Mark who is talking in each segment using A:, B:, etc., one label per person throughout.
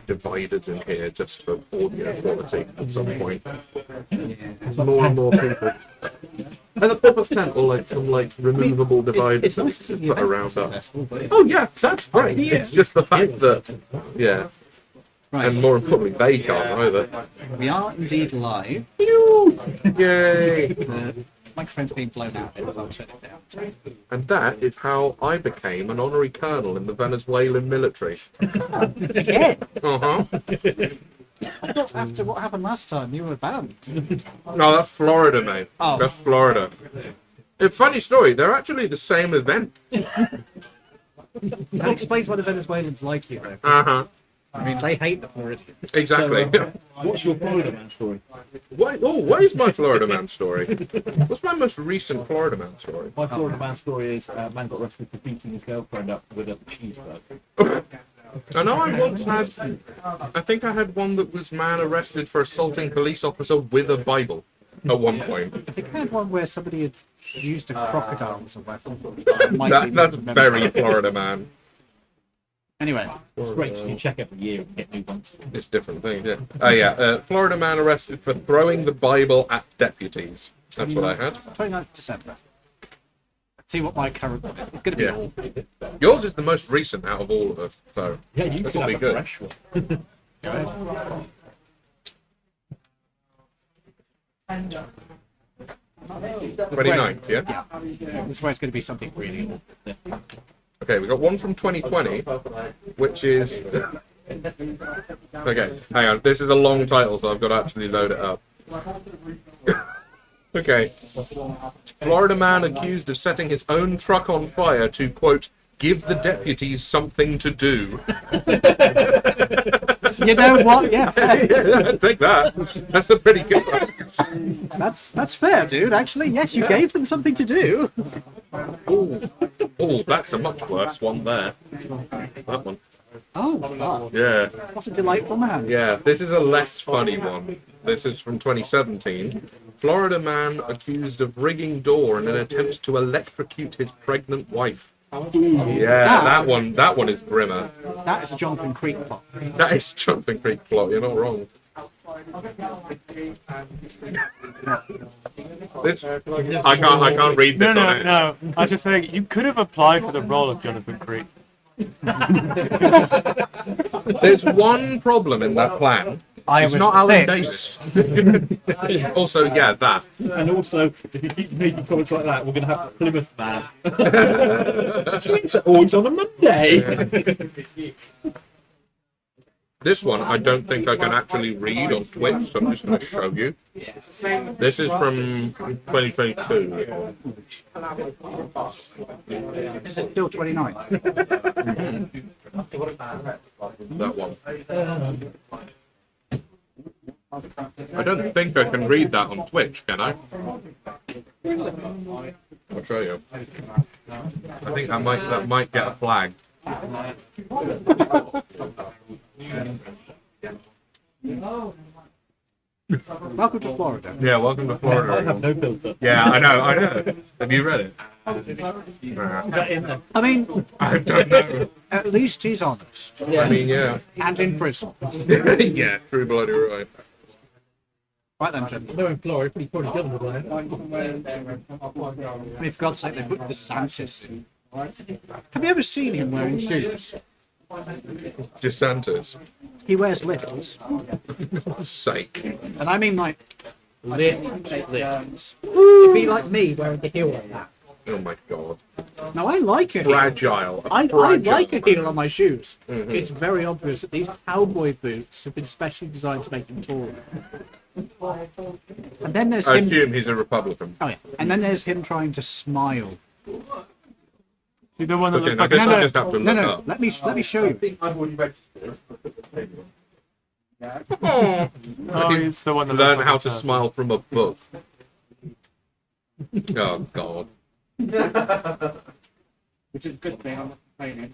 A: dividers in here just for audio quality at some point. More and more people. And the purpose tent, or like some like removable dividers
B: It's
A: that we
B: nice to
A: can
B: see
A: just
B: the
A: put
B: events
A: around
B: are
A: us.
B: successful, but
A: Oh yeah, that's great. It's just the fact that, yeah,
B: right,
A: and more importantly, they can't either.
B: we are indeed live.
A: Yay!
B: The microphone's being blown out, so I'll turn it down.
A: And that is how I became an honorary colonel in the Venezuelan military.
B: Again,
A: Uh-huh.
B: I thought after what happened last time, you were banned.
A: No, that's Florida, mate.
B: Oh.
A: That's Florida. A funny story, they're actually the same event.
B: That explains why the Venezuelans like you, though.
A: Uh-huh.
B: I mean, they hate the Floridians.
A: Exactly.
C: What's your Florida man story?
A: What is my Florida man story? What's my most recent Florida man story?
C: My Florida man story is a man got arrested for beating his girlfriend up with a cheeseburger.
A: I know I once had, I think I had one that was man arrested for assaulting police officer with a Bible at one point.
B: I think I had one where somebody had used a crocodile as a weapon.
A: That's very Florida man.
B: Anyway,
C: It's great. You check every year and get new ones.
A: It's different things, yeah. Florida man arrested for throwing the Bible at deputies. That's what I had.
B: 29th of December. Let's see what my current one is. It's going to be
A: Yeah.
B: all.
A: Yours is the most recent out of all of us, so
C: Yeah, you
A: this
C: can
A: will
C: have
A: be
C: a
A: good.
C: fresh one.
B: Right.
A: 29th, yeah?
B: This is where it's going to be something really old.
A: Okay, we got one from 2020, which is... Okay, hang on. This is a long title, so I've got to actually load it up. Okay. Florida man accused of setting his own truck on fire to, quote, give the deputies something to do.
B: You know what? Yeah, fair.
A: Yeah, take that. That's a pretty good one.
B: That's fair, dude. Actually, yes, you gave them something to do.
A: Oh, that's a much worse one there. That one.
B: Oh, wow.
A: Yeah.
B: What a delightful man.
A: Yeah, this is a less funny one. This is from 2017. Florida man accused of rigging door in an attempt to electrocute his pregnant wife. Yeah, that one is grimmer.
B: That is a Jonathan Creek plot.
A: That is Jumping Creek plot, you're not wrong. I can't read this on it.
D: No. I was just saying, you could have applied for the role of Jonathan Creek.
A: There's one problem in that plan. It's not Alan Davis. Also, yeah, that.
C: And also, if you keep making comments like that, we're going to have the Plymouth man. Swings are always on a Monday.
A: This one, I don't think I can actually read on Twitch, so I'm just going to show you. This is from 2022.
B: Is it still 29?
A: That one. I don't think I can read that on Twitch, can I? I'll show you. I think that might get a flag.
B: Welcome to Florida.
A: Yeah, welcome to Florida.
C: I have no filter.
A: Yeah, I know. Have you read it?
C: Is that in there?
B: I mean,
A: I don't know.
B: at least he's honest.
A: I mean, yeah.
B: And in prison.
A: Yeah, true bloody right.
B: Right then, gentlemen.
C: No, in Florida, pretty probably done with that.
B: I mean, for God's sake, they put DeSantis in. Have you ever seen him wearing shoes?
A: DeSantis.
B: He wears lifts.
A: Sake.
B: And I mean like lifts. It'd be like me wearing a heel like that.
A: Oh my god.
B: Now I like a heel.
A: Fragile.
B: I
A: Fragile.
B: like a heel on my shoes. It's very obvious that these cowboy boots have been specially designed to make them taller. And then there's
A: I
B: him.
A: assume he's a Republican.
B: Oh yeah. And then there's him trying to smile.
D: See the one that
A: Okay,
D: looks
A: now
D: like
A: this
D: a...
A: I just have to look
B: No.
A: up.
B: Let me show you.
A: Oh,
D: Oh, it's the one that
A: learn
D: looks
A: how
D: like
A: to
D: a-
A: smile from a book. Oh god.
E: Which is a good thing. I'm not complaining.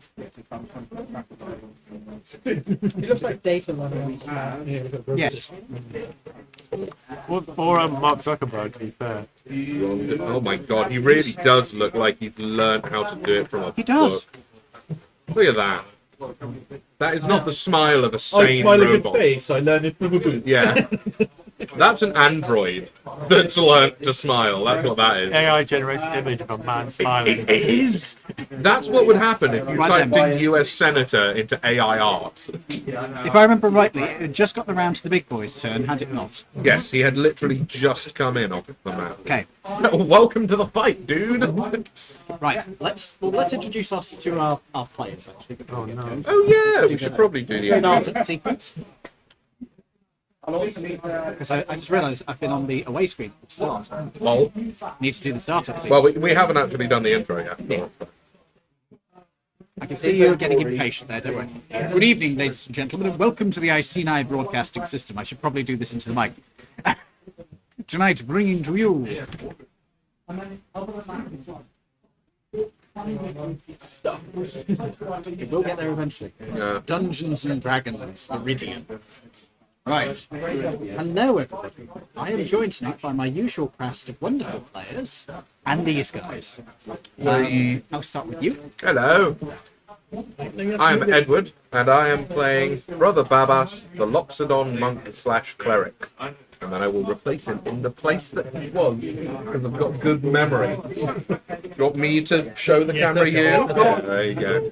E: He looks like data running.
B: Yes.
D: Or Mark Zuckerberg, to be fair.
A: Oh my god, he really does look like he's learned how to do it from a
B: He does.
A: book. Look at that. That is not the smile of a
C: I
A: sane
C: smile a good
A: robot.
C: face, I learned it from a boot.
A: Yeah. That's an android that's learnt to smile. That's what that is.
D: AI generated image of a man smiling.
A: It is. That's what would happen if you
F: Right
A: typed
F: then.
A: in US Senator into AI art.
F: If I remember rightly, it had just got around to the big boy's turn, had it not?
A: Yes, he had literally just come in off the map.
F: Okay,
A: Welcome to the fight, dude.
F: right. Let's introduce us to our players actually.
D: Oh no.
A: Oh yeah, we should probably do the
F: Starter sequence. Because I just realised I've been on the away screen. Start.
A: Well,
F: Need to do the starter.
A: well, we haven't actually done the intro yet.
F: I can see you getting impatient there, don't worry. Good evening, ladies and gentlemen, and welcome to the ICNI broadcasting system. I should probably do this into the mic. Tonight, bringing to you. Stuff. We'll get there eventually.
A: Yeah.
F: Dungeons and Dragons, Laridian. Right. Hello, everybody. I am joined tonight by my usual cast of wonderful players and these guys. I'll start with you.
A: Hello. I am Edward, and I am playing Brother Babas, the Loxodon monk / cleric. And then I will replace him in the place that he was, because I've got good memory. Do you want me to show the camera you? Yeah, there you go.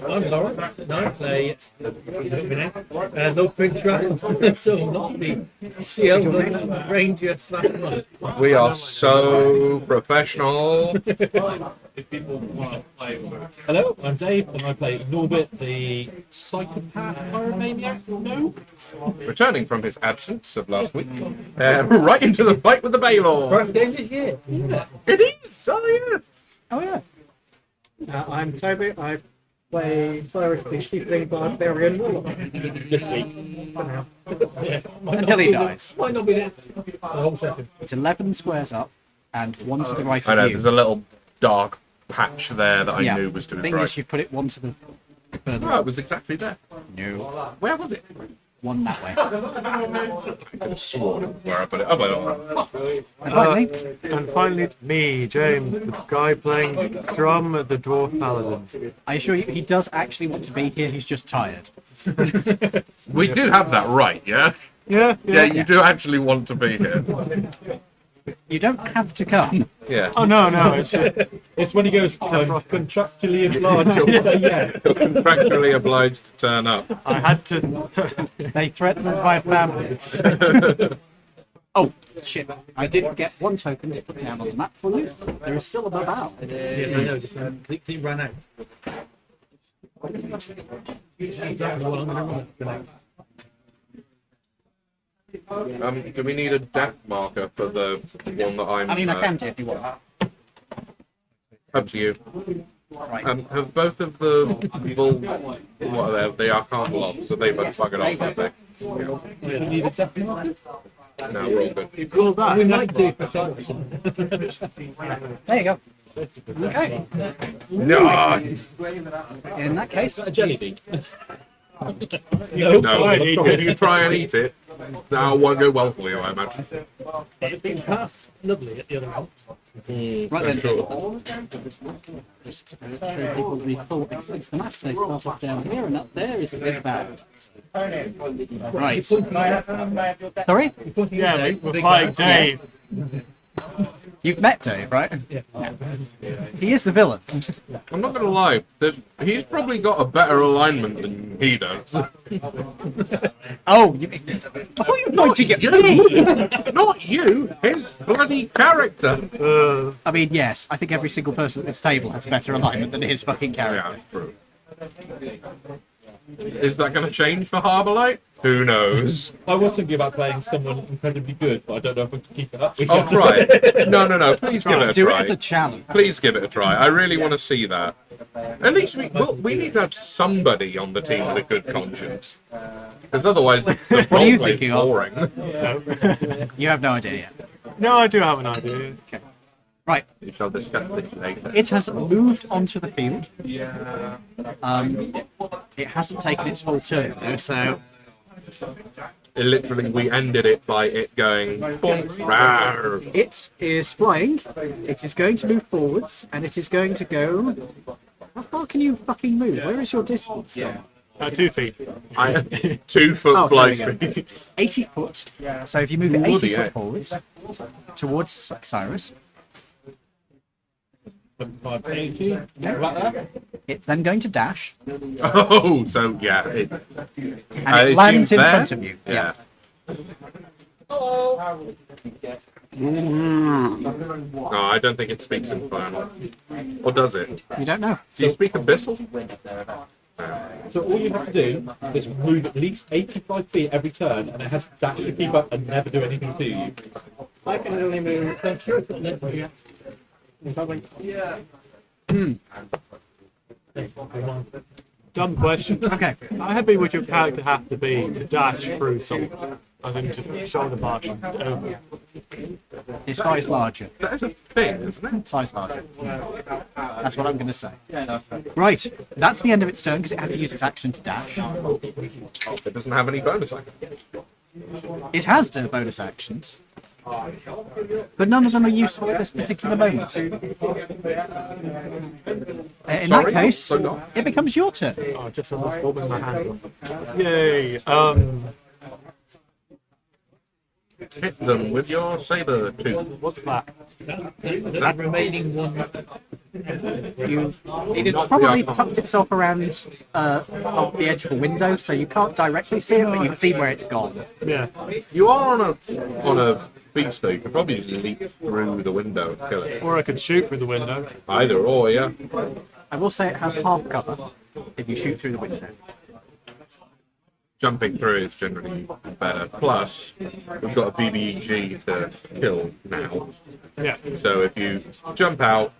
C: I'm Lawrence, and I play no picture, so not the CL Ranger / monk.
A: We are so professional.
C: Hello, I'm Dave, and I play Norbert, the psychopath pyromaniac. No,
A: Returning from his absence of last week, right into the fight with the Baylor.
C: first game this year. Yeah.
A: It is. Oh yeah.
F: Oh, yeah.
E: I'm Toby. I play Cyrus the Tiefling Barbarian.
C: This week. Yeah.
F: Until he dies.
C: Might not be there. The whole second.
F: It's 11 squares up and one to the right
A: I know.
F: of
A: There's
F: you.
A: a little dark patch there that I
F: Yeah.
A: knew was to
F: The
A: his
F: thing
A: right.
F: is, you've put it one to the further.
A: Oh, it was exactly there.
F: No,
A: Where was it?
F: one that way.
A: I could have sworn where I put it. Oh, but
F: And finally,
D: And finally, it's me, James, the guy playing drum at the Dwarf Paladin.
F: I assure you, he does actually want to be here. He's just tired.
A: we do have that right, yeah?
D: Yeah,
A: Yeah, you do actually want to be here.
F: You don't have to come.
A: Yeah.
D: Oh no, no, it's just,
C: It's when he goes, I'm contractually obliged. Yeah.
A: You're contractually obliged to turn up.
D: I had to.
F: They threatened my family. Oh, shit. I did get one token to put down on the map for you. There is still a Babao.
C: Yeah, I know, just completely ran out. Exactly what I'm going to run.
A: Do we need a death marker for the one that I'm...
F: I mean, I can do if you want.
A: Up to you.
F: Right.
A: Have both of the bull... What are they? They are Carmelot, so they both buggered off, have they?
C: You need a second marker?
A: No, we're all good.
C: Well, that. We might do for some.
F: There you go. Okay.
A: Nice!
F: In that case,
C: A jelly bean.
A: No, if you try and eat it, that won't go well for you, I imagine.
C: It's been passed lovely at the other one.
F: right then.
A: Sure.
F: Just to show people the full extent of the map. They start off down here, and up there is the big band. Right. Sorry?
D: Yeah, we're playing Dave.
F: You've met Dave, right? Yeah. He is the villain.
A: I'm not going to lie, he's probably got a better alignment than he does.
F: Oh, I thought you were pointing at me.
A: Not you, his bloody character.
F: I mean, yes, I think every single person at this table has better alignment than his fucking character.
A: Yeah, true. Is that going to change for Harborlight? Who knows?
C: I was thinking about playing someone incredibly good, but I don't know if I can keep it up.
A: I'll try it. No. Please give it a
F: Do it
A: try.
F: as a challenge.
A: Please give it a try. I really want to see that. At least we need to have somebody on the team with a good conscience. Because otherwise the
F: What are you
A: roleplay is
F: thinking of?
A: boring.
F: You have no idea yet.
D: No, I do have an idea.
F: Right.
A: We shall discuss this later.
F: It has moved onto the field. It hasn't taken its full turn though, so
A: Literally, we ended it by it going bonk, rawr.
F: it is flying. It is going to move forwards, and it is going to go. How far can you fucking move? Where is your distance?
D: 2 feet.
A: 2 foot
F: Oh,
A: fly
F: there we
A: speed.
F: 80 foot. So if you move it 80
A: Bloody
F: foot
A: heck.
F: forwards towards Cyrus,
C: 580. About that.
F: it's then going to dash,
A: Oh, so yeah, it's
F: and it lands in front of you.
A: Yeah. No, I don't think it speaks Infernal. Or does it?
F: You don't know.
A: Do you speak Abyssal?
C: So all you have to do is move at least 85 feet every turn, and it has to dash to keep up and never do anything to you.
E: I can only move.
D: Dumb question.
F: Okay.
D: How heavy would your character have to be to dash through something? As in to shoulder barge over?
F: It's size larger.
A: That is a thing, isn't it?
F: Size larger. That's what I'm going to say. Right. That's the end of its turn because it had to use its action to dash.
A: It doesn't have any bonus action.
F: It has the bonus actions, but none of them are useful at this particular moment. In that
A: Sorry?
F: case,
A: So not?
F: it becomes your turn.
D: Oh, just as I was folding my hands up. Yay!
A: Hit them with your saber tooth.
D: What's that?
C: The remaining one.
F: It has probably tucked itself around of the edge of a window, so you can't directly see it, but you can see where it's gone.
D: Yeah.
A: You are on a beast though. You could probably just leap through the window and kill it.
D: Or I could shoot through the window.
A: Either or, yeah.
F: I will say it has half cover if you shoot through the window.
A: Jumping through is generally better. Plus, we've got a BBEG to kill now.
D: Yeah.
A: So if you jump out,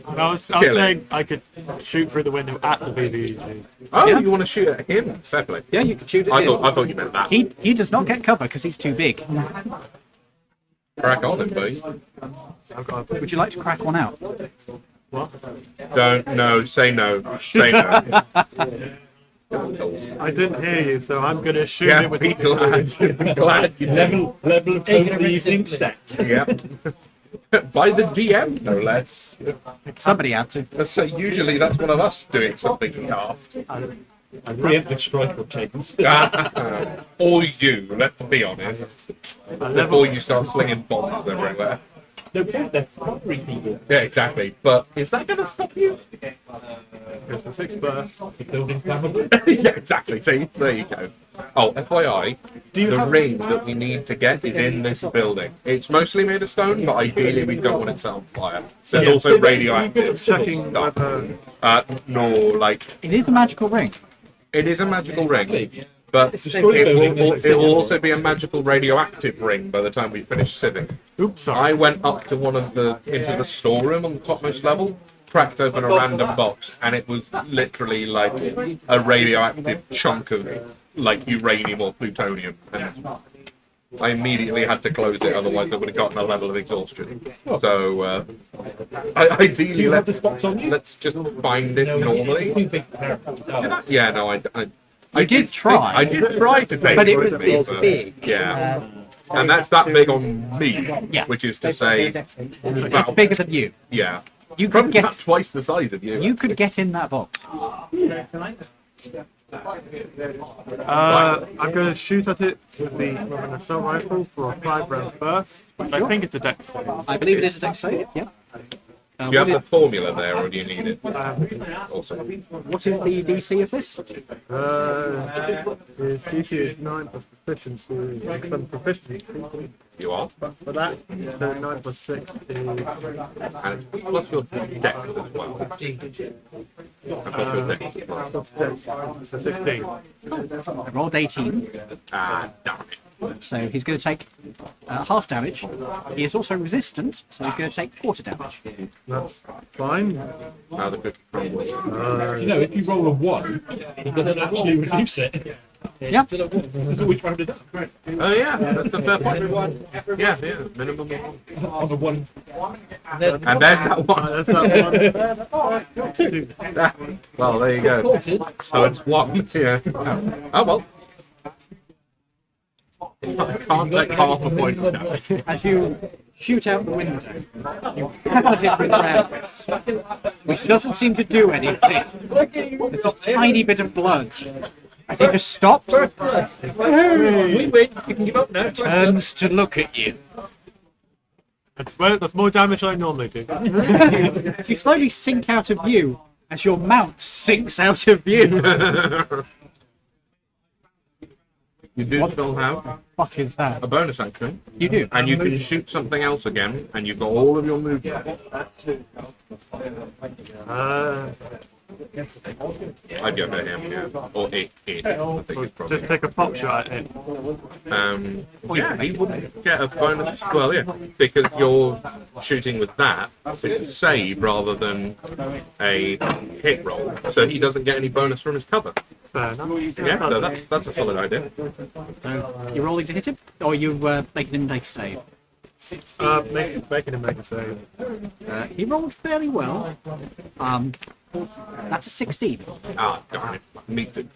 D: I was
A: Kill it.
D: saying I could shoot through the window at the BBEG.
A: oh,
F: Yeah.
A: you want to shoot at him? Fair play.
F: Yeah, you can shoot it.
A: I thought you meant that.
F: He does not get cover because he's too big.
A: Crack on it, buddy.
F: Would you like to crack one out?
A: Don't no. Say no. Say no.
D: I didn't hear you, so I'm gonna shoot
A: Yeah,
D: it with
A: be glad. Be glad you
C: Level of tone of the evening set.
A: Yeah. By the DM, no less.
F: Somebody had to.
A: So usually that's one of us doing something daft.
C: Preemptive strike or chains.
A: Or you, let's be honest. Before you start slinging bombs everywhere.
C: No point, they're fiery people.
A: Yeah, exactly. But is that going to stop you?
D: It's a 6 burst.
C: It's a building flammable.
A: Yeah, exactly. See, there you go. Oh, FYI, the ring that we need to get is in this building. It's mostly made of stone, but ideally we don't want it set on fire. So it's also radioactive.
D: Checking
A: stuff.
D: whether
A: No, like,
F: It is a magical ring.
A: it is a magical ring, but
C: destroy the building,
A: it will also be a magical radioactive ring by the time we finish sieving.
D: oops, sorry.
A: I went up to into the storeroom on the topmost level, cracked open a random box, and it was literally like a radioactive chunk of like uranium or plutonium. And I immediately had to close it, otherwise I would have gotten a level of exhaustion. So, ideally,
C: have the spots on you?
A: let's just find it normally.
C: You think the character would die?
A: Yeah, no, I
F: did try.
A: I did try to take
F: But it
A: with
F: was
A: me,
F: this
A: but-
F: big.
A: Yeah. And that's that big on me,
F: Yeah.
A: which is to say,
F: It's
A: well,
F: bigger than you.
A: yeah,
F: You could
A: probably about
F: get.
A: twice the size of you.
F: You could get in that box.
D: I'm gonna shoot at it with an assault rifle for a 5-round burst. Which I think it's a dex save.
F: I believe it is a dex save. Yeah.
A: Do you have the formula there, or do you need it?
D: Um,
A: Also,
F: What is the DC of this?
D: his DC is 9 plus proficiency, because I'm proficient.
A: you are,
D: For that, so 9 plus 6 is
A: and it's plus your dex as well. And plus your dex as well.
D: plus dex, so 16.
F: I rolled 18,
A: Ah, damn it.
F: so he's going to take half damage. He is also resistant, so he's going to take quarter damage.
D: That's fine.
A: Now the good crumbles.
C: You know, if you roll a 1, it doesn't actually reduce it.
F: Yeah.
C: This is always rounded up.
A: Oh yeah, that's a fair point. Yeah, minimum of one.
C: On a 1.
A: And there's that one.
D: That's that one.
A: Well, there you go. So it's one. Yeah. Oh well. I can't take half a point of damage.
F: As you shoot out the window, you pepper him with rounds, which doesn't seem to do anything. There's just a tiny bit of blood As he just stops,
C: We win. You can give up now.
F: turns to look at you.
D: That's more damage than I normally do.
F: As you slowly sink out of view, as your mount sinks out of view.
A: You do still have
F: What is that?
A: a bonus action,
F: You do.
A: and you can shoot something else again, and you've got all of your movement. I'd go for him, yeah. Or it. I think it's probably.
D: Just take a pop shot at it.
A: Yeah, he wouldn't get a bonus. Well, yeah, because you're shooting with that. It's a save rather than a hit roll, so he doesn't get any bonus from his cover.
D: Fair enough.
A: Yeah, so that's a solid idea.
F: So you're rolling to hit him, or you making him make a save?
D: Making him make a save.
F: He rolled fairly well. That's a 16.
A: Ah, darn it. Meet it.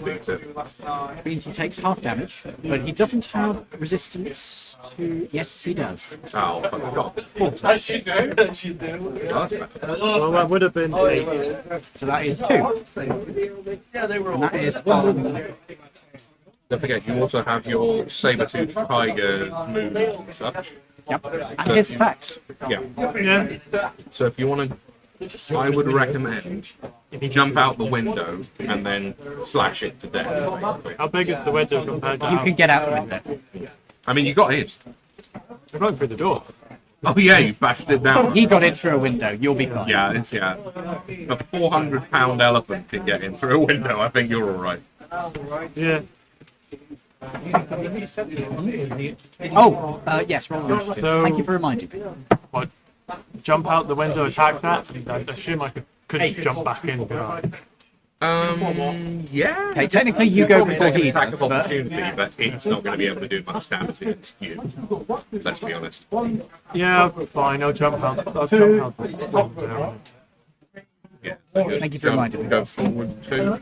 A: Meet it.
F: Means he takes half damage, but he doesn't have resistance to. Yes, he does.
A: Oh, fuck God.
D: Well, that would have been 8.
F: So that is 2. And that is
A: Don't forget, you also have your saber-tooth tiger moves and such.
F: yep. And his attacks.
A: Yeah.
D: Yeah.
A: So if you want to, I would recommend you jump out the window and then slash it to death. Basically.
D: How big is the window compared to
F: You
D: how...
F: can get out the window.
A: I mean, you got in.
D: I'm going through the door.
A: Oh yeah, you bashed it down.
F: He got in through a window. You'll be fine.
A: Yeah, it's A 400-pound elephant can get in through a window. I think you're all right.
D: Yeah.
F: Oh, yes, roll initiative.
D: So-
F: Thank you for reminding me.
D: What? Jump out the window, attack that? I assume I couldn't jump back in, could I?
A: Yeah.
F: Okay, technically you go before he
A: Attack
F: does,
A: of
F: but
A: opportunity, but it's not going to be able to do much damage against you. Let's be honest.
D: Yeah, fine, I'll jump out. I'll jump out the window.
A: Yeah.
F: Thank you for reminding me.
A: Go forward 2.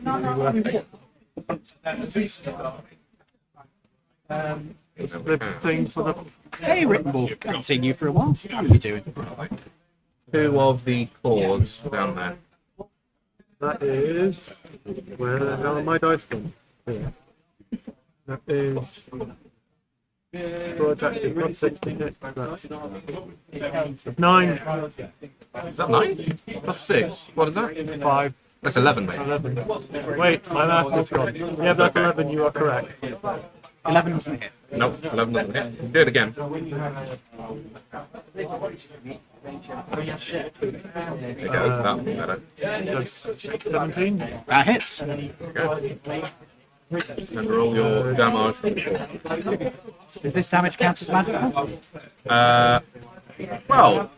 D: It's the thing for the...
F: hey, Rittenbull, haven't seen you for a while. How are you doing?
A: 2 of the claws down there.
D: That is... Where the hell are my dice gone? Here. That is... Well, actually, plus 16. That's 9.
A: Is that 9? Plus 6. What is that?
D: 5.
A: That's 11, mate.
D: 11. Wait, my math is gone. Yeah, that's 11, you are correct.
F: 11 doesn't hit.
A: Nope, 11 doesn't hit. Do it again. There you go, that one better.
D: That's 17.
F: That hits.
A: And roll your damage.
F: Does this damage count as magical?
A: Well,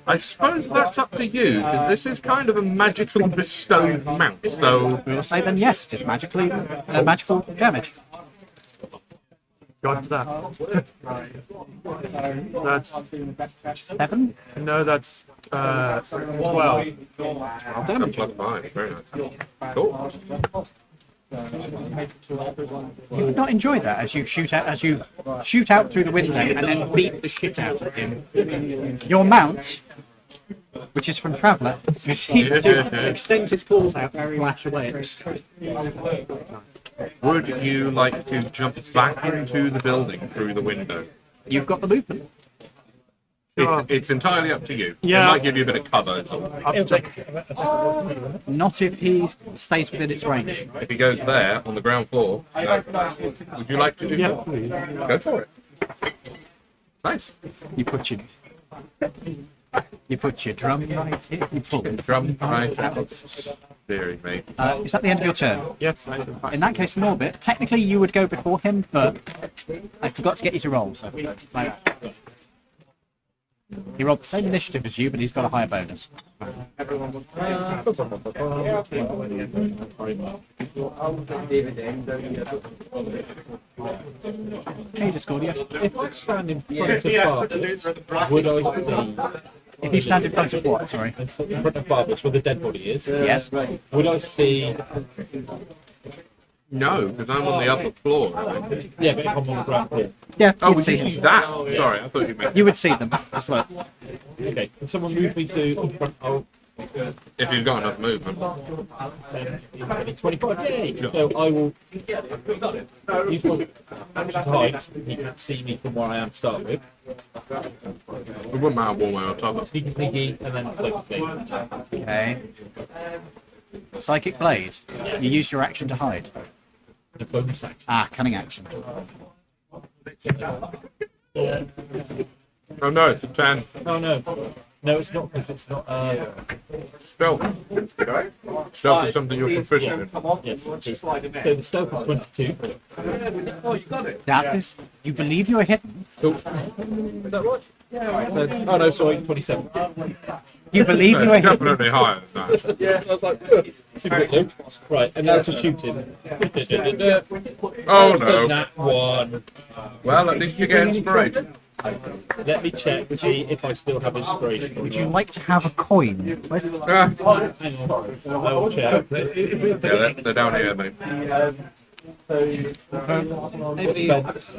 A: I suppose that's up to you, because this is kind of a magically bestowed mount, so...
F: We will say then yes, it is magical damage.
D: Got that. That's...
F: 7.
D: No, that's 12.
A: So plus 5, very nice. Cool.
F: You did not enjoy that as you shoot out through the window and then beat the shit out of him. Your mount, which is from Traveller, proceeds to extend his claws out and slash away at this.
A: Would you like to jump back into the building through the window?
F: You've got the movement.
A: It's entirely up to you.
D: Yeah.
A: It might give you a bit of cover.
F: Not if he stays within its range.
A: If he goes there on the ground floor, no. Would you like to do
D: Yeah,
A: so?
D: please.
A: Go for it. Nice.
F: You put your drum right here. You pull it.
A: Drum right out. Theory, mate.
F: Is that the end of your turn?
D: Yes, I do.
F: In that case, Norbit, technically you would go before him, but I forgot to get you to roll, so like, he rolled the same initiative as you, but he's got a higher bonus. Hey, Discordia.
C: If I stand in front of Barbara, would I see
F: If you stand in front of what? Sorry.
C: in front of Barbara's where the dead body is?
F: Yes.
C: Would I see?
A: No, because I'm on the upper floor. I think.
C: Yeah, but if I'm on the ground floor.
F: Yeah.
A: Oh,
F: You'd
A: would
F: see
A: you see
F: them.
A: that? Sorry, I thought you meant.
F: You would see them as well.
C: Okay, can someone move me to in front of
A: If you've got enough movement.
C: 25. Yay! So I will use my action to hide. He can't see me from where I am to start with.
A: It wouldn't matter one way or the other.
C: Sneaky, sneaky, and then psychic blade.
F: Okay. Psychic blade. You use your action to hide.
C: The bonus action.
F: Ah, cunning action.
A: Oh no, it's a 10.
C: Oh no. No, it's not because it's not.
A: Stealth. Stealth is something you're proficient in.
C: Yes. So the stealth is 22.
F: That is, you believe you are hidden.
C: Cool. Is that right? Oh no, sorry, 27.
F: You believe you are hidden.
A: Definitely higher than that.
C: Yeah, I was like, it's a bit low. Right, and now to shoot him.
A: Oh
C: So
A: no.
C: that one.
A: Well, at least you get inspiration.
C: Let me check to see if I still have inspiration.
F: Would you like to have a coin? Where's the...
A: Ah,
C: Hang on, I will check.
A: yeah, they're down here, mate.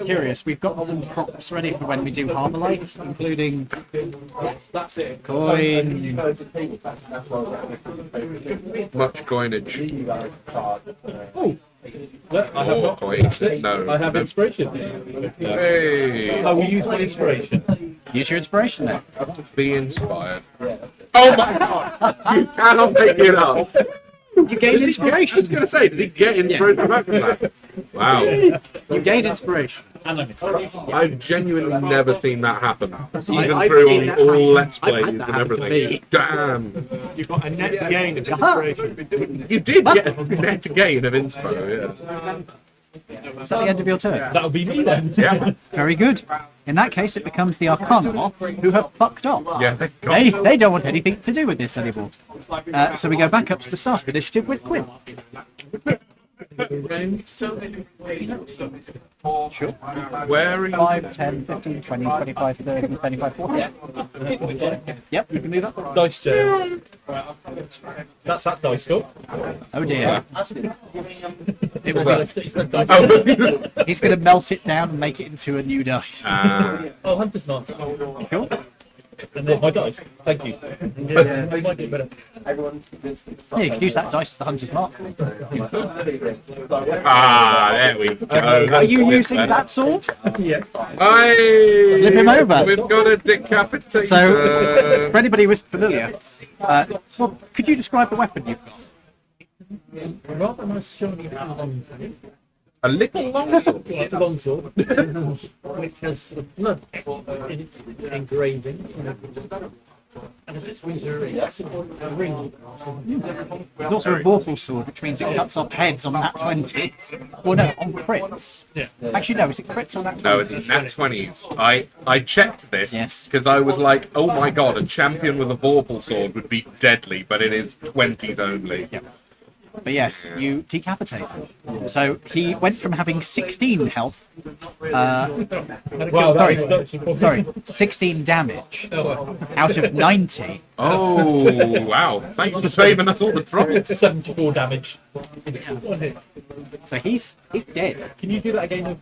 F: Curious, we've got some props ready for when we do Harbour Light, including
C: That's it.
F: coin.
A: Much coinage.
C: Look, I have
A: More
C: not.
A: coin. No.
C: I have inspiration.
A: Hey,
C: I will use my inspiration.
F: Use your inspiration then.
A: be inspired. Oh my god! You cannot make it up.
F: You gain
A: I
F: inspiration.
A: was going to say, did he get inspiration back from that? Wow.
F: You gain inspiration.
C: And I'm inspiration.
A: I've genuinely never seen that happen. Even
F: I've
A: through
F: seen that
A: all
F: happen.
A: Let's
F: I've had
A: Plays
F: that
A: and
F: happen to
A: everything.
F: me.
A: Damn.
D: You've got a net gain of inspiration.
A: You did get a net gain of inspo, yeah.
F: Is that the end of your turn?
C: That'll be me then.
A: Yeah.
F: Very good. In that case, it becomes the Arcanomoths who have fucked up.
A: Yeah.
F: They don't want anything to do with this anymore. So we go back up to the start of initiative with Quinn.
A: Sure. Where are you?
F: 5, 10, 15, 20, 25, 30, 35, 40. Yep.
C: You can do that. Dice jail. That's that dice go.
F: Oh dear. It will
A: What's
F: be,
A: Oh.
F: he's going to melt it down and make it into a new dice.
C: Oh, Hunter's Mark.
F: Sure.
C: And then my dice. Thank you. Yeah, I might do better.
F: Yeah, you can use that dice as the hunter's mark.
A: Ah, there we go.
F: Are you using that sword?
C: Yes.
A: Hey,
F: Flip him over.
A: We've got a decapitation.
F: So, for anybody who's familiar, well, could you describe the weapon you've got?
C: Rather nice shiny long
A: a little longsword.
C: longsword, which has sort of blood in its engravings. And a ring.
F: There's also a Vorpal sword, which means it cuts off heads on nat 20s. Well, no, on crits.
C: Yeah.
F: Actually, no, is it crits on nat 20s?
A: No, it's nat 20s. I checked this
F: Yes.
A: because I was like, oh my god, a champion with a Vorpal sword would be deadly, but it is 20s only.
F: Yep. But yes, you decapitate him. So he went from having 16 health,
C: Wow,
F: sorry, 16 damage out of 90.
A: Oh, wow. Thanks for saving us all the trouble.
C: It's 74 damage.
F: So he's dead.
C: Can you do that again?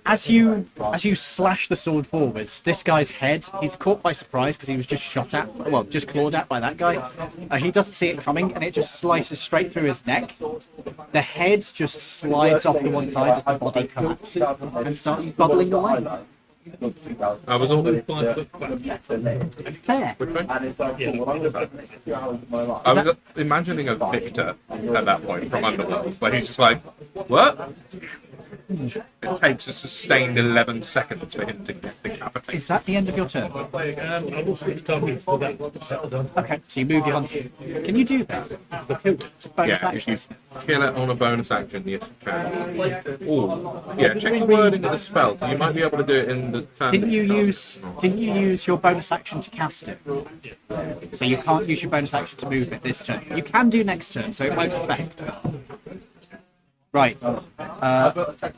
F: As you as you slash the sword forwards, this guy's head, he's caught by surprise because he was just shot at, well, just clawed at by that guy. He doesn't see it coming and it just slices straight through his neck. The head just slides off to one side as the body collapses and starts bubbling away.
A: I was all
F: Fair.
A: Which way? I was imagining a Victor at that point from Underworld, where he's just like, what? It takes a sustained 11 seconds for him to get decapitated.
F: Is that the end of your turn?
C: I will switch targets to that.
F: Okay, so you move your hunter. Can you do that? It's a bonus
A: Yeah, if
F: action.
A: you kill it on a bonus action, yes, you can. Ooh, yeah, check the wording of the spell. You might be able to do it in the turn.
F: Didn't you use your bonus action to cast it? So you can't use your bonus action to move it this turn. You can do next turn, so it won't affect. Right.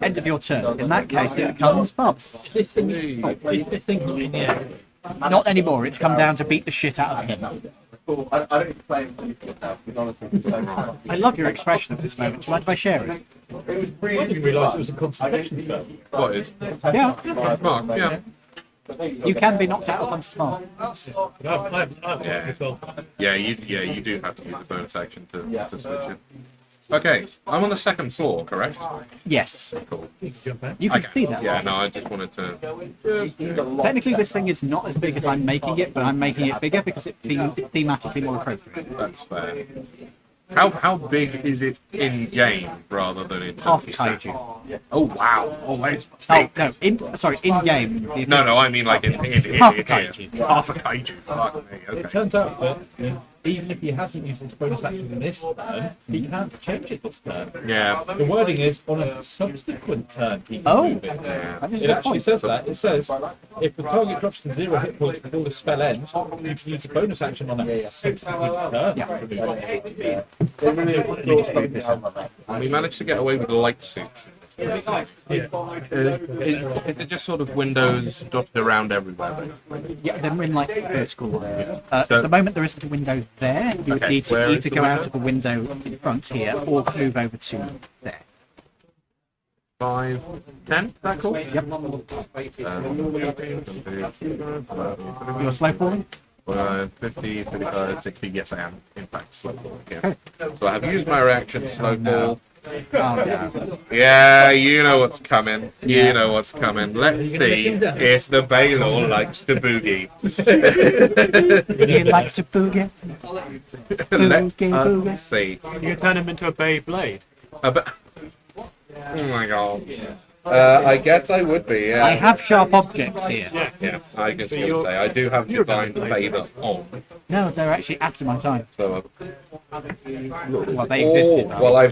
F: End of your turn. In that case, it becomes Bubs.
C: This thing not in the air.
F: Not anymore. It's come down to beat the shit out of him. I love your expression at this moment. Do you mind if I share it?
C: I didn't realise it was a concentration spell.
A: What is?
F: Yeah.
A: Mark, yeah.
F: You can be knocked out of Hunter's Mark.
C: I'm as well.
A: Yeah, you do have to use the bonus action to switch it. Okay, I'm on the second floor, correct?
F: Yes.
A: Cool.
F: You can see that.
A: Yeah, no, I just wanted to.
F: Technically, this thing is not as big as I'm making it, but I'm making it bigger because it's thematically more appropriate.
A: That's fair. How big is it in game rather than in
F: Half a
A: stats?
F: kaiju.
A: Oh wow! Oh, that's
F: Oh no! In game.
A: no, I mean like in
F: Half a
A: here.
F: kaiju.
A: Half a kaiju. Fuck me.
C: It
A: Okay.
C: turns out that even if he hasn't used his bonus action in this turn, he can't change it this turn.
A: Yeah.
C: The wording is on a subsequent turn he can
F: Oh.
C: move it.
A: Yeah.
F: That is a
C: It
F: good
C: actually
F: point.
C: says that. It says if the target drops to 0 hit points before the spell ends, you can use a bonus action on a subsequent turn.
F: Yeah. Let me just move this up.
A: We managed to get away with the light suits. Is it just sort of windows dotted around everywhere? Basically?
F: Yeah, they're in like vertical lines.
A: So-
F: At the moment, there isn't a window there. You would
A: Okay,
F: need to
A: where is
F: either
A: the
F: go out
A: window?
F: of the window in front here or move over to there.
A: 5, 10? That cool?
F: Yep.
A: Um,
F: You're slow falling?
A: 50, 55, 60. Yes, I am. In fact, slow fall. Yeah.
F: Okay.
A: So I have used my reaction, slow fall.
F: Oh, no.
A: Yeah, you know what's coming. You know what's coming. Let's see if the Baylor likes to boogie.
F: He likes to boogie.
A: Let
F: Boogie,
A: us see.
D: You can turn him into a Bay Blade.
A: Oh my god. I guess I would be, yeah.
F: I have sharp objects here.
A: Yeah, I guess you would say. I do have Divine Favor on.
F: No, they're actually after my time.
A: So,
F: Well, they existed.
A: well, I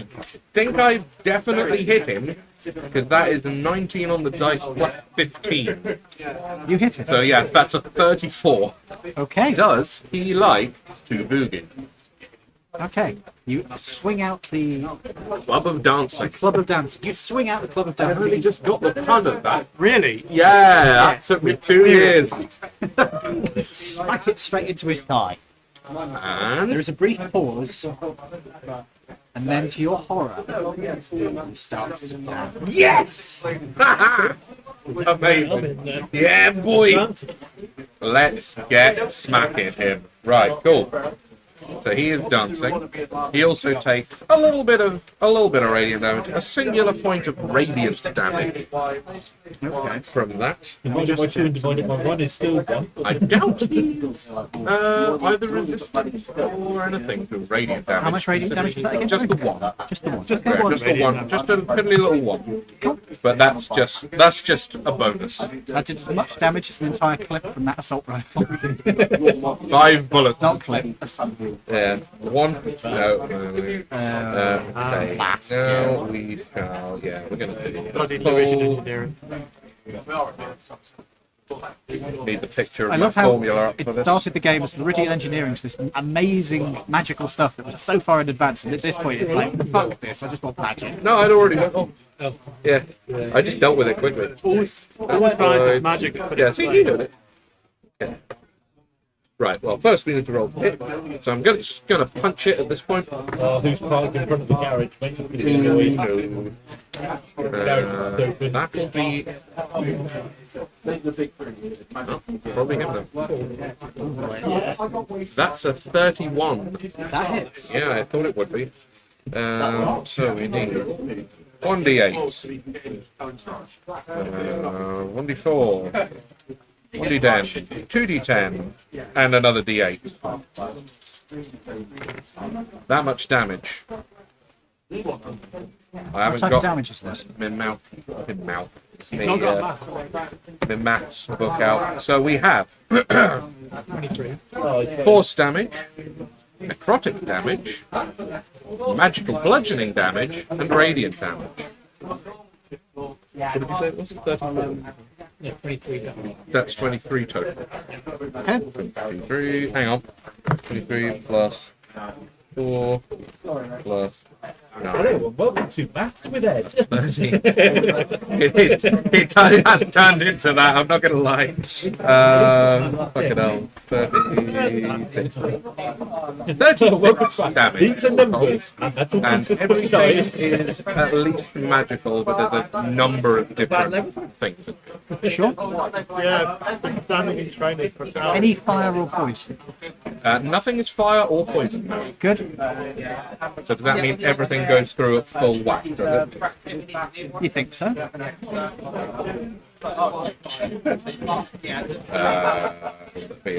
A: think I definitely hit him, because that is a 19 on the dice plus 15.
F: You hit it.
A: So, yeah, that's a 34.
F: Okay.
A: Does he like to boogie?
F: Okay. You swing out the
A: Club of Dancing.
F: club of dancing. You swing out the club of
A: I only
F: dancing.
A: just got the pun of that.
D: Really?
A: Yeah, that took me 2 years.
F: Smack it straight into his thigh. There
A: And
F: is a brief pause, and then to your horror, he starts to dance.
A: yes! Amazing. Yeah, boy. Let's get smacking him. Right, cool. So he is dancing. He also takes a little bit of radiant damage, a singular point of radiant damage. Okay, from that.
C: Divided by 2 and divided by 1 is still 1.
A: I doubt he's either resistant or anything to radiant damage.
F: How much radiant damage was that again?
A: Just the one.
F: Just the one.
A: Just the one. Just a piddly little one. But that's just a bonus.
F: That did as much damage as an entire clip from that assault rifle.
A: 5 bullets.
F: Not clip.
A: Yeah, one. No. Okay.
F: Last.
A: Now we shall. Yeah, we're gonna
D: Bloody
A: do
D: Laridian
A: full.
D: engineering.
A: Need the picture
F: I
A: of my
F: love how
A: formula up
F: it
A: for this.
F: started the game as Laridian engineering, was this amazing magical stuff that was so far in advance, and at this point it's like, fuck this, I just want magic.
A: No, I'd already done. Oh, yeah. I just dealt with it quickly.
D: Always finds magic.
A: Yeah, see, you did it. Okay. Right. Well, first we need to roll to hit. So I'm just gonna punch it at this point.
C: Who's parked in front of the garage makes it pretty annoying.
A: That'll be. Oh, probably him then. That's a 31.
F: That hits.
A: Yeah, I thought it would be. So we need 1d8, 1d4, 1d10, 2d10, and another d8. That much damage. I
F: What
A: haven't
F: type of
A: got
F: damage is this?
A: my mouth.
D: Not got math.
A: The maths book out. So we have
C: 23.
A: force damage, necrotic damage, magical bludgeoning damage, and radiant damage. What did you say it was? 34.
C: Yeah, 23 damage.
A: That's 23 total.
F: Okay.
A: 23, hang on. 23 plus 4 plus
C: Hello, and welcome to Maths with Ed.
A: 13. It has turned into that, I'm not going to lie. Fucking hell. 36. 36 damage.
C: These are numbers. And
A: And everything is at least magical, but there's a number of different things.
F: Sure.
D: Yeah, been standing in training for now.
F: Any fire or poison?
A: Nothing is fire or poison now.
F: Good.
A: So does that mean everything goes through at full whack, does it?
F: You think so?
A: It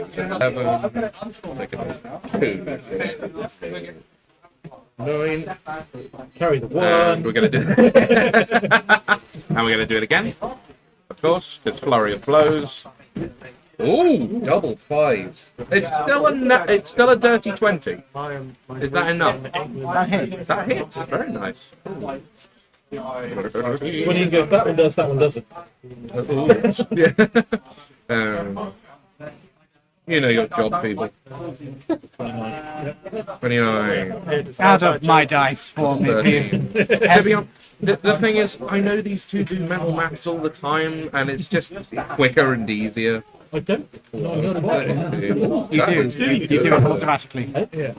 A: was 11, take it 2, 9,
C: Carry the one.
A: and we're going to do and we're going to do it again, of course, because flurry of blows. Ooh, double fives. It's still a dirty 20. Is that enough?
F: That hits.
A: That hits. Very nice.
C: When you go, that one does, that one doesn't.
A: Yeah. You know your job, people. 29.
F: Add up my dice for me,
A: 13.
F: Pete.
A: To be honest, the thing is, I know these two do mental maths all the time, and it's just quicker and easier.
C: I don't. No, not
F: You do it automatically.
C: Yeah.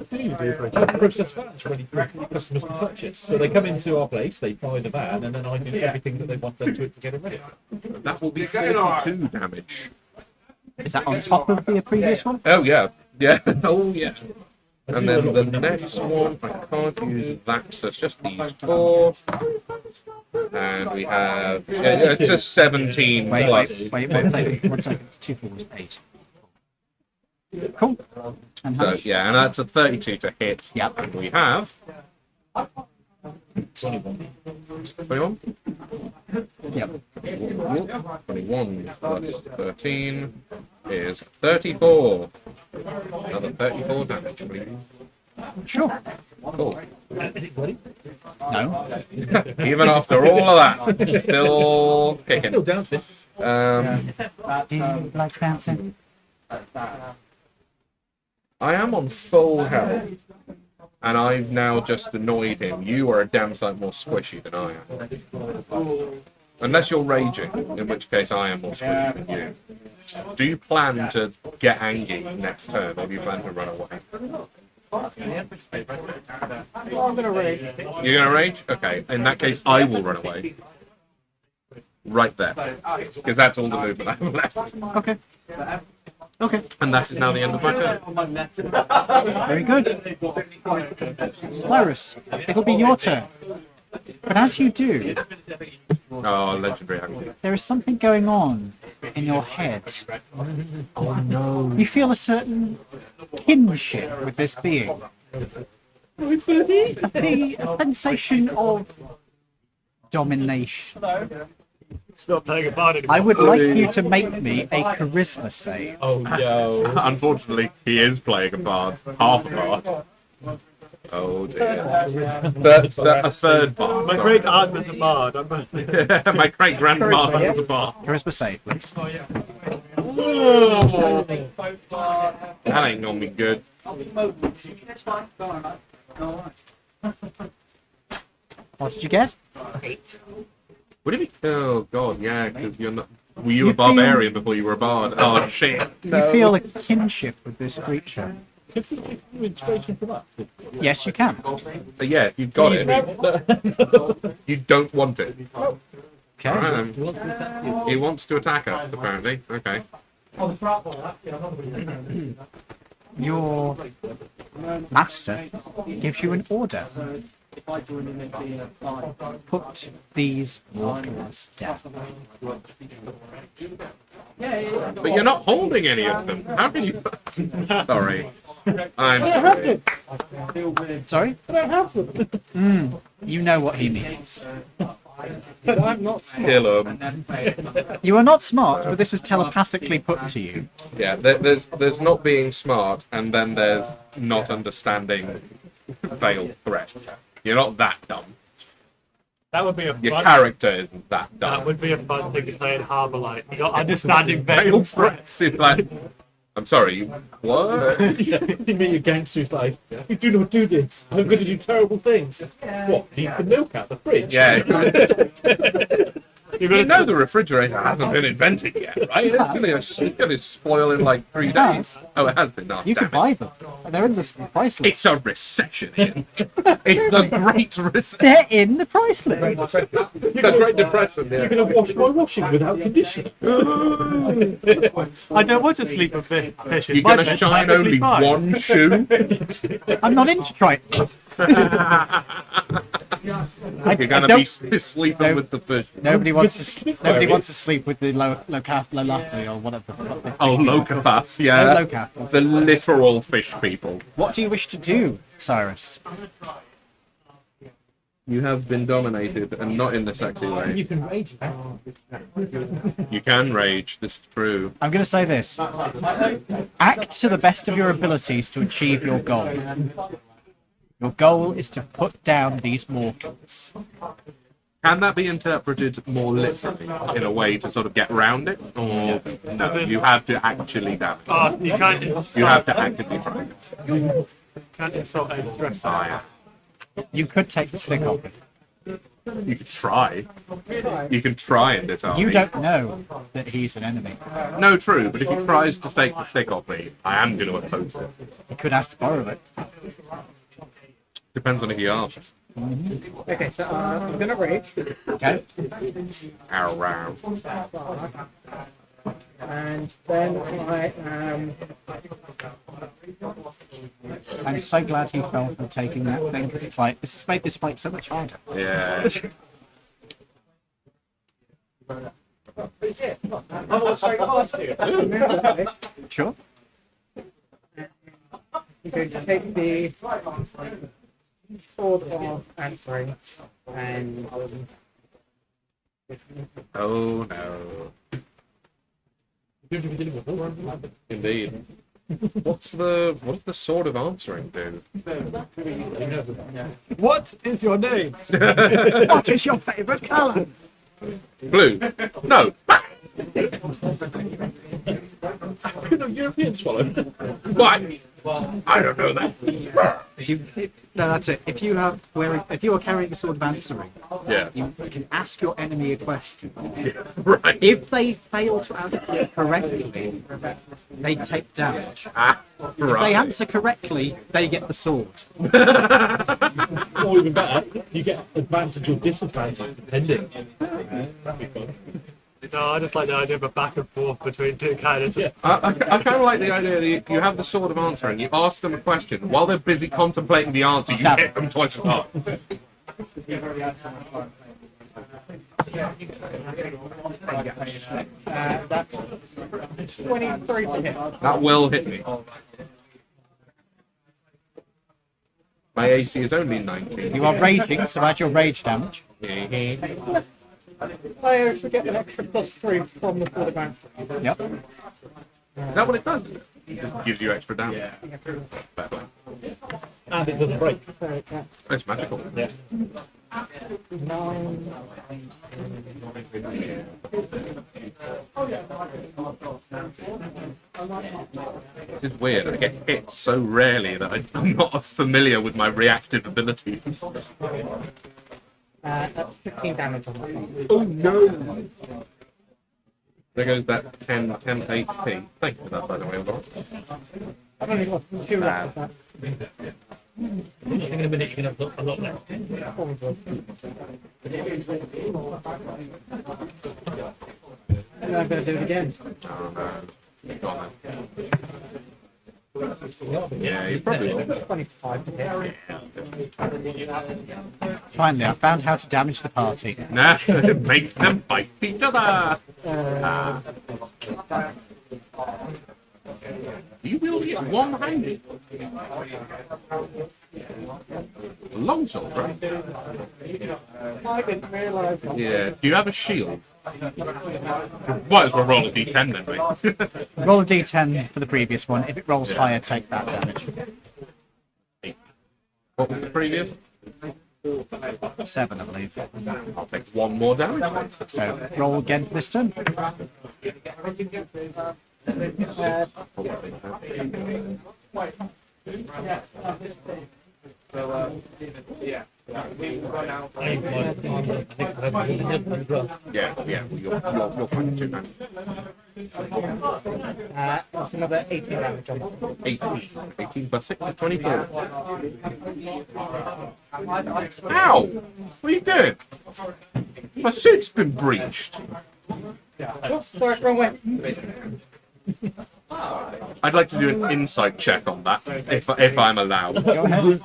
C: Process vans ready for customers to purchase. So they come into our place, they buy the van, and then I do everything that they want done to it to get it ready.
A: That will be 42 damage.
F: Is that on top of the previous one?
A: Oh yeah, yeah, oh yeah. And then the next one, I can't use that, so it's just these 4. And we have, yeah, it's just 17 plus.
F: Wait, 1 second. 1 second. 2 4 8. Cool. And how
A: So
F: much?
A: yeah, and that's a 32 to hit.
F: Yep.
A: And we have
C: 21.
A: 21?
F: Yep.
A: 21 plus 13 is 34. Another 34 damage, please.
F: Sure.
A: Cool.
C: Is it bloody?
F: No.
A: Even after all of that, still kicking.
C: Still dancing.
F: He likes dancing.
A: I am on full health, and I've now just annoyed him. You are a damn sight more squishy than I am. Unless you're raging, in which case I am more squishy than you. Do you plan to get angry next turn, or do you plan to run away?
E: I'm gonna rage.
A: You're gonna rage? Okay, in that case I will run away. Right there. Because that's all the movement I have left.
F: Okay. Okay.
A: And that is now the end of my turn.
F: Very good. Cyrus, it'll be your turn. But as you do,
A: Oh, legendary angry.
F: there is something going on in your head. Oh no. You feel a certain kinship with this being. A sensation of domination.
D: Stop playing a part anymore.
F: I would like you to make me a charisma save.
C: Oh no.
A: Unfortunately, he is playing a bard. Half a bard. Oh dear. A third bard.
D: My great aunt was a bard.
A: My great grandfather was a bard.
F: Charisma save, please.
A: That ain't gonna be good.
F: What did you get?
A: What do you mean? Oh god, yeah, because you're not. Were you
F: You
A: a barbarian before you were a bard? Oh shit.
F: You feel a kinship with this creature.
C: Inspiration from us.
F: Yes, you can.
A: Yeah, you've got it. You don't want it.
F: Okay.
A: Alright, then. He wants to attack us, apparently. Okay.
F: Your master gives you an order. Put these walkers down.
A: But you're not holding any of them. How can you? Sorry. I'm sorry.
F: Sorry? You know what he means.
E: But I'm not smart.
A: Kill him.
F: You are not smart, but this was telepathically put to you.
A: Yeah, there's not being smart, and then there's not understanding veiled threat. You're not that dumb.
D: That would be a
A: Your
D: fun.
A: character isn't that
D: That
A: dumb.
D: would be a fun thing to play in Harbour Light. You're not understanding veiled threats.
A: It's like, I'm sorry, what?
C: You meet your gangsters like, you do not do this. I'm going to do terrible things. What? Leave the milk out the fridge?
A: Yeah. You know the refrigerator hasn't been invented yet, right? It's going to spoil in like 3 days. Oh, it has been. Oh,
F: You
A: damn
F: can
A: it.
F: buy them. And they're in the price list.
A: It's a recession, Ian. It's the Great Recession.
F: They're in the price list.
A: The Great Depression, yeah.
C: You're going to wash my washing without conditioner.
D: I don't want to sleep with fish.
A: You're going to shine only one shoe?
F: I'm not into Tritons.
A: You're going to be sleeping with the fish.
F: Nobody wants to. Nobody wants to sleep with the Lolapi or whatever.
A: Oh, Locathas, yeah.
F: Locath.
A: The literal fish people.
F: What do you wish to do, Cyrus?
A: You have been dominated, and not in the sexy way.
C: You can rage back.
A: You can rage, this is true.
F: I'm going to say this: act to the best of your abilities to achieve your goal. Your goal is to put down these mortals.
A: Can that be interpreted more literally, in a way to sort of get around it? Or no, you have to actually damage it.
D: Oh, you can't
A: You have to actively try it.
D: can't insult a dresser.
A: Ah,
F: You could take the stick off it.
A: yeah. You could try. You can try in this army.
F: You don't know that he's an enemy.
A: No, true, but if he tries to take the stick off me, I am going to oppose it.
F: You could ask to borrow it.
A: Depends on if he asks.
E: Okay, so I'm gonna rage,
F: Okay.
A: Ow, row.
E: and then I am.
F: I'm so glad he fell for taking that thing because it's like this has made this fight so much harder.
A: Yeah.
F: Sure.
E: I'm going to take the sword of answering and
A: Oh, no. Indeed. What does the sword of answering do?
C: What is your name?
F: What is your favourite colour?
A: Blue. No.
C: European swallow.
A: Why? I don't know that.
F: No, that's it. If you are carrying the sword of answering,
A: Yeah.
F: you can ask your enemy a question.
A: Right.
F: If they fail to answer correctly, they take damage.
A: Ah,
F: If they
A: right.
F: answer correctly, they get the sword.
C: Or even better, you get advantage or disadvantage depending. That'd be fun.
D: No, I just like the idea of a back and forth between two candidates.
C: Yeah.
A: I kind of like the idea that you have the sword of answering, you ask them a question, while they're busy contemplating the answer, you
F: Stab.
A: hit them twice as hard.
E: that's 23 to hit.
A: That will hit me. My AC is only 19.
F: You are raging, so add your rage damage.
E: I should get an extra +3 from the sword of answering.
F: Yep.
A: Is that what it does? It just gives you extra damage. Fair play.
C: And it doesn't break.
E: So
A: It's magical.
C: Yeah.
E: 9.
A: It's weird. I get hit so rarely that I'm not familiar with my reactive abilities.
E: That's 15 damage on that one.
A: Oh no! There goes that 10 HP. Thank you for that, by the way, Laura.
E: I've only got 2 left of that.
C: I think in a minute you're going to have a lot left.
E: And I'm going to do it again.
A: Oh no. Go on then. Yeah, you probably will.
E: 25 to hit.
F: Finally, I found how to damage the party.
A: Nah, make them fight each other! You will get one-handed. Long sword, right?
E: I didn't realise that.
A: Yeah. Do you have a shield? Might as well roll a d10 then, mate.
F: Roll a d10 for the previous one. If it rolls higher, take that damage.
A: 8. What was the previous?
F: 7, I believe.
A: I'll take 1 more damage.
F: So roll again for this turn.
A: Yeah, you're fine too, man.
E: That's another 18 damage on that.
A: 18 plus 6 is 24. Ow! What are you doing? My suit's been breached.
E: Oops, sorry, wrong way.
A: I'd like to do an insight check on that, if I'm allowed.
E: Go ahead.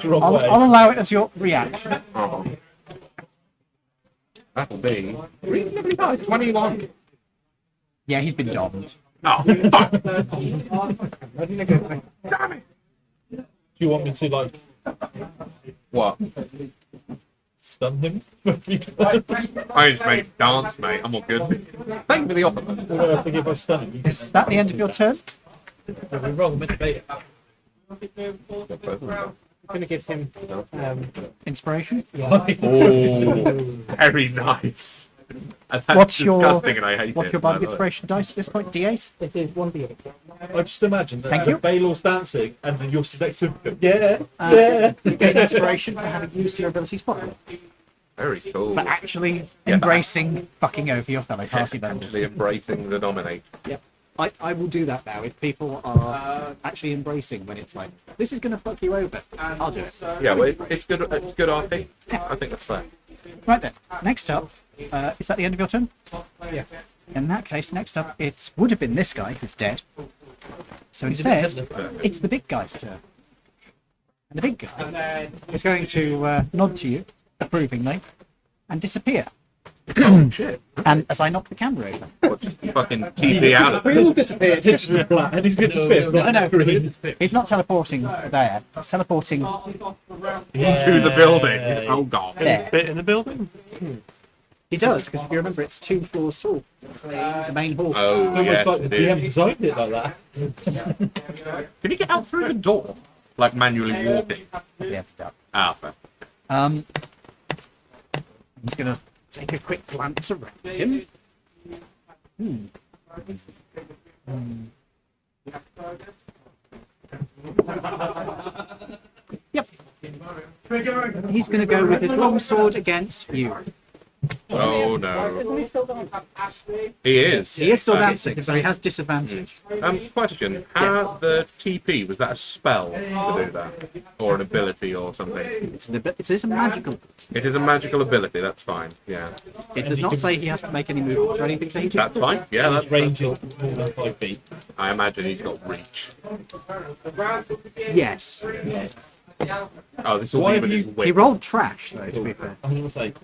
E: I'll allow it as your reaction.
A: Oh. That'll be reasonably high, 21.
F: Yeah, he's been domed.
A: Oh, fuck! Damn it!
C: Do you want me to like
A: What?
C: stun him?
A: I just made dance, mate. I'm all good. Thank you for the offer.
C: What do I think if I stun him?
F: Is that the end of your turn?
C: You'll be wrong, meant to be.
E: I'm going to give him
F: Inspiration?
A: Oh, very nice. And that's
F: What's your
A: disgusting and I hate
F: what's
A: it,
F: your
A: by
F: bardic
A: the way.
F: inspiration dice at this point? D8?
E: It is 1d8.
C: I just imagine that
F: Thank you.
C: Balor's dancing and then you're next to him.
F: You gain inspiration for having used your abilities properly.
A: Very cool.
F: But actually embracing fucking over your fellow party members.
A: Actually embracing the dominate.
F: Yep. I will do that now. If people are actually embracing when it's like, this is going to fuck you over, I'll do it.
A: Yeah, well, it's good. It's good RP. I think that's fair.
F: Right then. Next up, is that the end of your turn?
E: Yeah.
F: In that case, next up, it would have been this guy who's dead. So instead, it's the big guy's turn. And the big guy is going to nod to you approvingly and disappear.
A: Oh shit!
F: And as I knock the camera over,
A: What, just fucking TV out of it?
E: We all disappeared.
C: It's just black and he's going to spin.
F: no, he's not teleporting there. He's teleporting
A: to the building. Oh god.
F: there.
D: Bit in the building?
F: He does, because if you remember, it's 2 floors tall. The main hall.
A: Oh
C: Almost
A: yes,
C: like the
A: it is.
C: DM designed it like that.
A: Can you get out through the door? Like manually walking?
F: Yeah, yeah.
A: Ah, fair.
F: He's going to take a quick glance around him. Yep. He's going to go with his long sword against you.
A: Oh no.
E: Isn't he still going?
A: He is.
F: He is still dancing, so he has disadvantage.
A: Question. How the TP, was that a spell to do that? Or an ability or something?
F: It is a magical.
A: It is a magical ability, that's fine. Yeah.
F: It does not say he has to make any movements or anything, so he just
A: That's fine. Yeah, that's
C: Range is more than 5 feet.
A: I imagine he's got reach.
F: Yes.
A: Oh, this will
C: Why
A: even
C: have
A: his
C: you-
F: He
A: weight.
F: rolled trash, though, to be fair.
C: I'm going to say,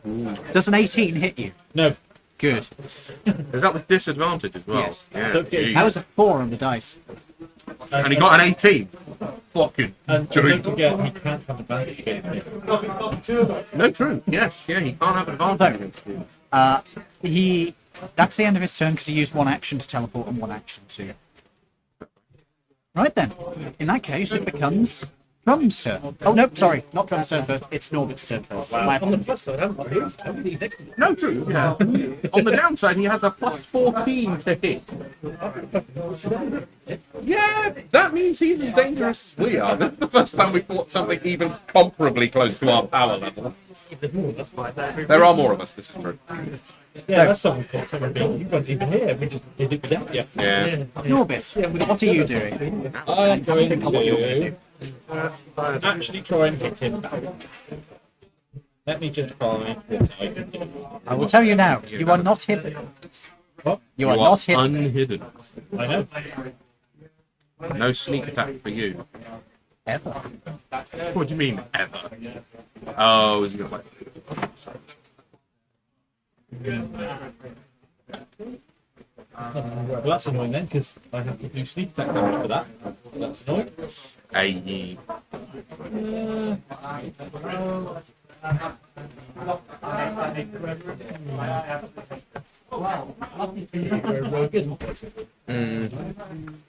F: Does an 18 hit you?
C: no.
F: Good.
A: Is that with disadvantage as well?
F: Yes.
A: Yeah.
C: Don't get-
A: geez.
F: That was a 4 on the dice.
A: And he got an 18. Fucking
C: And
A: dream.
C: don't forget, he can't have advantage against me.
A: No, true. Yes, yeah, he can't have an advantage against you.
F: That's the end of his turn because he used one action to teleport and one action to. Right then. In that case, it becomes Drum's turn. Oh, no, sorry. Not Drum's turn first. It's Norbert's turn first. My
C: On the
F: apologies.
C: plus side, haven't you? Next to me.
A: No, true. Yeah. On the downside, he has a plus 14 to hit. Yeah, that means he's as dangerous as we are. This is the first time we fought something even comparably close to our power level. There are more of us, this is true.
C: Yeah, that's something we thought someone being. You weren't even here. We just did it without you.
A: Yeah.
F: Norbit, what are you doing?
C: I'm going
F: Think of what you're going to do.
C: actually try and hit him back. Let me just try what I can do.
F: I will tell you now. You are not hidden.
C: What?
F: You are not hidden.
A: unhidden.
C: I know.
A: No sneak attack for you.
F: Ever.
A: What do you mean, ever? Oh, is he got like...
C: Well, that's annoying then, because I have to do sneak attack damage for that. That's annoying.
A: Hey.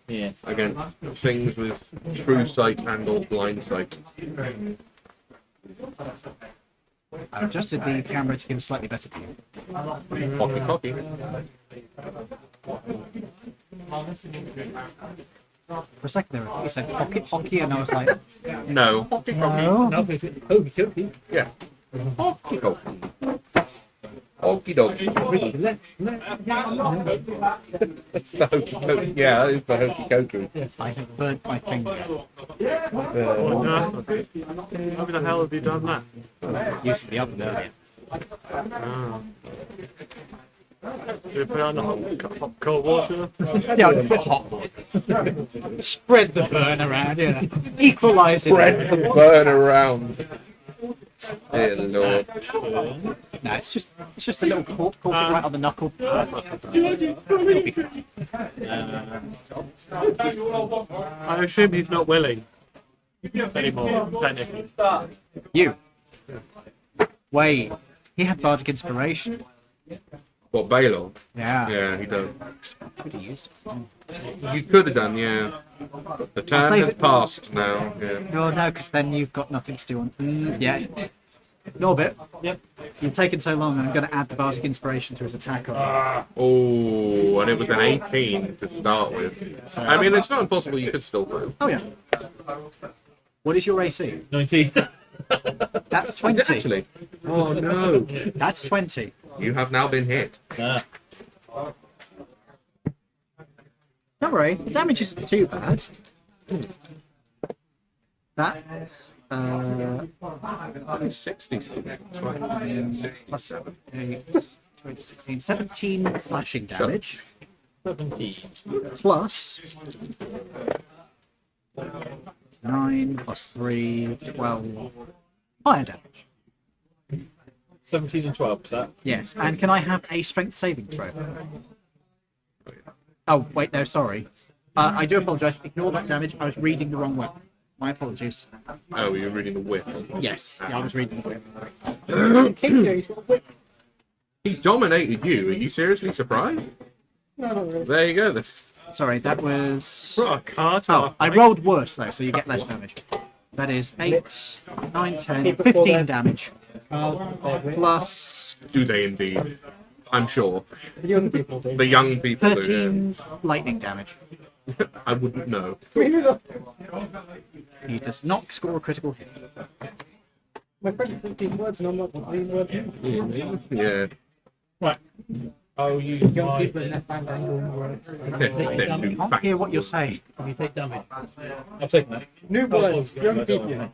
C: Yes.
A: Against things with true sight and or blind sight.
F: I've adjusted the camera to give a slightly better view.
A: Cocky cocky.
F: For a second there, I thought you said pocket hockey, and I was like,
A: No. Hockey, hockey.
F: no.
C: No, it's hokey cokey.
A: Yeah. Hockey, hockey. Okie dokie. That's the hokey cokey. Yeah, that is the hokey cokey.
F: I have burnt my finger.
D: Oh, no. How the hell have you done that?
F: Using the oven earlier.
D: Oh. Did you put it on the hot cold water?
F: Yeah, I'll put hot water. Spread the burn around, equalise it.
A: Spread the burn around. Dear Lord.
F: No, it's just a little caught it right on the knuckle.
D: I assume he's not willing anymore, technically.
F: You. Wait, he had bardic inspiration.
A: What, Baylor?
F: Yeah.
A: Yeah, he does.
F: Could have used it.
A: You could have done, yeah. But the turn
F: save
A: has
F: it.
A: passed now. Yeah.
F: Oh no, because then you've got nothing to do on. Yeah. Norbit. Yep. You've taken so long, I'm going to add the bardic inspiration to his attack.
A: Oh, and it was an 18 to start with.
F: So,
A: I mean, it's not impossible you could still through.
F: oh yeah. What is your AC?
C: 19.
F: That's
A: Is
F: 20.
A: it actually? Oh no.
F: That's 20.
A: You have now been hit.
C: Ah.
F: Don't worry, the damage isn't too bad. That's
A: 60. 67.
F: 16, 17 slashing damage
C: 17.
F: plus 9 plus 3, 12 fire damage.
C: 17 and 12, is that?
F: Yes, and can I have a strength saving throw? Oh, wait, no, sorry. I do apologise. Ignore that damage. I was reading the wrong way. My apologies.
A: Oh, you're reading the whip.
F: Yes, yeah, I was reading the whip.
A: He dominated you. Are you seriously surprised? There you go.
F: Sorry, that was...
D: What a card.
F: Oh, I rolled worse, though, so you get less damage. That is 8, 9, 10, 15 damage. Plus
A: Do they indeed? I'm sure.
E: The young people do.
A: The young people do.
F: 13 lightning damage.
A: Yeah. I wouldn't know.
F: He does not score a critical hit.
E: My friend said these words and I'm not these words.
A: Yeah.
C: Right. I'll use
E: Young
C: my...
E: people in their fandangle words.
F: I can't hear what you're saying.
C: You take damage. I'm taking that.
E: New words, young people.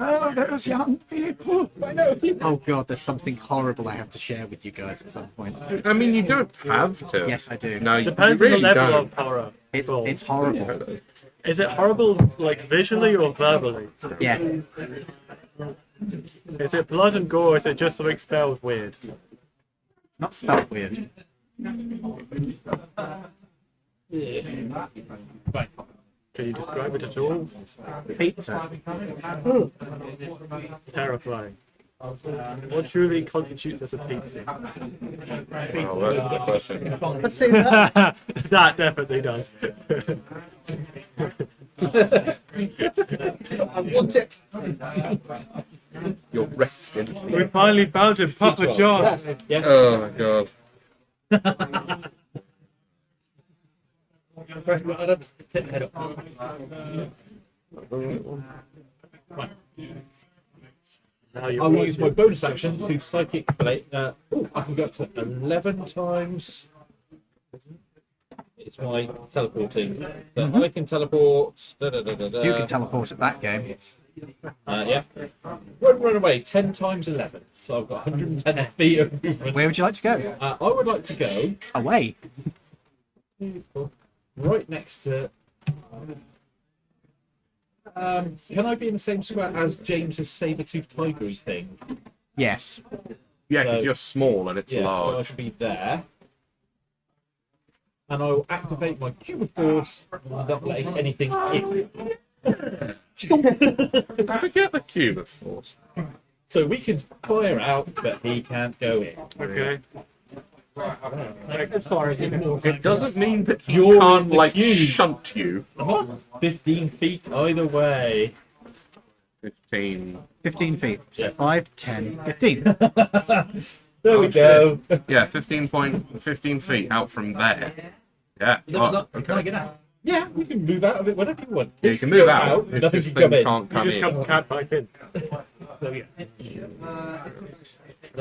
F: Oh, those young people.
E: I know.
F: Oh god, there's something horrible I have to share with you guys at some point.
A: I mean, you don't have to.
F: Yes, I do.
A: No,
D: Depends
A: you
D: on
A: really
D: the level
A: don't.
D: of power.
F: It's horrible.
D: Is it horrible, like visually or verbally?
F: Yeah.
D: Is it blood and gore, or is it just something spelled weird?
F: It's not spelled weird.
C: Right.
D: Can you describe it at all?
F: Pizza.
D: Terrifying. What truly constitutes as a pizza?
A: Oh, that's the question.
E: Let's say that.
D: That definitely does.
E: I want it.
A: You're resting.
D: We finally found him, Papa John.
E: Yes.
A: Oh my god.
C: Press the button up, tip the head up.
D: Now you're
C: I will use my bonus action to psychic blade. I can go up to 11 times. It's my teleporting. So I can teleport.
F: So you can teleport at that game.
C: Yeah. Run away 10 times 11. So I've got 110 feet of movement.
F: Where would you like to go?
C: I would like to go
F: Away.
C: right next to. Can I be in the same square as James's saber-toothed tiger thing?
F: Yes.
A: Yeah, because
C: So-
A: you're small and it's
C: Yeah, so I
A: large.
C: should be there. And I will activate my cube of force without letting anything in.
A: Forget the cube, of course.
C: So we can fire out, but he can't go in.
D: okay.
E: As far as you can.
A: It doesn't mean that he
C: You're
A: can't,
C: in the
A: like,
C: cube.
A: shunt you.
C: I'm not 15 feet either way.
A: 15.
F: 15 feet. So 5, 10, 15.
C: There we go.
A: Yeah, 15 feet out from there. Yeah.
C: No,
A: Oh,
C: not,
A: okay.
C: Can I get out? Yeah, we can move out of it whenever you want.
A: Yeah, you can move out. It's
C: Nothing
A: just
C: can come
A: things
C: in.
A: can't come
D: Just
A: in.
D: can't back in.
C: There we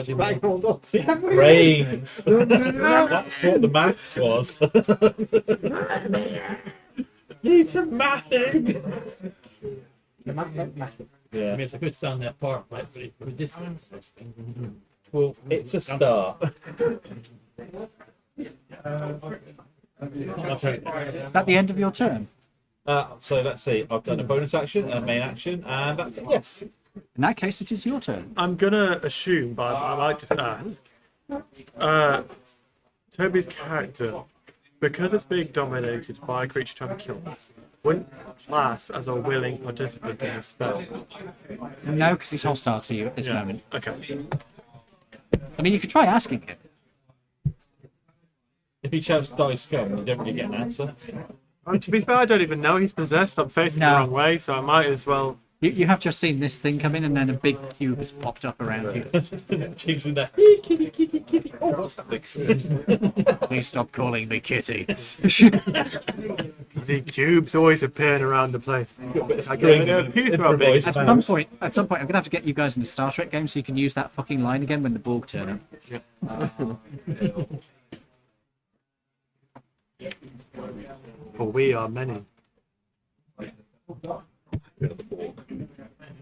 C: go.
F: Background on.
C: Brains. That's what the maths was. Need some mathing. Yeah. I mean, it's a good stand there park, right? But it's for distance. Well, it's a start. My turn.
F: Is that the end of your turn?
C: So let's see. I've done a bonus action, a main action, and that's it. Yes.
F: In that case, it is your turn.
D: I'm gonna assume, but I might just ask. Toby's character, because it's being dominated by a creature trying to kill us, wouldn't class as a willing participant in a spell.
F: No, because he's hostile to you at this moment.
D: Okay.
F: I mean, you could try asking him.
C: If he shouts "die scum," you don't really get an answer.
D: To be fair, I don't even know he's possessed. I'm facing
F: No.
D: the wrong way, so I might as well.
F: You have just seen this thing come in, and then a big cube has popped up around you.
C: Chief's in there. Kitty, kitty, kitty. Oh, what's happening?
F: Please stop calling me Kitty.
D: The cubes always appearing around the place. I
C: String
D: get
C: and
D: a few throughout big.
F: At some point, I'm gonna have to get you guys in a Star Trek game so you can use that fucking line again when the Borg turn up.
D: For we are many.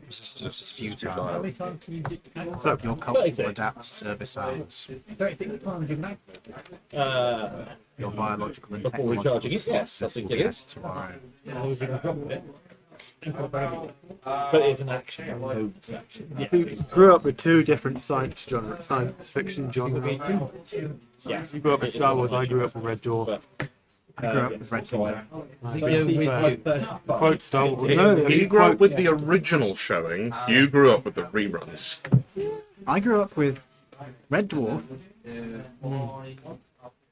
F: Resistance is futile.
C: How many times can you do?
D: So,
F: Your cult will adapt to service hours.
C: 36 times you can act.
F: Your biological and
C: Before recharging
F: technological
C: it, yes,
F: stats
C: that's
F: will
C: what
F: be
C: it
F: added
C: is.
F: to our own.
C: Otherwise you can drop it. But it's an action, a bonus action.
D: so you grew up with two different science fiction genres.
C: Yes.
D: You grew up with Star Wars, I grew up with Red Dwarf.
F: I grew up with Red Dwarf.
D: Quote Star Wars.
A: He grew up with the original showing. You grew up with the reruns.
F: I grew up with Red Dwarf,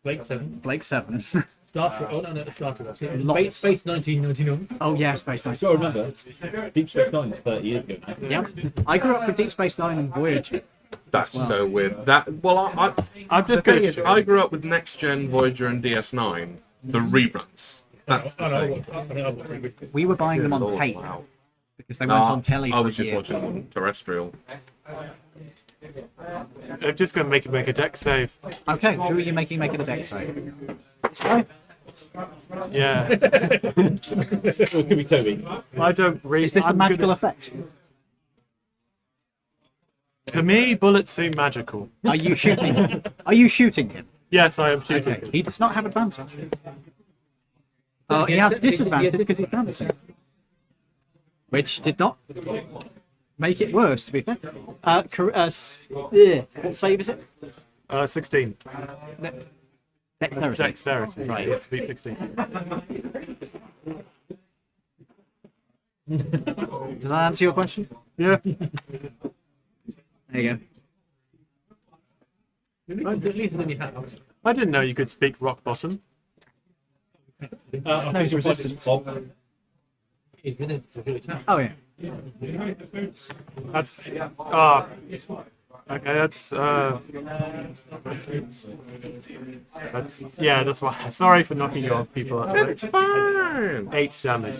C: Blake 7.
F: Blake 7.
C: Star Trek. Oh, no, no, Star Trek.
F: Lots.
C: Space 1999.
F: Oh yeah, Space Nine.
C: So remember, Deep Space Nine is 30 years ago now.
F: Yep. I grew up with Deep Space Nine and Voyager.
A: That's
F: well.
A: so weird. That
D: I'm just
A: the thing
D: going
A: is, I grew up with Next Gen, Voyager, and DS9. The reruns. That's the thing.
F: We were buying them on
A: Lord,
F: tape
A: wow.
F: because they weren't on telly
A: I
F: for
A: was
F: a
A: just
F: year.
A: watching them on terrestrial.
D: I'm just going to make a deck save.
F: Okay, who are you making a deck save? This guy?
D: Yeah.
C: It could be Toby.
D: I don't read.
F: Is this a
D: I'm
F: magical
D: gonna-
F: effect?
D: To me, bullets seem magical.
F: Are you shooting him? Are you shooting him?
D: Yes, I am shooting.
F: Okay. He does not have advantage. He has disadvantage because he's dancing. Which did not make it worse, to be fair. What save is it?
D: 16.
F: Dexterity.
D: Dexterity.
F: Right.
D: It's beat 16.
F: Does that answer your question?
D: Yeah.
F: There you go.
C: At least then you have.
D: I didn't know you could speak rock bottom.
F: No, he's resistant.
C: He's resistant to good attack.
F: Oh yeah.
D: That's okay. That's why. Sorry for knocking you off, people.
A: It's fine.
D: 8 damage.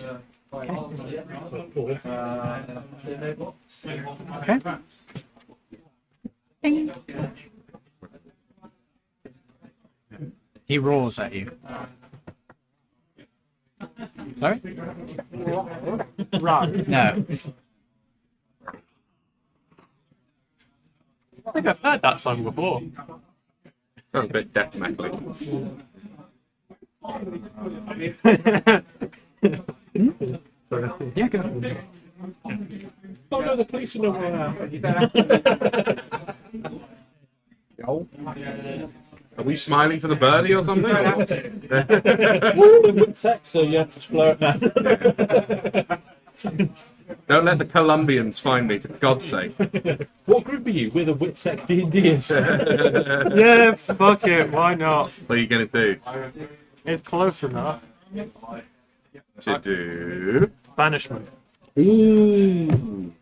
F: Okay. Ding. He roars at you. Sorry?
D: Right.
F: No.
D: I think I've heard that song before.
A: Sounds a bit death metal.
D: Sorry.
F: Yeah, go.
C: Oh no, the police are not around.
A: Are we smiling for the birdie or something?
C: Sex, so you have to explore it now.
A: Don't let the Colombians find me, for God's sake.
C: What group are you? We're the Witsec D&Ders.
D: Yeah, fuck it. Why not?
A: What are you going to do?
D: It's close enough.
A: To do...
D: Banishment.
A: Ooh.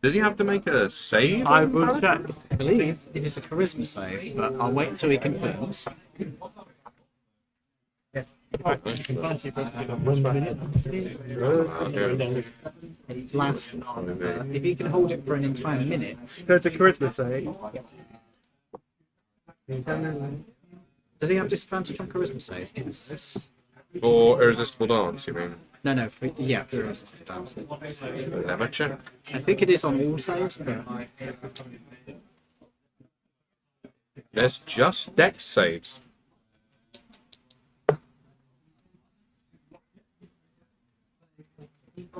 A: Does he have to make a save?
D: I will check.
F: I believe it is a charisma save, but I'll wait until he confirms.
C: Fancy probably got 1 minute.
F: It lasts. If he can hold it for an entire minute,
D: So it's a charisma save.
F: does he have disadvantage on charisma save? Yes.
A: Or irresistible dance, you mean?
F: No, for irresistible dance.
A: Let me check.
F: I think it is on all saves, but
A: There's just dex saves.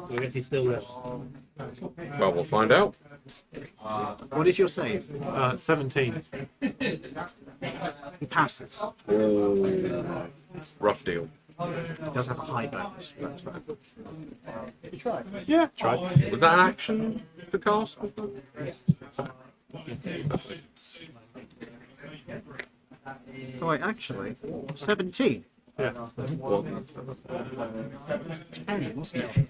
C: I guess he's still there.
A: Well, we'll find out.
F: what is your save?
D: 17.
F: He passes.
A: Rough deal.
F: He does have a high bonus. That's right.
D: Yeah, try.
A: Was that an action to cast?
F: Right, actually, 17.
D: Yeah.
F: 10, wasn't it?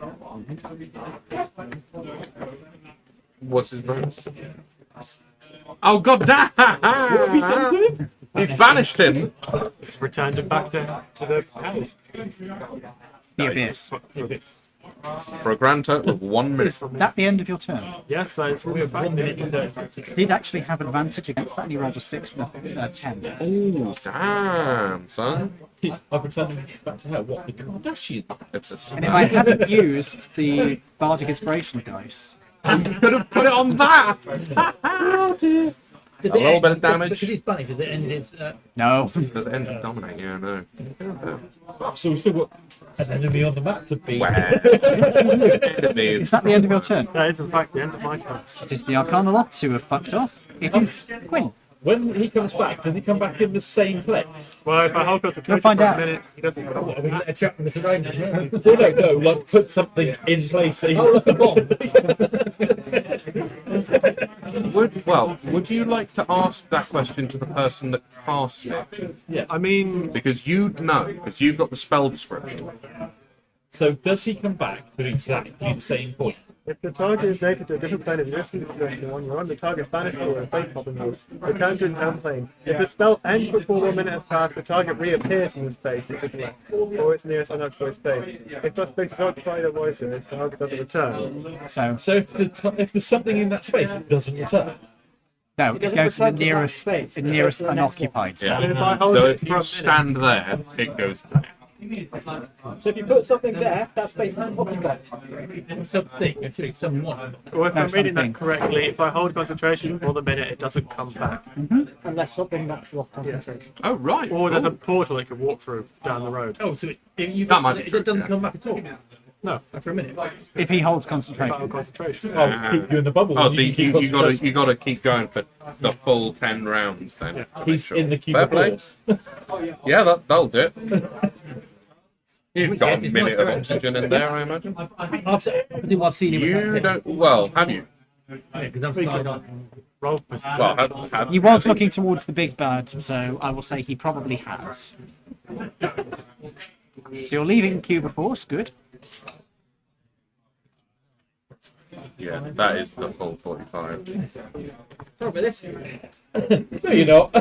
A: What's his bonus? Oh, god damn! What have you done to him? He's banished him.
D: Just returned him back to the house.
F: The abyss.
A: For a grand total of 1 minute.
F: Is that the end of your turn?
D: Yes, I
C: We have 1 minute to do.
F: Did actually have advantage against that, and he rolled a 6 and a 10.
A: Ooh, damn, son.
C: I've returned him back to her. What the Kardashians?
A: It's a
F: And if I hadn't used the Bardic Inspiration dice,
A: could have put it on that.
C: Does
A: A little bit of damage.
C: Because he's banished, does it end his...
F: no.
A: Does it end with dominate? Yeah, no.
C: So we've still got an enemy on the map to beat.
F: Is that the end of your turn?
D: That is in fact the end of my turn.
F: It is the Arcana Lots who have fucked off. It is Quinn.
C: When he comes back, does he come back in the same place?
D: Well, if I hold concentration
F: find
D: for
F: out.
D: a minute, he doesn't come.
C: What, are we let a chap miss around him? No, like put something in place. Oh, like a bomb.
A: Would you like to ask that question to the person that cast it?
C: Yes.
D: I mean,
A: Because you'd know, because you've got the spell description.
C: So does he come back to exactly the same point?
D: if the target is native to a different plane of existence than the one you're on, the target is banished or a fate popping mode. Return to its home plane. If the spell ends before 1 minute has passed, the target reappears in the space it just left, or its nearest unoccupied space. If that space is occupied or voiced, the target doesn't return.
F: So,
C: So if there's something in that space, it doesn't return.
F: no, it goes to the nearest unoccupied
A: Yeah.
F: space.
D: If I hold
A: So
D: it
A: if
D: for a
A: you
D: minute,
A: stand there, it goes there.
E: So if you put something there, that space isn't occupied.
C: Something, actually, someone.
D: or if
F: No,
D: I'm reading
F: something.
D: that correctly, if I hold concentration for the minute, it doesn't come back.
E: Unless something knocks you off concentration.
A: Oh, right.
D: Or there's a
A: Cool.
D: portal it can walk through down the road.
C: Oh, so you
A: That might be
C: it
A: true,
C: doesn't
A: yeah.
C: come back at all
D: No,
C: after a minute.
F: If he holds
D: if I hold
F: concentration.
D: concentration.
C: Oh, keep you in the bubble.
A: Oh, so you
C: keep
A: got to keep going for the full 10 rounds then. to make
C: He's
A: sure.
C: in the cube
A: Fair
C: of
A: play.
C: horse.
A: Yeah, that'll do it. You've got a
C: It's
A: minute
C: not
A: of oxygen in there, I imagine.
C: Everything I've seen him
A: You don't. Well, have you?
C: because I'm starting on.
D: Roll for
A: Well, have
F: He was looking towards the big bird, so I will say he probably has. So you're leaving Cube of Force, good.
A: Yeah, that is the full 45.
C: Sorry about this. No, you're not.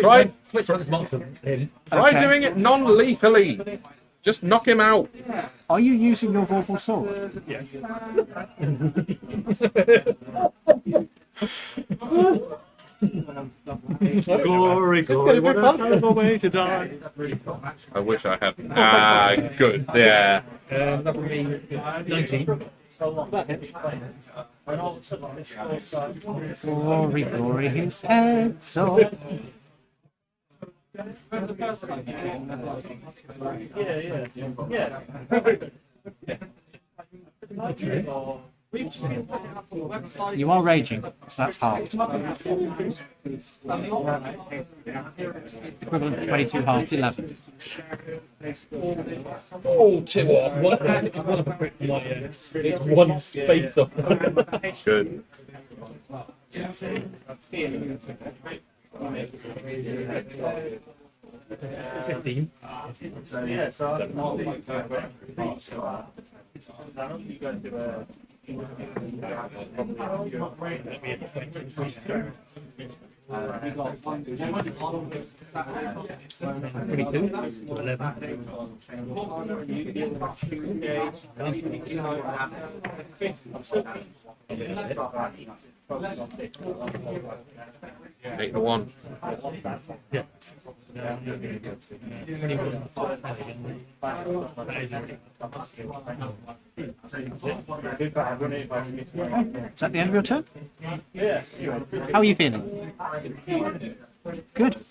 A: Try,
C: Switch on this monster in.
A: try
F: Okay.
A: doing it non-lethally. Just knock him out.
F: Are you using your Vorpal Sword?
D: glory, glory, what a terrible way to die.
A: I wish I had. Ah, good. Yeah.
C: That would be 19.
F: Glory, glory, his head's off. You are raging, so that's halved. Equivalent to 22 halved, 11.
C: Oh, two off. One of a crit from it's one space off.
A: Good.
C: Fifteen.
A: Eight to one.
C: Yeah.
F: Is that the end of your turn? How are you feeling? Good. Is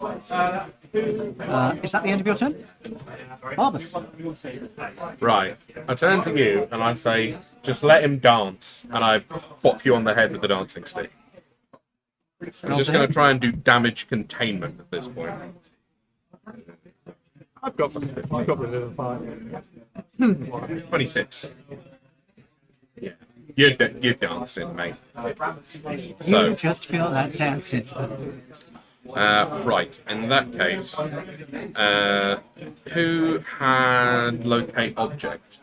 F: that the end of your turn? Barbus.
A: Right. I turn to you and I say, just let him dance, and I pop you on the head with the dancing stick. I'm just going to try and do damage containment at this point.
D: I've got Revivify.
A: 26. Yeah. You're dancing, mate.
F: You
A: So,
F: just feel that dancing.
A: right. In that case, who had locate object?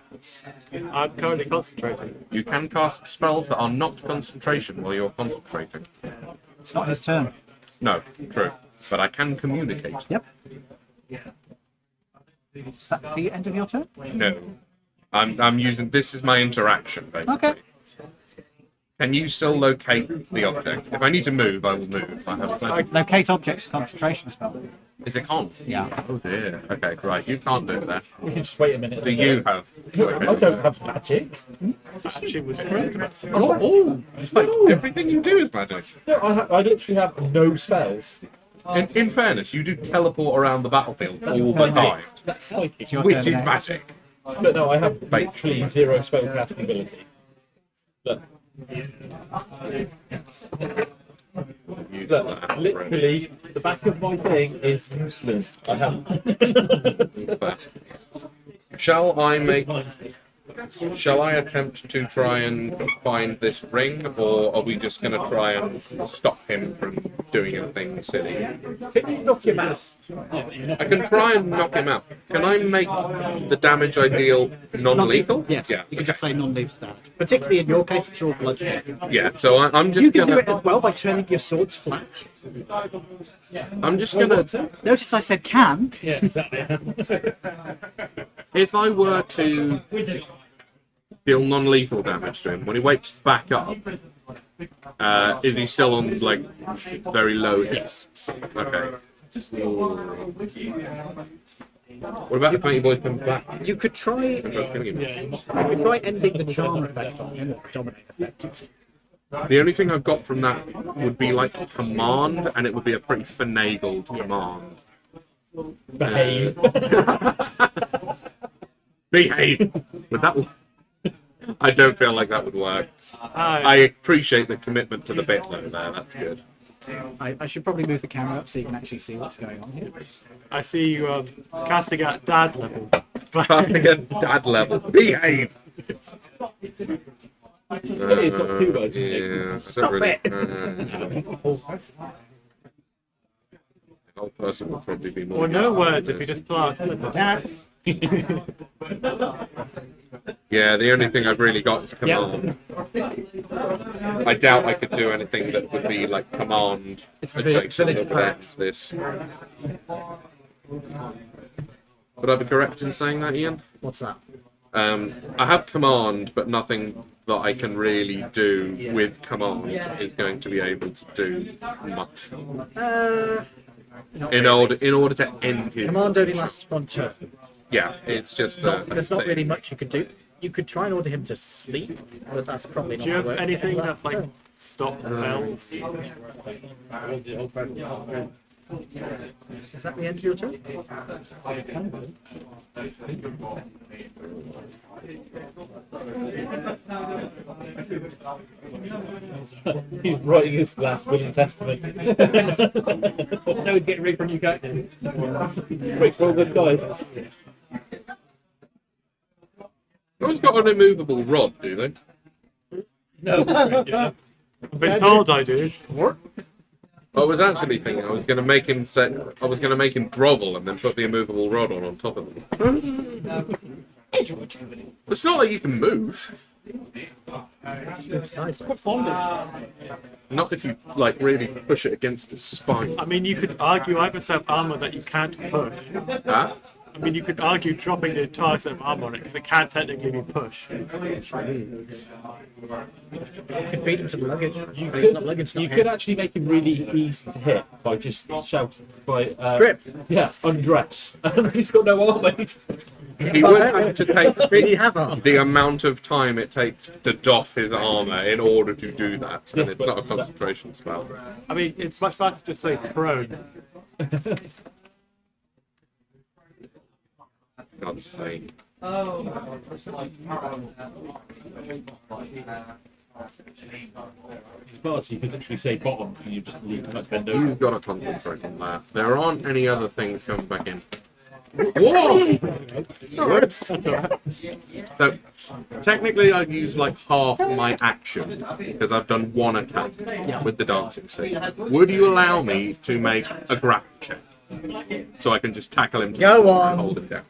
D: I'm currently concentrating.
A: You can cast spells that are not concentration while you're concentrating.
F: It's not his turn.
A: No, true. But I can communicate.
F: Yep. Is that the end of your turn?
A: No. I'm using this is my interaction basically.
F: Okay.
A: Can you still locate the object? If I need to move, I will move. I have plenty.
F: Locate objects concentration spell.
A: Is it con?
F: Yeah.
A: Oh dear. Okay, right. You can't do that.
C: We can just wait a minute.
A: Do you have?
C: I don't have magic.
D: Actually, was correct.
A: Oh, it's like everything you do is magic.
C: No, I literally have no spells.
A: In fairness, you do teleport around the battlefield all the time,
C: That's psychic.
F: It's your
A: which
F: turn
A: is
F: next.
A: magic.
C: But no, I have literally 0 spellcasting ability. But look, literally, the back of my thing is useless. I have.
A: Shall I make? Shall I attempt to try and find this ring, or are we just going to try and stop him from doing anything silly?
C: Can you knock him out?
A: I can try and knock him out. Can I make the damage I deal non-lethal?
F: Yes.
A: Yeah.
F: You can just say non-lethal damage. Particularly in your case, it's your bludgeoning.
A: Yeah. So I'm just
F: You can
A: gonna.
F: do it as well by turning your swords flat.
A: I'm just gonna.
F: Notice I said can.
C: Yeah, exactly.
A: If I were to deal non-lethal damage to him when he wakes back up, is he still on like very low hits? Okay. What about if Mighty Boys comes back?
F: You could try.
A: I'm just killing him.
F: You could try ending the charm effect on him, or dominate effect.
A: The only thing I've got from that would be like a command, and it would be a pretty finagled command.
C: Behave.
A: Behave. Would that? I don't feel like that would work. I
D: Hi.
A: appreciate the commitment to the bit though. There, that's good.
F: I should probably move the camera up so you can actually see what's going on here.
D: I see you casting at dad level.
A: Casting at dad level. Behave.
C: It's got 2 words, isn't it?
A: Yeah,
C: Stop
A: really,
C: it!
A: the whole person would probably be more.
D: Or no words if you just plus.
F: Cats.
A: Yeah, the only thing I've really got is command. I doubt I could do anything that would be like command
F: It's the
A: adjacent
F: village
A: over there
F: tracks.
A: to this. Would I be correct in saying that, Ian?
F: What's that?
A: I have command, but nothing that I can really do with command is going to be able to do much. In order to end his.
F: Command only lasts 1 turn.
A: Yeah, it's just.
F: There's not really much you could do. You could try and order him to sleep, but that's probably not
D: Do you
F: going to
D: have
F: work.
D: anything that like stops spells?
F: Is that the end of your turn?
C: He's writing his last will and testament. No, he's getting rid from you, captain. Wait, well, good guys.
A: Everyone's got an immovable rod, do they?
C: No.
D: I've been told I do.
A: I was actually thinking I was going to make him grovel and then put the immovable rod on top of him. It's not like you can move.
B: Just move aside.
A: Not if you like really push it against its spine.
D: I mean, you could argue either set of armor that you can't push.
A: Huh?
D: I mean, you could argue dropping the entire set of armor on it because it can't technically be pushed.
B: You could beat him to the luggage. But he's not luggage.
C: You could actually make him really easy to hit by just shouting by
B: Strip.
C: Yeah, undress. He's got no armor.
A: He would have to take
B: Really have armor.
A: the amount of time it takes to doff his armor in order to do that, and it's not a concentration spell.
D: I mean, it's much faster to just say prone.
A: God's sake.
C: It's bad, so you could literally say bottom and you just leave him at bend over.
A: You've got to concentrate on that. There aren't any other things coming back in. Whoa! So, technically, I've used like half my action because I've done one attack with the dancing stick. Would you allow me to make a grapple check so I can just tackle him to
B: Go on.
A: and hold him down?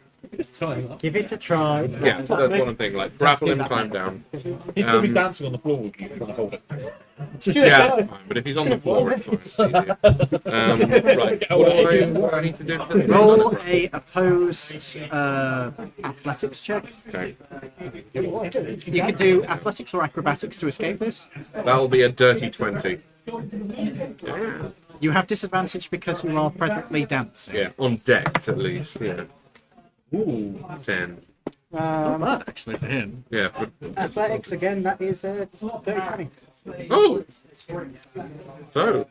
B: Give it a try.
A: Yeah, that's what I'm thinking. Like grapple him, climb down.
C: He's going to be dancing on the floor with you trying to hold it.
A: Yeah, that's fine, but if he's on the floor, it's fine. It's easier. Right, what do I need to do for this?
F: Roll a opposed athletics check.
A: Okay,
F: You could do athletics or acrobatics to escape this.
A: that'll be a dirty 20. Yeah,
F: You have disadvantage because you are presently dancing.
A: yeah, on decks at least. Yeah. Ooh, 10.
F: Bad, actually, for him.
A: Yeah. But,
B: Athletics again. That is 30-20.
A: oh. So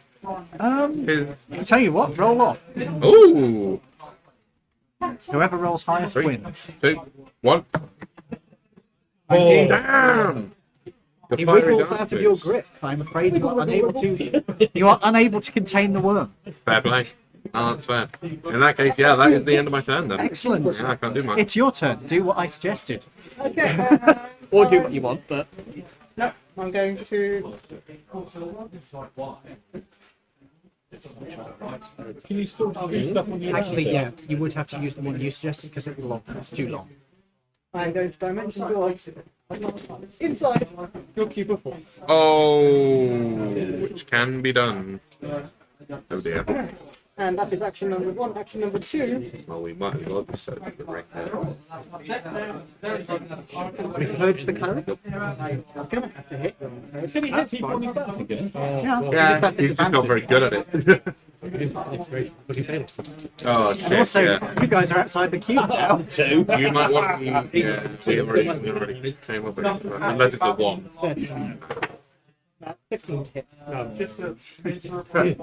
A: his.
F: I'll tell you what, roll off.
A: Ooh.
F: Whoever rolls highest
A: 3,
F: wins.
A: 2, 1.
B: Oh.
A: Damn. The
F: He
A: fiery
F: wiggles out of your
A: dances.
F: grip. I'm afraid you are unable to. You are unable to contain the worm.
A: Fair play. Oh, that's fair. In that case, yeah, that is the end of my turn then.
F: Excellent.
A: Yeah, I can't do much.
F: It's your turn. Do what I suggested,
B: Okay.
F: or do what you want. But
B: No, I'm going to.
C: Can you still do stuff on your
F: actually, yeah, you would have to use the one you suggested because it's too long.
B: I'm going to dimension door inside your cube of force.
A: Oh, which can be done. Oh dear.
B: And that is action number 1. Action number 2.
A: Well, we might as well just set it right there.
F: Purge the cleric.
B: I'm going to have to hit them.
C: Can he hit people when he's dancing again?
F: Yeah,
A: Yeah, he's just not very good at it. Oh,
F: And
A: shit,
F: also,
A: yeah.
F: you guys are outside the cube now.
C: Two.
A: You might want to, yeah, we already came up with it. Unless it's a 1.
B: 13. 15 to hit. Try.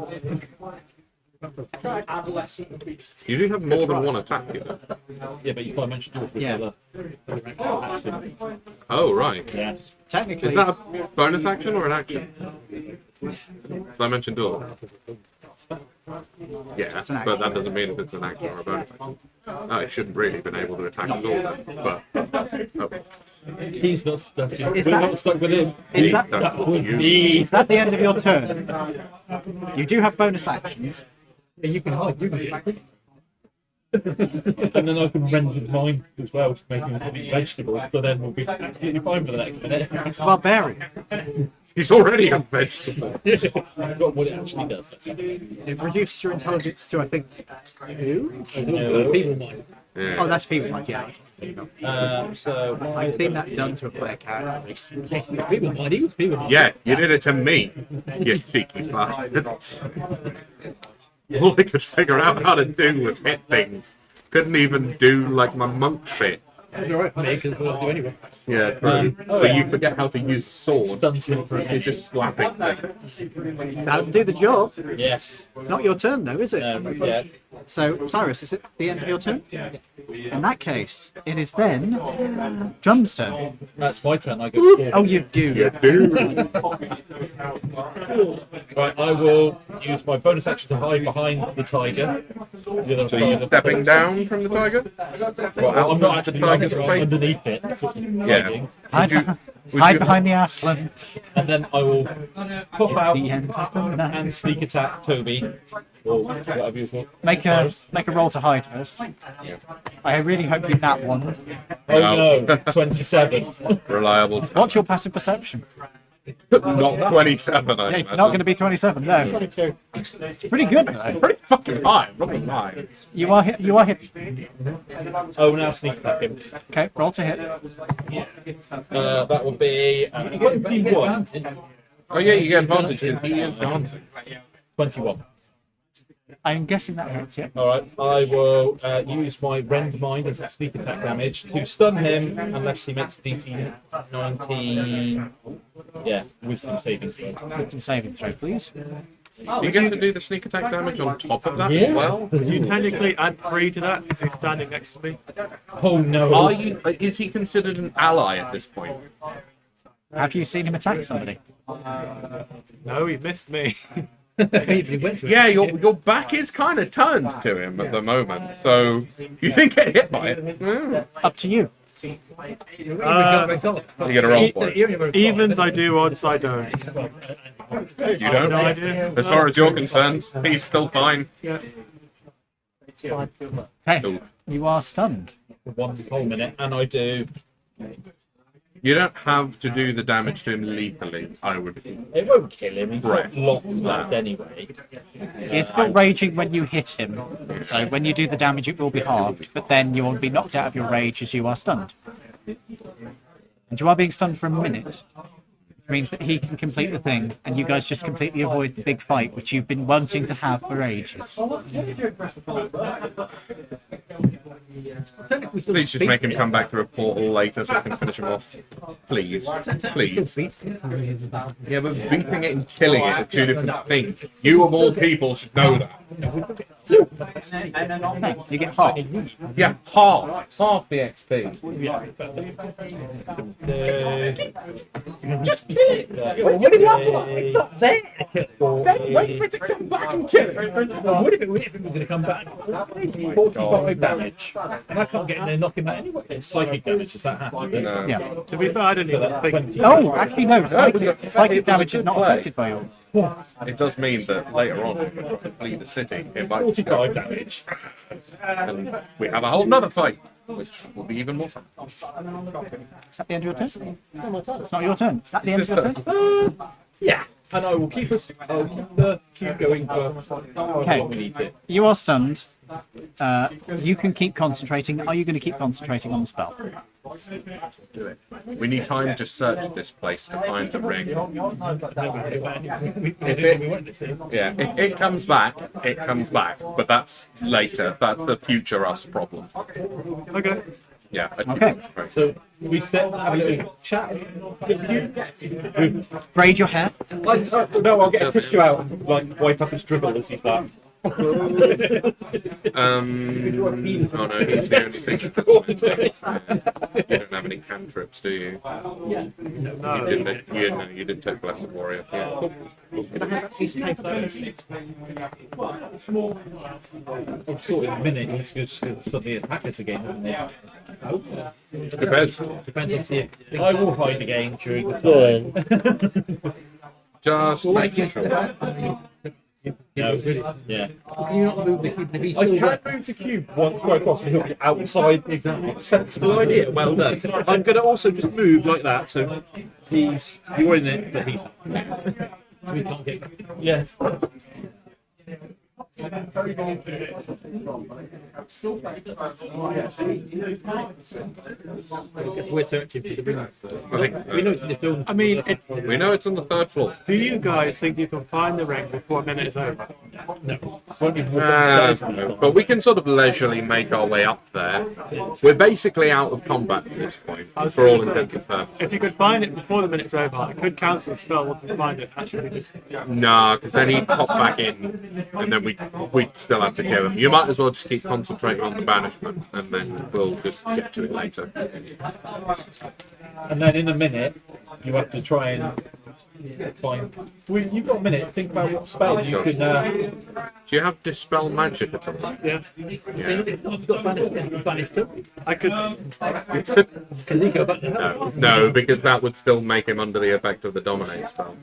A: You do have more than one attack here.
C: Yeah, but you can't mention dwarf with
F: Yeah.
C: other action.
A: Oh, right.
C: Yeah.
F: Technically,
A: Is that a bonus action or an action? Dimension door. Yeah,
F: an
A: but that doesn't mean if it's an action or a bonus action. Oh, it shouldn't really have been able to attack at all then. But, okay.
C: He's not stuck.
F: Is
C: We're
F: that-
C: not stuck with him.
F: is that
A: You-
F: is that the end of your turn? You do have bonus actions.
C: You can hide. You can and then I can rend his mind as well to make him eat vegetables. So then we'll be absolutely fine for the next minute.
F: It's a barbarian.
A: He's already a vegetable.
C: I've got what it actually does. That's it.
F: It reduces your intelligence to, I think, 2.
C: People mind.
F: Oh,
A: Yeah.
F: that's feeble mind, yeah.
C: So
F: I've seen that done to a player character recently.
C: people mind. He was people mind.
A: Yeah, you did it to me, you cheeky bastard. All I could figure out how to do was hit things. Couldn't even do like my monk shit.
C: You're right, mate, because we'll do anyway.
A: Yeah, true. But you forget how to use a sword.
C: Stun him for
A: You're just slapping things.
F: That'll do the job.
C: Yes.
F: It's not your turn, though, is it?
C: Yeah.
F: So, Cyrus, is it the end of your turn? In that case, it is then Drum's turn.
C: That's my turn. I go forward.
F: Oh, you do.
A: You do.
C: Right, I will use my bonus action to hide behind the tiger. The other
A: So
C: side
A: you're
C: of the
A: stepping down from the tiger? Well, out
C: I'm not
A: the
C: actually
A: tiger's
C: hiding,
A: face?
C: underneath it. Sort of
A: Yeah.
C: hiding.
F: Hide,
A: Would
F: hide
A: you-
F: behind the Aslan.
C: And then I will pop out
F: The end of the night.
C: and sneak attack Toby or whatever you want.
F: Make a roll to hide first. I really hope you nat one.
C: Oh no, 27.
A: Reliable.
F: What's your passive perception?
A: Not 27. I
F: Yeah, it's not going to be 27. No, it's pretty good though.
A: Pretty fucking high. Not gonna lie.
F: You are hit. You are hit.
C: Oh, now sneak attack him.
F: Okay, roll to hit.
C: That would be 21.
A: Oh yeah, you get advantage because he is dancing.
C: 21.
F: I'm guessing that hits. Yeah.
C: Alright, I will use my Rend Mind as a sneak attack damage to stun him unless he makes DC 19. Yeah, wisdom saving throw.
F: Wisdom saving throw, please.
A: Do you get to do the sneak attack damage on top of that
C: Yeah.
A: as well?
D: You technically add 3 to that because he's standing next to me.
C: Oh no.
A: Are you? Is he considered an ally at this point?
F: Have you seen him attack somebody?
D: No, he missed me.
C: He went to it.
A: Yeah, your back is kind of turned to him at the moment, so you didn't get hit by it. Yeah.
F: Up to you.
A: You get a roll for it.
D: Evens I do, odds I don't.
A: You don't.
D: No idea.
A: As far as you're concerned, he's still fine.
F: Hey,
A: Ooh.
F: you are stunned.
C: For 1 whole minute, and I do.
A: You don't have to do the damage to him lethally, I would.
C: It won't kill him. He's
A: Right.
C: got locked left anyway.
F: He's still raging when you hit him. So when you do the damage, it will be halved, but then you will be knocked out of your rage as you are stunned. And you are being stunned for a minute, which means that he can complete the thing, and you guys just completely avoid the big fight, which you've been wanting to have for ages.
A: Please just make him come back through a portal later so I can finish him off. Please. Please. Yeah, but beating it and killing it are two different things. You of all people should know that.
F: No, you get half.
A: Yeah, half the XP. Just kill it. What if it's not there? Then wait for it to come back and kill it.
C: What if it was going to come back? 45 damage. And I can't get in there and knock him out anyway. It's psychic damage, does that happen?
A: No.
F: Yeah.
D: To be fair, I didn't even think.
F: Oh, actually no. Psychic
A: it was
F: damage
A: a
F: is not
A: good play.
F: affected by your.
A: It does mean that later on, when we flee the city, it might
C: 45 damage.
A: and we have a whole nother fight, which will be even more fun.
F: Is that the end of your turn? It's not your turn. Is that the end of your turn?
C: Yeah. And I will keep us. I'll keep the cube going for however long we need to.
F: You are stunned. You can keep concentrating. Are you going to keep concentrating on the spell?
A: Do it. We need time to search this place to find the ring. Yeah, if it comes back, it comes back. But that's later. That's the future us problem.
D: Okay.
A: Yeah.
F: Okay.
C: So we have a little chat.
F: Braid your hair.
C: No, I'll get a tissue out and like wipe up his dribble as he's like.
A: Oh no, he's the only thing. You don't have any cantrips, do you? You didn't take Blessed Warrior. Yeah.
C: I'm sort in a minute he's going to suddenly attack us again, isn't he?
A: Depends.
C: Depends on if I will hide again during the time.
A: Just making sure.
C: No, yeah. Can you not move the cube? I can move the cube once quite across and he'll be outside. Sensible idea. Well done. I'm going to also just move like that, so you're in it, but he's. We can't get. Yeah. We're searching for the ring. We know it's in the film.
D: I mean,
A: We know it's on the third floor.
D: do you guys think you can find the ring before a minute is over?
C: No.
A: But we can sort of leisurely make our way up there. We're basically out of combat at this point, for all intents and purposes.
D: If you could find it before the minute's over, I could cancel the spell once you find it. Actually, just
A: Nah, because then he'd pop back in, and then we'd still have to kill him. You might as well just keep concentrating on the banishment, and then we'll just get to it later.
C: And then in a minute, you have to try and find. Well, you've got a minute. Think about what spell you can.
A: Do you have Dispel Magic at all?
D: yeah.
C: You've got banished him.
D: I could.
C: Can he go back there?
A: No, because that would still make him under the effect of the Dominate spell.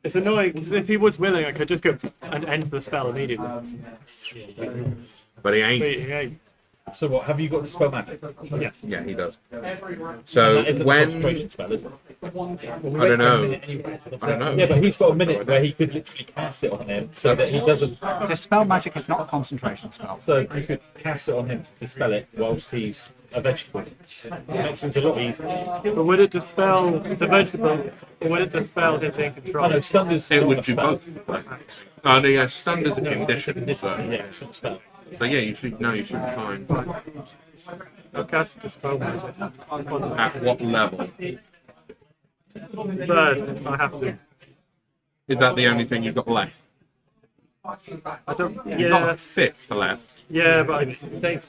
D: It's annoying because if he was willing, I could just go and end the spell immediately.
A: But he ain't.
D: But he ain't.
C: So what? Have you got Dispel Magic?
D: Yes.
A: Yeah, he does. So
C: That isn't a
A: when
C: concentration spell, is it?
A: I don't know. I don't know.
C: Yeah, but he's got a minute where he could literally cast it on him so that he doesn't.
F: Dispel magic is not a concentration spell.
C: So you could cast it on him to dispel it whilst he's a vegetable. It makes things a lot easier.
D: But would it dispel the vegetable, or would it dispel his being
C: I
D: controlled?
C: know, stunned is
A: It
C: not
A: would
C: a
A: do
C: spell.
A: both. No, yeah, stunned is a condition. So,
C: Yeah, it's not a spell.
A: so yeah, you should be fine.
D: I'll cast dispel magic.
A: At what level?
D: Third, I have to.
A: Is that the only thing you've got left?
D: I don't.
A: You've got
D: Yeah,
A: a fifth left.
D: yeah, but I save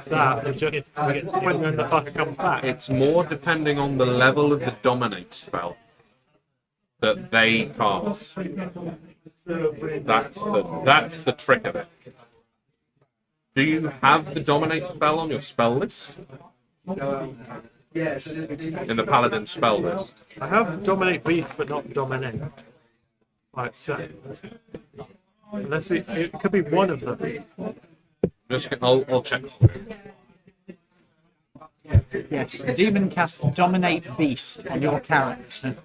D: that and just when the fucker comes back.
A: It's more depending on the level of the dominate spell that they cast. That's the trick of it. Do you have the dominate spell on your spell list? In the paladin spell list.
D: I have dominate beast, but not dominate. Like so. Unless it could be one of them.
A: I'll check.
F: Yes, the demon casts Dominate Beast on your character.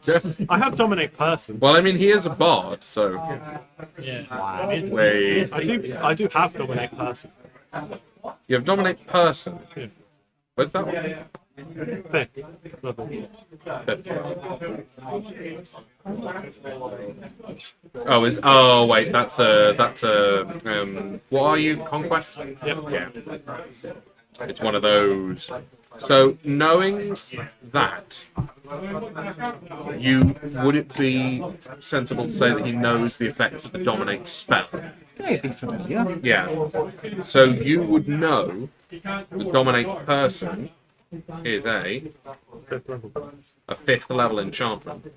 D: I have dominate person.
A: Well, I mean, he is a bard, so
F: Wow.
A: wait.
D: I do have dominate person.
A: You have dominate person. What's that one?
D: Fifth level.
A: Oh wait, that's a what are you, conquest?
D: Yep.
A: Yeah, it's one of those. So knowing that, would it be sensible to say that he knows the effects of the dominate spell?
F: They'd be familiar.
A: Yeah. So you would know the dominate person is a fifth level enchantment.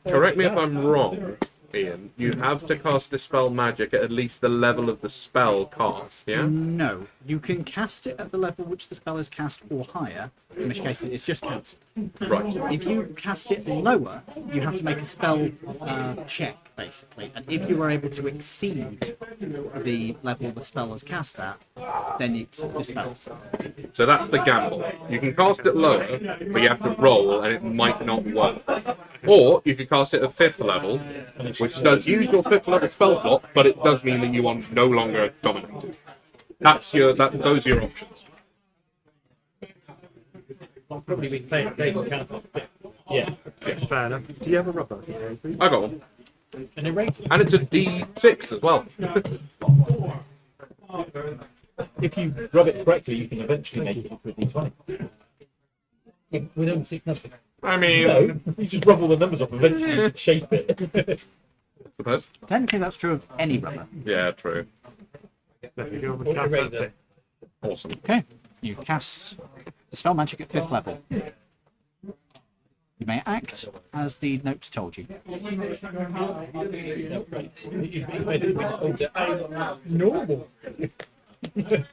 A: Correct me if I'm wrong, Ian. You have to cast Dispel Magic at least the level of the spell cast, yeah?
F: No, you can cast it at the level which the spell is cast or higher, in which case it's just cancelled.
A: Right.
F: If you cast it lower, you have to make a spell check, basically. And if you are able to exceed the level the spell is cast at, then it's dispelled.
A: So that's the gamble. You can cast it lower, but you have to roll and it might not work. Or you can cast it at fifth level, which does use your fifth level spell slot, but it does mean that you are no longer dominated. Those are your options.
C: Probably be playing safe or cancel. Yeah.
D: Fair enough. Do you have a rubber?
A: I got one.
C: And it rates.
A: And it's a D6 as well.
C: If you rub it correctly, you can eventually make it into a D20. With only 6 numbers.
A: I mean,
C: No, you just rub all the numbers off, eventually you can shape it.
A: I suppose.
F: Technically, that's true of any rubber.
A: Yeah, true. Awesome.
F: Okay, you cast Dispel Magic at fifth level. You may act as the notes told you.
C: Normal. We're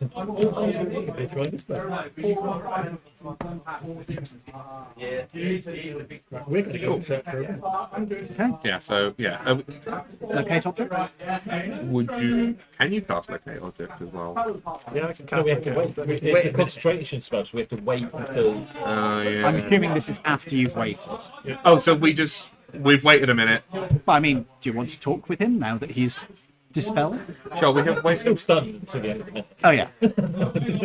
C: going to go and search for it.
F: Okay,
A: Yeah, so, yeah.
F: locate object.
A: Can you cast Locate Object as well?
D: Yeah, I can
C: No, we have
D: cast
C: to
D: it.
C: wait. It's a concentration spell, so we have to wait until.
A: Yeah.
F: I'm assuming this is after you've waited.
A: Oh, so we've waited a minute.
F: But I mean, do you want to talk with him now that he's dispelled?
A: Shall we have
C: We're
A: waited?
C: still stunned until the end of the minute.
F: Oh yeah. Do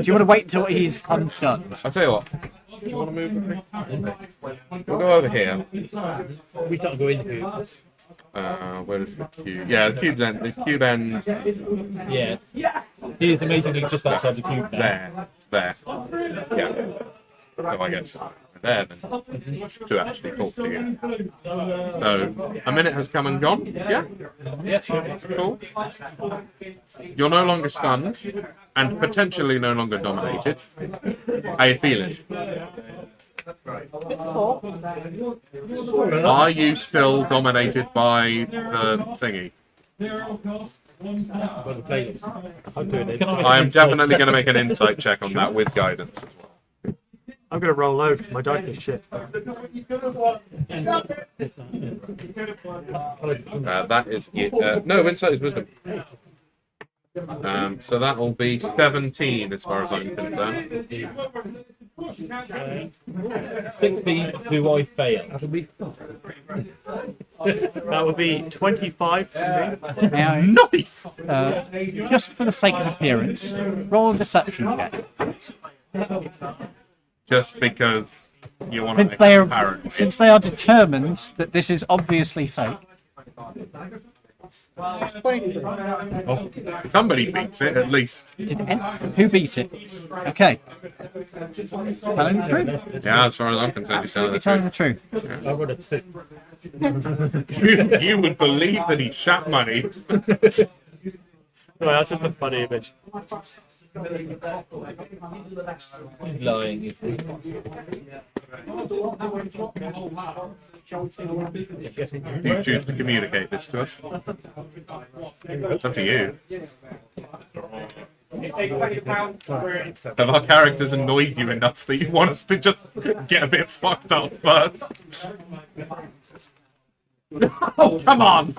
F: you want to wait until he's unstunned?
A: I'll tell you what. Do you want to move with me? We'll go over here.
C: We can't go in here.
A: Where is the cube? Yeah, the cube's end. The cube ends
C: Yeah. He is amazingly just outside the cube now.
A: there. There. Yeah. So I guess there then to actually talk to you. So a minute has come and gone. Yeah.
C: Yeah, sure.
A: Cool. You're no longer stunned and potentially no longer dominated. How you feeling? Are you still dominated by the thingy?
C: Well, the play.
D: I'm doing it.
C: Can I make
A: I
C: an
A: am
C: insight
A: definitely
C: check?
A: going to make an insight check on that with guidance as well.
D: I'm gonna roll low because my dice is shit.
A: That is no, insight is wisdom. So that'll be 17 as far as I'm concerned.
C: 16, do I fail? That'll be
D: That would be 25 for me.
F: Now,
A: Nice.
F: just for the sake of appearance, roll a deception check.
A: Just because you want to
F: Since
A: make
F: they
A: it
F: are
A: apparent.
F: since they are determined that this is obviously fake.
A: Somebody beats it at least.
F: Who beat it? Okay. Telling the truth.
A: Yeah, as far as I'm concerned, he's telling the
F: Telling
A: truth.
F: the truth.
C: I would have said
A: You would believe that he shat money.
D: No, that's just a funny image.
C: he's lying, is he?
A: You choose to communicate this to us. It's up to you. Have our characters annoyed you enough that you want us to just get a bit fucked up first? Oh, come on!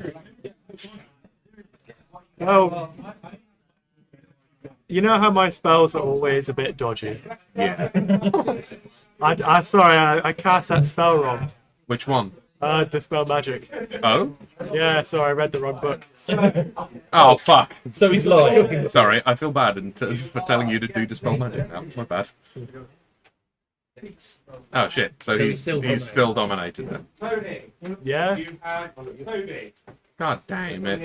D: Oh, you know how my spells are always a bit dodgy.
A: Yeah.
D: I cast that spell wrong.
A: Which one?
D: Dispel magic.
A: Oh?
D: Yeah, sorry, I read the wrong book.
A: Oh, fuck.
C: So he's lying.
A: Sorry, I feel bad for telling you to do Dispel Magic now. My bad. Oh, shit. So he's still dominated then.
D: Yeah.
A: God damn it.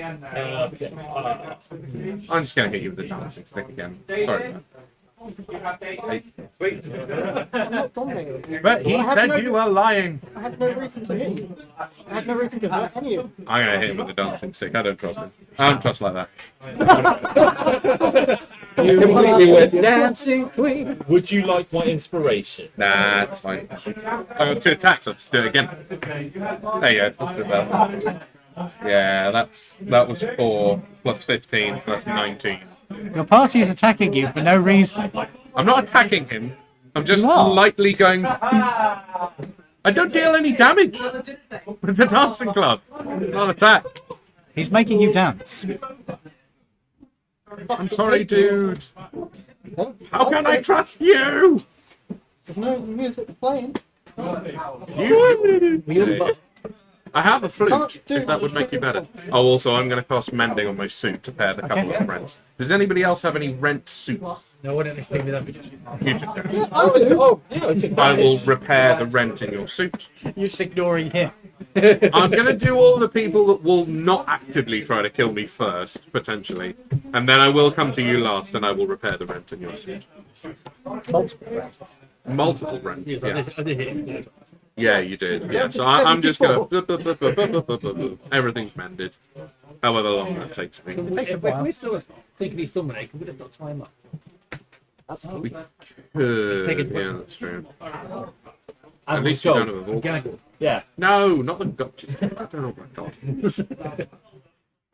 A: I'm just going to hit you with the dancing stick again. Sorry, man. But he said you were lying.
E: I have no reason to hit you. I have no reason to hurt any of you.
A: I'm going to hit him with the dancing stick. I don't trust him. I don't trust like that.
F: You completely with dancing queen.
C: Would you like my inspiration?
A: Nah, it's fine. I got 2 attacks. Let's do it again. There you go. Let's do that. Yeah, that was 4 plus 15, so that's 19.
F: Your party is attacking you for no reason.
A: I'm not attacking him. I'm just
F: You are.
A: lightly going. I don't deal any damage with the dancing club. It's not an attack.
F: He's making you dance.
A: I'm sorry, dude. How can I trust you?
E: There's no music playing.
A: You. I have a flute,
E: Can't do
A: if that would make you better. Oh, also, I'm going to cast Mending on my suit to pair the couple of rents. Does anybody else have any rent suits?
C: No, I don't expect me that much.
A: You took them.
E: I do.
C: Oh, yeah, I took
A: I will repair the rent in your suit.
F: You're just ignoring him.
A: I'm going to do all the people that will not actively try to kill me first, potentially. And then I will come to you last and I will repair the rent in your suit. Multiple rents, yeah.
C: I did hit him.
A: Yeah, you did. Yeah, so I'm just going to... Everything's mended. However long that takes me.
F: It takes a while.
C: We're still thinking he's still making. We'd have got time up. That's cool.
A: Yeah, that's true.
C: At
A: least you don't have a vocal.
C: Yeah.
A: No, not the gotcha. Oh my god.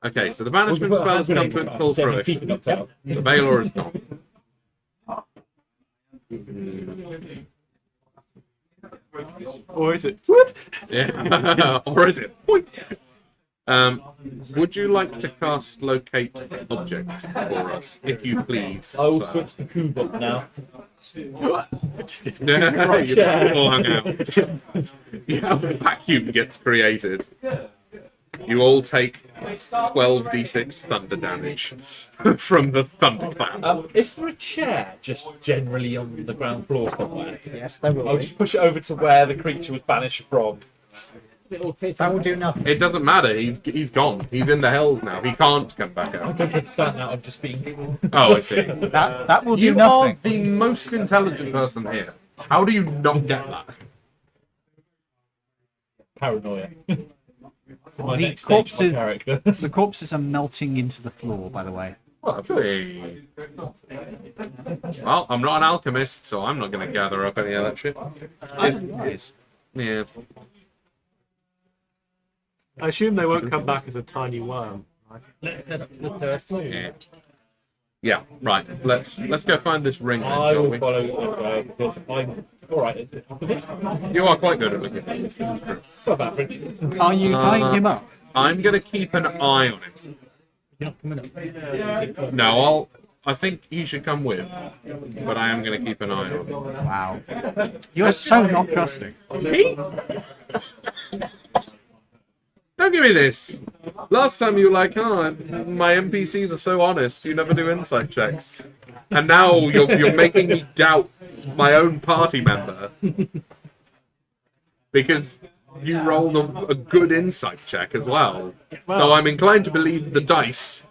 A: Okay, so the banishment spell has come to its full fruition. The Baylor is gone.
D: Or is it?
A: Yeah. Or is it? Would you like to cast Locate Object for us, if you please?
C: I will switch the cube up now.
A: No, you're flung out. Yeah, a vacuum gets created. You all take 12d6 thunder damage from the thunderclap.
C: Is there a chair just generally on the ground floor somewhere?
F: Yes, there will
C: I'll
F: be.
C: just push it over to where the creature was banished from.
F: That will do nothing.
A: It doesn't matter. He's gone. He's in the hells now. He can't come back
C: I
A: out.
C: don't understand that. I'm just being.
A: Oh, I see.
F: That will do
A: You are
F: nothing.
A: the most intelligent person here. How do you not get that?
C: Paranoia. So my
F: The
C: next stage, my
F: corpses,
C: character.
F: the corpses are melting into the floor, by the way.
A: Lovely. Well, I'm not an alchemist, so I'm not going to gather up any of that shit.
F: Yes.
A: Yeah.
D: I assume they won't come back as a tiny worm.
C: Let's head up to the third floor.
A: Yeah. Yeah, right. Let's go find this ring then,
C: I
A: shall
C: will
A: we?
C: follow because I'm All right.
A: You are quite good at looking at things. This is true.
C: Not bad, Bridget.
F: Are you tying him up?
A: I'm gonna keep an eye on him.
C: You're not coming up.
A: No, I think he should come with, but I am gonna keep an eye on him.
F: Wow. You're so not trusting.
A: He? Don't give me this. Last time you were like, oh, my NPCs are so honest, you never do insight checks. And now you're making me doubt my own party member. Because you rolled a good insight check as well. So I'm inclined to believe the dice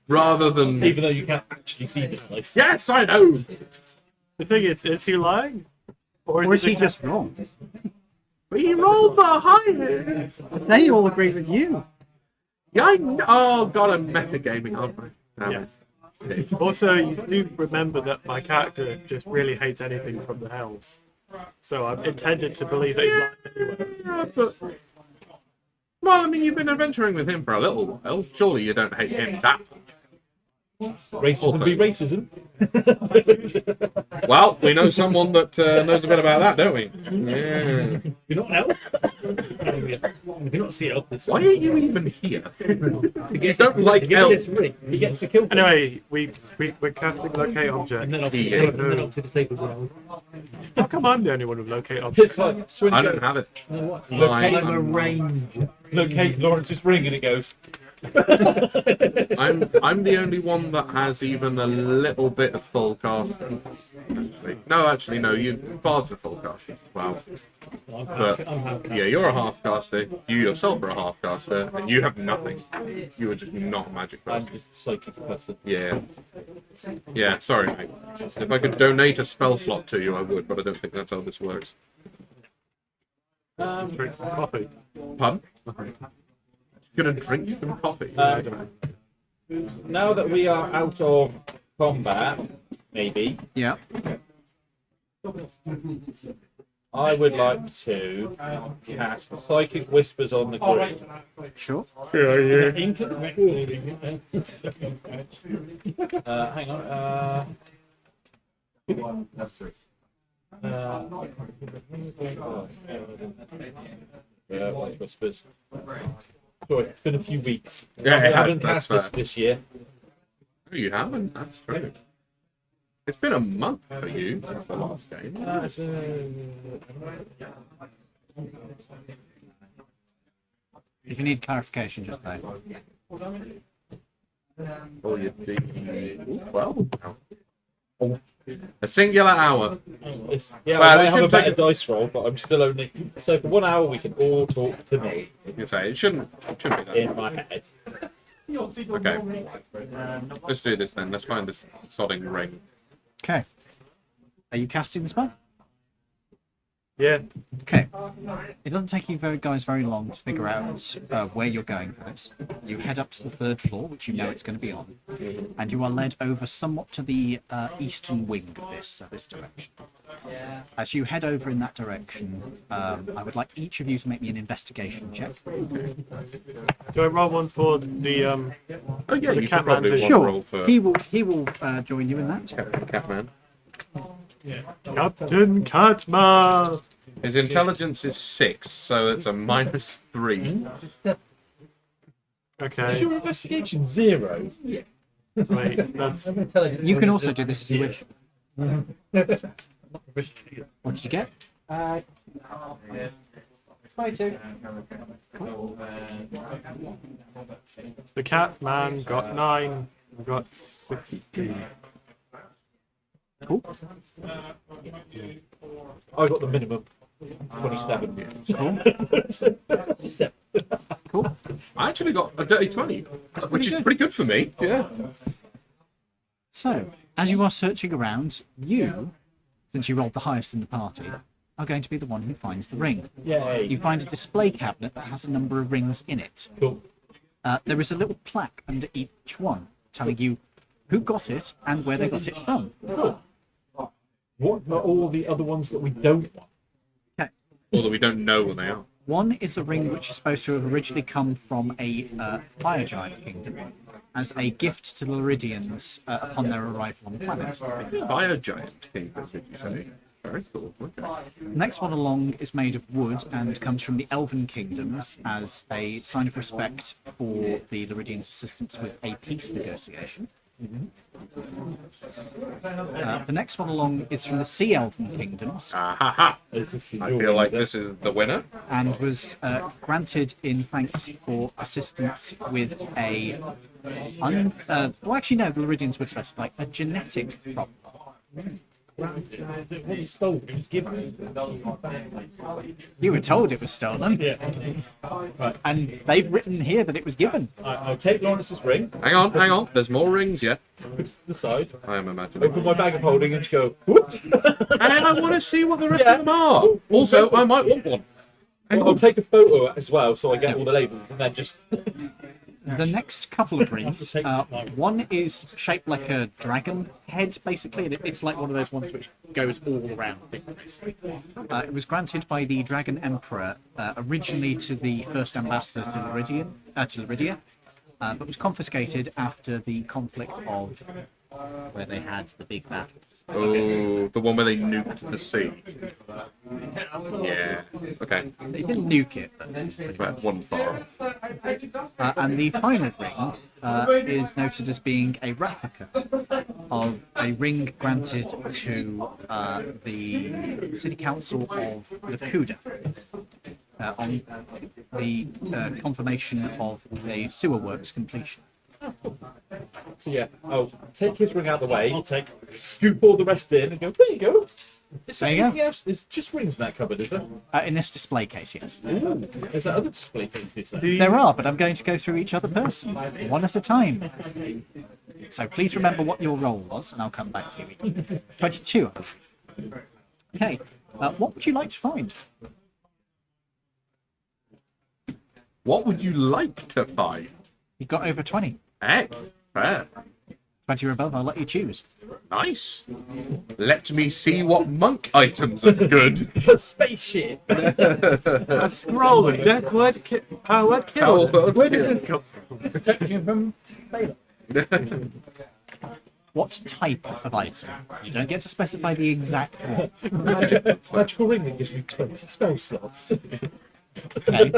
A: rather than...
C: Even though you can't actually see the dice.
A: Yes, I know!
D: The thing is he lying?
F: Or is he just wrong?
A: We rolled the highest!
F: They all agree with you.
A: Yeah, I know. Oh, God, I'm metagaming, aren't I? Damn it.
D: Also, you do remember that my character just really hates anything from the Hells. So I'm intended to believe that he's lying anyway.
A: Yeah, but... Well, I mean, you've been adventuring with him for a little while. Surely you don't hate him that much.
C: Racism be racism.
A: Well, we know someone that knows a bit about that, don't we? Yeah.
C: You're not elf. You're not see elf this
A: Why
C: way.
A: are you even here? You don't like elves.
C: He gets to kill.
D: Anyway, we're casting locate object.
C: And then obviously disables it.
D: How come I'm the only one with locate object?
C: It's like swing
A: I don't have it.
C: Locate, I'm a ranger. Locate Lawrence's ring, and it goes.
A: I'm the only one that has even a little bit of full casting. Actually, no. You bards are full casters as well. But yeah, you're a half caster. You yourself are a half caster, and you have nothing. You are just not a magic
C: I'm
A: person.
C: just a psychic person.
A: Yeah. Yeah. Sorry, mate. If I could donate a spell slot to you, I would, but I don't think that's how this works.
D: Drink some coffee.
A: Pardon? Gonna drink some coffee.
C: Now that we are out of combat, maybe
F: Yeah.
C: I would like to cast Psychic Whispers on the group.
F: Sure.
C: Hang on. White Whispers. Sorry, it's been a few weeks.
A: Yeah,
C: I haven't
A: that's
C: cast
A: fair.
C: this year.
A: No, you haven't. That's true. It's been a month for you since the last game.
F: If you need clarification, just say.
A: Oh, you well. A singular hour.
C: Yeah,
A: Well,
C: I
A: it
C: have a
A: should
C: better
A: take-
C: dice roll, but I'm still only. So for 1 hour, we can all talk to me
A: You say it shouldn't be that.
C: in my head.
A: Okay. Let's do this then. Let's find this sodding ring.
F: Okay. Are you casting the spell?
D: Yeah.
F: Okay. It doesn't take you guys very long to figure out where you're going for this. You head up to the 3rd floor, which you know it's going to be on, and you are led over somewhat to the eastern wing of this direction. As you head over in that direction, I would like each of you to make me an investigation check.
D: Do I roll one for the
A: Oh yeah,
D: The
A: you
D: cat
A: could probably
D: man
A: want to
F: Sure.
A: roll first.
F: He will join you in that.
A: Catman.
D: Captain Catman?
A: His intelligence is 6, so it's a -3.
D: Okay.
C: Your investigation 0.
D: Wait, that's
F: You can also do this if you wish. What did you get?
E: 22.
D: the Catman got 9. I got 16.
F: Cool.
C: I got the minimum. 27.
F: Cool.
A: I actually got a dirty 20, which is pretty good for me. Yeah.
F: So, as you are searching around, you, since you rolled the highest in the party, are going to be the one who finds the ring.
C: Yay.
F: You find a display cabinet that has a number of rings in it.
C: Cool.
F: There is a little plaque under each one telling you who got it and where they got it from.
C: What are all the other ones that we don't want?
F: Okay.
A: Although we don't know what they are.
F: One is a ring which is supposed to have originally come from a fire giant kingdom as a gift to the Laridians upon their arrival on the planet.
A: Fire giant kingdom, did you say? Very cool. Okay.
F: The next one along is made of wood and comes from the Elven Kingdoms as a sign of respect for the Laridians' assistance with a peace negotiation. The next one along is from the Sea Elven Kingdoms
A: I feel like this is the winner.
F: and was granted in thanks for assistance with a... well, actually, no, the Laridians would specify a genetic problem.
C: It wasn't stolen, it was given.
F: You were told it was stolen,
C: Yeah. Right.
F: and they've written here that it was given.
C: I'll take Lawrence's ring,
A: Hang on. There's more rings yet.
C: put it to the side,
A: I am imagining.
C: open my bag of holding and just go, whoops.
A: And I want to see what the rest of them are. Also, I might want one.
C: I'll take a photo as well so I get all the labels and then just.
F: The next couple of rings, one is shaped like a dragon head, basically, and it's like one of those ones which goes all around the thing, basically. It was granted by the Dragon Emperor originally to the first ambassador to Laridia, but was confiscated after the conflict of where they had the big battle.
A: Oh, the one where they nuked the sea. Yeah. Okay.
F: They didn't nuke it, but
A: It's about one far.
F: and the final ring is noted as being a replica of a ring granted to the City Council of Lakuda on the confirmation of the sewer works completion.
C: So yeah, I'll take his ring out of the way, scoop all the rest in and go, there you go. Is
F: There
C: there
F: you go.
C: anything else? There's just rings in that cupboard, is there?
F: In this display case, yes.
C: Ooh, is there other display cases there?
F: There are, but I'm going to go through each other person, one at a time. So please remember what your role was, and I'll come back to you each. 22. Okay, what would you like to find?
A: What would you like to find?
F: You got over 20.
A: Heck, fair.
F: 20 or above, I'll let you choose.
A: Nice. Let me see what monk items are good.
C: A spaceship.
D: A scroll with death word, power word kill. Where did this come from?
C: Protect you from failure.
F: What type of item? You don't get to specify the exact one.
C: Magical ring that gives me 20 spell slots.
F: Okay.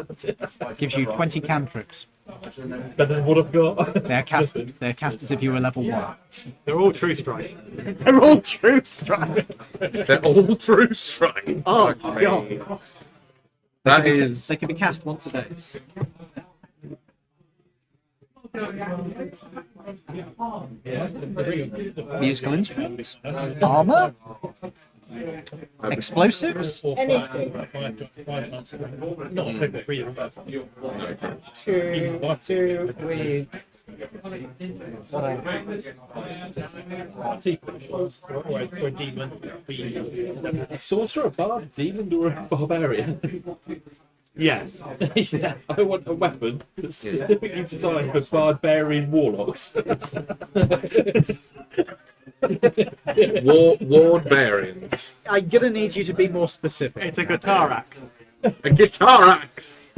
F: Gives you 20 cantrips.
C: Better than what I've got.
F: They're cast as if you were level 1.
D: They're all true strike.
F: They're all true strike.
A: They're all true strike.
F: Oh, God.
A: That is.
F: They can be cast once a day. Musical instruments, armor, explosives.
E: Anything. To with
C: Sorcerer, bard, demon, or a barbarian?
D: Yes.
C: Yeah, I want a weapon that's specifically designed for barbarian warlocks.
A: Ward variants.
F: I'm gonna need you to be more specific.
D: It's a guitar axe.
A: A guitar axe.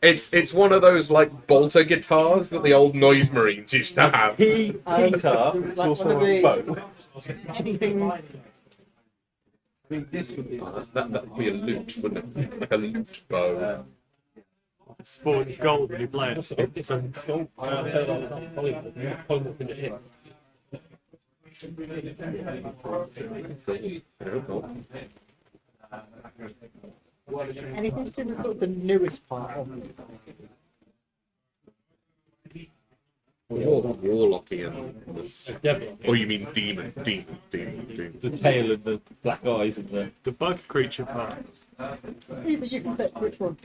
A: It's one of those like bolter guitars that the old noise marines used to have.
C: Guitar, it's
E: like
C: also
E: one of
C: a
E: the-
C: bow.
E: anything. I mean, this would be.
A: That would be a lute, wouldn't it? Like a lute bow.
D: Sports gold when you play it.
C: It's a gold polymorph into him.
E: Anything to do with sort of the newest part of it.
A: Warlockian.
C: Devil.
A: Oh, you mean demon? Demon.
C: The tail and the black eyes and
D: The bug creature part.
E: Either you can pick which one.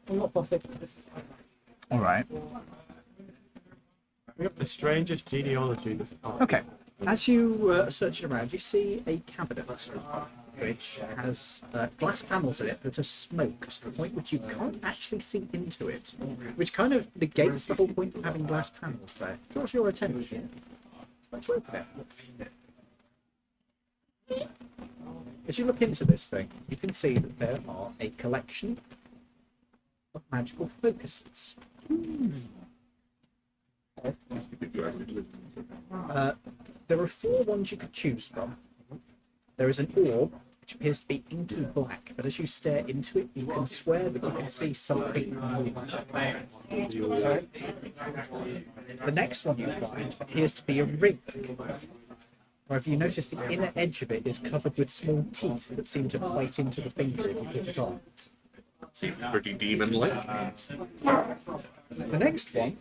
E: I'm not fussy.
F: All right.
D: We have the strangest genealogy this part.
F: Okay. As you are searching around, you see a cabinet which has glass panels in it that are smoked to the point which you can't actually see into it, which kind of negates the whole point of having glass panels there. Draws your attention. Let's open it. As you look into this thing, you can see that there are a collection of magical focuses. There are 4 ones you could choose from. there is an orb which appears to be inky black, but as you stare into it, you can swear that you can see something moving. The next one you find appears to be a ring. However, you notice the inner edge of it is covered with small teeth that seem to bite into the finger if you put it on.
A: Seems pretty demon-like.
F: The next one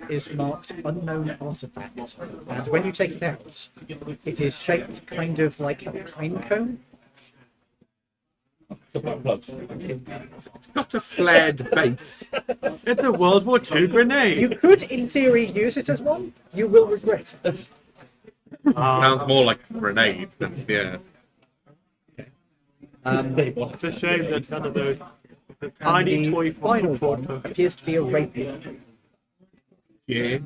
F: is marked Unknown Artifact, and when you take it out, it is shaped kind of like a pine cone.
A: It's got a flared base.
D: It's a World War II grenade.
F: You could, in theory, use it as one. You will regret it.
A: Sounds more like a grenade than, yeah.
D: It's a shame that none of those
F: And
D: tiny
F: the
D: toy
F: final
D: form
F: one appears to be a rapier.
A: Yeah.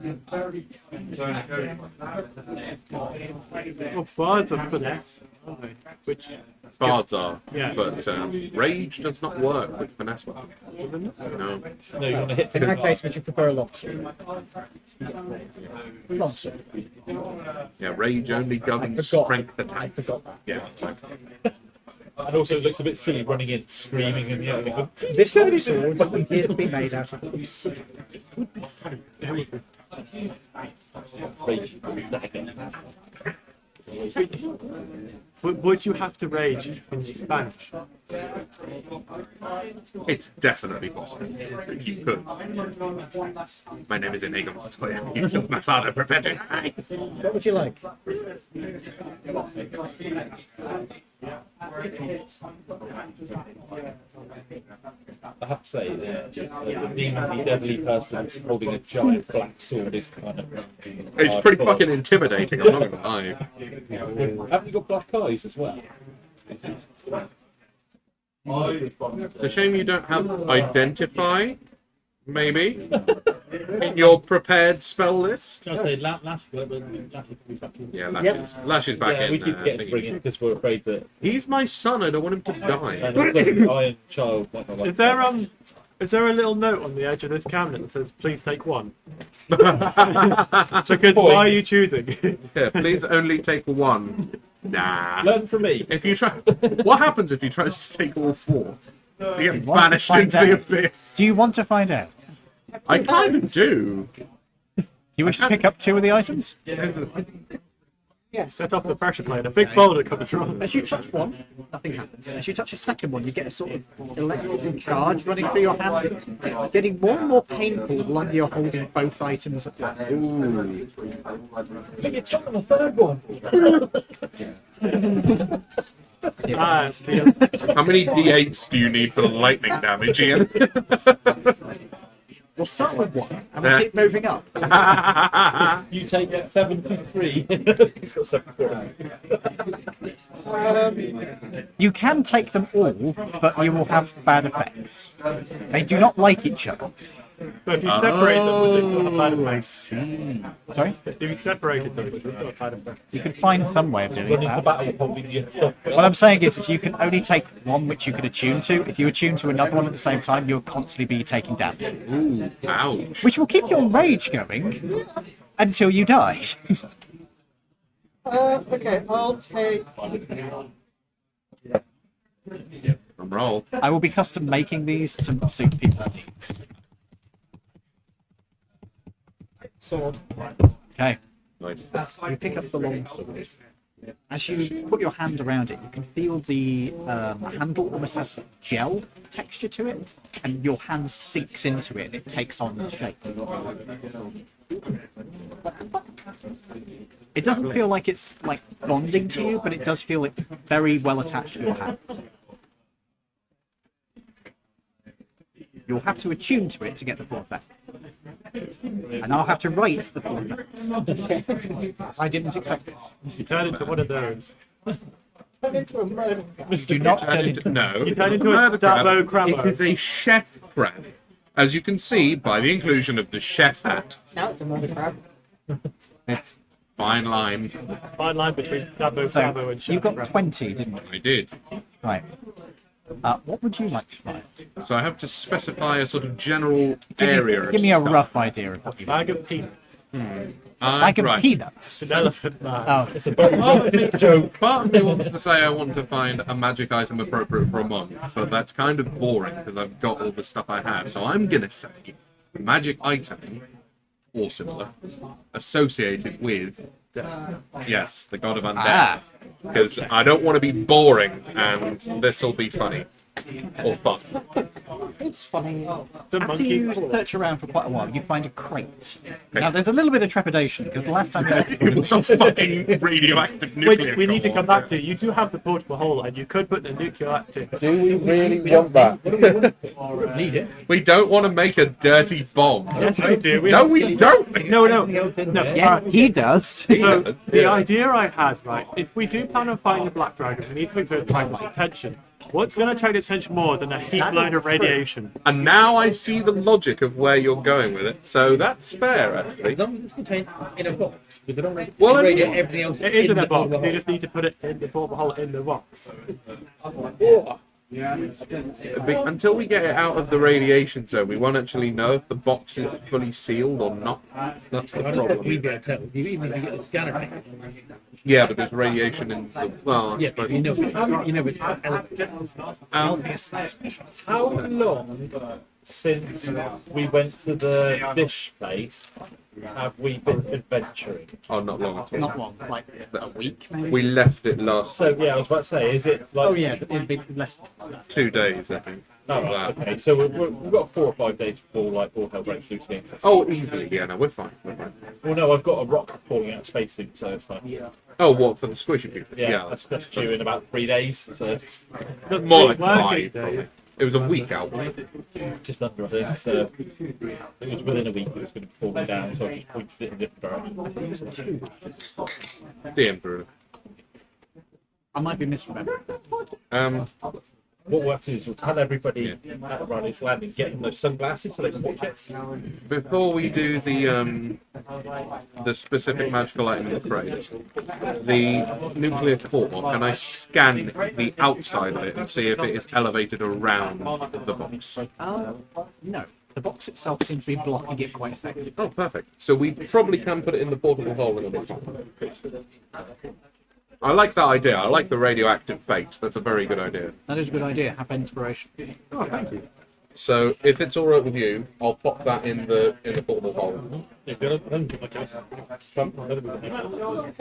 D: of bards of finesse. Which
A: Bards are,
D: Yeah.
A: but rage does not work with finesse weapons. No.
C: No, you want to hit
F: In that
C: things
F: case, would you prefer a longsword? Longsword.
A: Yeah, rage only governs
F: forgot.
A: strength
F: I
A: attacks.
F: forgot that.
A: Yeah, it's fine.
C: and also it looks a bit silly running in, screaming and yelling.
F: This longsword appears to be made out of obsidian.
C: Rage dagger.
D: would you have to rage in Spanish?
A: It's definitely possible. You could. My name is Inigo Montoya. You killed my father, preventing me.
F: What would you like?
C: I have to say, the demon, the deadly person holding a giant black sword is kind of.
A: It's pretty fucking intimidating, I'm not gonna lie.
C: Haven't you got black eyes as well?
A: It's a shame you don't have identify, maybe, in your prepared spell list.
C: I say Lash will be back in.
A: Yeah, Lash is back
C: Yeah,
A: in.
C: we keep getting to bring it because we're afraid that
A: He's my son, I don't want him to die.
C: an Iron Child might not like
D: Is there a little note on the edge of this cabinet that says "Please take one"? Because why are you choosing?
A: Here, please only take one. Nah.
C: Learn from me.
A: If you try, what happens if you try to take all four? You get
F: want to
A: banished
F: find
A: into the
F: out?
A: abyss.
F: Do you want to find out?
A: I kind of do.
F: Do you wish to pick up two of the items?
D: Yes. Set off the pressure plate. A big boulder comes from.
F: As you touch one, nothing happens. As you touch a second one, you get a sort of electrical charge running through your hand. It's getting more and more painful the longer you're holding both items at once.
C: But you're touching the third one.
A: How many d8s do you need for the lightning damage, Ian?
F: We'll start with one, and we'll keep moving up.
C: You take 73. He's got 74.
F: You can take them all, but you will have bad effects. They do not like each other.
D: But if you separate them, would they still have bad
A: I
D: effects?
A: see.
F: Sorry?
D: If you separated them, would they still have bad effects?
F: You can find some way of doing
C: Run into
F: that.
C: battle holding your stuff.
F: What I'm saying is you can only take one which you can attune to. If you attune to another one at the same time, you'll constantly be taking damage.
A: Ooh, ouch.
F: Which will keep your rage going until you die.
E: Okay, I'll take.
A: Roll.
F: I will be custom making these to suit people's needs.
E: Sword.
F: Okay.
A: Nice.
F: You pick up the long sword. As you put your hand around it, you can feel the handle almost has gel texture to it, and your hand sinks into it and it takes on the shape. It doesn't feel like it's like bonding to you, but it does feel like very well attached to your hand. You'll have to attune to it to get the full effects. And I'll have to write the full effects. Because I didn't expect this.
D: You turn into one of those.
E: Turn into a murder.
F: Do not turn into...
A: No.
D: You turn into a
A: Murder
D: Dabo
A: crab.
D: Crabbo.
A: It is a chef crab. As you can see by the inclusion of the chef hat.
E: Now it's a murder crab.
A: It's fine line.
D: Fine line between Dabo Crabbo
F: So,
D: and
F: you
D: Chef
F: got
D: Crab.
F: 20, didn't you?
A: I did.
F: Right. What would you like to find?
A: So I have to specify a sort of general area.
F: Give me a
A: of stuff.
F: rough idea of what you want.
D: Bag of peanuts.
F: Bag of
A: right.
F: peanuts.
D: An elephant man.
F: Oh,
C: It's a very racist joke.
A: Part of me wants to say I want to find a magic item appropriate for a monk, but that's kind of boring because I've got all the stuff I have. So I'm gonna say a magic item or similar associated with yes, the god of undeath. Because I don't want to be boring, and this will be funny or fun.
F: it's funny.
D: The
F: After
D: monkey's
F: you
D: paw.
F: search around for quite a while, you find a crate. Now, there's a little bit of trepidation because the last time you opened
A: It was a fucking radioactive nuclear.
D: Which we need to
A: core.
D: come back to. You do have the portable hole, and you could put the nuclear active.
C: Do we really want that?
B: Need it.
A: We don't want to make a dirty bomb.
D: Yes, we do.
A: No, we don't.
D: No.
F: Yes, he does.
D: So the idea I had, right, if we do plan on fighting the black dragon, we need to make sure it attracts attention. What's going to attract attention more than a heat load of radiation?
A: And now I see the logic of where you're going with it. So that's fair, actually.
B: As long as it's contained in a box, we don't
A: Well,
B: radiate everything else.
D: It is in a
B: the
D: box.
B: box.
D: You just need to put it in the portable hole in the box.
A: Until we get it out of the radiation zone, we won't actually know if the box is fully sealed or not. That's the
B: I don't think
A: problem.
B: we'd be able to tell. Even if you get the scanner thing.
A: Yeah, but there's radiation in the. Well, I
B: Yeah,
A: suppose-
B: but you know it's
C: How long since we went to the dish place have we been adventuring?
A: oh, not long at all.
F: Not long, like a week maybe.
A: We left it last
C: So yeah, I was about to say, is it like?
F: Oh yeah, but it'd be less than that.
A: 2 days, I think.
C: Oh, okay. So we've got 4 or 5 days before like all hell breaks loose again.
A: Oh, easily. Yeah, no, we're fine. We're fine.
C: Well, no, I've got a rock falling out of spacesuit, so it's fine. Yeah,
A: Oh, what for the squishy people?
C: that's due in about 3 days, so
D: Doesn't
A: More
D: take
A: like
D: working
A: 5.
D: days.
A: Probably. It was a week out. Wasn't it?
C: just under I think. So it was within a week it was going to be falling down, so I just pointed it in a different direction.
A: The Emperor.
F: I might be misremembering.
C: What we'll have to do is we'll tell everybody at Riley's Landing, get them those sunglasses so they can watch it.
A: Before we do the specific magical item in the crate, the nuclear core, can I scan the outside of it and see if it is elevated around the box?
F: No, the box itself seems to be blocking it quite effectively.
A: Oh, perfect. So we probably can put it in the portable hole in a bit. I like that idea. I like the radioactive bait. That's a very good idea.
F: That is a good idea. Have inspiration.
A: Oh, thank you. So if it's all right with you, I'll pop that in the portable hole.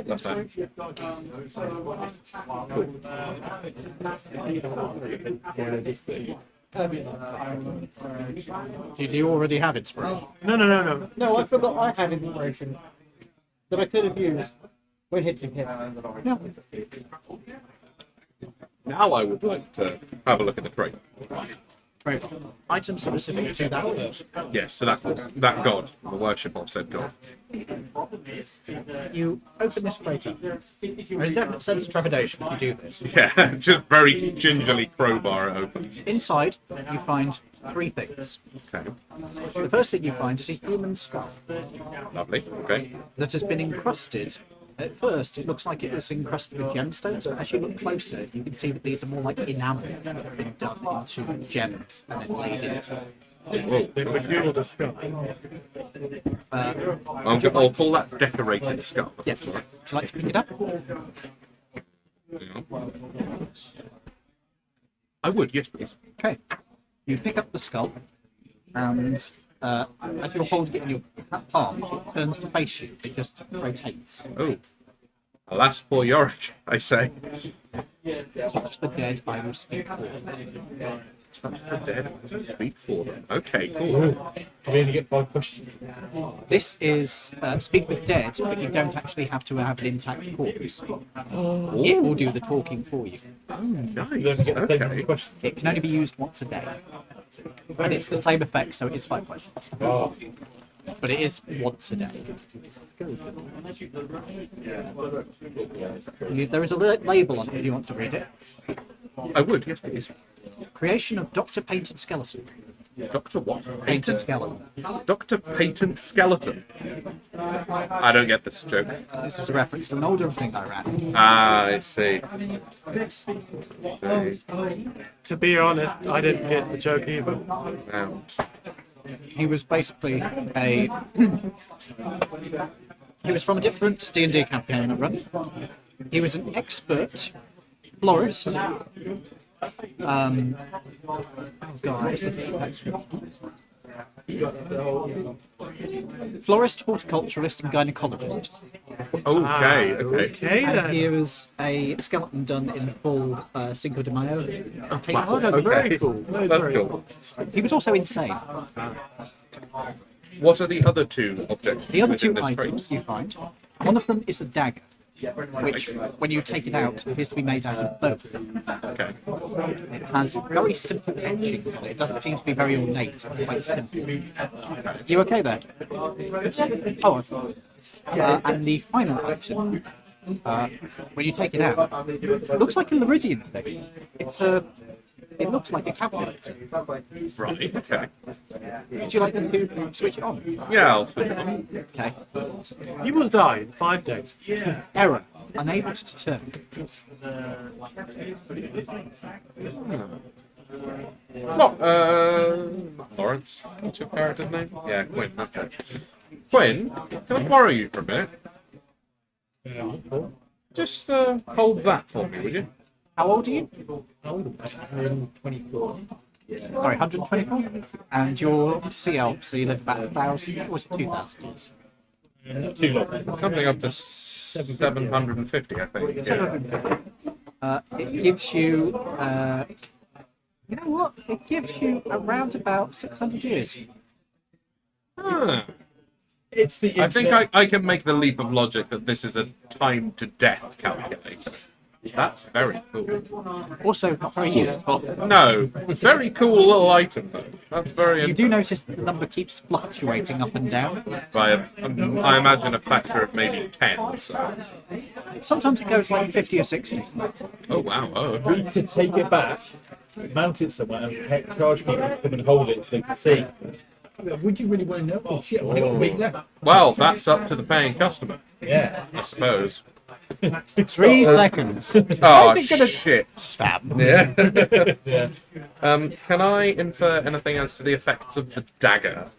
A: That's fine.
F: Did you already have inspiration?
D: No.
E: No, I forgot I had inspiration that I could have used when hitting him.
A: Now I would like to have a look at the crate.
F: Very well. Items specific to that use.
A: Yes, to that god, the worship of said god.
F: You open this crate up. There's a definite sense of trepidation as you do this.
A: Yeah, just very gingerly crowbar it open.
F: Inside, you find 3 things.
A: Okay,
F: The first thing you find is a human skull
A: lovely. Okay.
F: that has been encrusted. At first, it looks like it was encrusted with gemstones, but as you look closer, you can see that these are more like enamel that have been done into gems and then laid into.
D: They bejeweled a skull.
A: I'll call that decorated skull.
F: Yeah. Would you like to pick it up?
A: I would, yes, please.
F: Okay. You pick up the skull, and as you're holding it in your palm, it turns to face you. It just rotates.
A: Oh, alas, poor Yorick, I say.
F: Touch the dead, I will speak for.
A: Touch the dead, speak for them. Okay, cool.
C: Do we only get 5 questions?
F: This is speak with dead, but you don't actually have to have an intact corpse. It will do the talking for you.
A: Nice.
C: We don't get the same
A: Okay.
C: questions.
F: It can only be used once a day. And it's the same effect, so it is 5 questions.
C: Oh,
F: But it is once a day. There is a label on it if you want to read it.
A: I would, yes, please.
F: Creation of Dr. Painted Skeleton.
A: Doctor what?
F: Painted Skeleton.
A: Doctor Patent Skeleton. I don't get this joke.
F: This is a reference to an older thing I ran.
A: Ah, I see.
D: To be honest, I didn't get the joke either.
A: Ouch.
F: he was basically a he was from a different D&D campaign I run. He was an expert florist. Oh god, what's this thing? Florist, horticulturalist, and gynecologist.
A: Okay.
F: And he was a skeleton done in full Cinco de Mayo.
A: Classic.
B: that's very
A: Okay.
B: cool.
A: That's cool.
F: He was also insane.
A: What are the other two objects?
F: The other
A: within
F: two
A: this crate?
F: items you find, one of them is a dagger, which, when you take it out, appears to be made out of bone.
A: Okay.
F: It has very simple etchings on it. It doesn't seem to be very ornate. It's quite simple. You okay there? Oh, and the final item, when you take it out, it looks like a Laridian thing. It looks like a calculator.
A: Right. Okay.
F: Would you like me to switch it on?
A: Yeah, I'll switch it on.
F: Okay.
B: You will die in 5 days.
F: Error. Unable to determine.
A: Not Lawrence. What's your character's name? Yeah, Quinn. That's it. Quinn, can I borrow you for a minute? Just hold that for me, would you?
F: How old are you?
B: 124.
F: Sorry, 124? And your CL, so you live about 1,000, or was it 2,000 years?
C: Not too long.
A: Something up to 750, I think. Yeah.
F: It gives you, you know what? It gives you around about 600 years.
A: Ah.
C: It's the
A: I think I can make the leap of logic that this is a time to death calculator. That's very cool.
F: Also, not very useful.
A: No, very cool little item though. That's very
F: You do
A: interesting.
F: notice that the number keeps fluctuating up and down.
A: By I imagine a factor of maybe 10. So.
F: Sometimes it goes like 50 or 60.
A: Oh wow! Oh.
C: We could take it back, mount it somewhere, and charge people to come and hold it so they can see. Would you really want to know? Oh shit! I want to week left.
A: Well, that's up to the paying customer,
C: Yeah.
A: I suppose.
F: 3 seconds.
A: Oh
F: think gonna-
A: shit!
F: Stab.
A: Yeah.
C: Yeah.
A: Can I infer anything as to the effects of the dagger?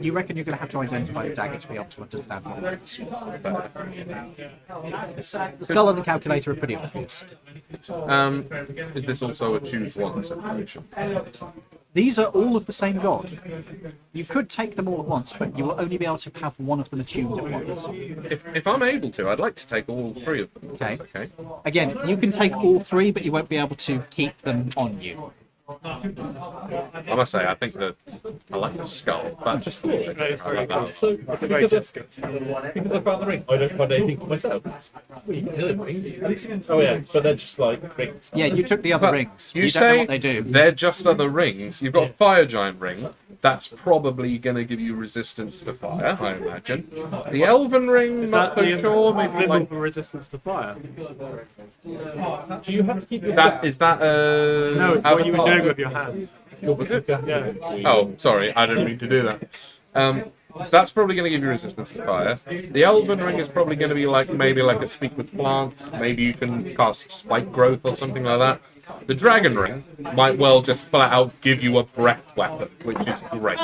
F: You reckon you're going to have to identify the dagger to be able to understand what it is. The skull and the calculator are pretty obvious.
A: Is this also a choose one situation?
F: These are all of the same god. You could take them all at once, but you will only be able to have one of them attuned at once.
A: If I'm able to, I'd like to take all 3 of them.
F: Okay.
A: Okay.
F: Again, you can take all 3, but you won't be able to keep them on you.
A: I must say, I think that I like the skull. That's just the way. I like that.
C: So, because I found the ring, I don't find anything for myself. Well, you can hear the rings. Oh yeah, but they're just like rings.
F: Yeah, you took the other rings.
A: You
F: You don't know
A: say
F: what they do.
A: they're just other rings. You've got a fire giant ring. That's probably going to give you resistance to fire, I imagine. The elven ring, not so sure. Maybe like
D: resistance to fire.
C: Do you have to keep your
A: that. Is that
D: No, it's what you were
A: avatar?
D: doing with your hands.
A: What was it?
D: Yeah.
A: Oh, sorry, I didn't mean to do that. That's probably going to give you resistance to fire. The elven ring is probably going to be like maybe like a speak with plants. Maybe you can cast spike growth or something like that. The dragon ring might well just flat out give you a breath weapon, which is great.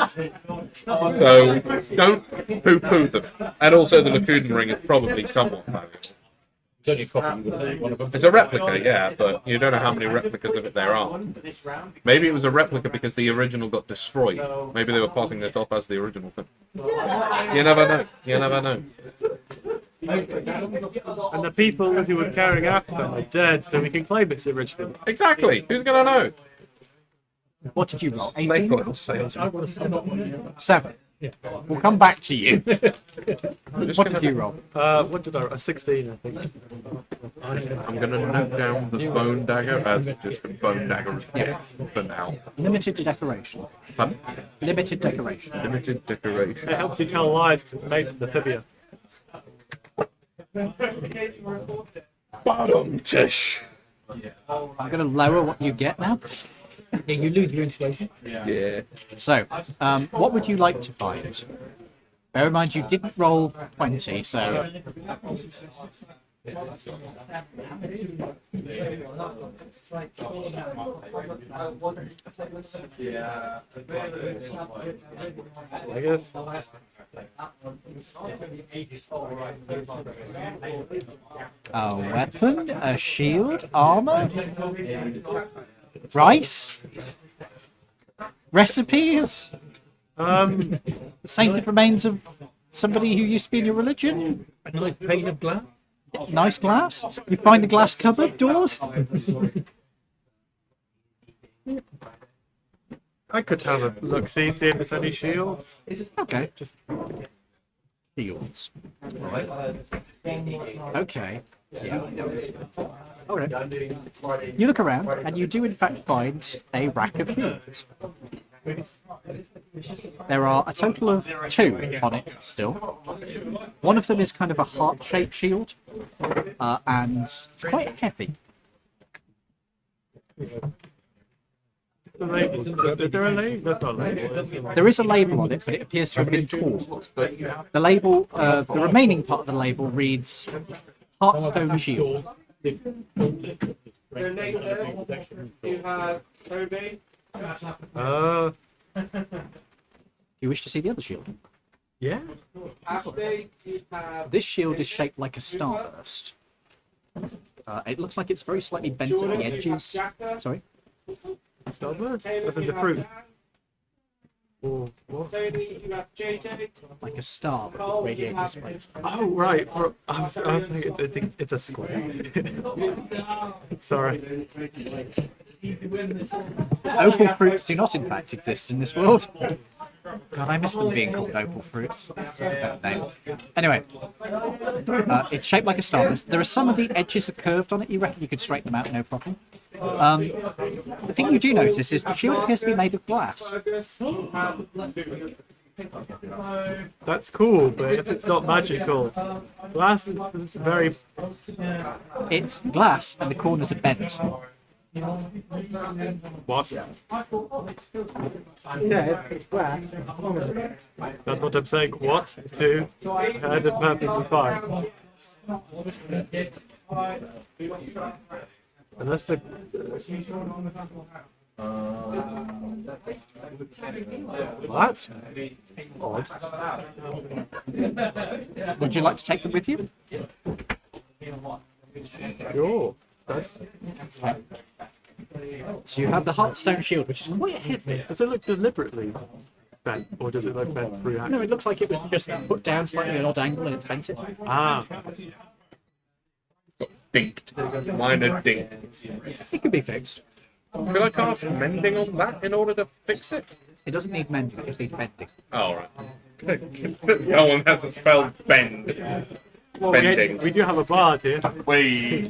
A: So don't poo-poo them. And also the Lacuden ring is probably somewhat valuable.
C: It's only a copy, you wouldn't one of them.
A: It's a replica, yeah, but you don't know how many replicas of it there are. Maybe it was a replica because the original got destroyed. Maybe they were passing this off as the original thing. You never know. You never know.
D: And the people who were carrying after them are dead, so we can claim it's original.
A: Exactly. Who's gonna know?
F: What did you roll?
A: They
F: 18?
A: got the salesman.
F: 7. We'll come back to you.
A: I'm
F: What did you roll?
D: What did I? A 16, I think.
A: gonna note down the bone dagger as just a bone dagger of death for now.
F: Limited decoration.
A: Pardon?
F: Limited decoration.
A: Limited decoration.
D: It helps you tell lies because it's made from the fibia.
A: Bottom tish.
F: I'm going to lower what you get now.
C: Yeah, you lose your insulation.
A: Yeah.
F: So, what would you like to find? Bear in mind you didn't roll 20, so
D: I guess.
F: A weapon, a shield, armor, rice, recipes, sainted remains of somebody who used to be in your religion.
C: A nice pane of glass.
F: Nice glass. You find the glass cupboard doors.
D: I could have a look, see if there's any shields.
F: Okay, just shields. Right. Okay. Yeah. Okay. You look around, and you do in fact find a rack of shields. There are a total of 2 on it still. One of them is kind of a heart-shaped shield, and it's quite heavy.
D: It's the label. Is there a label? That's not a label.
F: There is a label on it, but it appears to have been torn. The label, the remaining part of the label reads Heartstone Shield. Do you wish to see the other shield?
D: Yeah.
F: This shield is shaped like a starburst. It looks like it's very slightly bent at the edges. Sorry?
D: Starburst? That's in the fruit. Or what?
F: Like a star with radiating displays.
D: Oh, right. I was thinking it's a square. Sorry.
F: Opal fruits do not, in fact, exist in this world. God, I miss them being called opal fruits. That's a bad name. Anyway, it's shaped like a starburst. There are some of the edges are curved on it. You reckon you could straighten them out, no problem. The thing you do notice is the shield appears to be made of glass.
D: That's cool, but if it's not magical, glass is very.
F: It's glass and the corners are bent.
D: What?
E: Yeah, it's glass.
D: That's what I'm saying. What? 2. I heard it perfectly fine. Unless the. What? Odd.
F: Would you like to take them with you?
D: Sure. That's.
F: So you have the Heartstone Shield, which is quite heavy.
D: Does it look deliberately bent, or does it look bent through
F: No,
D: action?
F: it looks like it was just put down slightly at an odd angle and it's bent it.
D: Ah.
A: Dinked. Mine are dinked.
F: It could be fixed.
A: Could I cast mending on that in order to fix it?
F: It doesn't need mending, it just needs bending.
A: Oh, right. No one has a spell bend.
D: Well,
A: Bending.
D: we do have a bard here.
A: Wait.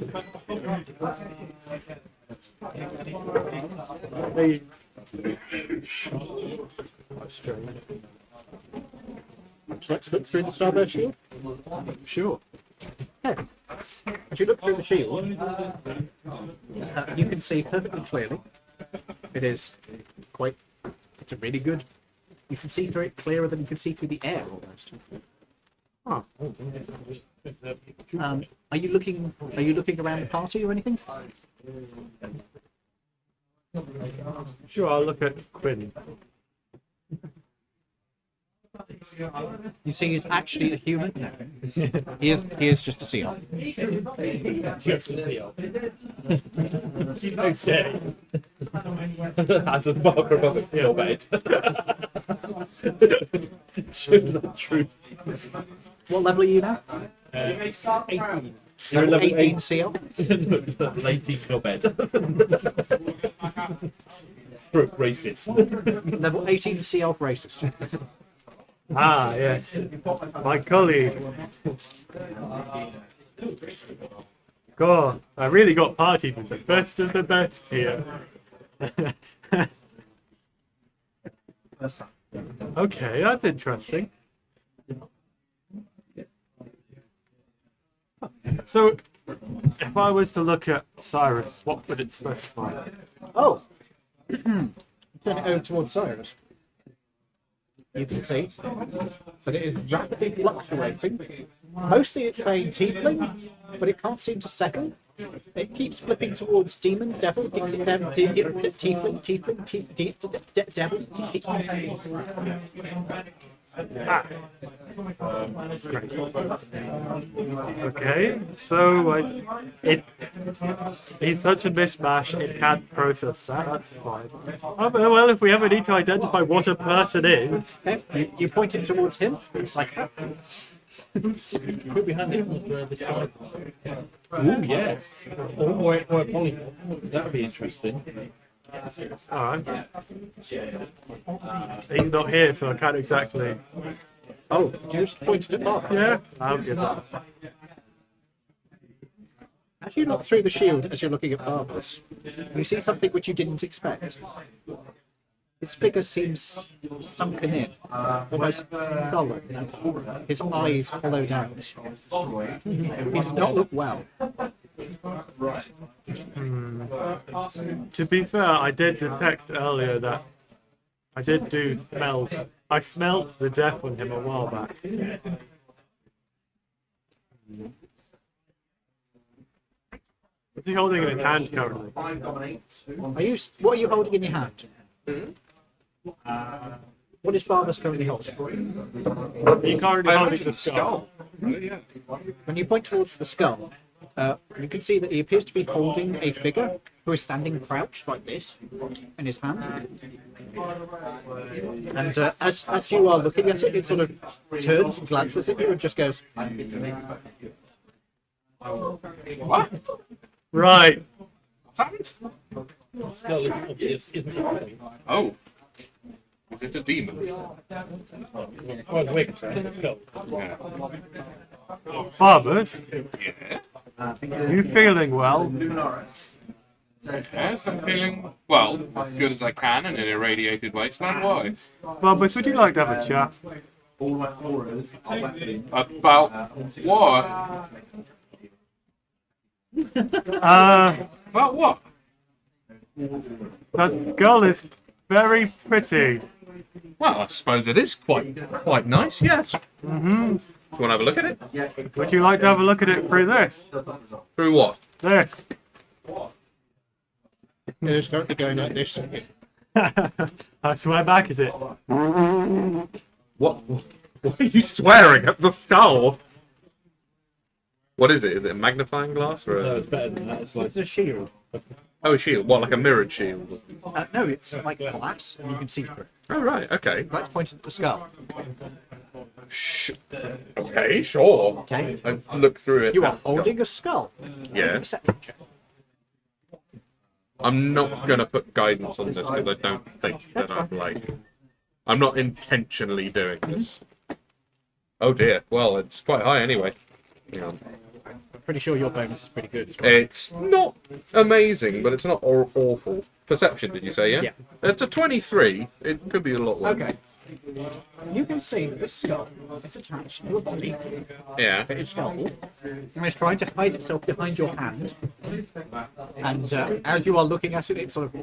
D: Hey. That's strange.
F: Would you like to look through the Starburst Shield?
D: Sure.
F: Yeah. As you look through the shield, you can see perfectly clearly. It is quite. It's a really good. You can see through it clearer than you can see through the air almost.
D: Huh.
F: Are you looking? Are you looking around the party or anything?
D: Sure, I'll look at Quinn.
F: You see, he's actually a human. No, he is just a seal.
C: Just a deal. Okay. As a marker above your bed. Shows that truth.
F: What level are you now?
C: 18.
F: Level 18 seal.
C: Level 18 your bed. Stroke racist.
F: Level 18 seal racist.
D: Ah, yes. My colleague. God, I really got partied with the best of the best here. Okay, that's interesting. So, if I was to look at Cyrus, what would it specify?
F: Oh, turn it over towards Cyrus. You can see that it is rapidly fluctuating Mostly it's saying tiefling, but it can't seem to settle. It keeps flipping towards demon, devil, tiefling, devil,
D: Okay, so like, he's such a mishmash, it can't process that, that's fine. Oh, well, if we ever need to identify what a person is...
F: Okay, you point it towards him. It's like,
C: Could be handy for this guy. Ooh, yes. Or a polygon. That would be interesting.
D: Alright. He's not here, so I can't exactly...
F: oh, just pointed at Mark.
D: Yeah, I'll give that.
F: As you look through the shield, as you're looking at Barbara's, you see something which you didn't expect. His figure seems sunken in, almost sullen, and his eyes hollowed out. He does not look well.
D: To be fair, I did detect earlier that I did do smell. I smelt the death on him a while back. What's he holding in his hand currently?
F: What are you holding in your hand? What is Barbara's currently holding?
D: He currently holding the skull.
F: When you point towards the skull, you can see that he appears to be holding a figure who is standing crouched like this in his hand. And as you are looking at it, it sort of turns and glances at you and just goes,
A: What?
D: Right.
A: What's happened?
C: Skull is obvious, isn't it?
A: Oh. Is it a demon?
C: It's quite a wig, skull.
A: Yeah.
D: Barbara,
A: Yeah.
D: you feeling well?
A: Yes, I'm feeling, well, as good as I can in an irradiated wasteland. Why?
D: Barbara, would you like to have a chat?
A: About what? About what?
D: That skull is very pretty.
A: Well, I suppose it is quite nice, yes. Mm-hmm. You want to have a look at it?
D: Would you like to have a look at it through this?
A: Through what?
D: This.
F: it's currently going like this.
D: I swear back, is it?
A: What? Why are you swearing at the skull? What is it? Is it a magnifying glass or
C: No,
A: a...
C: it's better than that. It's like
F: It's a shield.
A: Oh, a shield. What, like a mirrored shield?
F: No, it's like glass and you can see through.
A: Oh, right, okay.
F: That's pointed at the skull.
A: Okay, sure.
F: Okay.
A: I look through it.
F: You are
A: at the skull.
F: holding a skull.
A: Yeah.
F: Perception check.
A: I'm not going to put guidance on this because I don't think that I'm not intentionally doing this. Oh dear. Well, it's quite high anyway. Hang on.
F: Pretty sure your bonus is pretty good as well.
A: It's not amazing, but it's not awful. Perception, did you say, yeah?
F: Yeah.
A: It's a 23. It could be a lot worse.
F: Okay. You can see that this skull is attached to a body.
A: Yeah.
F: Its skull, and it's trying to hide itself behind your hand. And as you are looking at it, it's sort of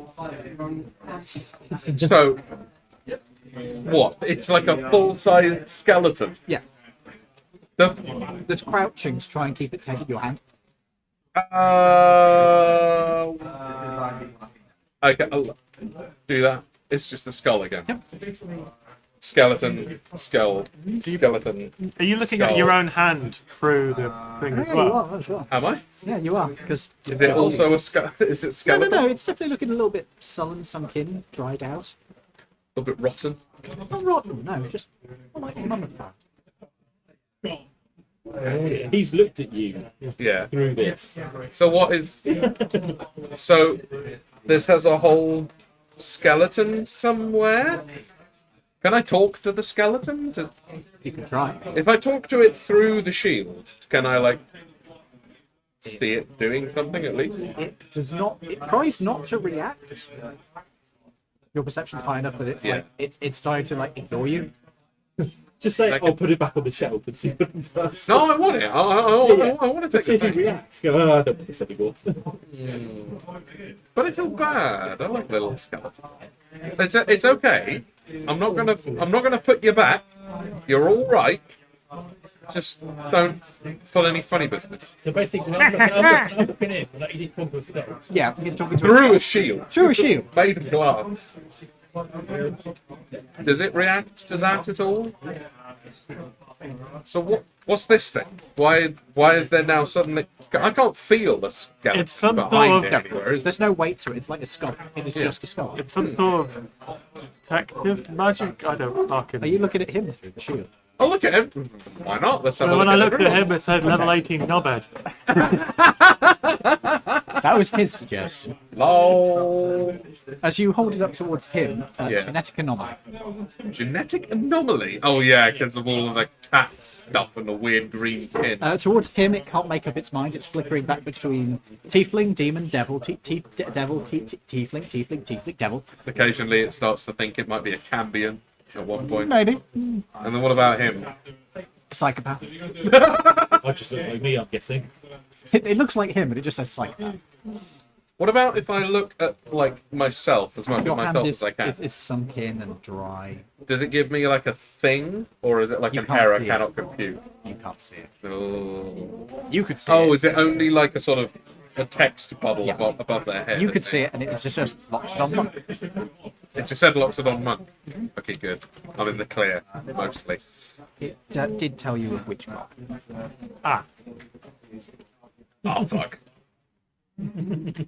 A: So, what? It's like a full-sized skeleton.
F: yeah. That's crouching to try and keep its head in your hand.
A: Okay, I'll do that. It's just a skull again. Skeleton, skull, skeleton.
D: Are you looking at your own hand through the thing as
F: Yeah, you
D: well?
F: are as well.
A: Am I?
F: Yeah, you are. Because
A: Is it also a skull? Is it
F: no,
A: skeleton?
F: no, no. It's definitely looking a little bit sullen, sunk in, dried out.
A: A little bit rotten.
F: Not rotten, no, just like mummified.
C: he's looked at you
A: Yeah.
C: through this.
A: So what is? So this has a whole skeleton somewhere. Can I talk to the skeleton?
F: You can try.
A: If I talk to it through the shield, can I like see it doing something at least?
F: It does not. It tries not to react. Your perception's high enough that it's
A: Yeah.
F: like it's starting to like ignore you.
C: Just say,
A: Like
C: I'll put it back on the shelf and see what it does.
A: No, I want it. I want to
C: Just see
A: take
C: if he
A: it.
C: reacts. Go, oh, I don't want this anymore.
A: But I feel bad. I like the little skeleton. It's okay. I'm not gonna put you back. You're all right. Just don't pull any funny business.
C: So basically, I'm looking in, like, you just come to a skull.
F: Yeah, he's talking to
A: Through a shield.
F: through a shield.
A: Made of glass. Does it react to that at all? So what's this thing? Why is there now suddenly... I can't feel the skeleton
B: It's some sort
A: behind
B: of-
A: it anywhere, is
F: There's no weight to it. It's like a skull. It is just a skull.
B: It's some sort of detective magic. I don't fucking.
F: Are you looking at him through the shield?
A: Oh, look at him. Why not? Let's have a
B: Well,
A: look
B: when I
A: at
B: looked at
A: everyone.
B: him, it said level 18 knobhead.
F: That was his suggestion.
A: Lol.
F: As you hold it up towards him,
A: Yeah.
F: genetic anomaly.
A: Genetic anomaly. Oh yeah, because of all of the cat stuff and the weird green tin.
F: Towards him, it can't make up its mind. It's flickering back between tiefling, demon, devil, devil, tiefling, devil.
A: Occasionally, it starts to think it might be a Cambion at one point.
F: Maybe.
A: And then what about him?
F: Psychopath.
C: I just look like me, I'm guessing.
F: It looks like him, but it just says psychopath.
A: What about if I look at like myself as much at
F: Your hand
A: myself
F: is,
A: as I can?
F: is sunk in and dry.
A: Does it give me like a thing, or is it like
F: You
A: an
F: can't
A: error
F: see it.
A: cannot compute?
F: You can't see it.
A: Oh.
F: You could see
A: Oh,
F: it.
A: is it only like a sort of a text bubble
F: Yeah.
A: above their head?
F: You could see it, and it was just locked on monk.
A: It just said locks it on monk. Okay, good. I'm in the clear, mostly.
F: It did tell you of which god.
B: Ah,
A: Oh, fuck.
F: Of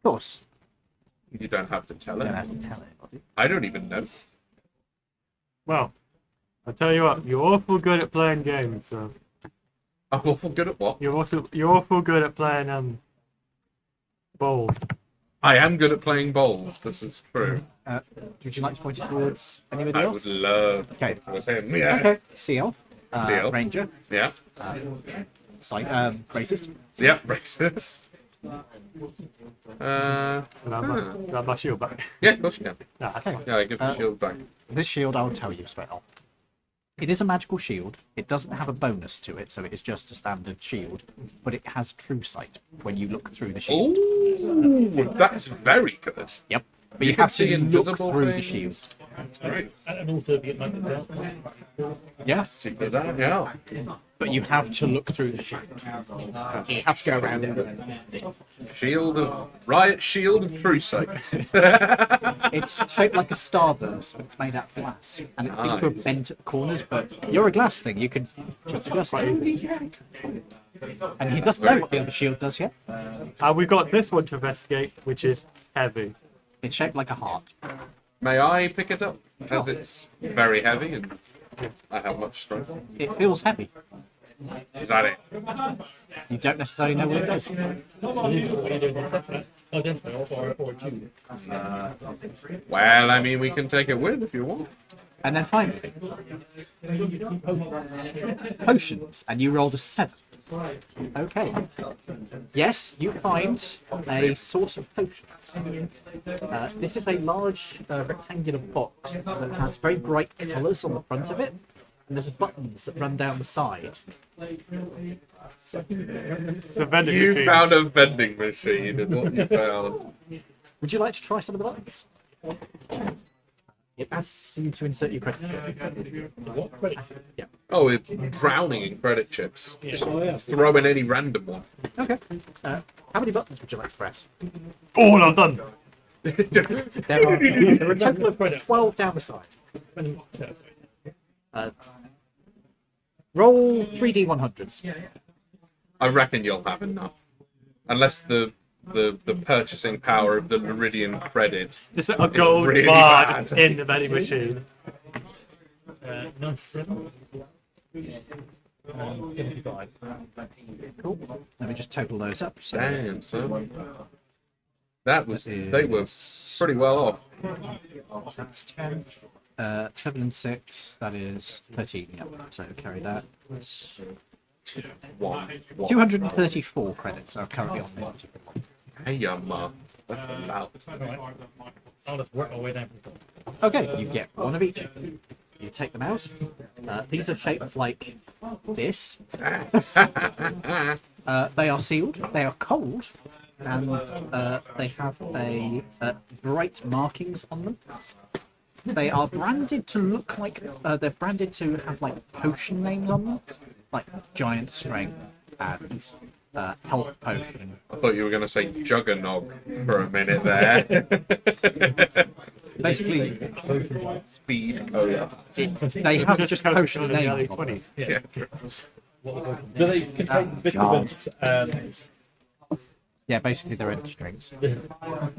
F: course,
A: You don't have to tell
F: you don't
A: it.
F: have to tell anybody.
A: I don't even know.
B: well, I tell you what, you're awful good at playing games. So
A: I'm awful good at what?
B: you're awful good at playing bowls.
A: I am good at playing bowls. This is true.
F: Would you like to point it towards anybody
A: I
F: else?
A: would love
F: Okay.
A: if it was him. Yeah.
F: Okay. Seal.
A: Seal.
F: Ranger.
A: Yeah.
F: Racist.
A: Yeah. Racist.
B: And I'm my shield back.
A: Yeah, of course you can.
B: Nah, that's fine.
A: Yeah, I give the shield back.
F: This shield, I'll tell you straight off. It is a magical shield. It doesn't have a bonus to it, so it is just a standard shield. But it has true sight when you look through the shield.
A: Ooh, that's very good.
F: Yep. But you
A: can
F: have
A: see
F: to look
A: invisible
F: through the
A: things.
F: shield.
A: That's great.
C: And also get my down.
F: Yeah.
A: Super that, yeah.
F: But you have to look through the shield. So you have to go around it.
A: Shield of shield of true sight.
F: It's shaped like a starburst, but it's made out of glass. And it seems to have
A: Nice.
F: bent at the corners, but you're a glass thing. You can just adjust it. And he doesn't know what the other shield does yet.
B: We've got this one to investigate, which is heavy.
F: It's shaped like a heart.
A: May I pick it up? As it's very heavy and I have much strength.
F: It feels heavy.
A: Is that it?
F: You don't necessarily know what it does.
A: Well, I mean, we can take it with if you want.
F: And then finally, potions. And you rolled a 7. Okay. Yes, you find a source of potions. This is a large rectangular box that has very bright colours on the front of it. And there's buttons that run down the side.
B: It's a vending
A: You
B: machine.
A: found a vending machine, is what you found.
F: Would you like to try some of the buttons? It asks you to insert your credit chip. Yeah.
A: Oh, it's drowning in credit chips. Just throw in any random one.
F: Okay. How many buttons would you like to press?
B: All of them.
F: There are a total of 12 down the side. Roll 3d100s.
A: I reckon you'll have enough. Unless the purchasing power of the Laridian credit.
B: Just a gold
A: really
B: bar
A: bad.
B: just in the vending machine.
C: 97. 75.
F: Cool. Let me just total those up. So
A: Damn, son. That was they were pretty well off.
F: that's 10. 7 and 6, that is 13. Yep. So carry that.
A: One.
F: 234 credits are currently on this particular one.
A: Hey, that's a lot.
C: I'll just work my way down.
F: Okay, you get one of each. You take them out. These are shaped like this. They are sealed. They are cold, and they have a bright markings on them. They are branded to look like they're branded to have like potion names on them. like giant strength and health potion.
A: I thought you were going to say Juggernog for a minute there.
F: Basically,
A: Speed cola.
F: they have just potion names on them.
A: Yeah.
C: Do they contain vitamins and
F: Yeah, basically they're energy drinks.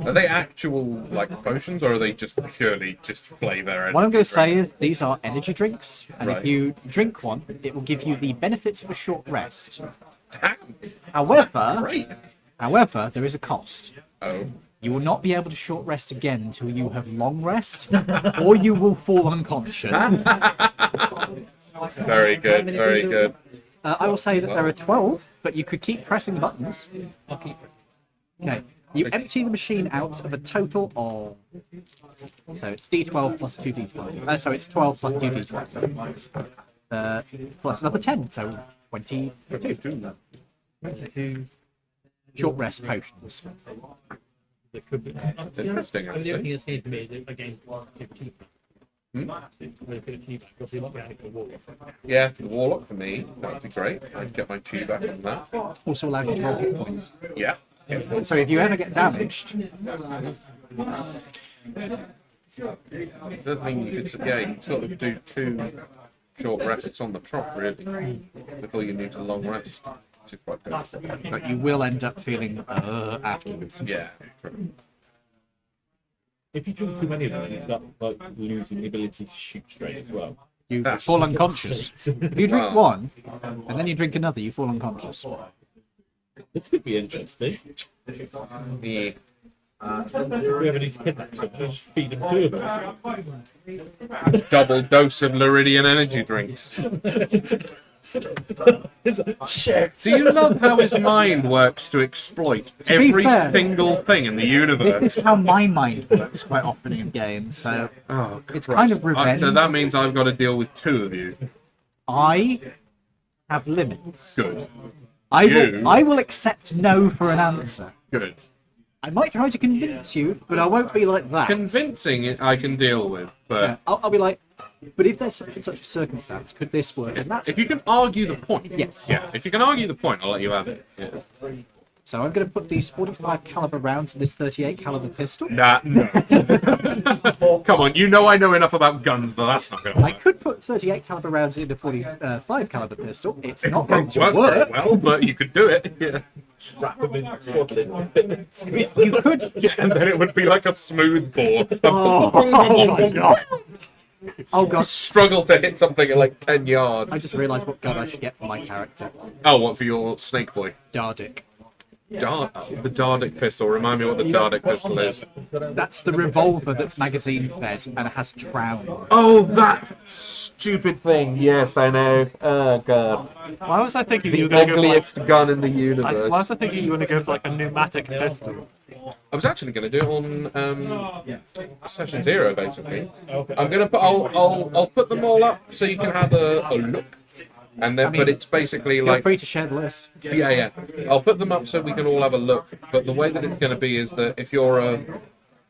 A: Are they actual like potions, or are they just purely just flavour?
F: What I'm going to say is these are energy drinks, and
A: Right.
F: if you drink one, it will give you the benefits of a short rest.
A: Damn.
F: However,
A: Great.
F: there is a cost.
A: Oh.
F: You will not be able to short rest again until you have long rest, or you will fall unconscious.
A: Very good. Very good.
F: I will say that there are 12, but you could keep pressing buttons.
C: I'll keep
F: Okay. You empty the machine out of a total of. So it's D12 plus 2D12. So it's 12 plus 2D12. Plus another 10, so 22.
C: 22.
F: Short rest potions.
C: There could be.
A: It's interesting,
C: And the only thing
A: actually.
C: that's needed to me is again keep really good at feedback. Obviously, not being for wall.
A: Yeah, for the warlock for me, that would be great. I'd get my chi back on that.
F: Also allows you to roll hit points.
A: Yeah.
F: So if you ever get damaged,
A: It does mean you could, yeah, you can sort of do 2 short rests on the trot, really, before you need to long rest, which is quite good.
F: but you will end up feeling afterwards.
A: Yeah. True.
C: If you drink too many of them, you start like losing the ability to shoot straight as well.
F: You fall unconscious. If you drink
A: Wow.
F: one, and then you drink another, you fall unconscious.
C: This could be interesting.
A: Yeah.
C: If we ever need to kidnap someone, just feed them 2 of them.
A: Double dose of Laridian energy drinks.
C: Shit.
A: Do you love how his mind works to exploit
F: To be
A: every
F: fair,
A: single thing in the universe?
F: This is how my mind works quite often in games, so
A: Oh,
F: it's kind of revenge.
A: So that means I've got to deal with 2 of you.
F: I have limits.
A: Good.
F: I
A: You-
F: will accept no for an answer.
A: Good.
F: I might try to convince you, but I won't be like that.
A: Convincing it I can deal with, but
F: Yeah, I'll be like, but if there's such and such a circumstance, could this work? And that's
A: if you can argue the point,
F: yes.
A: yeah, if you can argue the point, I'll let you have it. Yeah.
F: So I'm going to put these 45 caliber rounds in this 38 caliber pistol.
A: Nah, no. Come on, you know I know enough about guns that that's not going to
F: I
A: work.
F: could put 38 caliber rounds in a 45 caliber pistol. It's not going
A: Won't
F: to
A: work
F: work.
A: very well, but you could do it. Yeah.
C: Wrap them in swaddling.
F: You could.
A: Yeah, and then it would be like a smooth bore.
F: Oh my god. Oh god.
A: Struggle to hit something at like 10 yards.
F: I just realised what gun I should get for my character.
A: Oh, what for your snake boy?
F: Dardic.
A: The Dardic pistol. Remind me what the Dardic pistol is.
F: That's the revolver that's magazine fed and it has trown.
A: Oh, that stupid thing. Yes, I know. Oh, God.
D: Why was I thinking
A: The
D: you were going to go for like,
A: ugliest gun in the
D: why
A: universe.
D: was I thinking you were going to go for like a pneumatic pistol?
A: I was actually going to do it on Session 0, basically. I'm going to put... I'll put them all up so you can have a look. And then, but it's basically
F: Feel
A: like...
F: free to share the list.
A: Yeah. I'll put them up so we can all have a look. But the way that it's going to be is that if you're a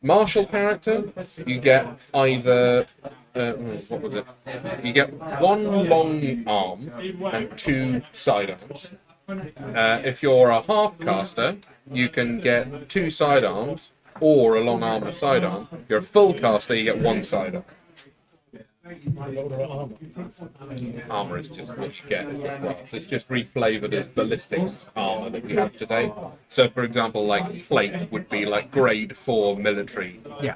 A: martial character, you get either what was it? You get 1 long arm and 2 sidearms. If you're a half caster, you can get 2 sidearms or a long arm and a sidearm. If you're a full caster, you get 1 sidearm. Armor is just what you get as your class. It's just reflavored as ballistics armor that we have today. So, for example, like plate would be like grade 4 military.
F: Yeah.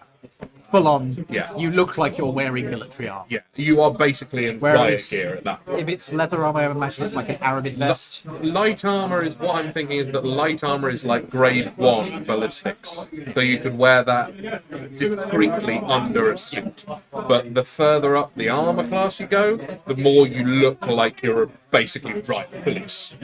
F: Full on.
A: Yeah.
F: You look like you're wearing military armor.
A: Yeah, you are basically in riot
F: Whereas-
A: gear at that point.
F: If it's leather armor, I imagine it's like an Arabic vest.
A: Light armor is what I'm thinking is that light armor is like grade 1 ballistics. So you could wear that discreetly under a suit. But the further up the armor class you go, the more you look like you're basically riot police.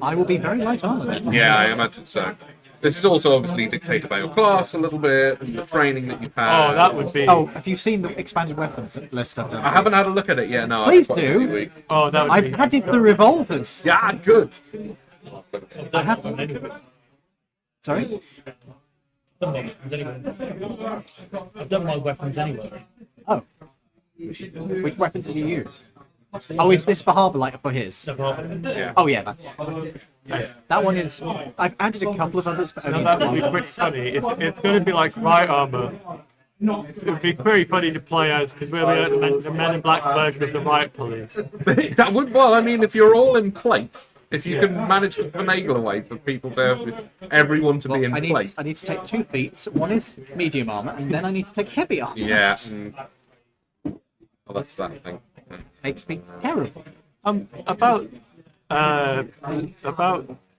F: I will be very light armor then.
A: Yeah, I imagine so. This is also obviously dictated by your class a little bit, and the training that you've had.
D: Oh, that would be.
F: Oh, have you seen the expanded weapons list I've done?
A: I haven't had a look at it yet, no.
F: Please
A: I've got a busy
F: do.
A: week.
D: Oh, that would
F: I've
D: be.
F: added the revolvers.
A: Yeah, good.
F: I have. Sorry?
C: I've done my weapons anyway.
F: Oh. Which weapons did you use? Oh, is this for Harbour Light or for his?
A: Yeah.
F: Oh yeah, that's that one is. I've added a couple of others, but only
D: That would
F: one.
D: be pretty funny. If it's going to be like right armor, it would be very funny to play as because we're the Men in Black version of the Riot Police.
A: That would, well, I mean, if you're all in plate, if you can manage to finagle a way for people to have everyone to be in
F: I
A: plate.
F: need to take 2 feats. One is medium armor, and then I need to take heavy armor.
A: Yeah. Oh, that's that thing.
F: Makes me terrible.
D: About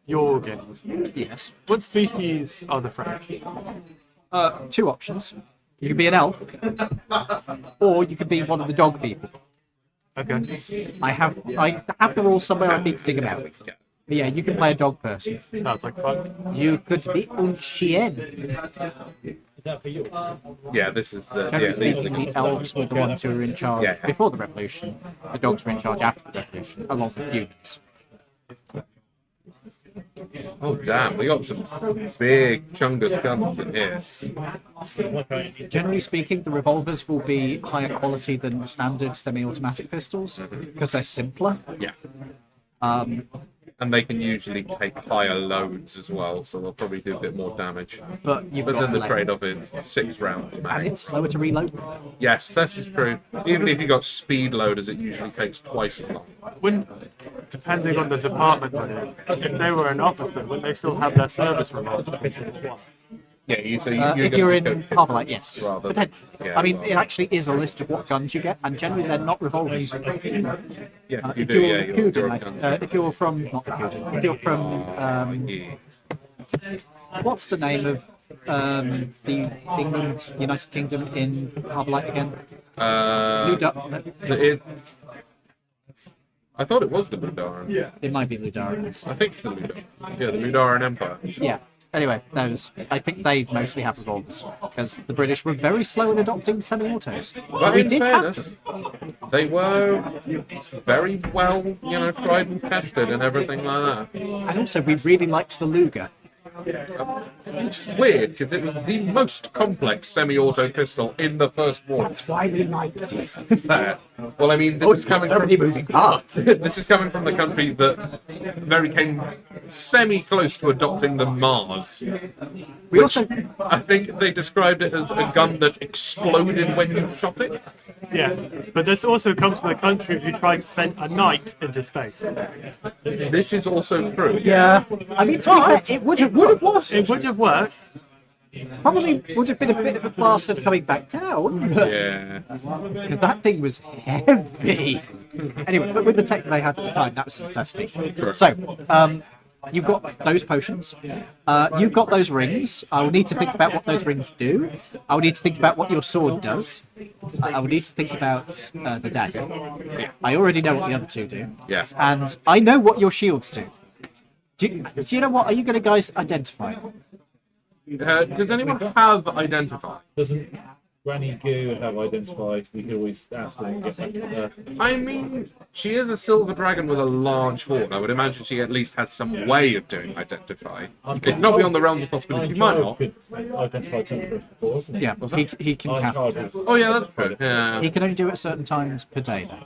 D: Jorgen.
F: Yes.
D: What species are the French?
F: 2 options. You can be an elf, or you can be one of the dog people.
D: Okay.
F: I have the rules somewhere. I need to dig them out. But yeah, you can play a dog person.
D: Sounds like fun.
F: You could be un chien.
A: Yeah, this is the.
F: Generally
A: Yeah, these are
F: speaking,
A: the
F: the elves were the ones who were in charge
A: Yeah.
F: before the revolution. The dogs were in charge after the revolution, along with humans.
A: Oh damn, we got some big chungus guns in here.
F: Generally speaking, the revolvers will be higher quality than the standard semi-automatic pistols because they're simpler.
A: Yeah. And they can usually take higher loads as well, so they'll probably do a bit more damage.
F: But you've
A: But
F: got
A: then the
F: less.
A: trade-off is 6 rounds of
F: And
A: mag.
F: it's slower to reload.
A: Yes, this is true. Even if you got speed loaders, it usually takes twice as long.
D: When, depending on the department they're in, if they were an officer, would they still have their service revolver?
A: Yeah, you so
F: If you're in Harbour Light, yes.
A: Rather-
F: Potentially.
A: yeah,
F: I mean,
A: rather-
F: it actually is a list of what guns you get, and generally they're not revolvers.
A: Yeah, you
F: If
A: do.
F: you're
A: Yeah,
F: Kuden,
A: you're
F: if you're from not Kuden, if you're from
A: yeah.
F: what's the name of the England United Kingdom in Harbour Light again?
A: I thought it was the Ludaran. Yeah.
F: It might be Ludarans.
A: I think it's the Ludaran. Yeah, the Ludaran Empire.
F: Yeah. Anyway, those. I think they mostly have revolvers because the British were very slow in adopting semi-autos.
A: But
F: we
A: in
F: did
A: fairness,
F: have.
A: they were very well, tried and tested and everything like that.
F: And also, we really liked the Luger.
A: Which is weird, because it was the most complex semi-auto pistol in the First War.
F: That's why we liked it.
A: Fair. Well, I mean, this is coming
F: so many
A: from
F: moving parts.
A: this is coming from the country that very came semi-close to adopting the Mars.
F: We also.
A: I think they described it as a gun that exploded when you shot it.
D: Yeah, but this also comes from a country who tried to send a knight into space.
A: This is also true.
F: Yeah. I mean, to be fair, it would have worked.
D: It would have worked.
F: Probably would have been a bit of a bastard coming back down.
A: Yeah.
F: Because that thing was heavy. Anyway, but with the tech they had at the time, that was a necessity. So, you've got those potions. You've got those rings. I will need to think about what those rings do. I will need to think about what your sword does. I will need to think about the dagger. I already know what the other two do.
A: Yeah.
F: And I know what your shields do. Do you know what? Are you going to guys identify?
A: Does anyone have identify?
C: Doesn't Granny Goo have identified? We could always ask her and get back to her.
A: I mean, she is a silver dragon with a large horn. I would imagine she at least has some way of doing identify. It's not beyond the realms of possibility. She might not.
C: Could identify something before, wasn't it?
F: Yeah, well, he can cast it.
A: Oh yeah, that's true. Yeah,
F: He can only do it certain times per day, though.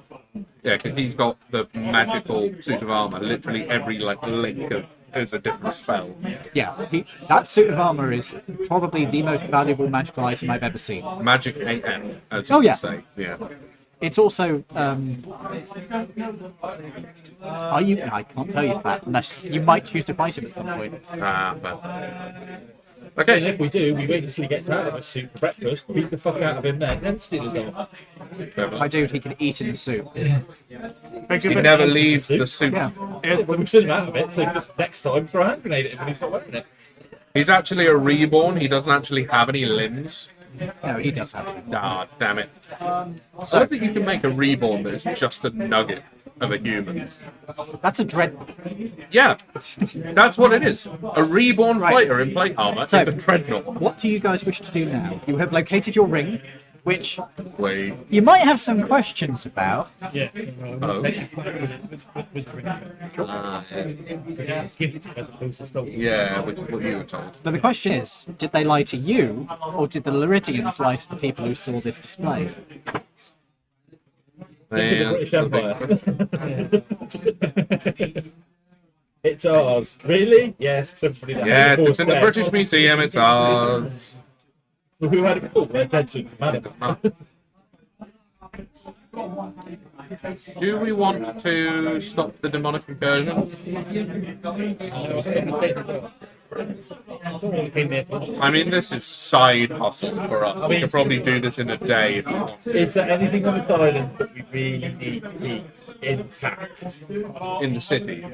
A: yeah, because he's got the magical suit of armor. Literally every link is a different spell.
F: Yeah, that suit of armor is probably the most valuable magical item I've ever seen.
A: Magic AF, as you
F: Oh,
A: would
F: yeah.
A: say. Yeah.
F: It's also. Are you? I can't tell you that unless you might choose to fight him at some point.
A: But...
C: And
A: Okay.
C: if we do, we wait until he gets out of his suit for breakfast, beat the fuck out of him then steal his arm.
F: My dude, he can eat in the suit.
A: He never leaves the suit.
F: Yeah.
C: Well, we've seen him out of it, so just next time throw a hand grenade at him when he's not wearing it.
A: He's actually a reborn. He doesn't actually have any limbs.
F: No, he does have it.
A: Ah, damn it.
F: So
A: So that you can make a reborn that is just a nugget of a human.
F: that's a dread.
A: Yeah, that's what it is. A reborn
F: Right.
A: fighter in plate armor
F: So-
A: is a dreadnought.
F: What do you guys wish to do now? You have located your ring, which
A: Wait.
F: you might have some questions about.
C: Yeah.
A: Oh.
C: Give it as opposed to steal.
A: Yeah, which is what you were told.
F: But the question is, did they lie to you, or did the Laridians lie to the people who saw this display?
C: Think of the British Empire. It's ours. Really? Yes, 'cause everybody that
A: Yes,
C: had
A: it's in the
C: dead.
A: British Museum. It's ours.
C: Well, who had it before? They're dead, so it doesn't matter.
A: Do we want to stop the demonic incursion? I mean, this is side hustle for us. We could probably do this in a day if we want to.
C: Is there anything on this island that we really need to keep intact?
A: In the city.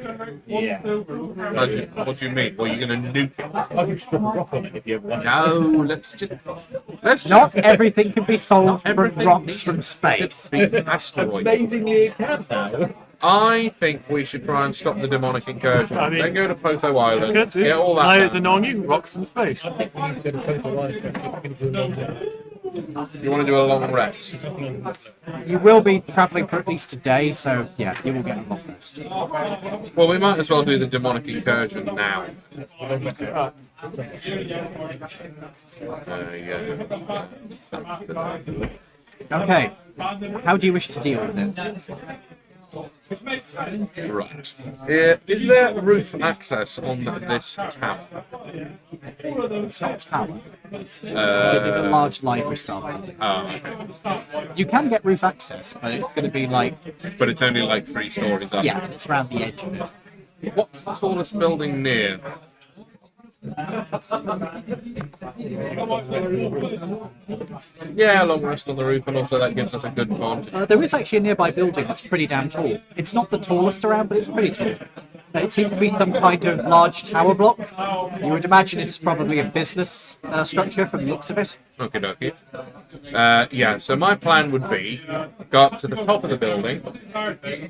C: Yeah.
A: What do you mean? Well, you're going to nuke it?
C: I can just drop a rock on it if you ever want.
A: No, let's
F: Not everything can be solved from
A: everything
F: rocks
A: needs
F: from
A: to
F: space.
A: be asteroids.
C: Amazingly, it can now.
A: I think we should try and stop the demonic incursion.
D: I mean,
A: Then go to Potho Island,
D: Good,
A: get all that
D: Layers
A: done.
D: and you rocks from space.
A: You want to do a long rest?
F: You will be travelling for at least a day, so yeah, you will get a long rest.
A: Well, we might as well do the demonic incursion now. Yeah.
F: Okay, how do you wish to deal with it?
A: Right. Is there roof access on this tower?
F: It's not a tower. It's a large library style building.
A: Oh, okay.
F: You can get roof access, but it's going to be like,
A: But it's only like 3 stories up.
F: yeah, and it's around the edge of it.
A: What's the tallest building near? Yeah, long rest on the roof, and also that gives us a good vantage.
F: There is actually a nearby building that's pretty damn tall. It's not the tallest around, but it's pretty tall. It seems to be some kind of large tower block. You would imagine it's probably a business structure from the looks of it.
A: Okay, dokie. Yeah, so my plan would be go up to the top of the building,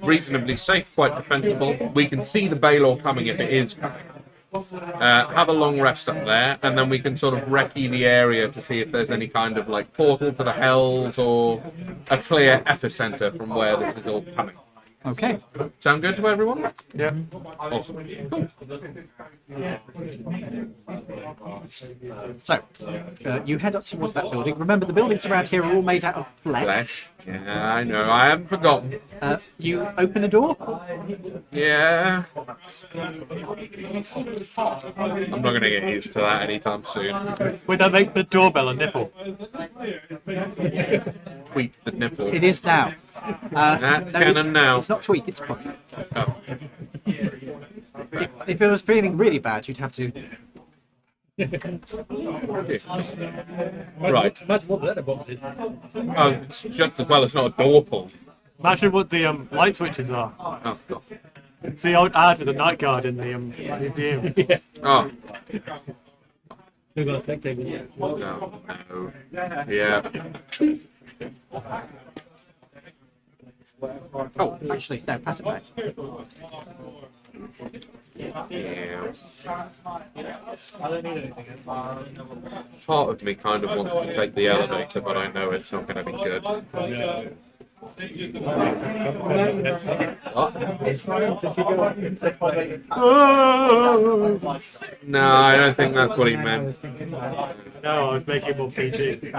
A: reasonably safe, quite defensible. We can see the Baylor coming if it is coming. Have a long rest up there, and then we can sort of recce the area to see if there's any kind of like portal to the hells or a clear epicenter from where this is all coming.
F: Okay.
A: Sound good to everyone?
D: Yeah.
A: Awesome.
F: So, you head up towards that building. Remember, the buildings around here are all made out of flesh.
A: Flesh. Yeah, I know. I haven't forgotten.
F: You open a door.
A: Yeah. I'm not going to get used to that anytime soon.
D: Would that make the doorbell a nipple?
A: Tweak the nipple.
F: It is now.
A: That's canon now.
F: It's not tweak, it's push.
A: Oh.
F: If it was feeling really bad, you'd have to.
A: Right.
C: Imagine what the letterbox is.
A: Oh, it's just as well it's not a door pull.
D: Imagine what the light switches are.
A: Oh, God.
D: It's the old ad with the night guard in the museum.
A: Oh,
C: We've got a flex table.
A: no. Yeah.
F: Oh, actually, no, pass it back.
A: Yeah. Part of me kind of wants to take the elevator, but I know it's not going to be good. No, I don't think that's what he meant.
D: No, I was making it more PG.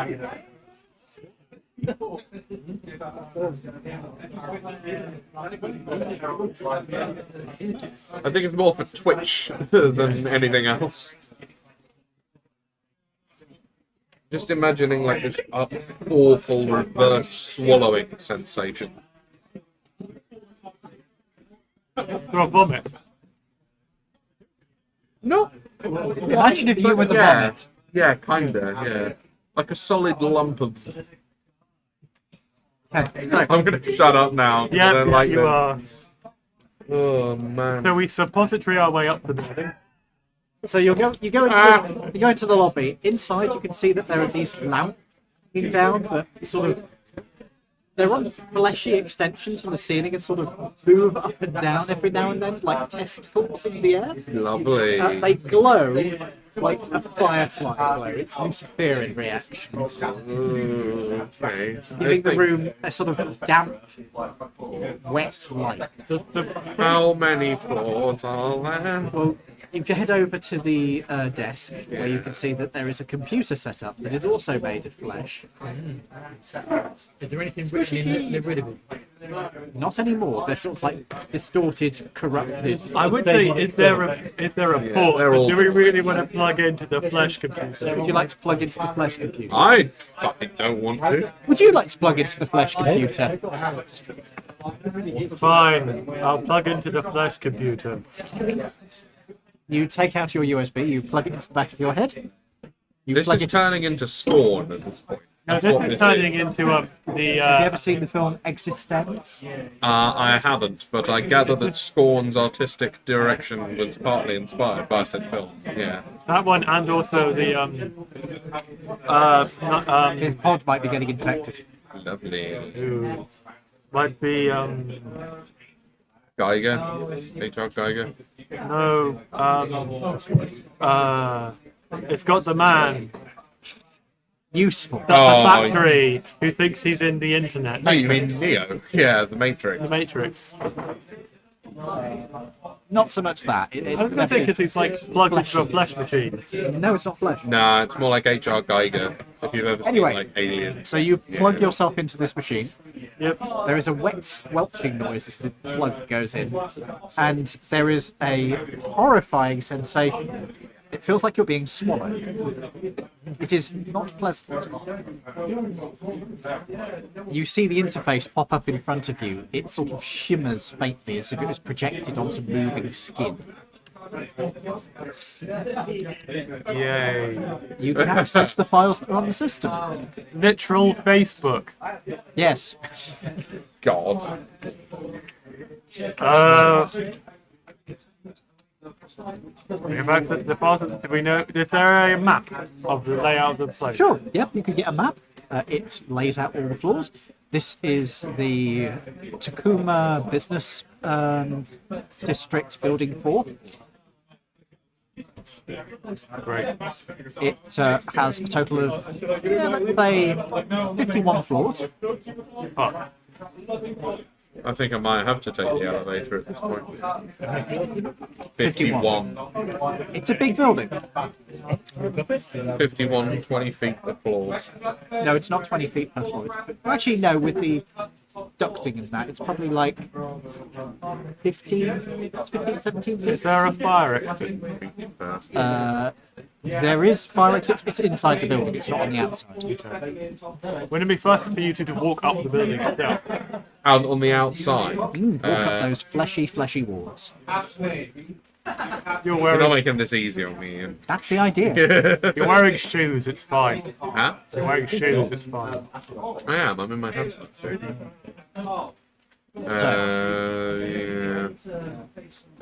A: I think it's more for Twitch than anything else. Just imagining like this awful reverse swallowing sensation.
D: Throw a vomit.
A: No.
F: Imagine if you were the
A: Yeah,
F: vomit.
A: yeah, kinda, yeah. Like a solid lump of.
F: Okay, so,
A: I'm gonna shut up now. 'cause I
D: Yeah,
A: don't like
D: you
A: this.
D: are.
A: Oh man.
D: So we suppository our way up the building.
F: so you go into the lobby. Inside, you can see that there are these lamps hanging down that sort of. They're on fleshy extensions from the ceiling and sort of move up and down every now and then, like testicles in the air.
A: Lovely.
F: They glow like a firefly glow. It's Luciferian reactions,
A: Ooh, okay.
F: giving the room a sort of damp, wet light.
A: How many floors are there?
F: Well, you can head over to the desk where you can see that there is a computer set up that is also made of flesh.
C: Is there anything written in Laridian?
F: Not anymore. They're sort of like distorted, corrupted.
D: I would say, is there a port?
A: they're all-
D: Do we really want to plug into the flesh computer?
F: Would you like to plug into the flesh computer?
A: I fucking don't want to.
F: Would you like to plug into the flesh computer?
D: Fine, I'll plug into the flesh computer.
F: You take out your USB, you plug it into the back of your head. You
A: This
F: plug
A: is
F: it.
A: turning into Scorn at this point.
D: No,
A: That's
D: this
A: what
D: is turning into
F: Have you
D: the.
F: ever seen the film Existence?
A: I haven't, but I gather that Scorn's artistic direction was partly inspired by said film. Yeah.
D: That one, and also the
F: His pod might be getting infected.
A: Lovely.
D: who might be
A: Geiger. H.R. Geiger.
D: no it's got the man
F: Useful.
D: that's
A: Oh,
D: a factory who thinks he's in the internet.
A: Oh, you mean Neo? Yeah, the Matrix.
D: The Matrix.
F: Not so much that.
D: I was gonna say because he's like plugged into a flesh machine.
F: No, it's not flesh.
A: Nah, it's more like H.R. Geiger. If you've ever
F: Anyway.
A: seen like Alien.
F: So you plug yourself into this machine.
D: Yep.
F: There is a wet squelching noise as the plug goes in, and there is a horrifying sensation. It feels like you're being swallowed. It is not pleasant. You see the interface pop up in front of you. It sort of shimmers faintly as if it was projected onto moving skin.
D: Yay.
F: You can access the files that are on the system.
D: Literal Facebook.
F: Yes.
A: God.
D: We have access to the files. Do we know? Is there a map of the layout of the place?
F: Sure. Yep, you can get a map. It lays out all the floors. This is the Takuma Business District Building 4.
D: Great.
F: It has a total of, let's say, 51 floors.
D: Oh,
A: I think I might have to take the elevator at this point. 51.
F: It's a big building.
A: 51, 20 feet the floors.
F: No, it's not 20 feet per floor. Actually, no, with the ducting and that, it's probably like 15, 17 feet.
D: is there a fire exit?
F: There is fire exits. It's inside the building. It's not on the outside.
D: Wouldn't it be faster for you to walk up the building itself?
A: Out on the outside.
F: Walk up those fleshy walls.
D: You're
A: We're not
D: wearing
A: making this easy on me, Ian.
F: That's the idea.
D: you're wearing shoes. It's fine.
A: Huh?
D: You're wearing shoes. It's fine.
A: I am. I'm in my house. Yeah.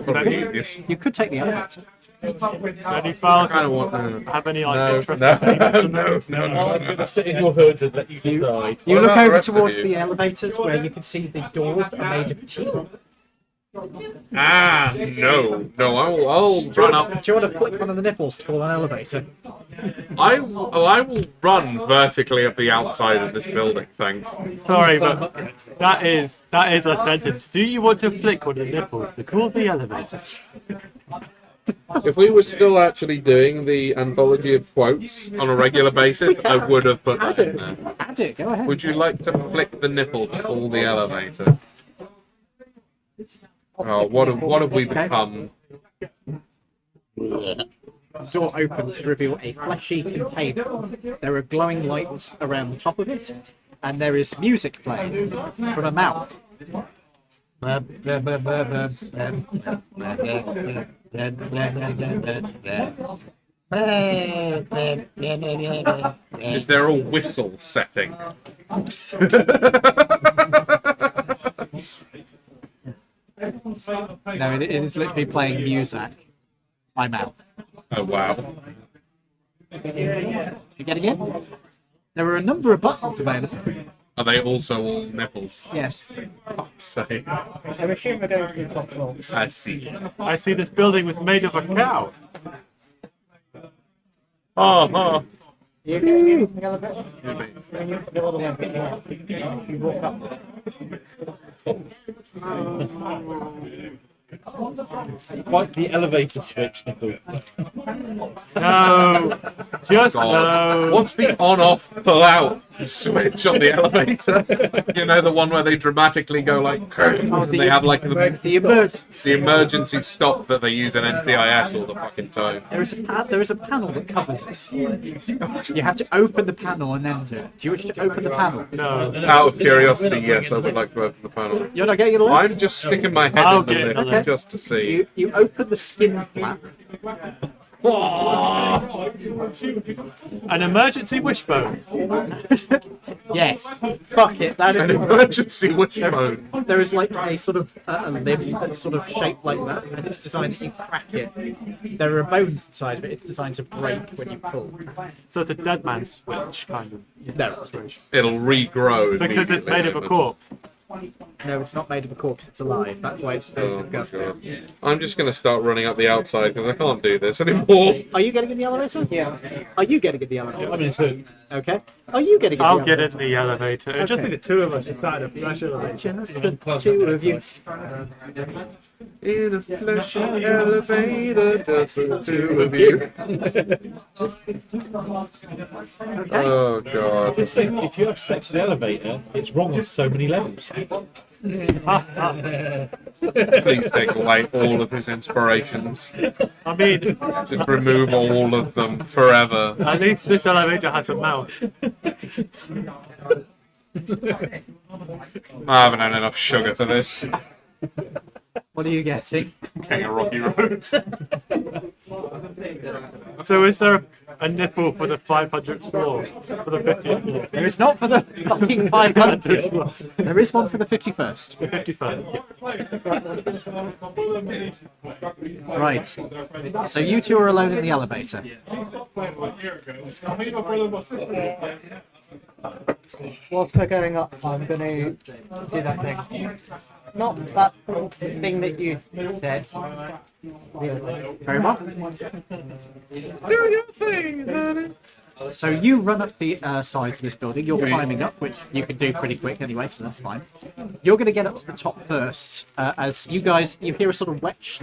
A: Probably easiest.
F: You could take the elevator.
D: So any files
A: I don't want.
D: have any like
A: No,
D: interesting things?
C: I'm going to sit in your hood and let you decide.
F: You
A: What
F: look
A: about the
F: over
A: rest of
F: towards
A: you?
F: the elevators where you can see the doors that are made of teak.
A: Ah, no. I'll run up.
F: Do you want to flick one of the nipples to call an elevator?
A: I will run vertically up the outside of this building, thanks.
D: Sorry, but that is a sentence. Do you want to flick on the nipples to call the elevator?
A: If we were still actually doing the anthology of quotes on a regular basis, I would have put that in there.
F: Add it, go ahead.
A: Would you like to flick the nipple to call the elevator? Oh, what have we become?
F: The door opens to reveal a fleshy container. There are glowing lights around the top of it, and there is music playing from a mouth.
A: Is there a whistle setting?
F: No, it is literally playing music by mouth.
A: Oh wow.
F: You getting it? There are a number of buttons available.
A: Are they also all nipples?
F: Yes.
A: Fuck's sake.
E: I assume we're going to the top floor.
A: I see.
D: I see this building was made of a cow.
A: Oh.
E: You getting in the elevator?
A: Yeah.
E: When you the other one picking up, you walk up.
C: Like the elevator switch, Nicole.
B: No, just
A: God.
B: no.
A: What's the on-off pull-out switch on the elevator? You know, the one where they dramatically go like, and they have like
F: The emergency.
A: the emergency stop that they use in NCIS all the fucking time.
F: There is a panel that covers it. You have to open the panel and then do it. Do you wish to open the panel?
B: No.
A: Out of curiosity, yes, I would like to open the panel.
F: You're not getting the lift?
A: I'm just sticking my head
B: I'll
A: in the
B: get
A: lift
B: it.
A: just to see.
F: You open the skin flap.
B: An emergency wishbone.
F: Yes. Fuck it. That is
A: An emergency wishbone.
F: There is like a sort of a limb that's sort of shaped like that, and it's designed that you crack it. There are bones inside of it. It's designed to break when you pull.
B: So it's a dead man switch, kind of.
F: No,
A: It'll regrow
B: Because it's made of a
A: immediately.
B: corpse.
F: no, it's not made of a corpse. It's alive. That's why it's so
A: Oh my
F: disgusting.
A: God. I'm just going to start running up the outside because I can't do this anymore.
F: Are you getting in the elevator? Yeah. Are you getting in the elevator?
C: I mean, so
F: Okay. Are you getting in
B: I'll
F: the
B: get
F: elevator?
B: in the elevator. It'll just be the two of us inside a flash elevator.
F: Just the two of you.
A: In a fleshy elevator, just the two of you. Oh God.
C: just saying, if you have sex in the elevator, it's wrong on so many levels.
A: Please take away all of his inspirations.
B: I mean,
A: Just remove all of them forever.
B: at least this elevator has a mouth.
A: I haven't had enough sugar for this.
F: What are you getting?
A: King of Rocky Road.
B: So is there a nipple for the 500th floor? For the 50th floor?
F: There is not for the fucking 500. There is one for the 51st.
B: 51st.
F: Right. So you two are alone in the elevator.
E: Whilst we're going up, I'm going to do that thing. Not that thing that you said.
F: Very well.
A: Do your thing, honey.
F: So you run up the sides of this building. You're climbing up, which you can do pretty quick anyway, so that's fine. You're going to get up to the top first, as you hear a sort of wetch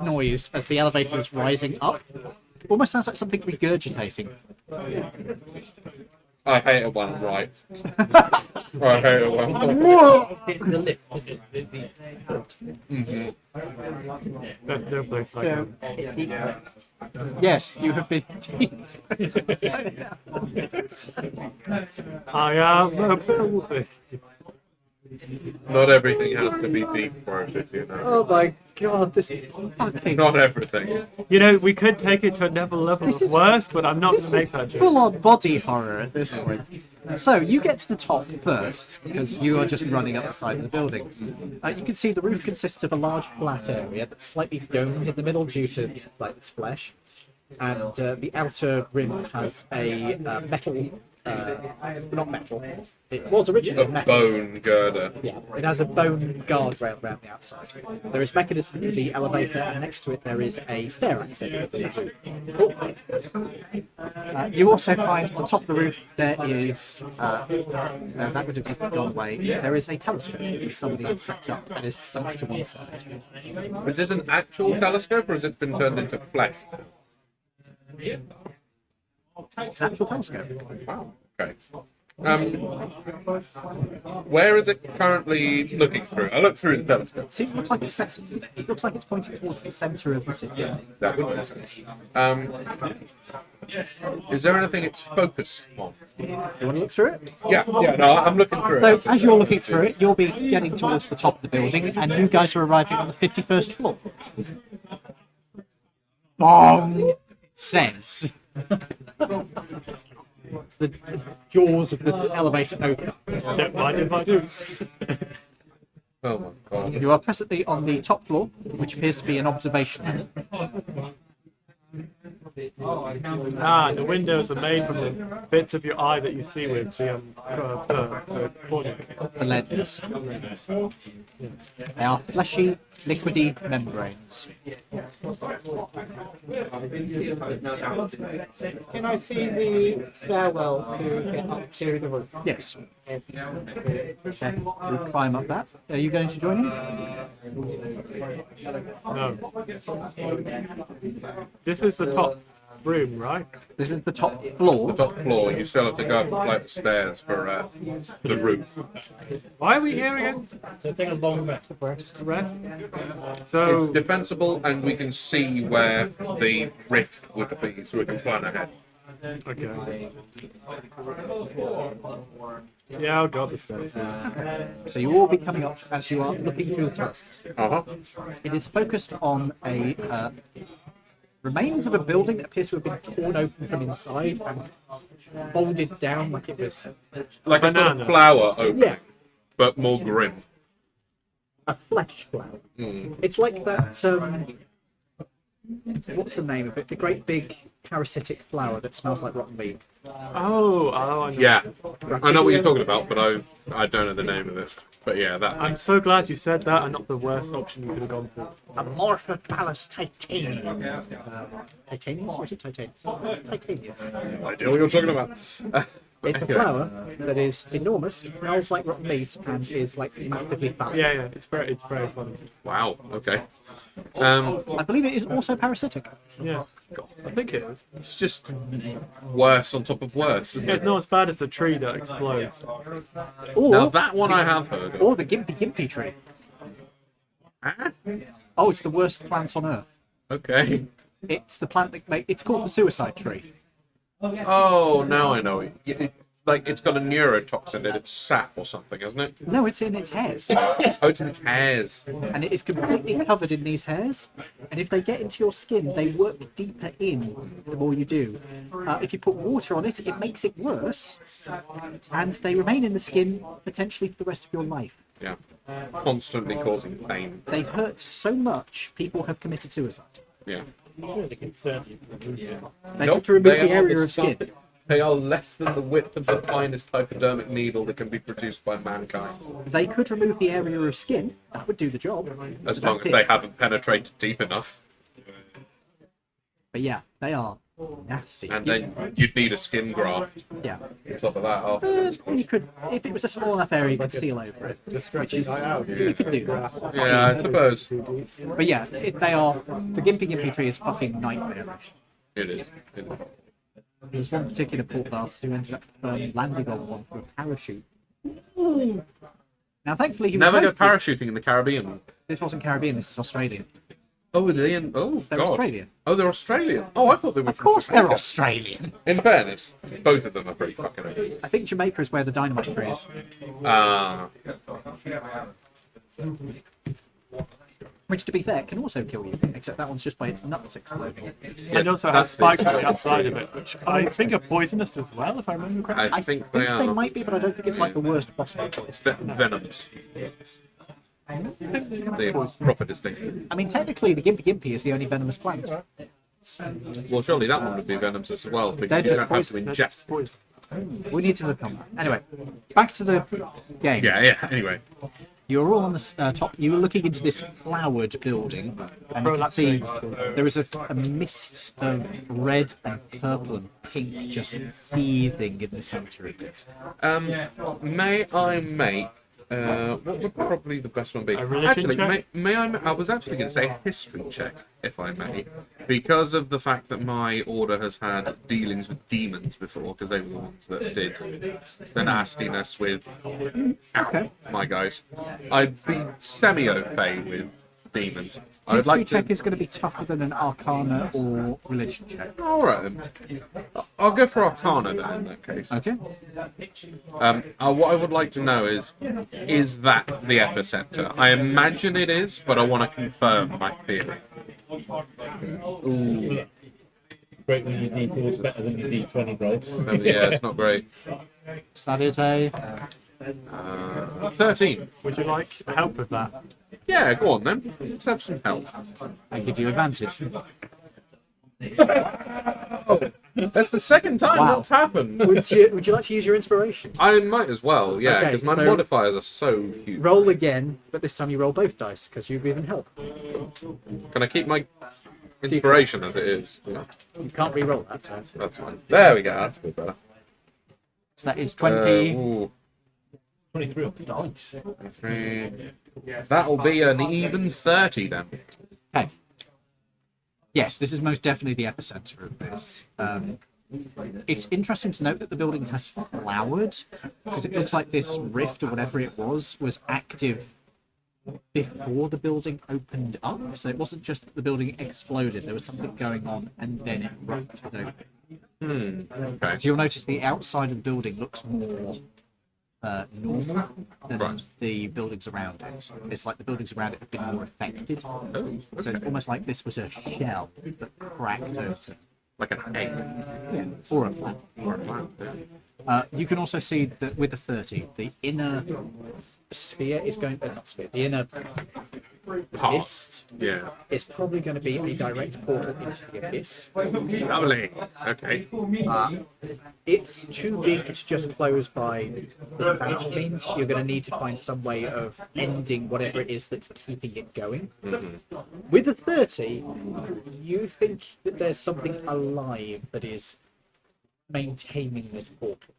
F: noise as the elevator is rising up. Almost sounds like something regurgitating.
A: I hate it when I'm right. I hate it when I'm right.
B: There's no place like
E: So,
B: that.
F: Yes, you have been teeth.
B: I am a building.
A: Not everything has to be deep throated, you know.
F: Oh my god, this fucking...
A: Not everything.
B: You know, we could take it to another level
F: This
B: of
F: is-
B: worse, but I'm not going
F: This
B: to
F: is
B: make that joke.
F: full-on body horror at this point. So you get to the top first because you are just running up the side of the building. You can see the roof consists of a large flat area that's slightly domed in the middle due to like its flesh, and the outer rim has a metal. Not metal. It was originally metal.
A: Bone girder.
F: Yeah, it has a bone guardrail around the outside. There is mechanism for the elevator, and next to it there is a stair access. You also find on top of the roof there is no, that would have gone away. There is a telescope that somebody had set up and is sunk to one side.
A: Is it an actual telescope or has it been turned into flesh?
F: It's an actual telescope.
A: Wow. Okay. Where is it currently looking through? I look through the telescope.
F: See, it looks like it's set. It looks like it's pointing towards the centre of the city.
A: That would make sense. Is there anything it's focused on?
F: You want to look through it?
A: Yeah, no, I'm looking through
F: So
A: it.
F: as you're looking through it, you'll be getting towards the top of the building, and you guys are arriving on the 51st floor. Bong! It says. It's the jaws of the elevator open.
B: Don't mind if I do.
A: Oh my god.
F: You are presently on the top floor, which appears to be an observation.
B: Ah, the windows are made from the bits of your eye that you see with the corner.
F: The lens. They are fleshy, liquidy membranes.
E: Can I see the stairwell to get up to the roof?
F: Yes. Okay. You climb up that. Are you going to join him?
B: No. This is the top room, right?
F: This is the top floor.
A: Top floor. You still have to go up like the stairs for the roof.
B: Why are we here again?
D: So take a long rest.
B: Rest?
A: It's
B: So,
A: defensible, and we can see where the rift would be, so we can plan ahead.
B: okay. Yeah, I'll go up the stairs.
F: So you will be coming up as you are looking through the terraces. It is focused on a remains of a building that appears to have been torn open from inside and folded down like it was
A: Like a sort
B: Banana.
A: of flower opening,
F: Yeah.
A: but more grim.
F: a flesh flower. It's like that. What's the name of it? The great big parasitic flower that smells like rotten meat.
B: Oh, I know.
A: Yeah, I know what you're talking about, but I don't know the name of it. But yeah, that.
B: I'm so glad you said that and not the worst option you could have gone for.
F: Amorphophallus titanium. Titanius? Or is it titanium? Titanius.
A: I know what you're talking about.
F: It's a flower that is enormous, smells like rotten meat, and is like massively fat.
B: Yeah, it's very funny.
A: Wow. Okay.
F: I believe it is also parasitic.
B: Yeah, I think it is.
A: It's just worse on top of worse, isn't
B: Yeah,
A: it?
B: it's not as bad as the tree that explodes.
F: Or,
A: Now that one I have heard of.
F: or the gimpy tree.
A: Ah,
F: Oh, it's the worst plant on earth.
A: okay.
F: It's the plant that it's called the suicide tree.
A: Oh, now I know. Like it's got a neurotoxin in its sap or something, isn't it?
F: No, it's in its hairs.
A: Oh, it's in its hairs.
F: And it is completely covered in these hairs. And if they get into your skin, they work deeper in the more you do. If you put water on it, it makes it worse. And they remain in the skin potentially for the rest of your life.
A: Yeah. Constantly causing pain.
F: They hurt so much, people have committed suicide.
A: Yeah.
F: They
A: Nope,
F: have to remove
A: they
F: the
A: are
F: area
A: the
F: of skin.
A: size- They are less than the width of the finest hypodermic needle that can be produced by mankind.
F: They could remove the area of skin. That would do the job.
A: As long
F: That's
A: as
F: it.
A: they haven't penetrated deep enough.
F: But yeah, they are nasty.
A: And then you'd need a skin graft
F: Yeah.
A: on top of that. Oh.
F: You could, if it was a small enough area, you could seal over it. Which is, you could do that.
A: Yeah, I suppose.
F: But yeah, they are. The gimpy tree is fucking nightmarish.
A: It is. It is.
F: There's one particular poor bastard who ended up landing on one through a parachute. Now, thankfully, he was
A: Never go
F: mostly-
A: parachuting in the Caribbean.
F: This wasn't Caribbean. This is Australian.
A: Oh, are they in? Oh,
F: They're
A: God.
F: Australian.
A: Oh, they're Australian. Oh, I thought they were.
F: Of course, they're Australian.
A: In fairness, both of them are pretty fucking okay.
F: I think Jamaica is where the dynamite tree is. Which, to be fair, can also kill you, except that one's just by its nuts exploding.
B: It also has spikes on the outside of it, which I think are poisonous as well, if I remember correctly.
A: I think they
F: They
A: are.
F: might be, but I don't think it's like the worst possible choice.
A: Venoms. The proper distinction.
F: I mean, technically, the gimpy is the only venomous plant.
A: Well, surely that one would be venomous as well,
F: They're
A: because you
F: just
A: don't have to
F: poison.
A: ingest.
B: Poison.
F: We need to look on that. Anyway, back to the game.
A: Yeah. Anyway,
F: You're all on the top. You were looking into this flowered building, and you can see there is a mist of red and purple and pink just seething in the centre of it.
A: may I make what would probably the best one be?
B: A religion
A: Actually,
B: check?
A: may I? I was actually going to say a history check, if I may, because of the fact that my order has had dealings with demons before, because they were the ones that did the nastiness with my guys. I'd be semi-au fait with demons. I'd
F: History
A: like
F: check
A: to.
F: is going to be tougher than an Arcana or religion check.
A: All right, then. I'll go for Arcana then, in that case.
F: Okay.
A: What I would like to know is that the epicenter? I imagine it is, but I want to confirm my theory. Ooh,
C: Great when your D4 is better than your D20 roll.
A: yeah, it's not great.
F: So that is a
A: 13.
B: Would you like help with that?
A: Yeah, go on then. Let's have some help.
F: I give you advantage.
A: That's the second time
F: Wow.
A: that's happened.
F: Would you like to use your inspiration?
A: I might as well, yeah,
F: Okay,
A: because my
F: so-
A: modifiers are so huge.
F: Roll again, but this time you roll both dice because you've given help.
A: Can I keep my Inspiration as it is. Yeah,
F: You can't re-roll that.
A: that's fine. There we go. That's a bit better.
F: So that is 20.
A: Ooh,
C: 23 on the dice.
A: 3. That'll be an even 30 then.
F: Okay. Yes, this is most definitely the epicenter of this. It's interesting to note that the building has flowered, because it looks like this rift or whatever it was active before the building opened up. So it wasn't just that the building exploded, there was something going on and then it ruptured open.
A: Okay.
F: So you'll notice the outside of the building looks more normal than the buildings around it. It's like the buildings around it have been more affected.
A: Oh,
F: So it's almost like this was a shell that cracked open.
A: like an egg
F: Yeah, or a flat.
A: or a flat.
F: You can also see that with the 30, the inner sphere is going. Not sphere. The inner
A: Part.
F: mist
A: Yeah.
F: is probably going to be a direct portal into the abyss.
A: Lovely. Okay.
F: It's too big to just close by the fountain means. You're going to need to find some way of ending whatever it is that's keeping it going. With the 30, you think that there's something alive that is maintaining this portal.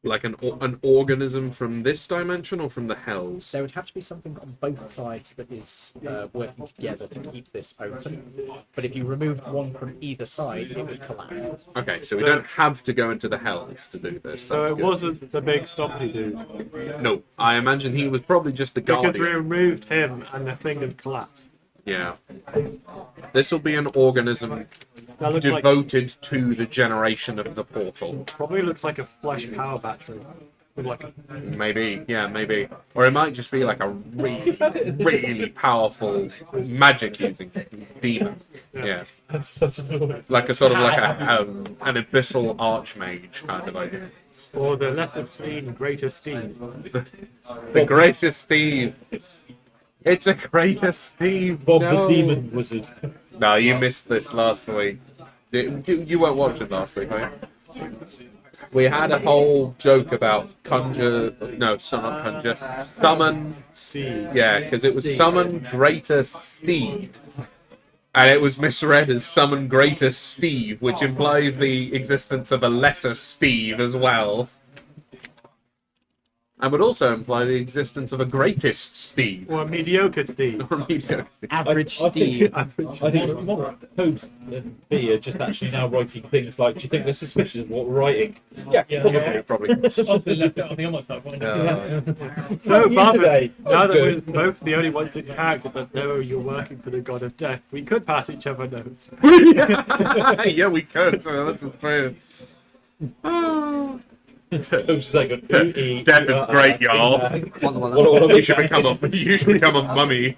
A: Like an organism from this dimension or from the hells?
F: There would have to be something on both sides that is working together to keep this open. But if you removed one from either side, it would collapse.
A: Okay, so we don't have to go into the hells to do this.
B: So
A: That's
B: it
A: good.
B: wasn't the big stompy dude.
A: No, I imagine he was probably just the
B: Because we
A: guardian.
B: removed him and the thing had collapsed.
A: Yeah. This will be an organism
B: That looks like,
A: devoted to the generation of the portal.
B: probably looks like a flash power battery. With like a,
A: Maybe, yeah, maybe. Or it might just be like a really, really powerful magic using demon. Yeah.
C: That's such a noise.
A: Like a sort of like an abyssal archmage kind of idea.
B: or the lesser steam, greater steam.
A: The greatest Steve. It's a greatest Steve.
C: Bob
A: No.
C: the Demon Wizard.
A: No, you missed this last week. You weren't watching last week, were you? We had a whole joke about conjure. No, not conjure. Summon.
B: Seed.
A: Yeah, because it was summon greater Steve. And it was misread as summon greater Steve, which implies the existence of a lesser Steve as well. And would also imply the existence of a greatest Steve.
B: Or a mediocre steam.
A: Or mediocre Steve.
F: Average Steve.
C: I think Hobbs and B are just actually now writing things like, do you think they're suspicious of what we're writing?
A: Yeah,
C: Yeah.
A: probably.
G: I've been left out on the other side.
B: So,
C: you
B: Barbara,
C: today.
B: now that
C: Good.
B: we're both the only ones in character that know you're working for the god of death, we could pass each other notes.
A: Yeah, we could. So that's a fair.
C: Hobbs is like,
A: Death is great, y'all. You should become a mummy.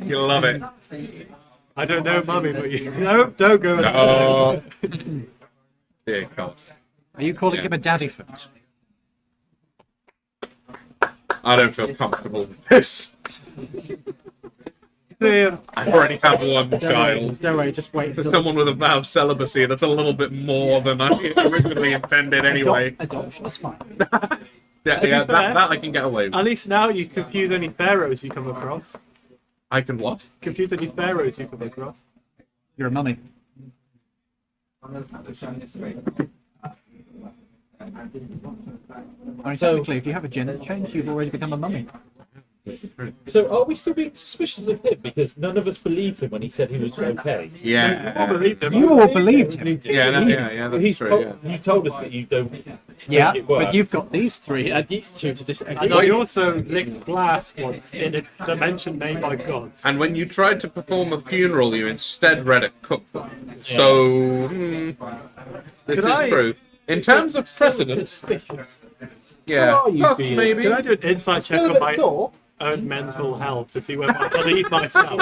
A: You'll love it.
B: I don't know, mummy, but you don't go.
A: Oh, dear God.
F: Are you calling him a daddy foot?
A: I don't feel comfortable with this. I already have one child.
F: Don't worry, just wait
A: For
F: for
A: someone with a vow of celibacy, that's a little bit more than I originally intended anyway.
F: Adoption is fine.
A: Yeah, that I can get away with.
B: At least now you confuse any pharaohs you come across.
A: I can what?
B: Confuse any pharaohs you come across.
F: You're a mummy. I mean, technically, if you have a gender change, you've already become a mummy.
C: So are we still being suspicious of him because none of us believed him when he said he was okay?
A: Yeah.
B: I believe them.
F: You all believed him.
A: Yeah, that's
C: He's
A: true.
C: told,
A: Yeah.
C: you told us that you don't.
F: Yeah,
C: make it work.
F: but you've got these three and these two to disagree.
B: And I also licked glass once in a dimension made by gods.
A: And when you tried to perform a funeral, you instead read a cookbook. So, this
B: Could
A: is
B: I-
A: true. In terms of precedence,
C: Suspicious.
A: yeah,
C: Are you
A: plus
C: being-
A: maybe.
B: Can I do an insight check on my own mental health to see whether I believe myself?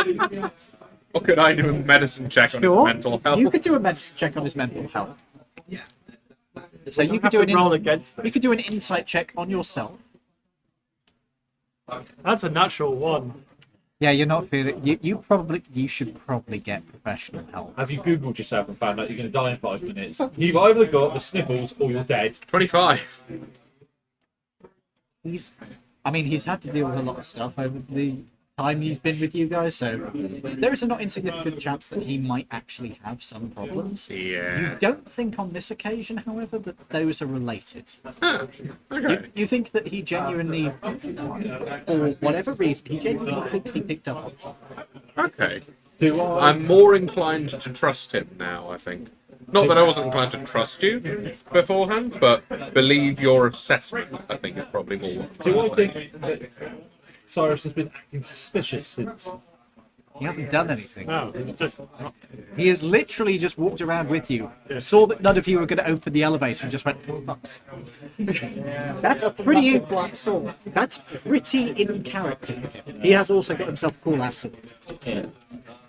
A: What could I do a medicine check on his
F: Sure.
A: mental health?
F: You could do a medicine check on his mental health. So you could
B: have
F: do
B: to
F: an
B: roll against
F: you
B: it.
F: could do an insight check on yourself.
B: That's a natural one.
F: Yeah, you're not feeling. You should probably get professional help.
C: Have you Googled yourself and found out you're going to die in 5 minutes? You've either got the sniffles or you're dead.
A: 25.
F: He's had to deal with a lot of stuff over the time he's been with you guys, so there is a not insignificant chance that he might actually have some problems.
A: Yeah.
F: You don't think on this occasion, however, that those are related.
A: Okay.
F: You think that he genuinely, for whatever reason, he genuinely thinks he picked up on something.
A: Okay. I'm more inclined to trust him now, I think. Not that I wasn't inclined to trust you beforehand, but believe your assessment, I think, is probably more.
C: Do I think that Cyrus has been acting suspicious since?
F: He hasn't done anything.
B: No, it's just
F: He has literally just walked around with you, saw that none of you were going to open the elevator, and just went, "Fucks." That's pretty. That's pretty in character for him. He has also got himself a cool ass sword.
C: Yeah.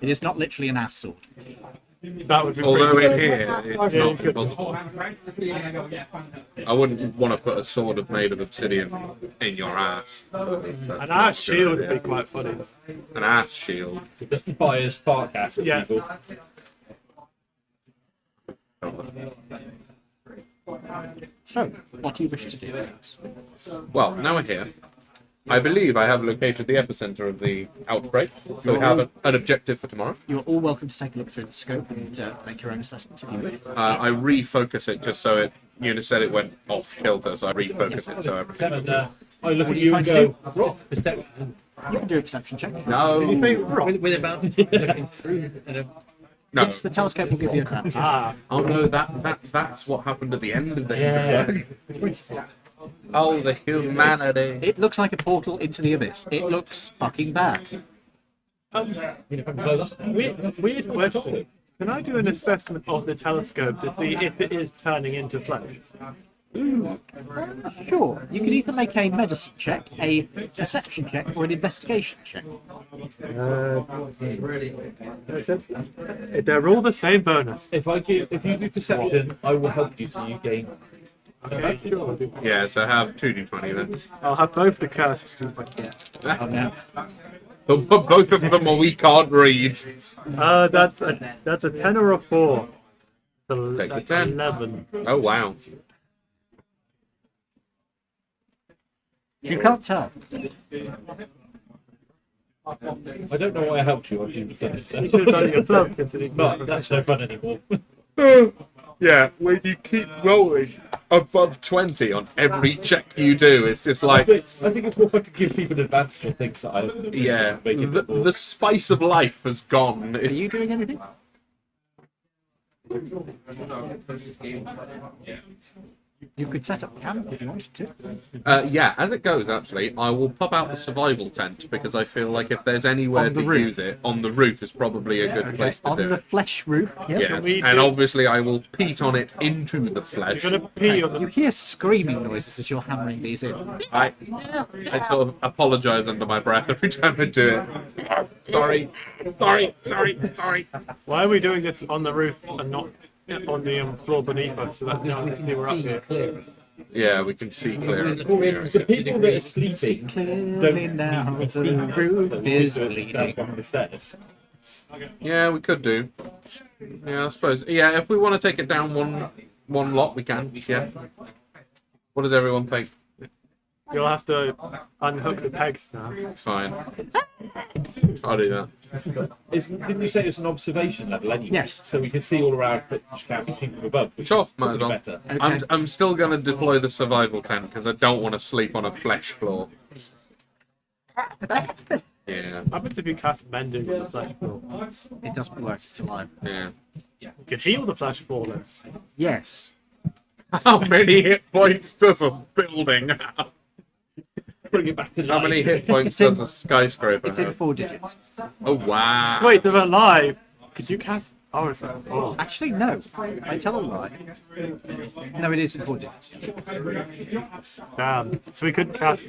F: It is not literally an ass sword.
B: that would be
A: Although
B: pretty
A: in here, it's
B: Yeah,
A: not
B: you could-
A: possible. I wouldn't want to put a sword made of obsidian in your ass.
B: An ass shield would be quite funny.
A: An ass shield.
C: The fires fart gas at
B: Yeah.
C: people.
F: So, what do you wish to do?
A: Well, now we're here. I believe I have located the epicenter of the outbreak, so we have an objective for tomorrow.
F: You're all welcome to take a look through the scope and make your own assessment if you wish.
A: I refocus it just so it. You said it went off kilter, so I refocus it so everything.
C: And I look
F: What
C: at
F: are you
C: you and
F: trying to
C: go, rock, perception.
F: You can do a perception check.
A: No,
C: With advantage looking through.
A: no.
F: Yes, the telescope will give you advantage.
A: Oh no, that's what happened at the end of the Oh, the humanity.
F: It looks like a portal into the abyss. It looks fucking bad.
B: Weird question. Can I do an assessment of the telescope to see if it is turning into flesh?
F: Sure, you can either make a medicine check, a perception check, or an investigation check.
B: They're all the same bonus.
C: If you do perception, I will help you so you gain.
B: Okay, sure.
A: Yeah, so have 2d20 then.
B: I'll have both the cursed.
F: Oh no.
A: Both of them we can't read.
B: That's a 10 or a 4.
A: Take the
B: That's
A: 10.
B: 11.
A: Oh wow.
F: You can't tell.
C: I don't know why I helped you. I should have done it. So.
B: You should have done it yourself, considering.
C: But that's no fun anymore.
A: Yeah, when you keep rolling above 20 on every check you do, it's just
C: I
A: like,
C: think it's more fun to give people an advantage on things that I
A: yeah,
C: make it
A: the spice of life has gone.
F: Are you doing anything? You could set up camp if you wanted to.
A: Yeah, as it goes, actually, I will pop out the survival tent because I feel like if there's anywhere
F: On the
A: to
F: roof.
A: use it, on the roof is probably a good place to
F: On
A: do
F: the
A: it.
F: flesh roof. Yep.
A: Yes,
B: we
A: and
B: do-
A: obviously I will peat on it into the flesh.
B: You're gonna pee on
F: You
B: the.
F: hear screaming noises as you're hammering these in.
A: I sort of apologise under my breath every time I do it. Sorry.
B: Why are we doing this on the roof and not on the floor beneath us so that no one can see we're up here?
A: Yeah, we can see clear. of the mirror.
C: The people that are sleeping
F: Clearly now the roof is bleeding.
C: down the stairs.
A: Yeah, we could do. Yeah, I suppose. Yeah, if we want to take it down one lot, we can. Yeah. What does everyone think?
B: You'll have to unhook the pegs now.
A: It's fine. I'll do that.
C: Didn't you say it's an observation level anyway?
F: Yes.
C: So we can see all around, but can't be seen from above. Which
A: Sure,
C: is
A: might as
C: probably
A: well.
C: better.
A: I'm still going to deploy the survival tent because I don't want to sleep on a flesh floor. Yeah,
B: What happens if you cast mending on the flesh floor?
F: It doesn't work, it's alive.
A: yeah.
B: You could heal the flesh floor then.
F: Yes.
A: How many hit points does a building have?
C: Bring it back to
A: How
C: life.
A: many hit points
F: It's in-
A: does a skyscraper
F: It's in
A: have?
F: 4 digits.
A: Oh, wow.
B: Wait, they're alive! Could you cast. Oh, it's oh.
F: Actually, no. I tell a lie. No, it is in 4 digits.
B: Damn. So we couldn't cast.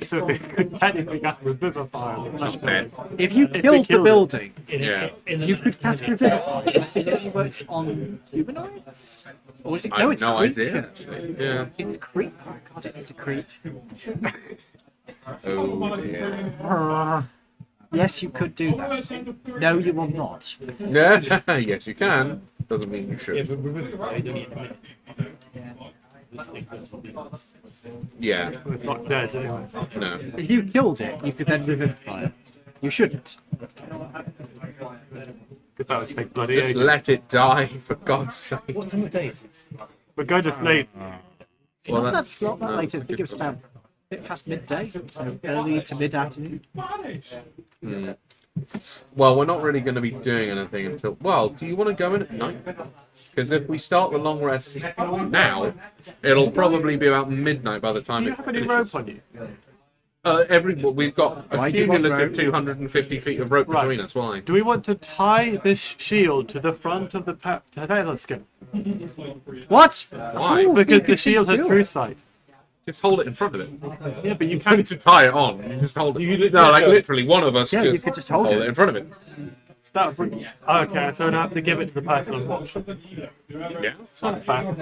B: So we could technically cast Revivify on the flesh
A: Dead.
B: floor.
F: If you
B: they
F: killed the
B: killed it.
F: building,
A: Yeah.
F: you could cast Revivify. It only works on humanoids? Or is it?
A: I
F: No,
A: have
F: it's
A: no
F: creature.
A: idea, actually. Yeah.
F: It's a creep. Oh, God, it is a creep.
A: Oh, dear.
F: Yes, you could do that. No, you will not.
A: Yeah, yes, you can. Doesn't mean you
C: Yeah,
A: should.
C: but remember, I don't need
A: Yeah,
B: It's not dead anyway.
A: no.
F: If you killed it, you could then revivify it. You shouldn't.
B: Because that would take bloody
A: Just
B: ages.
A: let it die, for God's sake.
G: What time of day is it?
B: But go to sleep.
A: Well,
F: That's not that
A: no,
F: late.
A: that's
F: I
A: a
F: think
A: good
F: it was about a bit past midday, so early to mid-afternoon.
A: Well, we're not really going to be doing anything until. Well, do you want to go in at night? Because if we start the long rest now, it'll probably be about midnight by the time
B: Do you
A: it
B: have any
A: finishes.
B: rope on you?
A: We've got a
F: Why do you want
A: cumulative
F: rope?
A: 250 feet of rope
B: Right.
A: between us. Why?
B: Do we want to tie this shield to the front of the telescope?
F: What?
A: Why?
B: Because the shield has true sight.
A: Just hold it in front of it.
B: Yeah, but you
A: You don't need
B: can't.
A: to tie it on. You just hold it. No, like literally, one of us
F: Yeah, you could just hold it.
A: in front of it.
B: Okay, so I have to give it to the person on watch.
A: Yeah.
B: It's not fair.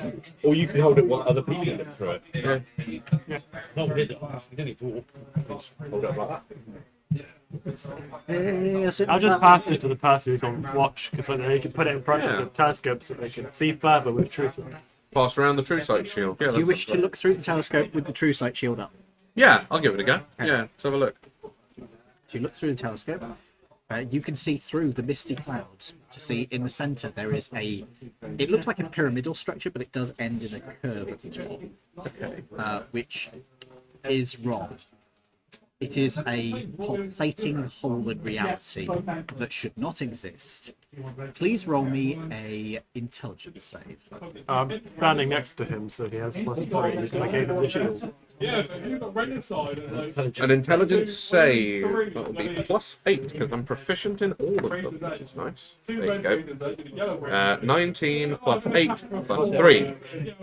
C: Or you can hold it while other people look through it.
A: Yeah.
G: No, it isn't. We don't need to walk.
C: Just hold it up like that.
F: Yes, it-
B: I'll just pass it to the person who's on watch because then they can put it in front
A: Yeah.
B: of the telescope so they can see further with true sight.
A: Pass around the true sight shield. Yeah.
F: Do you
A: that's
F: wish to look through the telescope with the true sight shield up?
A: Yeah, I'll give it a go. Yeah, let's have a look.
F: So you look through the telescope. You can see through the misty clouds to see in the center there is a. It looks like a pyramidal structure, but it does end in a curve at the top, which is wrong. It is a pulsating hole in reality that should not exist. Please roll me a intelligence save.
B: I'm standing next to him, so he has +3 because I gave him the shield.
A: An intelligence save. That'll be +8 because I'm proficient in all of them, which is nice. There you go. 19 plus 8 plus 3.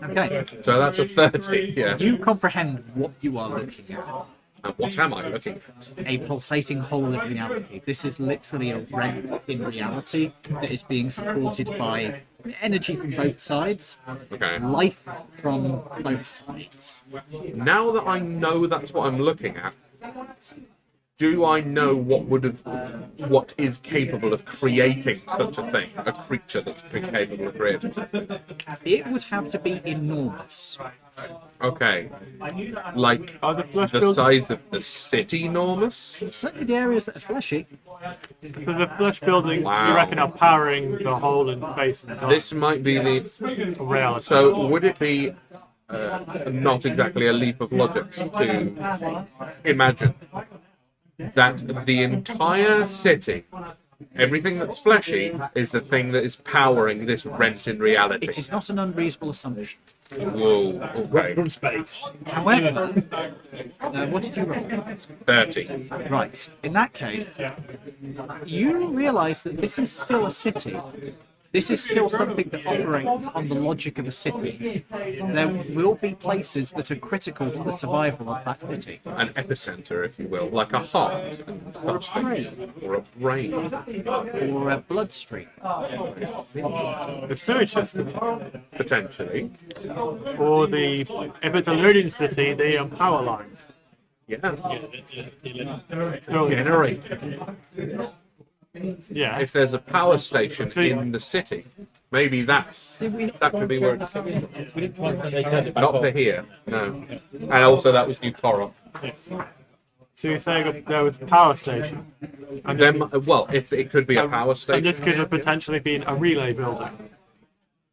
F: Okay,
A: So that's a 30. Yeah.
F: you comprehend what you are looking at.
A: And what am I looking at?
F: A pulsating hole in reality. This is literally a rent in reality that is being supported by energy from both sides,
A: Okay.
F: life from both sides.
A: Now that I know that's what I'm looking at, do I know what is capable of creating such a thing? A creature that's capable of creating something?
F: It would have to be enormous.
A: Okay. Like
B: Are the flesh
A: the
B: buildings?
A: size of the city enormous?
F: Certainly the areas that are fleshy.
B: So the flesh buildings,
A: Wow.
B: you reckon, are powering the hole in space and time?
A: This might be the.
B: reality.
A: So would it be not exactly a leap of logic to imagine that the entire city, everything that's fleshy, is the thing that is powering this rent in reality?
F: It is not an unreasonable assumption.
A: Whoa, okay.
C: From space.
F: However, what did you roll?
A: 30.
F: Right. In that case, you realise that this is still a city. This is still something that operates on the logic of a city. There will be places that are critical to the survival of that city.
A: An epicenter, if you will, like a heart and such thing, or a brain.
F: Or a bloodstream.
B: The sewage system,
A: Potentially.
B: or if it's a Laridian city, the power lines.
A: Yeah.
B: So,
A: Generator.
B: yeah,
A: If there's a power station
B: So-
A: in the city, maybe that could be where it's coming from.
G: We didn't try and they turned it back
A: Not
G: on.
A: for here, no. And also that was New Korok.
B: so you're saying there was a power station, and
A: Then, well, if it could be a power
B: and
A: station,
B: this could have potentially been a relay building.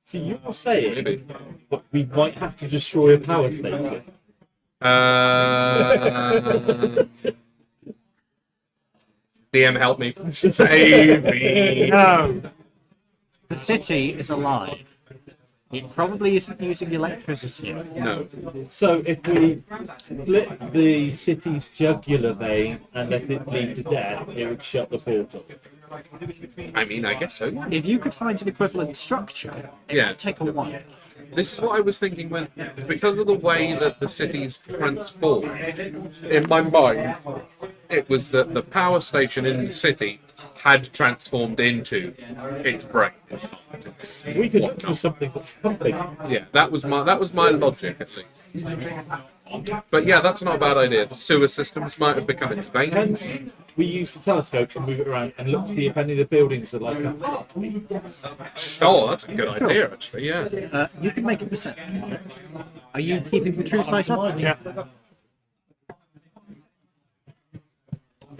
C: So you're saying
A: maybe.
C: that we might have to destroy a power station?
A: DM, help me. Save me.
B: No,
F: The city is alive. It probably isn't using electricity.
A: No.
C: So if we split the city's jugular vein and let it bleed to death, it would shut the portal.
A: I mean, I guess so.
F: If you could find an equivalent structure, it
A: Yeah.
F: would take a while.
A: This is what I was thinking with, because of the way that the city's transformed, in my mind, it was that the power station in the city had transformed into its brain.
C: We could look for something that's pumping.
A: Yeah, that was my logic, I think. But yeah, that's not a bad idea. The sewer systems might have become its veins.
C: We use the telescope to move it around and look to see if any of the buildings are like a heartbeat.
A: Oh, that's a good idea, actually. Yeah.
F: You can make a perception check. Are you keeping the true sight up?
B: yeah,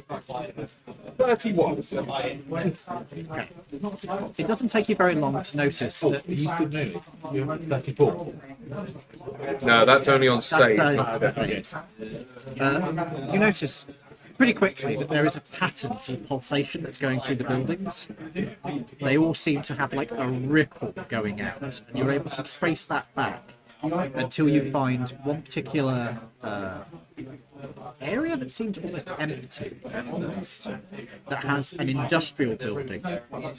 C: 31.
F: It doesn't take you very long to notice that
C: You could know it. You're 34.
A: No, that's only on
F: that's
A: stage.
F: you notice pretty quickly that there is a pattern of pulsation that's going through the buildings. They all seem to have like a ripple going out, and you're able to trace that back until you find one particular area that seemed almost empty at first, that has an industrial building,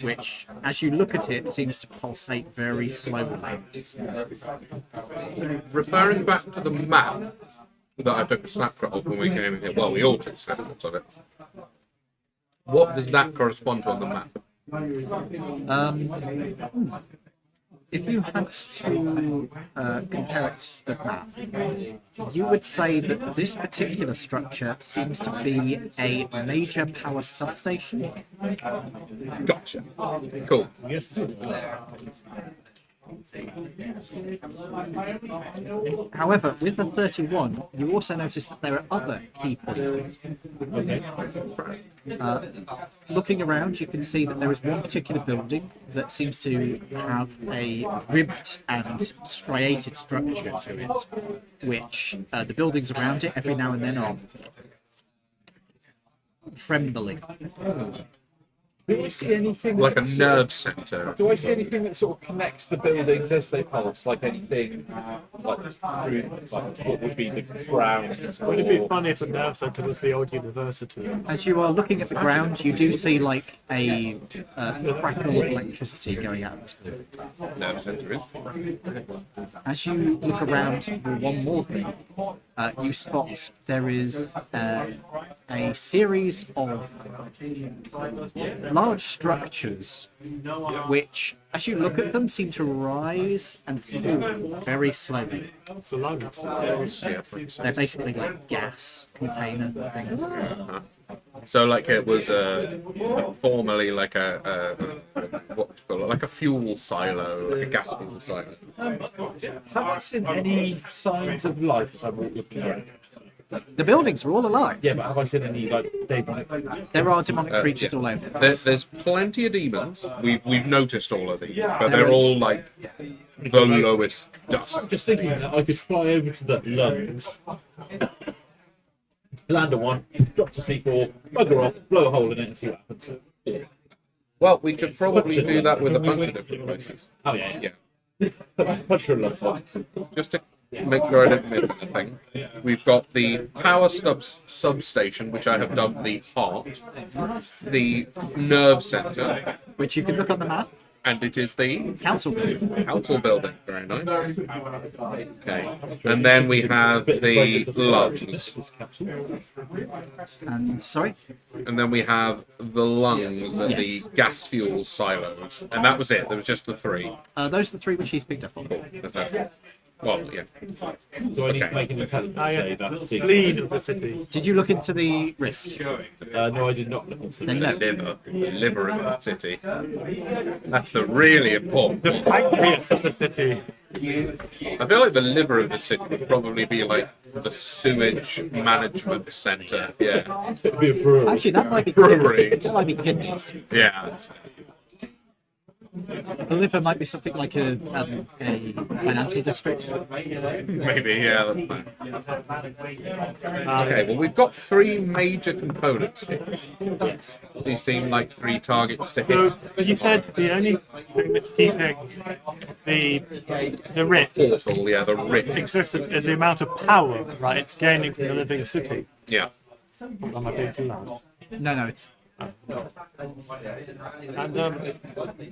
F: which, as you look at it, seems to pulsate very slowly.
A: Referring back to the map that I took a snapshot of when we came in here, well, we all took snapshots of it. What does that correspond to on the map?
F: If you had to compare it to the map, you would say that this particular structure seems to be a major power substation.
A: Gotcha. Cool.
F: However, with the 31, you also notice that there are other key points. Looking around, you can see that there is one particular building that seems to have a ribbed and striated structure to it, which the buildings around it every now and then are trembling.
C: Do I see anything
A: Like a
C: that
A: nerve center.
C: Do I see anything that sort of connects the buildings as they pulse? Like anything like through like what would be the ground?
B: Would it be funny if the nerve center was the old university?
F: As you are looking at the ground, you do see like a crackle of electricity going out of this building.
A: Nerve center is.
F: As you look around for one more thing, you spot there is a series of large structures which, as you look at them, seem to rise and fall very slowly.
B: It's the lungs.
F: They're basically like gas container things.
A: So, like, it was formerly like what do you call it? Like a fuel silo, like a gas fuel silo.
C: Have I seen any signs of life as I'm looking around?
F: The buildings are all alive.
C: Yeah, but have I seen any like demonic?
F: There are demonic creatures all over.
A: There's plenty of demons. We've noticed all of these, but they're all like the lowest dust.
C: I'm just thinking that I could fly over to the lungs, land on one, drop some C4, bugger off, blow a hole in it, and see what happens.
A: Well, we could probably do that with a bunch of different places.
C: Oh yeah,
A: Yeah.
C: punch for a love one.
A: Just to make sure I don't miss anything, we've got the power substation, which I have dubbed the heart, the nerve center,
F: Which you can look on the map.
A: and it is the
F: Council building.
A: council building. Very nice. Okay, and then we have the lungs,
F: And sorry,
A: and then we have the lungs, the
F: Yes.
A: gas fuel silos, and that was it. There was just the three.
F: those are the three which he's picked up on.
A: That's it. Well, yeah.
C: Do I need to make an intelligence save?
B: The
C: That's
B: spleen of the city.
F: Did you look into the wrist?
C: No, I did not look into
F: Then
C: it.
F: no.
A: The liver of the city. That's the really important one.
B: Pancreas of the city.
A: I feel like the liver of the city would probably be like the sewage management center. Yeah.
C: It'd be a brewery.
F: Actually, that might be
A: Brewery.
F: That might be kidneys.
A: Yeah.
F: The liver might be something like a financial district.
A: Maybe, yeah, that's fine. Okay, well, we've got three major components here. These seem like three targets to hit.
B: So you said the only thing that's keeping the rip
A: Portal, yeah, the rip.
B: existence is the amount of power, right? It's gaining from the living city.
A: Yeah.
B: Am I being too loud?
F: No, it's
B: And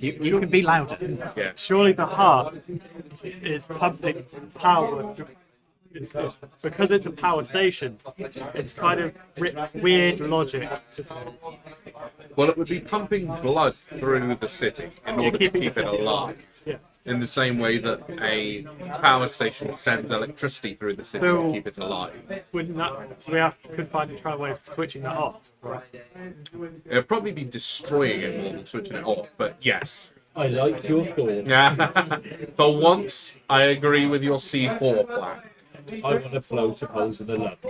F: you can be louder.
A: Yeah.
B: surely the heart is pumping power. Because it's a power station, it's kind of weird logic. isn't it?
A: Well, it would be pumping blood through the city in order to
B: keeping
A: keep
B: the
A: it
B: city
A: alive.
B: Yeah.
A: In the same way that a power station sends electricity through the city to keep it alive.
B: Wouldn't that, so could find a try way of switching that off. Right?
A: It would probably be destroying it more than switching it off, but yes.
C: I like your thought.
A: Yeah. For once, I agree with your C4 plan.
G: I want to float a holes in the lump.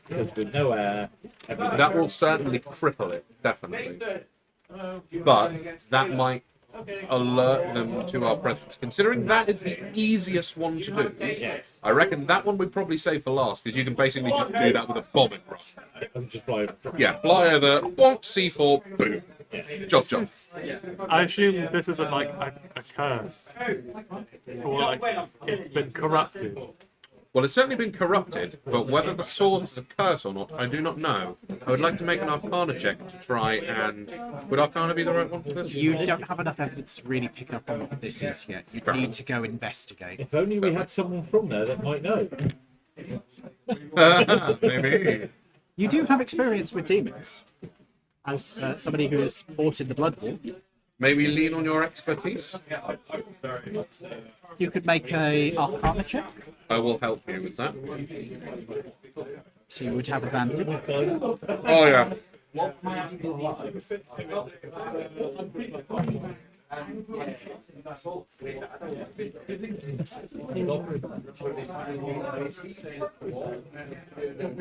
G: Because with no air, everything.
A: That will certainly cripple it, definitely. But that might alert them to our presence. Considering that is the easiest one to do,
G: Yes.
A: I reckon that one we'd probably save for last, because you can basically just do that with a bombing run.
G: I'm just flying.
A: Yeah, fly over, bonk, C4, boom. Job.
D: I assume this isn't like a curse, or like it's been corrupted.
A: Well, it's certainly been corrupted, but whether the source is a curse or not, I do not know. I would like to make an Arcana check to try and... Would Arcana be the right one for this?
F: You don't have enough evidence to really pick up on what this is yet. You need to go investigate.
G: If only we had someone from there that might know.
A: Maybe.
F: You do have experience with demons. As somebody who has fought in the Blood War,
A: Maybe lean on your expertise?
F: you could make a Arcana check,
A: I will help you with that.
F: so you would have advantage.
A: Oh, yeah.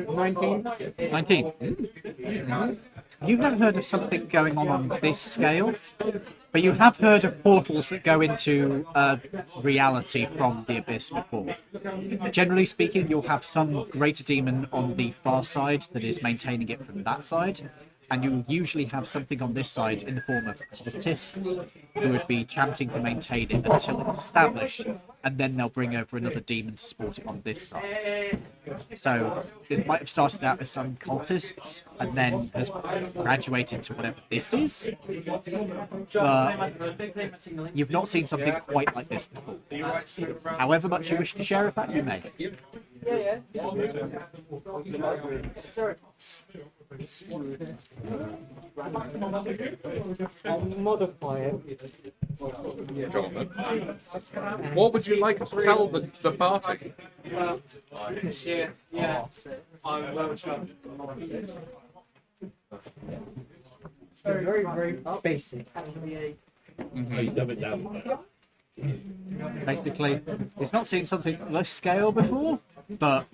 F: 19. You've never heard of something going on this scale, but you have heard of portals that go into reality from the abyss before. Generally speaking, you'll have some greater demon on the far side that is maintaining it from that side, and you'll usually have something on this side in the form of cultists who would be chanting to maintain it until it's established, and then they'll bring over another demon to support it on this side. So this might have started out as some cultists and then has graduated to whatever this is, but you've not seen something quite like this before. However much you wish to share of that, you may.
E: I'll modify it.
A: Go on then. What would you like to tell the party?
E: Very, very basic.
G: You dumb it down.
F: Basically, it's not seen something this scale before, but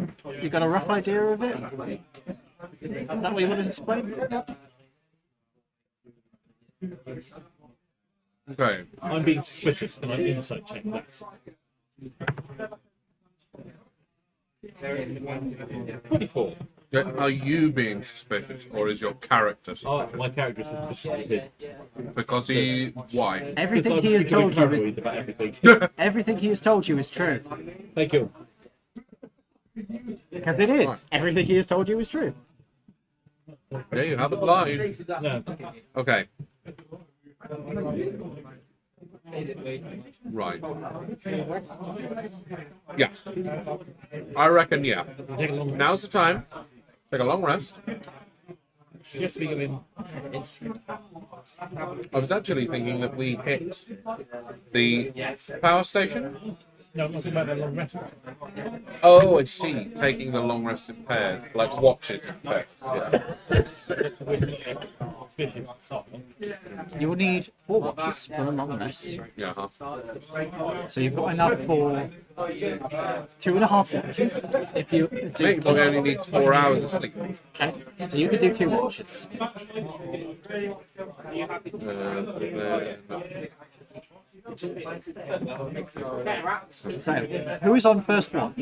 F: you've got a rough idea of it. Is that what you want to explain?
A: Okay.
G: I'm being suspicious. Can I insight check that? 24.
A: Are you being suspicious, or is your character
G: Oh,
A: suspicious?
G: my character is suspicious of him.
A: Because he... Why?
F: Everything
G: Because
F: he
G: I'm
F: has told you
G: paranoid
F: is
G: about everything.
F: everything he has told you is true.
G: Thank you.
F: Because it is. Everything he has told you is true.
A: Yeah, you haven't lied.
G: No.
A: Okay. Right. Yeah. I reckon, yeah. Now's the time. Take a long rest.
G: Just think of him.
A: I was actually thinking that we hit the power station.
G: No, I'm not talking about that long rest.
A: Oh, I see. Taking the long rest in pairs, like watches in pairs. Yeah.
F: You will need 4 watches for a long rest.
A: Yeah.
F: So you've got enough for 2.5 watches. If you do,
A: Mate, but only needs 4 hours of sleep.
F: okay, so you can do 2 watches. So who is on first watch?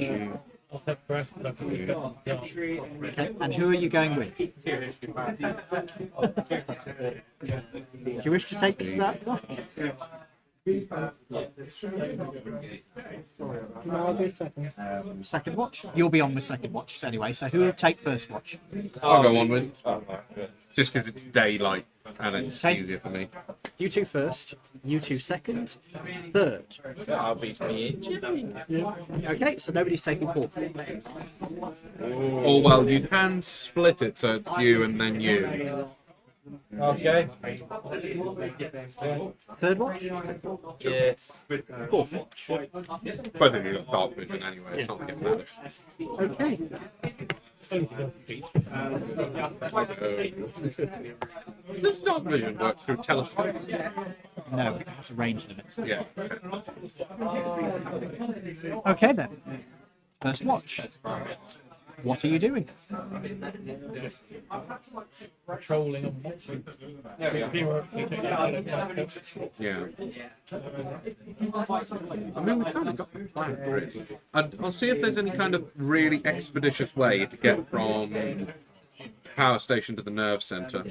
G: I'll take first.
F: Okay, and who are you going with? Do you wish to take that watch?
E: No, I'll do second.
F: Second watch? You'll be on with second watch anyway, so who will take first watch?
A: I'll go on with. Just because it's daylight and it's
F: Okay.
A: easier for me.
F: You two first, you two second, third.
A: I'll be me.
F: Okay, so nobody's taking fourth.
A: Oh, well, you can split it so it's you and then you.
C: Okay.
F: Third watch?
C: Yes.
F: Fourth watch.
A: Both of you got dark vision anyway. It's not like it matters.
F: Okay.
A: Does dark vision work through telescopes?
F: No, it has a range limit.
A: Yeah.
F: Okay then. First watch. What are you doing?
G: Patrolling and watching.
A: Yeah. I mean, we kind of got the plan, really. I'll see if there's any kind of really expeditious way to get from power station to the nerve center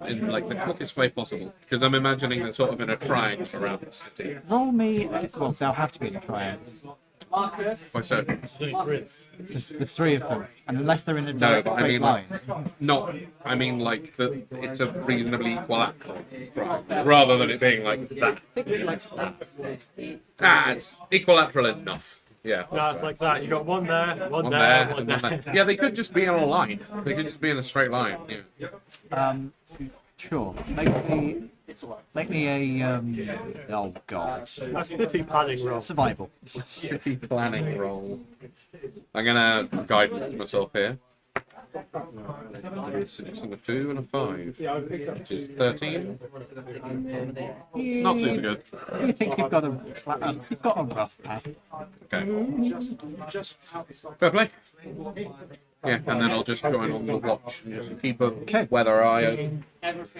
A: in like the quickest way possible. Because I'm imagining they're sort of in a triangle around the city.
F: Roll me. Well, they'll have to be in a triangle.
A: Why so?
F: There's three of them, and unless they're in a
A: No,
F: direct
A: but I
F: straight
A: mean,
F: line.
A: not. I mean, like it's a reasonably equilateral, right? Rather than it being like that.
F: I think like that.
A: It's equilateral enough. Yeah.
B: No, it's like that. You got one there, one
A: One
B: there,
A: there,
B: one
A: and one
B: there.
A: there. Yeah, they could just be on a line. They could just be in a straight line. Yeah.
F: Sure. Make me a oh god.
B: A city planning roll.
F: Survival.
A: City planning roll. I'm gonna guide myself here. A 6 and a 2 and a 5. Which is 13. Not super good.
F: You think you've got a rough path.
A: Okay. Fair play. Yeah, and then I'll just join on the watch and just keep a weather eye open.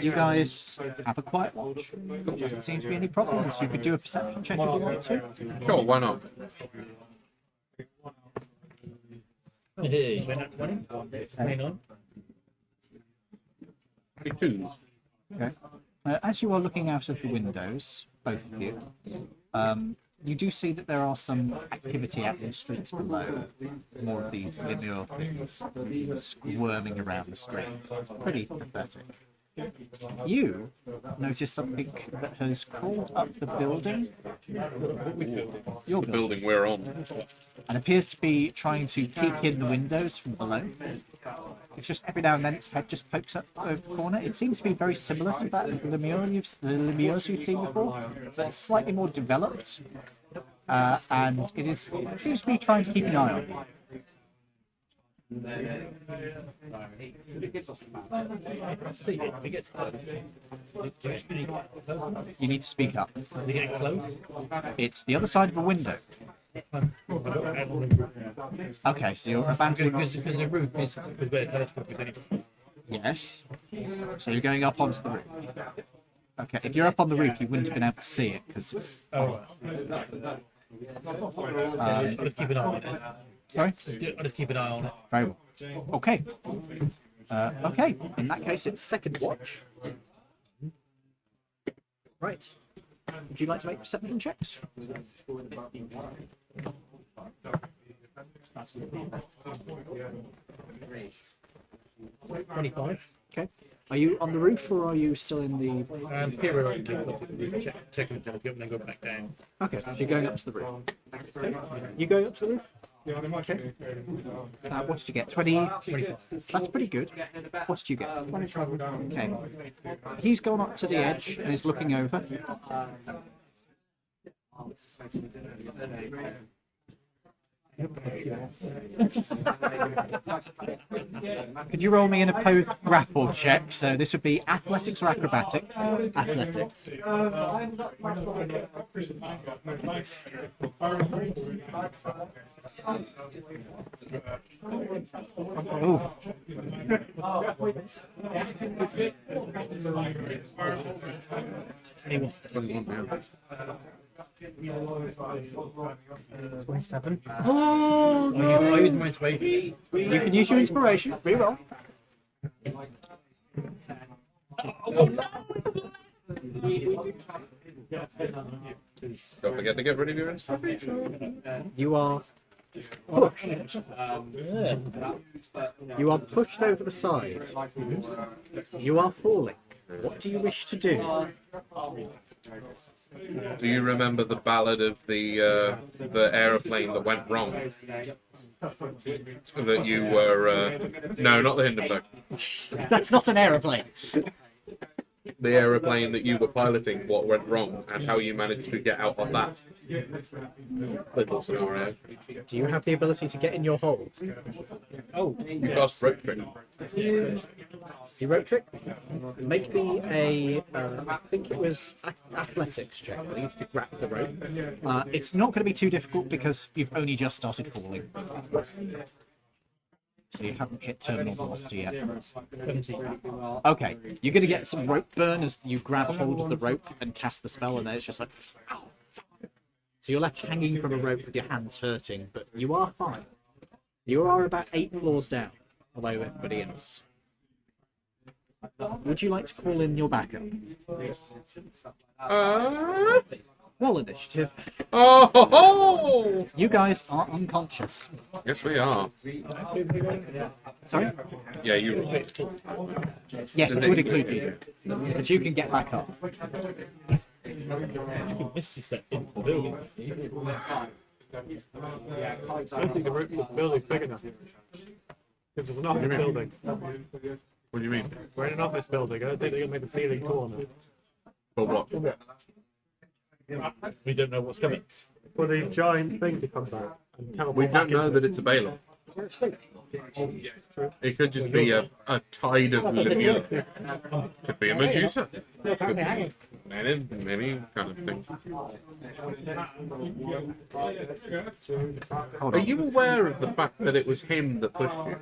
F: You guys have a quiet watch. Doesn't seem to be any problems. You could do a perception check if you want to.
A: Sure, why not?
G: Hey, went at 20. 29.
A: 22.
F: Okay. As you are looking out of the windows, both of you, you do see that there are some activity out in the streets below. More of these lemur things squirming around the streets. It's pretty pathetic. You notice something that has crawled up the building. Your
A: The
F: building.
A: building we're on.
F: And appears to be trying to peek in the windows from below. It's just every now and then its head just pokes up over the corner. It seems to be very similar to that the lemurs you've seen before, but it's slightly more developed, and it seems to be trying to keep an eye on you.
G: If it gets close,
F: You need to speak up.
G: is it getting close?
F: It's the other side of a window. Okay, so you're abandoning.
G: Because the roof is where the telescope is anyway.
F: Yes. So you're going up onto the roof. Okay, if you're up on the roof, you wouldn't have been able to see it because it's.
G: Oh, right. I'll just keep an eye on it.
F: Sorry.
G: I'll just keep an eye on it.
F: Very well. Okay. Okay. In that case, it's second watch. Right. Would you like to make perception checks?
G: 25.
F: Okay. Are you on the roof or are you still in the?
G: Periodically, check the telescope and then go back down.
F: Okay. You're going up to the roof. Okay. You going up to the roof? Okay. What did you get? 20.
G: 25.
F: That's pretty good. What did you get? Okay. He's gone up to the edge and is looking over. Could you roll me an opposed grapple check? So this would be athletics or acrobatics? Athletics. Ooh.
B: Seven.
G: I use my inspiration.
F: You can use your inspiration. Reroll.
A: Don't forget to get rid of your inspiration.
F: You are pushed. You are pushed over the side. You are falling. What do you wish to do?
A: Do you remember the ballad of the aeroplane that went wrong? That you were no, not the Hindenburg.
F: That's not an aeroplane.
A: The aeroplane that you were piloting, what went wrong, and how you managed to get out on that.
G: Little scenario.
F: Do you have the ability to get in your hole?
G: Oh,
A: You cast rope trick.
F: The rope trick? Make me a, I think it was athletics check, please, to grab the rope. It's not going to be too difficult because you've only just started falling. So you haven't hit terminal velocity yet. Okay, you're going to get some rope burn as you grab a hold of the rope and cast the spell, and then it's just like, ow, fuck. So you're left hanging from a rope with your hands hurting, but you are fine. You are about 8 floors down, although everybody else. Would you like to call in your backup? Roll initiative.
A: Oh ho, ho!
F: You guys are unconscious.
A: Yes, we are.
F: Sorry?
A: Yeah, you.
F: Yes, it would include you. But you can get back up.
G: Misty stepped into the building.
D: I don't think the building's big enough. Because it's an office building.
A: What do you mean?
D: We're in an office building. I don't think they can make the ceiling taller.
A: For what?
G: We don't know what's coming.
D: For the giant thing to come back. And teleport
A: We
D: back
A: don't know
D: into
A: that it's a Baylor. It could just be a tide of Lemur. Could be a Medusa. Any kind of thing. Are you aware of the fact that it was him that pushed you?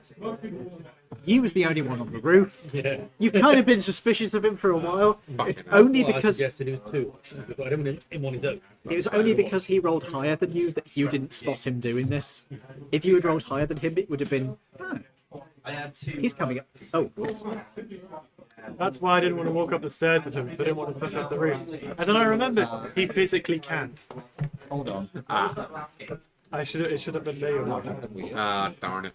F: You was the only one on the roof.
G: Yeah.
F: You've kind of been suspicious of him for a while. It's
A: hell.
F: only
G: Well, I
F: because
G: suggested it was two. But I don't want him on his own.
F: it was only because he rolled higher than you that you didn't spot him doing this. If you had rolled higher than him, it would have been. Oh, he's coming up. Oh, whoops.
D: That's why I didn't want to walk up the stairs with him. I didn't want to push up the roof. And then I remembered he physically can't.
F: Hold on.
D: It should have been me or not.
A: Darn it.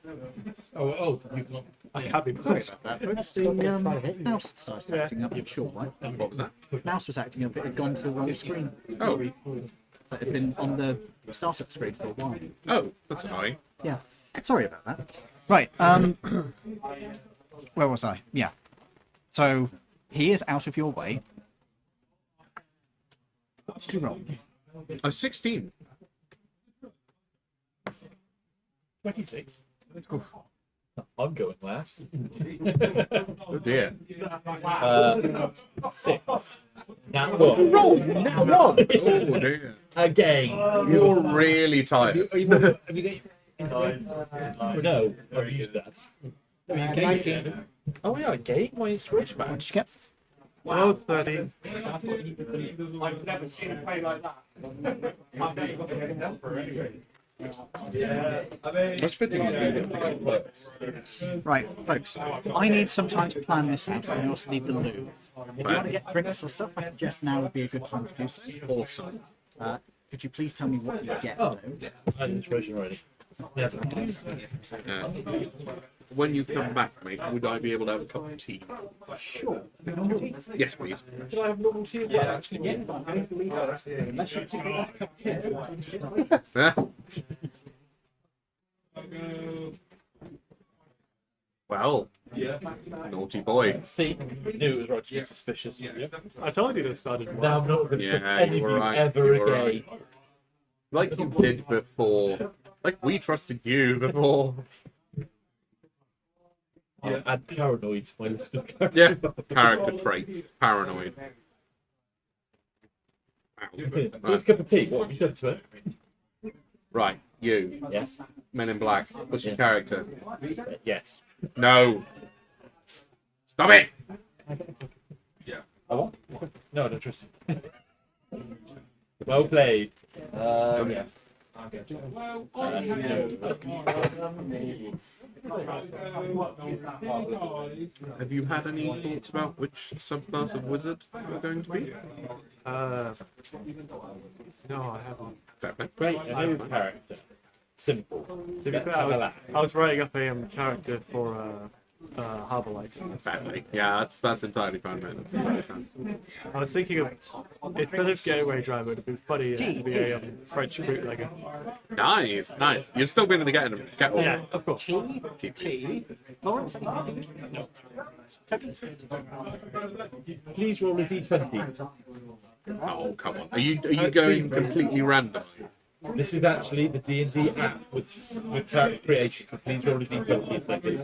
G: Oh, you've not.
D: I can't be
F: Sorry
D: pushed.
F: about that, folks. The mouse started acting up. I'm sure, right?
A: What was that?
F: Mouse was acting up. It had gone to the wrong screen.
A: Oh,
F: So it had been on the startup screen for a while.
A: oh, that's annoying.
F: Yeah. Sorry about that. Right. Where was I? Yeah. So he is out of your way. What did you roll?
A: 16.
G: 26. I'm going last.
A: Oh dear.
G: 6. Now one.
A: Roll now one. Oh dear.
G: Again.
A: You're really tired.
G: Have you got No, I've used that.
F: 19.
G: Oh yeah, I gave my inspiration back.
F: What did you get?
D: Well, 13.
A: That's fitting on you.
F: Right, folks. I need some time to plan this out, and I also need the loo. If you want to get drinks or stuff, I suggest now would be a good time to do so.
A: Awesome.
F: Could you please tell me what you get?
G: I had inspiration already. Yeah.
A: Yeah. When you come back, mate, would I be able to have a cup of tea?
F: Sure.
A: Yes, please.
G: Did I have normal tea? Yeah, actually.
F: Yeah, but I believe that. Unless you particularly want a cup of tea.
A: Yeah. Well, naughty boy.
G: See, I knew it was right to get suspicious. Yeah.
D: I told you this started.
G: Now I'm not going to
A: Yeah,
G: any
A: you
G: of
A: were
G: you
A: right.
G: ever
A: You were
G: again.
A: right. Like you did before. Like we trusted you before.
G: I'll add paranoid to my list of characters.
A: Yeah. Character traits. Paranoid.
G: Here's a cup of tea. What have you done to it?
A: Right, you.
G: Yes.
A: Men in Black. What's your character?
G: Yes.
A: No. Stop it!
G: I what? No, I don't trust you. Well played. Yes.
A: Have you had any thoughts about which subclass of wizard you're going to be?
D: No, I haven't.
A: Fair play.
G: Great, a new character. Simple.
D: To be fair, I was writing up a character for Harbour Light.
A: Fair play. Yeah, that's entirely fine, mate. That's entirely fine.
D: I was thinking of, instead of Gateway Driver, it'd be funny to be a French bootlegger.
A: Nice, nice. You're still going to get one.
D: Yeah, of course.
F: Tea. Lawrence, anything?
G: Please roll a d20.
A: Oh, come on. Are you going completely random?
C: This is actually the D&D app with character creation, so please roll a D20 if they do.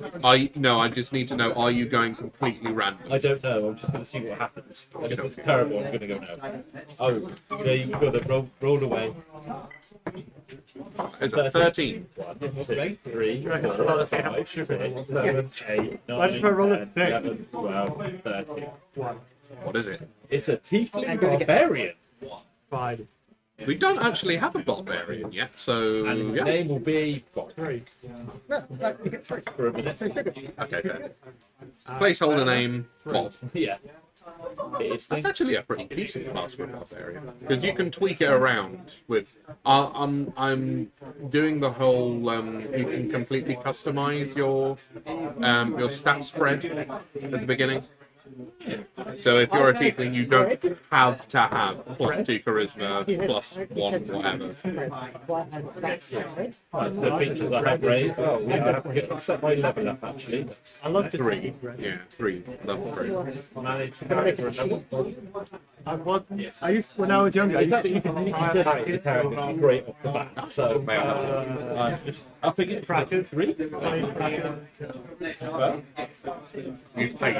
A: No, I just need to know, are you going completely random?
C: I don't know, I'm just going to see what happens. And if it's terrible, I'm going to go no. Oh, there you go, then roll away.
A: Is it 13?
C: 1, 2, 3, 4, 5, 6, 7, 8, 9, 10, 11, 12, 13.
A: What is it?
C: It's a tiefling barbarian.
D: Fine.
A: We don't actually have a barbarian yet, so
C: And his
A: yeah.
C: name will be Bob.
D: Three.
E: No, you get three.
C: For a minute.
A: Okay, fair. Placeholder name, Bob.
C: Yeah. It's
A: That's actually a pretty decent class for a barbarian because you can tweak it around with. I'm doing the whole. You can completely customize your stat spread at the beginning. So if you're a tiefling, you don't have to have +2 charisma, +1 whatever.
C: That's the features I have raised. Oh, yeah, I have to get set my level up actually.
D: I love the
A: 3. Yeah, 3. Level 3.
C: Manage character level.
D: When I was younger, I used to eat
C: The character straight off the bat. So, I'm just upping it to 3. Well,
A: You've paid.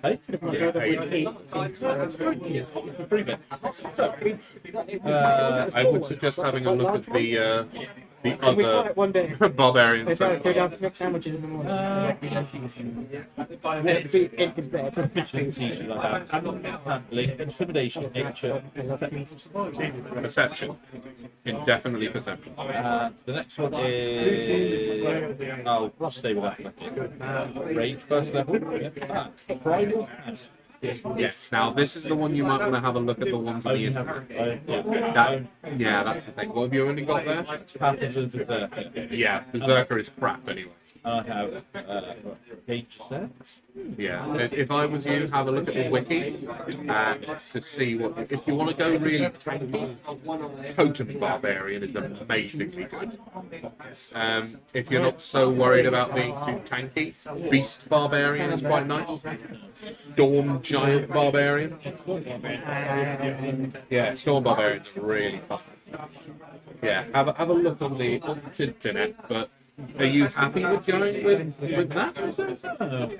C: hey,
A: Yeah, paid.
C: for 3 bits. So,
A: I would suggest having a look at the
E: We tried it
A: other
E: one day.
A: barbarian.
E: They
A: So
E: go down to make sandwiches in the morning. And it'd be in his bed.
C: seizures I have. I'm not handling intimidation, nature.
A: perception. Definitely perception.
C: The next one is. I'll stay with that. Rage first level. Primal.
A: Yes. Now this is the one you might want to have a look at the ones on the internet. Yeah, that's the thing. What have you only got there?
C: Path of the Berserker.
A: Yeah, Berserker is crap anyway.
C: I have Rage there.
A: Yeah, if I was you, have a look at the wiki and to see what. If you want to go really tanky, Totem Barbarian is amazingly good. If you're not so worried about being too tanky, Beast Barbarian is quite nice. Storm Giant Barbarian. Yeah, Storm Barbarian is really fun. Yeah, have a look on the internet, but. Are you happy with going with that?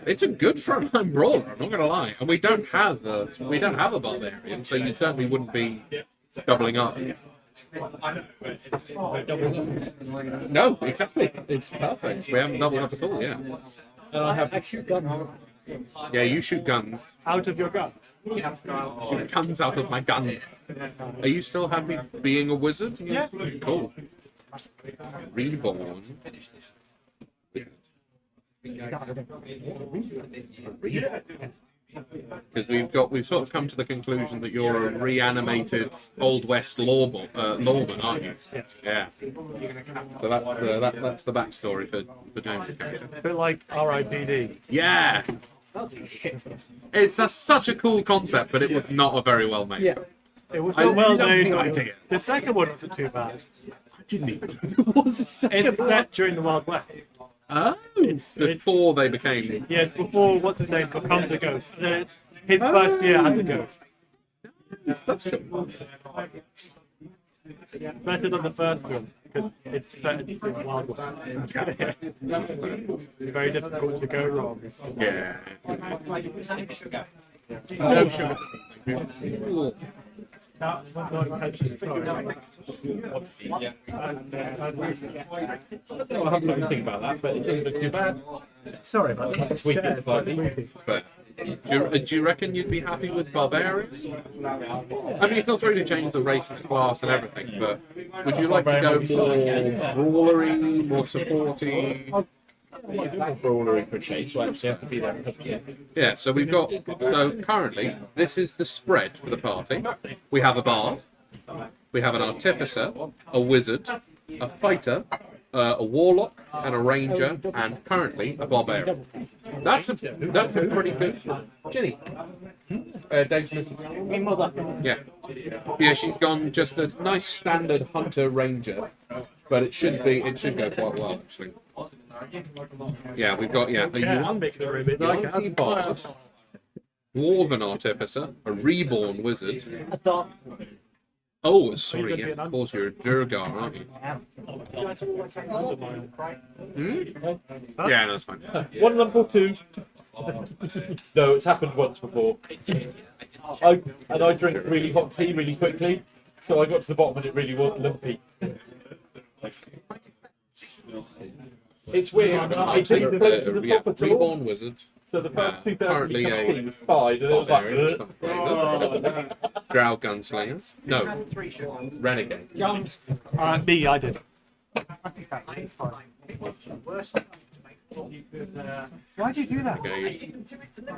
A: It's a good frontline brawler. I'm not gonna lie, and we don't have a barbarian, so you certainly wouldn't be doubling up. No, exactly. It's perfect. We haven't doubled up at all. Yeah.
C: And I have
E: Shoot guns.
A: Yeah, you shoot guns.
D: out of your guns.
A: Shoot guns out of my guns. Are you still happy being a wizard? Yeah. Cool. Reborn. Because we've sort of come to the conclusion that you're a reanimated Old West lawman, aren't you? Yeah. So that's the backstory for James' character.
D: A bit like R.I.P.D.
A: Yeah. It's such a cool concept, but it was not a very well made.
E: Yeah.
D: It was
A: I
D: not well
A: love
D: known.
A: the idea.
D: The second one wasn't too bad.
A: I didn't even know it was a second
D: It's set during the Wild West.
A: Oh,
D: It's-
A: before they became.
D: Yeah, it's before what's his name becomes a ghost. It's his first year as a ghost.
A: That's cool.
D: Better than the first one because it's set in the Wild West. It's very difficult to go wrong.
A: Yeah.
D: No sugar. That was not intentional. Sorry.
C: I'll have a little think about that, but it doesn't look too bad. Sorry about that. Tweak it slightly.
A: But do you reckon you'd be happy with barbarians? I mean, feel free to change the race and the class and everything, but would you like to go more brawlery, more supporty?
C: Brawlery per chase, so I actually have to be there.
A: Yeah, so we've got, so currently, this is the spread for the party. We have a bard, we have an artificer, a wizard, a fighter, a warlock, and a ranger, and currently a barbarian. That's a pretty good. Ginny. Dave's missing.
E: Me mother.
A: Yeah. Yeah, she's gone just a nice standard hunter ranger, but it should go quite well actually. Yeah, we've got a
D: Yeah, I'm making a room. It's like
A: Yankee bard, Dwarven Artificer, a Reborn Wizard.
E: A dark.
A: Oh, sorry, yes, of course, you're a Durgar, aren't you? Yeah, that's fine.
C: 1 lump or 2? No, it's happened once before. I drink really hot tea really quickly, so I got to the bottom and it really was lumpy. It's weird. It didn't develop to the top at all.
A: Reborn Wizard.
C: So the first 2,000
A: Currently
C: cup of
A: a
C: tea was fine, and it was
A: Barbarian,
C: like,
A: very good. Drow Gunslingers. No, Renegade.
B: Me, I did. Why'd you do that?
A: Okay.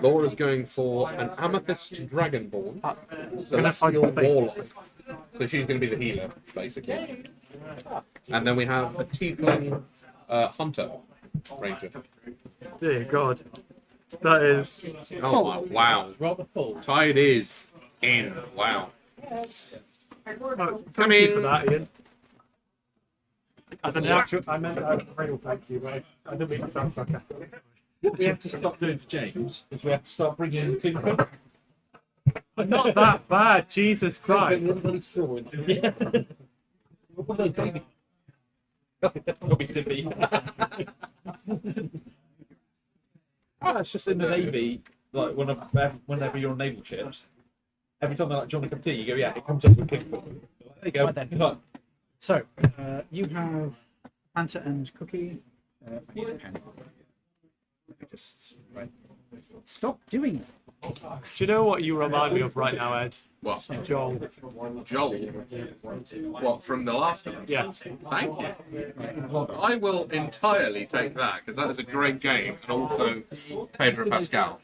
A: Laura's going for an Amethyst Dragonborn.
B: Gonna fight
A: Celestial
B: for base.
A: Warlock. So she's going to be the healer, basically. And then we have a Tiefling Hunter Ranger.
B: Dear God. That is.
A: Oh, wow.
C: rather full.
A: Tide is in. Wow.
B: Oh,
A: Come
B: thank you
A: in.
B: for that, Ian. As an actual, I meant a real thank you, but I didn't mean to sound sarcastic.
C: What we have to stop doing for James is we have to start bringing in Clinker.
B: Not that bad, Jesus Christ.
C: Yeah. Probably tippy. It's just in the Navy, like whenever you're on naval ships, every time they're like, "Do you want a cup of tea?" You go, "Yeah." It comes up with Clinker. There you go.
F: Right then.
C: Like,
F: So, you have Fanta and Cookie. I need a pen. Let me just right. Stop doing that.
B: Do you know what you remind me of right now, Ed?
A: What?
B: Joel.
A: Joel? What, from The Last of Us?
B: Yeah.
A: Thank you. I will entirely take that, because that is a great game, and also Pedro Pascal.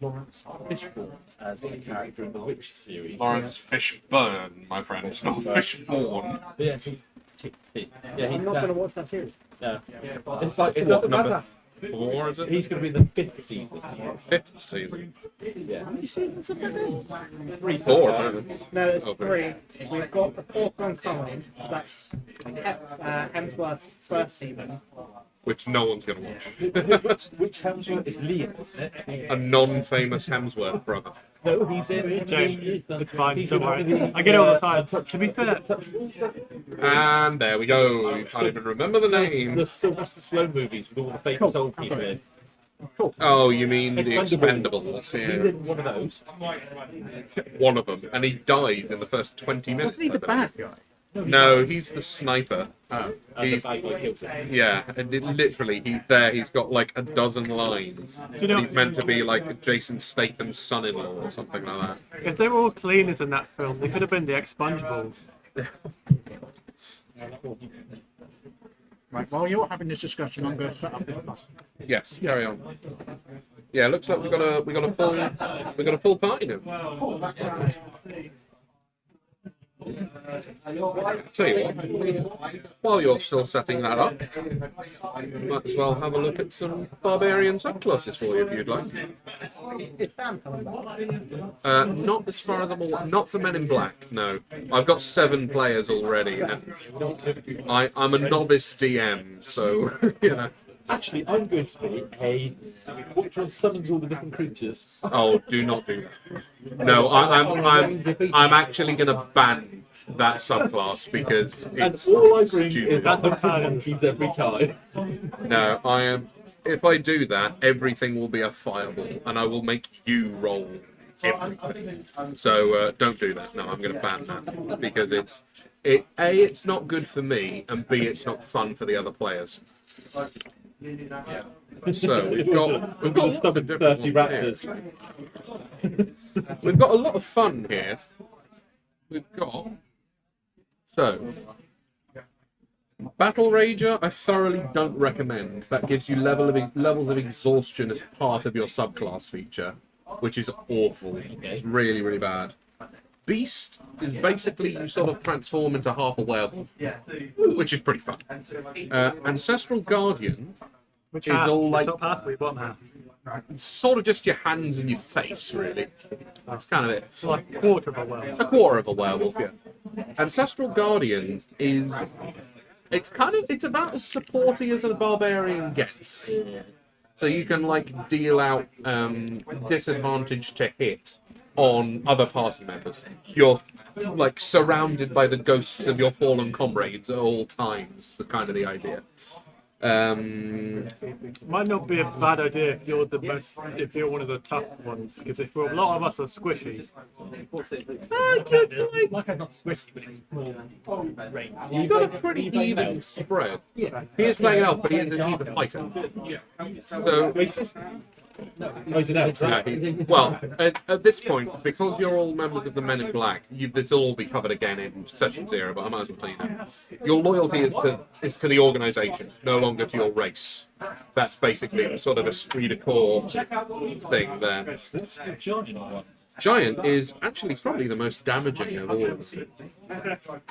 C: Lawrence Fishburne as a character in the Witcher series.
A: Lawrence Fishburne, my friend, not Fishborn.
C: Yeah, yeah, he's
E: I'm not going to watch that series.
C: Yeah. It's like it
A: What,
C: doesn't
A: number
C: matter.
A: 4, is it?
C: He's going to be in the 5th season.
A: 5th season.
C: Yeah.
E: How many seasons have there been?
C: 3,
A: 4, apparently.
E: No, there's
A: Okay.
E: 3. We've got the 4th one coming. That's Hemsworth's first season.
A: Which no one's going to watch.
C: Which Hemsworth is Liam, isn't it?
A: A non-famous Hemsworth brother.
C: No, he's in.
B: James, it's fine,
C: He's
B: don't
C: in
B: worry.
C: the,
B: I get it all the time. To be fair,
A: And there we go. You can't even remember the name.
C: The Sylvester Stallone movies with all the famous old people in.
A: Oh, you mean the
C: Expendables.
A: Expendables?
C: He's
A: Yeah.
C: in one of those.
A: One of them. And he dies in the first 20 minutes.
E: Wasn't he the
A: I believe.
E: bad guy?
A: No, he's the sniper.
C: And
A: He's,
C: the bad guy kills him.
A: yeah, and literally, he's there. He's got like a dozen lines.
B: you know,
A: He's meant to be like Jason Statham's son-in-law or something like that.
B: if they were all cleaners in that film, they could have been the Expungeables.
F: Right, while you're having this discussion, I'm going to set up this bus.
A: Yes, carry on. Yeah, looks like we got a full party now. Tell you what, while you're still setting that up, might as well have a look at some barbarian subclasses for you if you'd like.
E: Is Sam coming back?
A: Not as far as I'm aware. Not for Men in Black. No, I've got 7 players already, and I'm a novice DM, so you know.
C: Actually, I'm going to be a which one summons all the different creatures.
A: Oh, do not do that. No, I'm actually gonna ban that subclass because
C: And
A: it's
C: all I bring
A: stupid.
C: is random penalties every time.
A: No, I am. If I do that, everything will be a fireball, and I will make you roll everything. So don't do that. No, I'm going to ban that because it's not good for me, and B, it's not fun for the other players. So we've got
C: We've got a stubborn 30 raptors.
A: We've got a lot of fun here. We've got Battle Rager. I thoroughly don't recommend. That gives you levels of exhaustion as part of your subclass feature, which is awful. It's really, really bad. Beast is basically you sort of transform into half a werewolf, which is pretty fun. Ancestral Guardian
B: Which
A: is
B: half?
A: all like
B: Top half, we bottom half.
A: it's sort of just your hands and your face, really. That's kind of it.
B: It's like a quarter of a world.
A: A quarter of a werewolf, yeah. Ancestral Guardian is it's about as supporty as a barbarian gets. So you can like deal out disadvantage to hit on other party members. You're like surrounded by the ghosts of your fallen comrades at all times. The kind of the idea.
D: Might not be a bad idea if you're if you're one of the tough ones, because if a lot of us are squishy,
G: Like I'm not squishy, but it's more range.
A: You've got a pretty even spread.
G: Yeah.
A: He is playing elf, but he's a fighter. So well, at this point, because you're all members of the Men in Black, this will all be covered again in session 0. But I might as well tell you now, your loyalty is to the organisation, no longer to your race. That's basically sort of a esprit de corps thing there. Giant is actually probably the most damaging of all of them.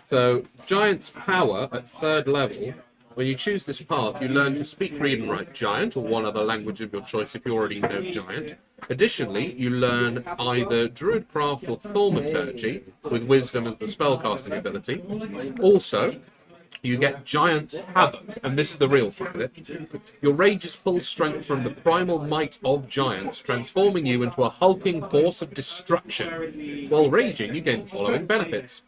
A: So Giant's power at 3rd level. When you choose this path, you learn to speak, read, and write Giant, or one other language of your choice if you already know Giant. Additionally, you learn either Druidcraft or Thaumaturgy, with Wisdom as the spellcasting ability. Also, you get Giant's Havoc, and this is the real fun of it. Your rage's full strength from the primal might of Giants, transforming you into a hulking force of destruction. While raging, you gain the following benefits.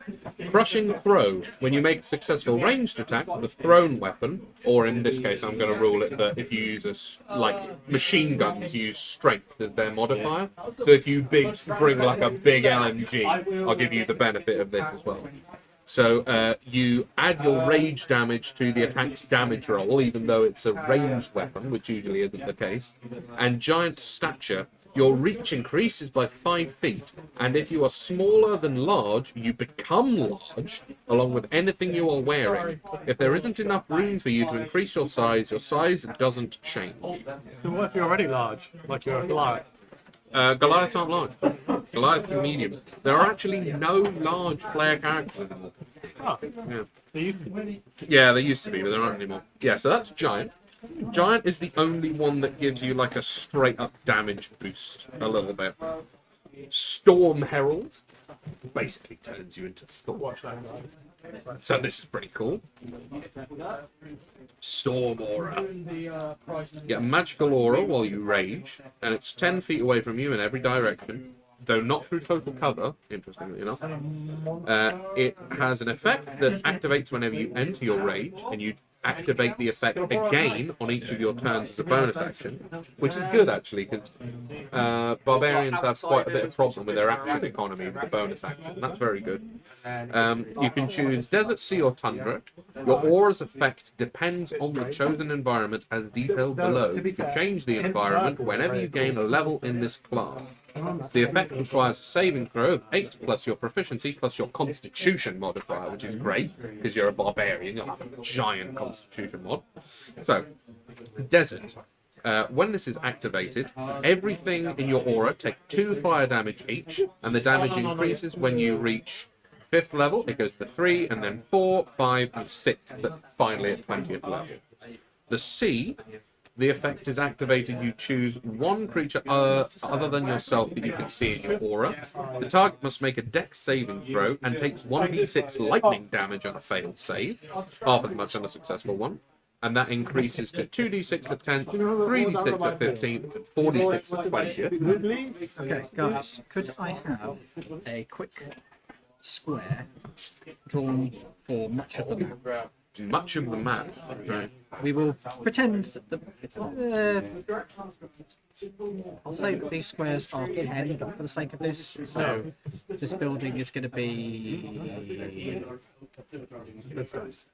A: Crushing Throw. When you make a successful ranged attack with a thrown weapon, or in this case I'm going to rule it that if you use machine guns, use strength as their modifier. So if you bring like a big LMG, I'll give you the benefit of this as well. So you add your rage damage to the attack's damage roll, even though it's a ranged weapon, which usually isn't the case. And Giant Stature, your reach increases by 5 feet, and if you are smaller than large, you become large, along with anything you are wearing. If there isn't enough room for you to increase your size doesn't change.
D: so what if you're already large, like you're a Goliath?
A: Goliaths aren't large. Goliaths are medium. There are actually no large player characters anymore.
D: Oh,
A: Yeah.
D: they used to be.
A: Yeah, they used to be, but there aren't anymore. Yeah, so that's Giant. Giant is the only one that gives you like a straight up damage boost a little bit. Storm Herald basically turns you into Thor.
D: Watch that guy.
A: So this is pretty cool. Storm Aura. Get a magical aura while you rage, and it's 10 feet away from you in every direction, though not through total cover, interestingly enough. It has an effect that activates whenever you enter your rage, and you activate the effect again on each of your turns as a bonus action, which is good actually, because barbarians have quite a bit of problem with their action economy with the bonus action. That's very good. You can choose Desert, Sea, or Tundra. Your aura's effect depends on the chosen environment as detailed below. You can change the environment whenever you gain a level in this class. The effect requires a saving throw of 8 plus your proficiency plus your constitution modifier, which is great because you're a barbarian, you'll have a giant constitution mod. So, Desert. When this is activated, everything in your aura take 2 fire damage each, and the damage increases when you reach 5th level. It goes to 3, and then 4, 5, and 6, but finally at 20th level. The Sea. The effect is activated. You choose one creature other than yourself that you can see in your aura. The target must make a dex saving throw and takes 1d6 lightning damage on a failed save, half as much on a successful one. And that increases to 2d6 at 10th, 3d6 at 15th, and 4d6 at 20th.
F: Okay, guys, could I have a quick square drawn for much of the map?
A: Much of the map. Right.
F: We will pretend that I'll say that these squares are 10 for the sake of this. So this building is going to be.
D: That's nice.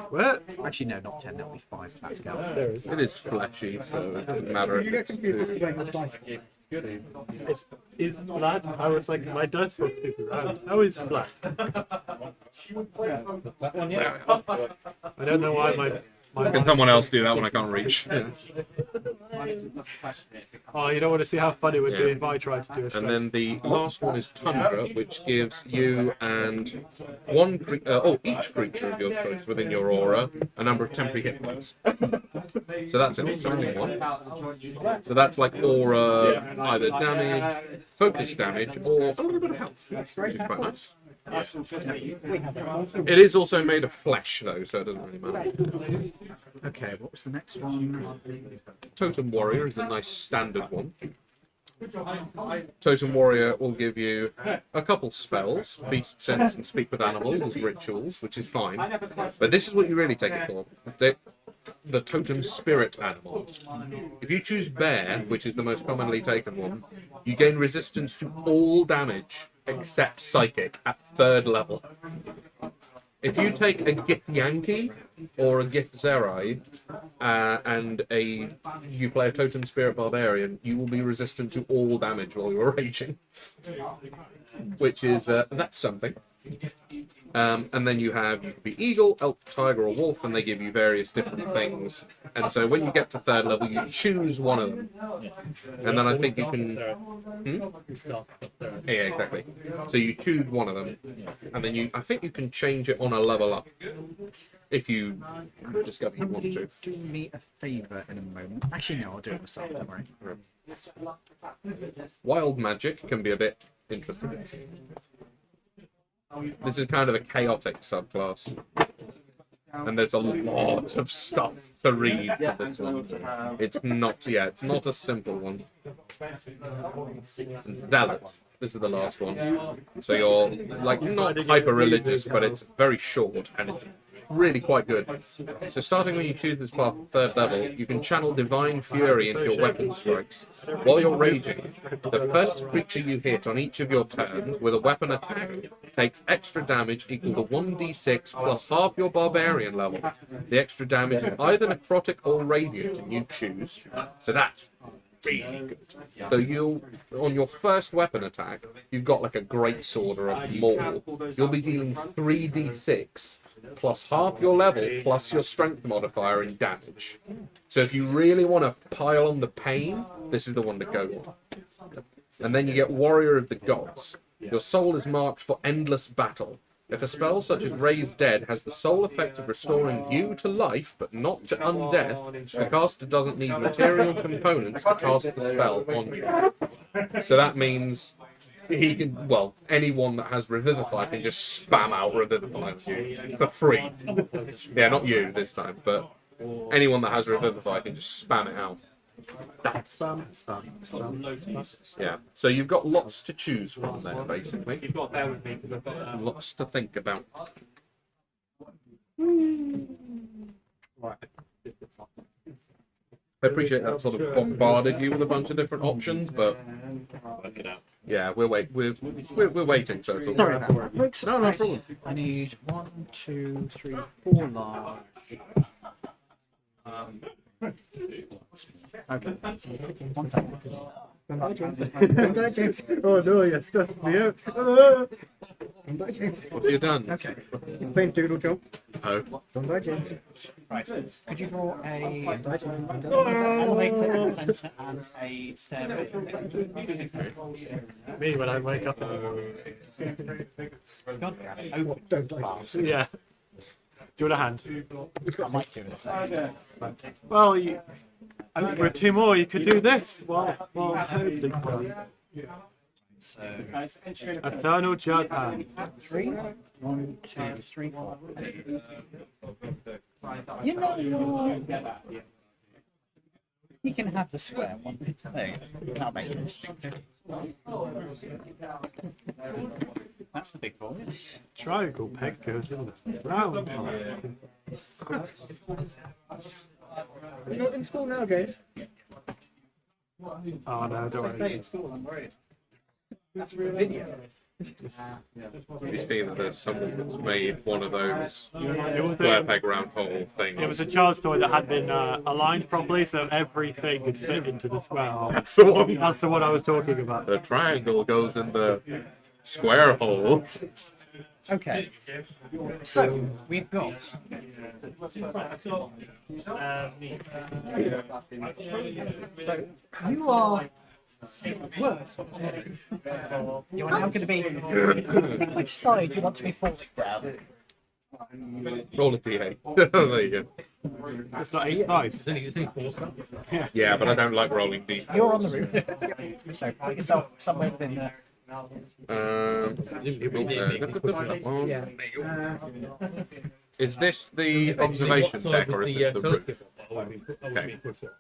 D: What?
F: Actually, no, not 10. That'll be 5. That's go.
D: There is.
A: It is fleshy, so it doesn't matter if it's two.
D: It is flat. I was like, my dice was super round. How is flat? I don't know why my
A: Can someone else do that when I can't reach?
D: Oh, you don't want to see how fun it would be
A: Yeah.
D: if I tried to do it.
A: And then the last one is Tundra, which gives you and each creature of your choice within your aura a number of temporary hit points. So that's an interesting one. So that's like aura, either damage, focus damage, or a little bit of health, which is quite nice.
E: We have it.
A: It is also made of flesh, though, so it doesn't really matter.
F: Okay, what was the next one?
A: Totem Warrior is a nice standard one. Totem Warrior will give you a couple spells, Beast Sense and Speak with Animals as rituals, which is fine. But this is what you really take it for. The Totem Spirit Animal. If you choose Bear, which is the most commonly taken one, you gain resistance to all damage except Psychic at 3rd level. If you take a Gith Yankee or a Gith Zerai and you play a Totem Spirit Barbarian, you will be resistant to all damage while you're raging, which is that's something. And then you could be Eagle, Elk, Tiger, or Wolf, and they give you various different things. And so when you get to 3rd level, you choose one of them. And then I think you can... Yeah, exactly. So you choose one of them, and then I think you can change it on a level up, if you discover you want to.
F: Do me a favour in a moment. Actually, no, I'll do it myself, don't worry.
A: Wild Magic can be a bit interesting. This is kind of a chaotic subclass, and there's a lot of stuff to read for this one. It's not a simple one. Zealot. This is the last one. So you're like not hyper religious, but it's very short and it's really quite good. So starting when you choose this path 3rd level, you can channel Divine Fury into your weapon strikes. While you're raging, the first creature you hit on each of your turns with a weapon attack takes extra damage equal to 1d6 plus half your barbarian level. The extra damage is either necrotic or radiant, and you choose. So that's really good. So on your first weapon attack, you've got like a great sword or a maul. You'll be dealing 3d6 plus half your level plus your strength modifier in damage. So if you really want to pile on the pain, this is the one to go on. And then you get Warrior of the Gods. Your soul is marked for endless battle. If a spell such as Raise Dead has the sole effect of restoring you to life, but not to undeath, the caster doesn't need material components to cast the spell on you. So that means he can, anyone that has Revivify can just spam out Revivify on you for free. Yeah, not you this time, but anyone that has Revivify can just spam it out.
D: Spam.
A: Yeah, so you've got lots to choose from there, basically.
B: You've got to bear with me because I've got
A: Lots to think about. I appreciate that sort of bombarded you with a bunch of different options, but
G: Work it out.
A: yeah, we're waiting. So it's all
F: Sorry
A: right.
F: about that, folks.
A: No, no
F: Right,
A: problem.
F: I need 1, 2, 3, 4 large. Okay. 1 second.
E: Don't die, James.
D: Oh no, you're stressing me out.
E: Don't die, James.
A: What have you done?
F: Okay.
E: He's playing Doodle Jump.
A: Oh,
E: Don't die, James.
F: Right. Could you draw a elevator in the centre and a stairway next to it?
D: Me when I wake up.
F: God, oh,
E: Don't die, James.
D: Yeah. Do you want a hand?
F: I might do this.
D: Well, with 2 more, you could do this. Well, hopefully so.
F: So,
D: Eternal Jazz Hand.
F: 3, 1, 2, 3, 4. You know, you can have the square one. There you go. That'll make it distinctive. That's the big boys.
D: Triangle peg goes in the round.
E: You're not in school now, James.
D: Oh no, don't worry.
F: School, I'm worried. That's real video.
A: you see that there's someone that's made one of those
D: It was
A: square
D: a,
A: peg round hole
D: it
A: things.
D: was a child's toy that had been aligned properly, so everything could fit into the square hole.
A: That's the one.
D: That's the one I was talking about.
A: The triangle goes in the square hole.
F: Okay. So, we've got. So, you are. You are now going to be. Which side do you want to be falling down?
A: Roll a d8. There you go.
D: It's not 8 nice.
A: Yeah, but I don't like rolling d.
F: You're on the roof. So, put yourself somewhere within there.
E: Yeah.
A: Is this the observation deck or is this the roof?
G: Okay.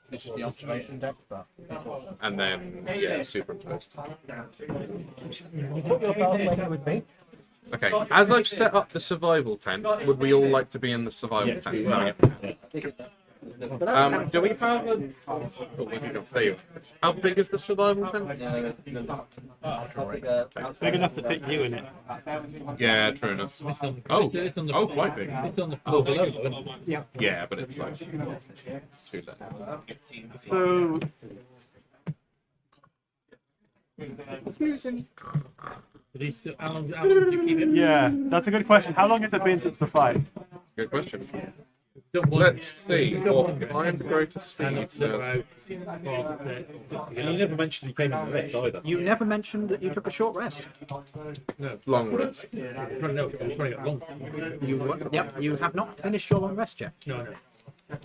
F: This is the observation deck, but
A: And then, yeah, superimposed.
E: Put yourself where you would be.
A: Okay, as I've set up the survival tent, would we all like to be in the survival tent? No, yeah. Do we have a... Oh, where did you go? There you are. How big is the survival tent?
B: Big enough to fit you in it.
A: Yeah, true enough. Oh, quite big.
G: It's on the floor below, though, isn't it?
A: Yeah, but it's like... too late.
B: So,
G: How long do you keep it?
B: yeah, that's a good question. How long has it been since the fight?
A: Good question.
G: Don't want
A: Let's see. What I'm the greatest Steve says.
C: And you never mentioned you came in the lift either.
F: you never mentioned that you took a short rest.
A: Long rest.
G: No, we're trying to get long.
F: Yep, you have not finished your long rest yet.
G: No.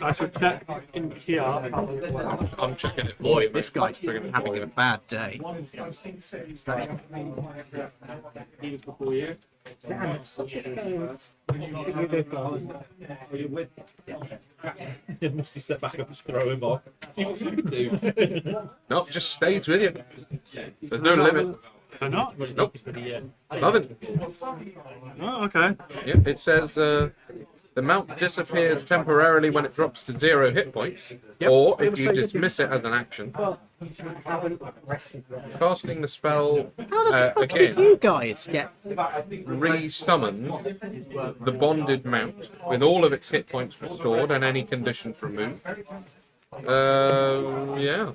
B: I should check in here.
A: I'm checking it for
F: Boy,
A: you.
F: this guy's having a bad day. Is that
E: Damn, it's such a shame that you did go.
C: You must step back up and throw him off. See what you can do.
A: Nope, just stays with you. There's no limit.
B: So not?
A: Nope. Nothing.
B: Oh, okay.
A: Yep, it says the mount disappears temporarily when it drops to 0 hit points, or if you dismiss it as an action.
E: Well, haven't rested yet.
A: Casting the spell
F: how the fuck did
A: again
F: you guys get?
A: re-summons the bonded mount with all of its hit points restored and any conditions removed. Yeah.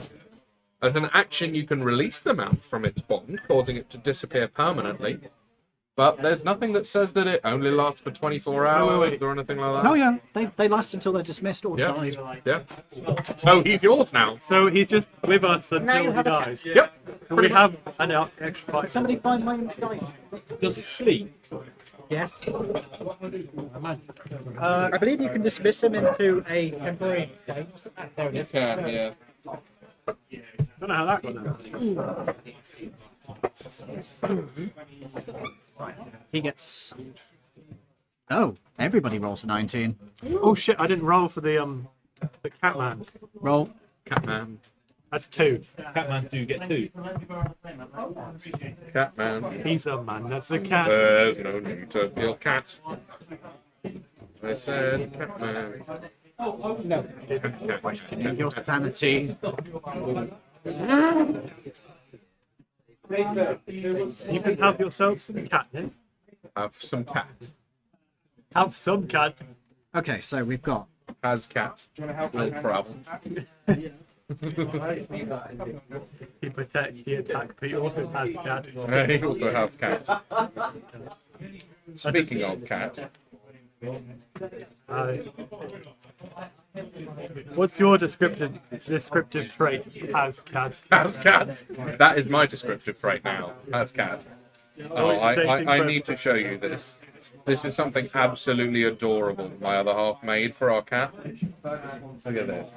A: As an action, you can release the mount from its bond, causing it to disappear permanently. But there's nothing that says that it only lasts for 24 hours or anything like that.
F: Oh yeah, they last until they're dismissed or
A: Yeah.
F: died.
A: Yeah. So he's yours now.
B: So he's just with us
E: Now
B: until
E: you
B: he
E: have a
B: dies.
A: Yep.
B: We have an extra fight.
E: Somebody find my dice.
C: Does it sleep?
E: Yes.
F: I believe you can dismiss him into a temporary game. There it is.
A: Can, yeah.
B: Don't know how that got there.
F: He gets. Oh, everybody rolls a 19.
B: Oh shit! I didn't roll for the Catman.
F: Roll.
A: Catman.
B: That's 2.
C: Catman do get 2.
A: Catman.
B: He's a man. That's a cat.
A: There's no need to kill cat. I said Catman.
E: No.
F: Questioning your sanity.
B: You can have yourself some catnip.
A: Have some cat.
B: Have some cat.
F: Okay, so we've got.
A: Has cat. Will travel.
B: He protect. He attack. But he also has cat.
A: He also has cat. Speaking of cat,
B: What's your descriptive trait? Has cat.
A: has cat. That is my descriptive trait now. Has cat. Oh, I need to show you this. This is something absolutely adorable my other half made for our cat. Look at this.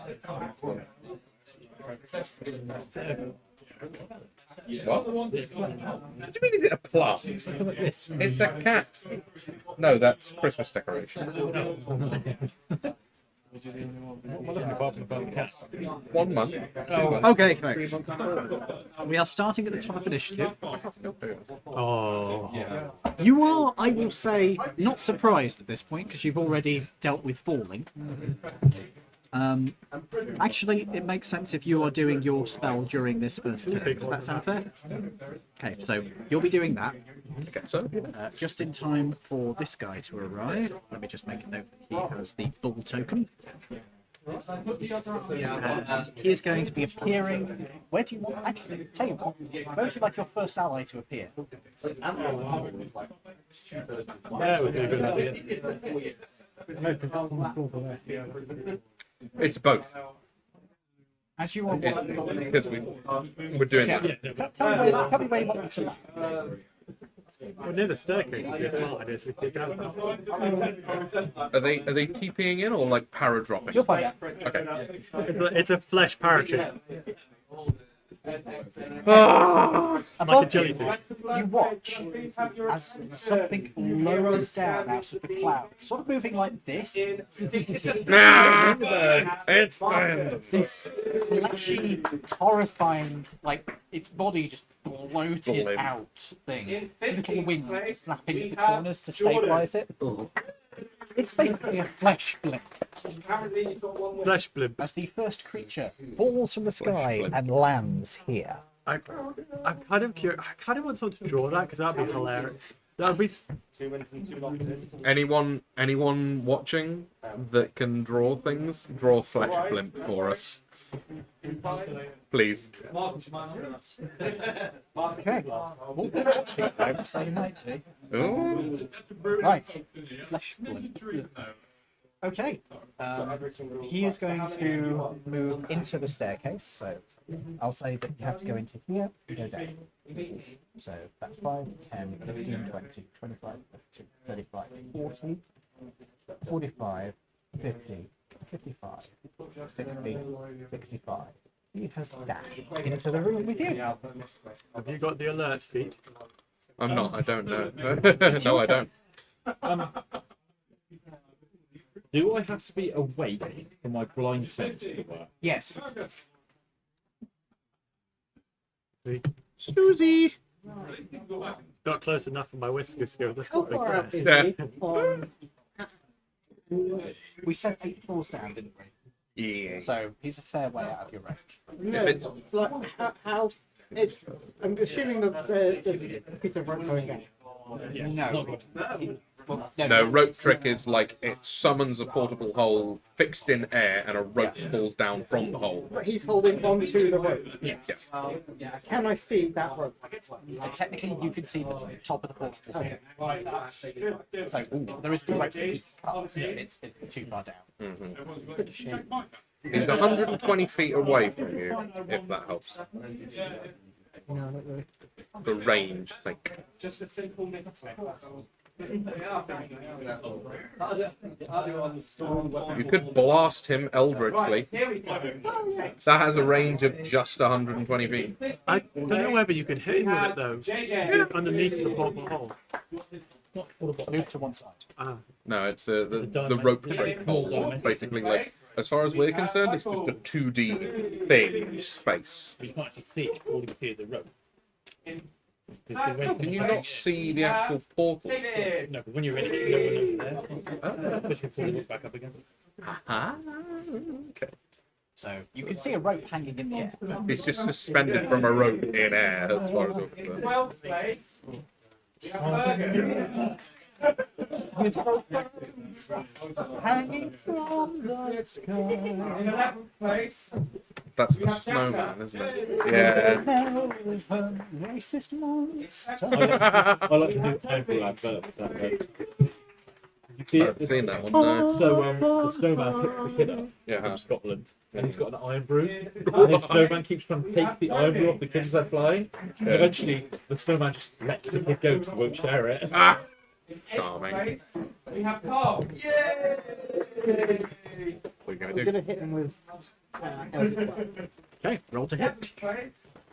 A: What? What do you mean, is it a plant? It's a cat. No, that's Christmas decoration. 1 month.
F: Okay, correct. We are starting at the top of initiative.
B: Oh.
F: You are, I will say, not surprised at this point because you've already dealt with falling. Actually, it makes sense if you are doing your spell during this first turn. Does that sound fair? Okay, so you'll be doing that
A: Okay, so
F: just in time for this guy to arrive. Let me just make a note that he has the bull token. And he is going to be appearing. Where do you want? Actually, tell you what. Where would you like your first ally to appear?
B: That would be a good idea.
A: it's both.
F: As you are.
A: Because we're doing that.
F: Tell me where you want them to land.
B: Well, near the staircase. Would be a smart idea, so we can get down.
A: Are they TPing in or like para dropping?
E: You'll find out.
A: Okay.
B: It's a flesh parachute. Like a
E: Above you,
B: jellyfish.
F: you watch as something lowers down out of the clouds, sort of moving like this.
A: It's the end.
F: This fleshy, horrifying, like its body just bloated
A: Blimp.
F: out thing. Little wings snapping at the corners to stabilise it. It's basically a flesh blimp.
D: Flesh blimp.
F: As the first creature falls from the sky and lands here.
D: I'm kind of curious. I kind of want someone to draw that because that'd be hilarious. That'd be.
A: Anyone watching that can draw things, draw Flesh Blimp for us. Please.
F: Okay. Well, there's actually no say no to.
A: Ooh.
F: Right. Flesh blimp. Okay. He is going to move into the staircase, so I'll say that you have to go into here and go down. So that's 5, 10, 15, 20, 25, 30, 35, 40, 45, 50, 55, 60, 65. He has dashed into the room with you.
D: Have you got the alert feed?
A: I'm not. I don't know. No, I don't.
C: Do I have to be awake for my blind sense to work?
F: Yes.
A: Susie.
D: Got close enough for my whiskers to go. This
F: How
D: is big
F: far
D: man.
F: up is
A: Yeah.
F: he on... We said 8 floors down, didn't we?
A: Yeah.
F: So he's a fair way out of your range.
E: No,
A: If
E: it's like how it's. I'm assuming that there's a piece of rope going down.
F: No. Well,
A: No, rope trick is like it summons a portable hole fixed in air and a rope falls down from the hole.
E: But he's holding onto the rope.
F: Yes.
E: Can I see that rope?
F: Technically, you can see the top of the portable.
E: Okay.
F: So there is no rope that you can cut. It's too far down.
A: He's 120 feet away from you, if that helps.
E: No, not really.
A: For range sake. You could blast him eldritchly. That has a range of just 120 feet.
D: I don't know whether you could hit him with it though. It's underneath the portal hole.
F: Move to one side.
D: Ah,
A: No, it's the rope trick hole. It's basically like, as far as we're concerned, it's just a 2D thing in space.
G: You can't actually see it. All you can see is the rope.
A: Can you not see the actual portal?
G: No, but when you're in it, no one over there. Especially before you look back up again.
A: Ah, okay.
F: So you can see a rope hanging in the air.
A: It's just suspended from a rope in air, as far as I'm concerned.
F: With weapons hanging from the sky.
A: That's the snowman, isn't it? Yeah.
F: Racist monster.
G: I like the new Apple advert. That rope. You see
A: I
G: it?
A: haven't seen that one, no.
G: So the snowman picks the kid up
A: Yeah.
G: from Scotland, and he's got an iron broom. And the snowman keeps trying to take the iron broom off the kids as they're flying. And eventually, the snowman just lets the kid go because he won't share it.
A: Ah! Charming.
H: We have Carl. Yay!
A: What are you going
E: We're
A: to do?
E: gonna hit him with. Eldritch Blast.
F: Okay, roll to hit.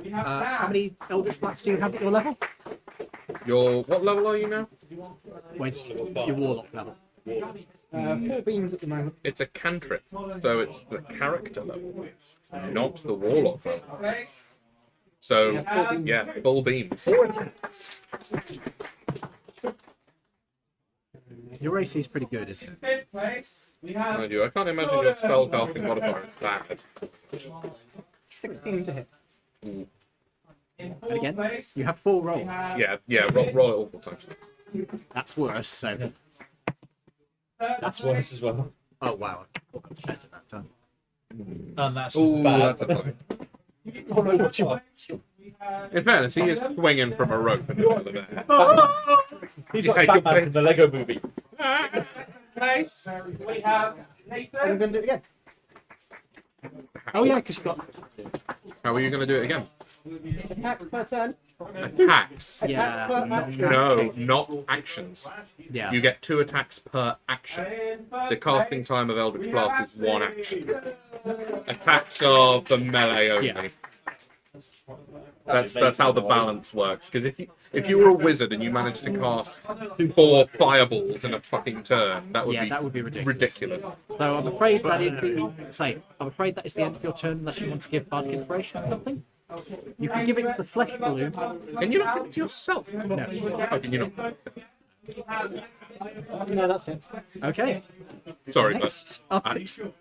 H: We have
F: How many Eldritch Blasts do you have at your level?
A: What level are you now?
F: Well, it's your Warlock level.
E: 4 beams at the moment.
A: It's a cantrip, so it's the character level, not the warlock level. So, yeah, full beams.
F: Your AC is pretty good, isn't it?
A: Mind you, I can't imagine your spellcasting modifier is bad.
E: 16 to hit.
F: And again, you have 4 rolls.
A: Yeah, roll it all 4 times.
F: That's worse, so.
G: That's worse as well.
F: Oh, wow. I thought that was better that time.
G: And that's
A: Ooh,
G: bad.
A: that's a bug. In fairness, he is swinging from a rope in the middle of it.
G: He's
A: Yeah,
G: like
A: you're
G: Batman from the Lego movie.
H: place. We have
E: I'm
H: Nathan.
E: gonna do it again.
F: Oh, yeah, because you've got.
A: How are you going to do it again?
E: Attack per turn.
A: Attacks.
F: Yeah.
E: Attack per action.
A: No, not actions.
F: Yeah.
A: You get 2 attacks per action. The casting time of Eldritch Blast is 1 action. Attacks are for melee only.
F: Yeah.
A: That's how the balance works. Because if you were a wizard and you managed to cast 4 fireballs in a fucking turn, that would
F: Yeah,
A: be
F: that would be ridiculous.
A: ridiculous.
F: So I'm afraid that is I'm afraid that is the end of your turn unless you want to give Bardic Inspiration or something. You can give it to the flesh balloon.
A: Can you not give it to yourself? No. How can you not?
E: No, that's it.
F: Okay.
A: Sorry,
F: Next
A: but
F: up,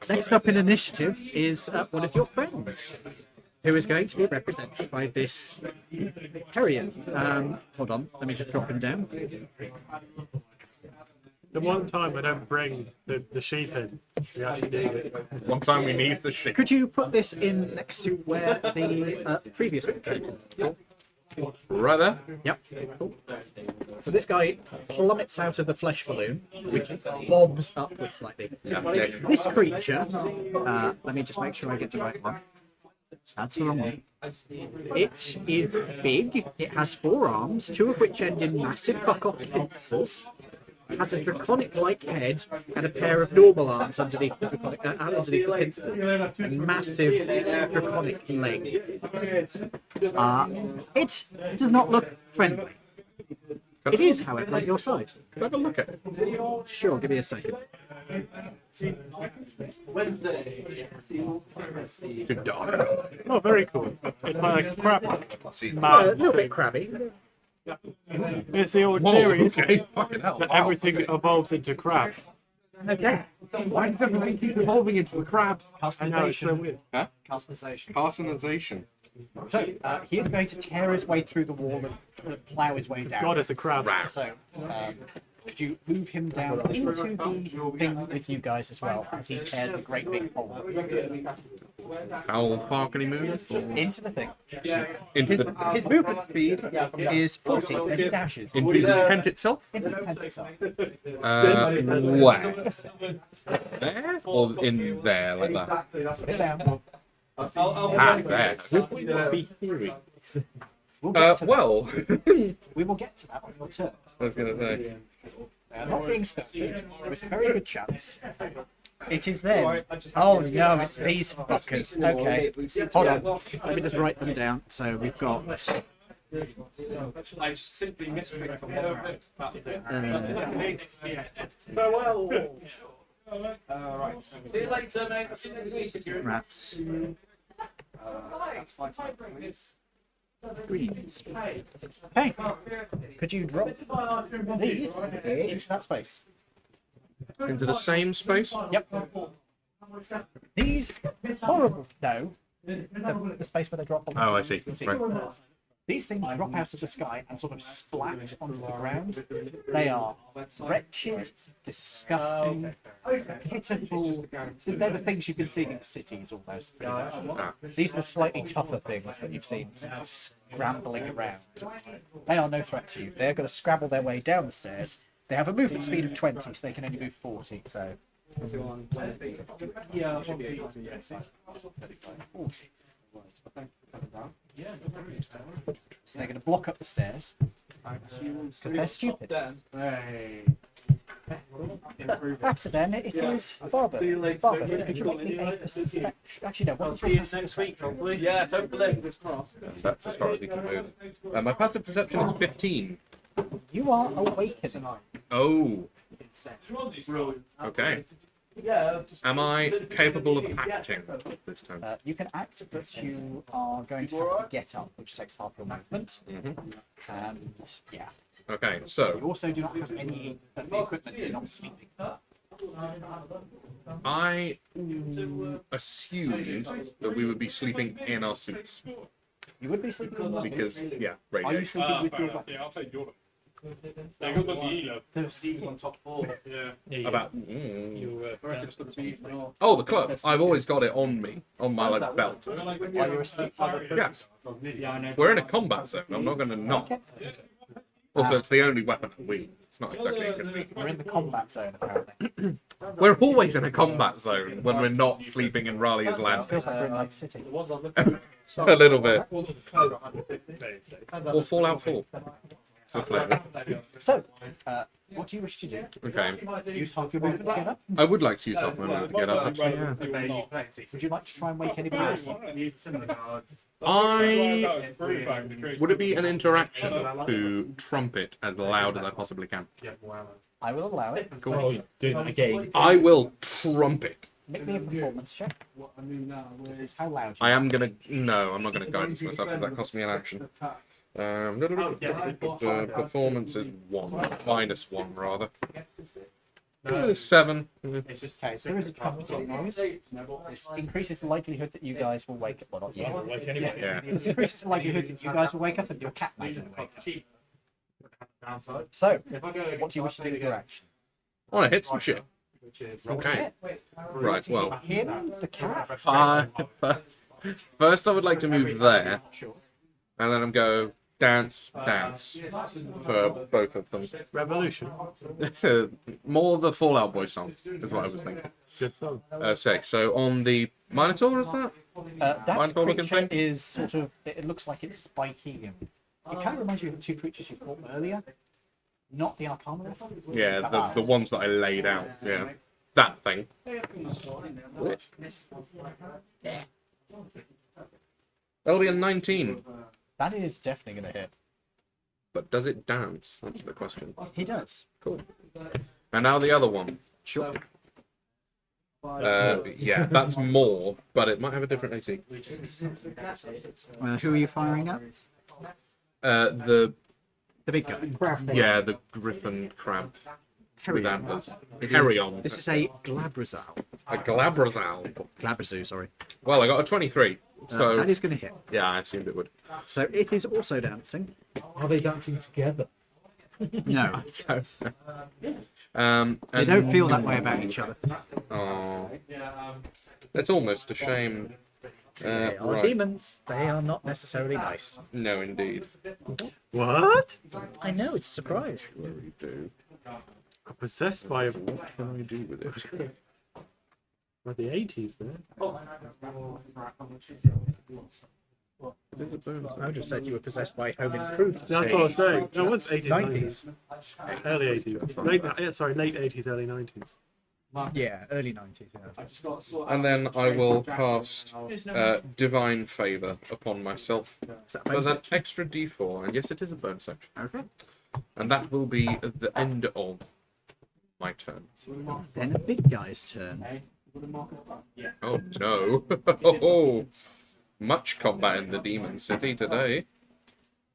F: next up in initiative is one of your friends, who is going to be represented by this Herian. Hold on, let me just drop him down.
D: The one time I don't bring the sheep in, we actually need it.
A: one time we need the shit.
F: Could you put this in next to where the previous one came?
A: Right there.
F: Yep. Cool. So this guy plummets out of the flesh balloon, which bobs upwards slightly.
A: Okay.
F: This creature, let me just make sure I get the right one. That's the wrong one. It is big. It has 4 arms, 2 of which end in massive fuck-off pincers. It has a draconic-like head and a pair of normal arms underneath the pincers, and massive draconic legs. It does not look friendly. It is, however, at your side.
A: Have a look at it.
F: Sure, give me a second.
A: Too dark.
D: Oh, very cool. It's like a crab.
F: A
D: Man.
F: little bit crabby.
D: It's the old
A: Whoa,
D: theory
A: okay. Fucking hell.
D: that
A: Wow.
D: everything evolves into crab.
F: Okay.
A: Why does everything keep evolving into a crab?
D: I know, it's so weird.
F: Carcinization.
A: Carcinization.
F: So, he is going to tear his way through the wall and plough his way down.
D: God, it's a crab.
F: So, could you move him down into the thing with you guys as well as he tears the great big hole
A: How far can he move?
F: into the thing?
A: Into the
F: His movement speed is 40, and he dashes
A: into the tent itself?
F: into the tent itself.
A: Where? There? Or in there, like that?
F: Get down.
A: Ah, there.
F: We'll get to that.
A: Well,
F: We will get to that on your turn.
A: I was gonna say.
F: Not being stuck, there is a very good chance. It is them. Oh no, it's these fuckers. Okay, hold on. Let me just write them down. So we've got.
H: I just simply misclicked from one round. That is it.
D: Farewell.
H: Right. See you later, mate. I'll see you next week if you're in.
F: Rats.
H: That's fine.
F: Greens. Hey, could you drop these into that space?
A: Into the same space?
F: Yep. These horrible. No. The space where they drop on.
A: Oh, I see. Right.
F: These things drop out of the sky and sort of splat onto the ground. They are wretched, disgusting, pitiful. They're the things you've been seeing in cities almost. Pretty much. These are the slightly tougher things that you've seen scrambling around. They are no threat to you. They're going to scrabble their way down the stairs. They have a movement speed of 20, so they can only move 40. So. 40. So they're going to block up the stairs because they're stupid. After then, it is Barber. Barber, so could you make me a perception? Actually, no. What's your passive perception?
H: Yeah, hopefully.
A: That's as far as he can move. My passive perception is 15.
F: You are awakened.
A: Oh. Okay. Am I capable of acting this time?
F: You can act, but you are going to have to get up, which takes half your movement. And yeah.
A: Okay, so
F: You also do not have any of the equipment. You're not sleeping.
A: I assumed that we would be sleeping in our suits
F: You would be sleeping in the
A: because, yeah,
F: Are you
A: radiation.
F: sleeping with your weapons?
H: Steve's on top 4.
A: About. Oh, the club. I've always got it on me, on my like belt.
F: While you're asleep?
A: Yes. We're in a combat zone. I'm not going to not.
F: Okay.
A: Also, it's the only weapon I wield. It's not exactly inconvenient.
F: We're in the combat zone, apparently.
A: We're always in a combat zone when we're not sleeping in Raleigh land.
F: Feels like we're in Night City.
A: A little bit. Or Fallout 4. for flavour.
F: So, what do you wish to do?
A: Okay.
F: Use half your movement to get up?
A: I would like to use half my movement to get up, actually, yeah.
F: Would you like to try and wake anybody else up?
A: Would it be an interaction to trumpet as loud as I possibly can?
F: I will allow it.
G: Oh, you're doing that again.
A: I will trumpet.
F: Make me a performance check. This is how loud you
A: I am gonna. No, I'm not gonna guidance myself because that costs me an action. Performance is 1, -1 rather. 7.
F: Okay, so there is a trumpeting noise. This increases the likelihood that you guys will wake up. Well, not you.
G: Like anyway.
A: Yeah.
F: This increases the likelihood that you guys will wake up and your cat may wake up. So, what do you wish to do with your action?
A: I want to hit some shit. Okay. Right. Well,
F: Him, the cat.
A: first I would like to move there,
F: Sure.
A: and then I'm go dance for both of them.
D: Revolution.
A: More the Fallout Boy song is what I was thinking.
D: Good song.
A: So on the Minotaur, is that?
F: That
A: Mindful looking
F: creature
A: thing?
F: is sort of. It looks like it's spiky. It kind of reminds you of the two creatures you fought earlier. Not the Arcana.
A: Yeah, the ones that I laid out. Yeah, that thing. That'll be a 19.
F: That is definitely going to hit.
A: But does it dance? That's the question.
F: He does.
A: Cool. And now the other one.
F: Sure.
A: Yeah, that's more, but it might have a different AC.
F: Who are you firing at?
A: The
F: The big guy.
A: the griffin crab with
F: Herion.
A: antlers. Herion.
F: This is a Glabrazal.
A: A glabrazal.
F: Glabrazoo, sorry.
A: Well, I got a 23. So
F: That is going to hit.
A: yeah, I assumed it would.
F: So it is also dancing.
G: Are they dancing together?
F: No.
A: And
F: They don't feel that way about each other.
A: Oh, that's almost a shame.
F: They are
A: Right.
F: demons. They are not necessarily nice.
A: No, indeed.
D: What?
F: I know, it's a surprise.
A: We do.
D: Got possessed by a...
A: What can I do with it?
D: By the 80s there.
F: I would have said you were possessed by home improvement.
D: That's what I was saying. No, what's 80s?
F: 90s.
D: Early 80s. Late 80s, early 90s.
F: Yeah, early 90s. Yeah.
A: And then I will cast Divine Favor upon myself.
F: Is that a
A: For
F: bonus
A: that
F: action?
A: extra D4, and yes, it is a bonus action.
F: Okay.
A: And that will be the end of my turn.
F: Then a big guy's turn.
A: Oh no! Much combat in the Demon City today.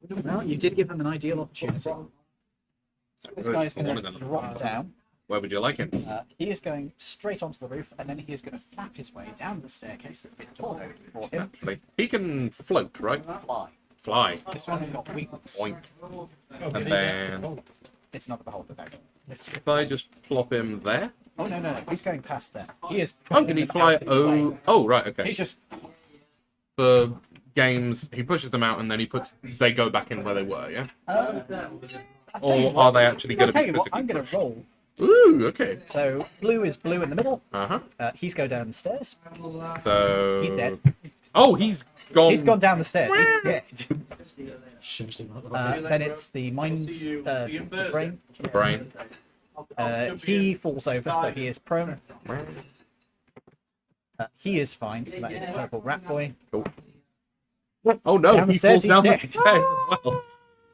F: Well, you did give him an ideal opportunity. So this guy is going
A: One
F: to
A: of them.
F: drop down.
A: Where would you like him?
F: He is going straight onto the roof, and then he is going to flap his way down the staircase that's been torn open for him.
A: Naturally. He can float, right?
F: Fly.
A: Fly.
F: This one's got wings.
A: Oink. And then
F: It's not the beholder though.
A: if I just plop him there.
F: Oh no. He's going past there. He is.
A: Oh, can he
F: pushing them
A: fly?
F: out of the way.
A: Oh, right, okay.
F: He's just.
A: For games, he pushes them out and then they go back in where they were, yeah?
F: I'll tell you
A: Or
F: what,
A: are they actually going
F: I'll
A: to
F: tell
A: be
F: you what.
A: physically
F: I'm going
A: pushed?
F: to roll.
A: Ooh, okay.
F: So blue is blue in the middle.
A: Uh-huh.
F: He's go down the stairs.
A: So...
F: He's dead.
A: Oh, he's gone.
F: He's gone down the stairs. He's dead.
G: Seriously, not
F: Then it's the mind, the brain.
A: Brain.
F: He falls over, so he is prone. He is fine, so that is purple rat boy.
A: Cool. Oh no,
F: Down the
A: he
F: stairs,
A: falls down the
F: he's
A: stairs
F: dead.
A: as well.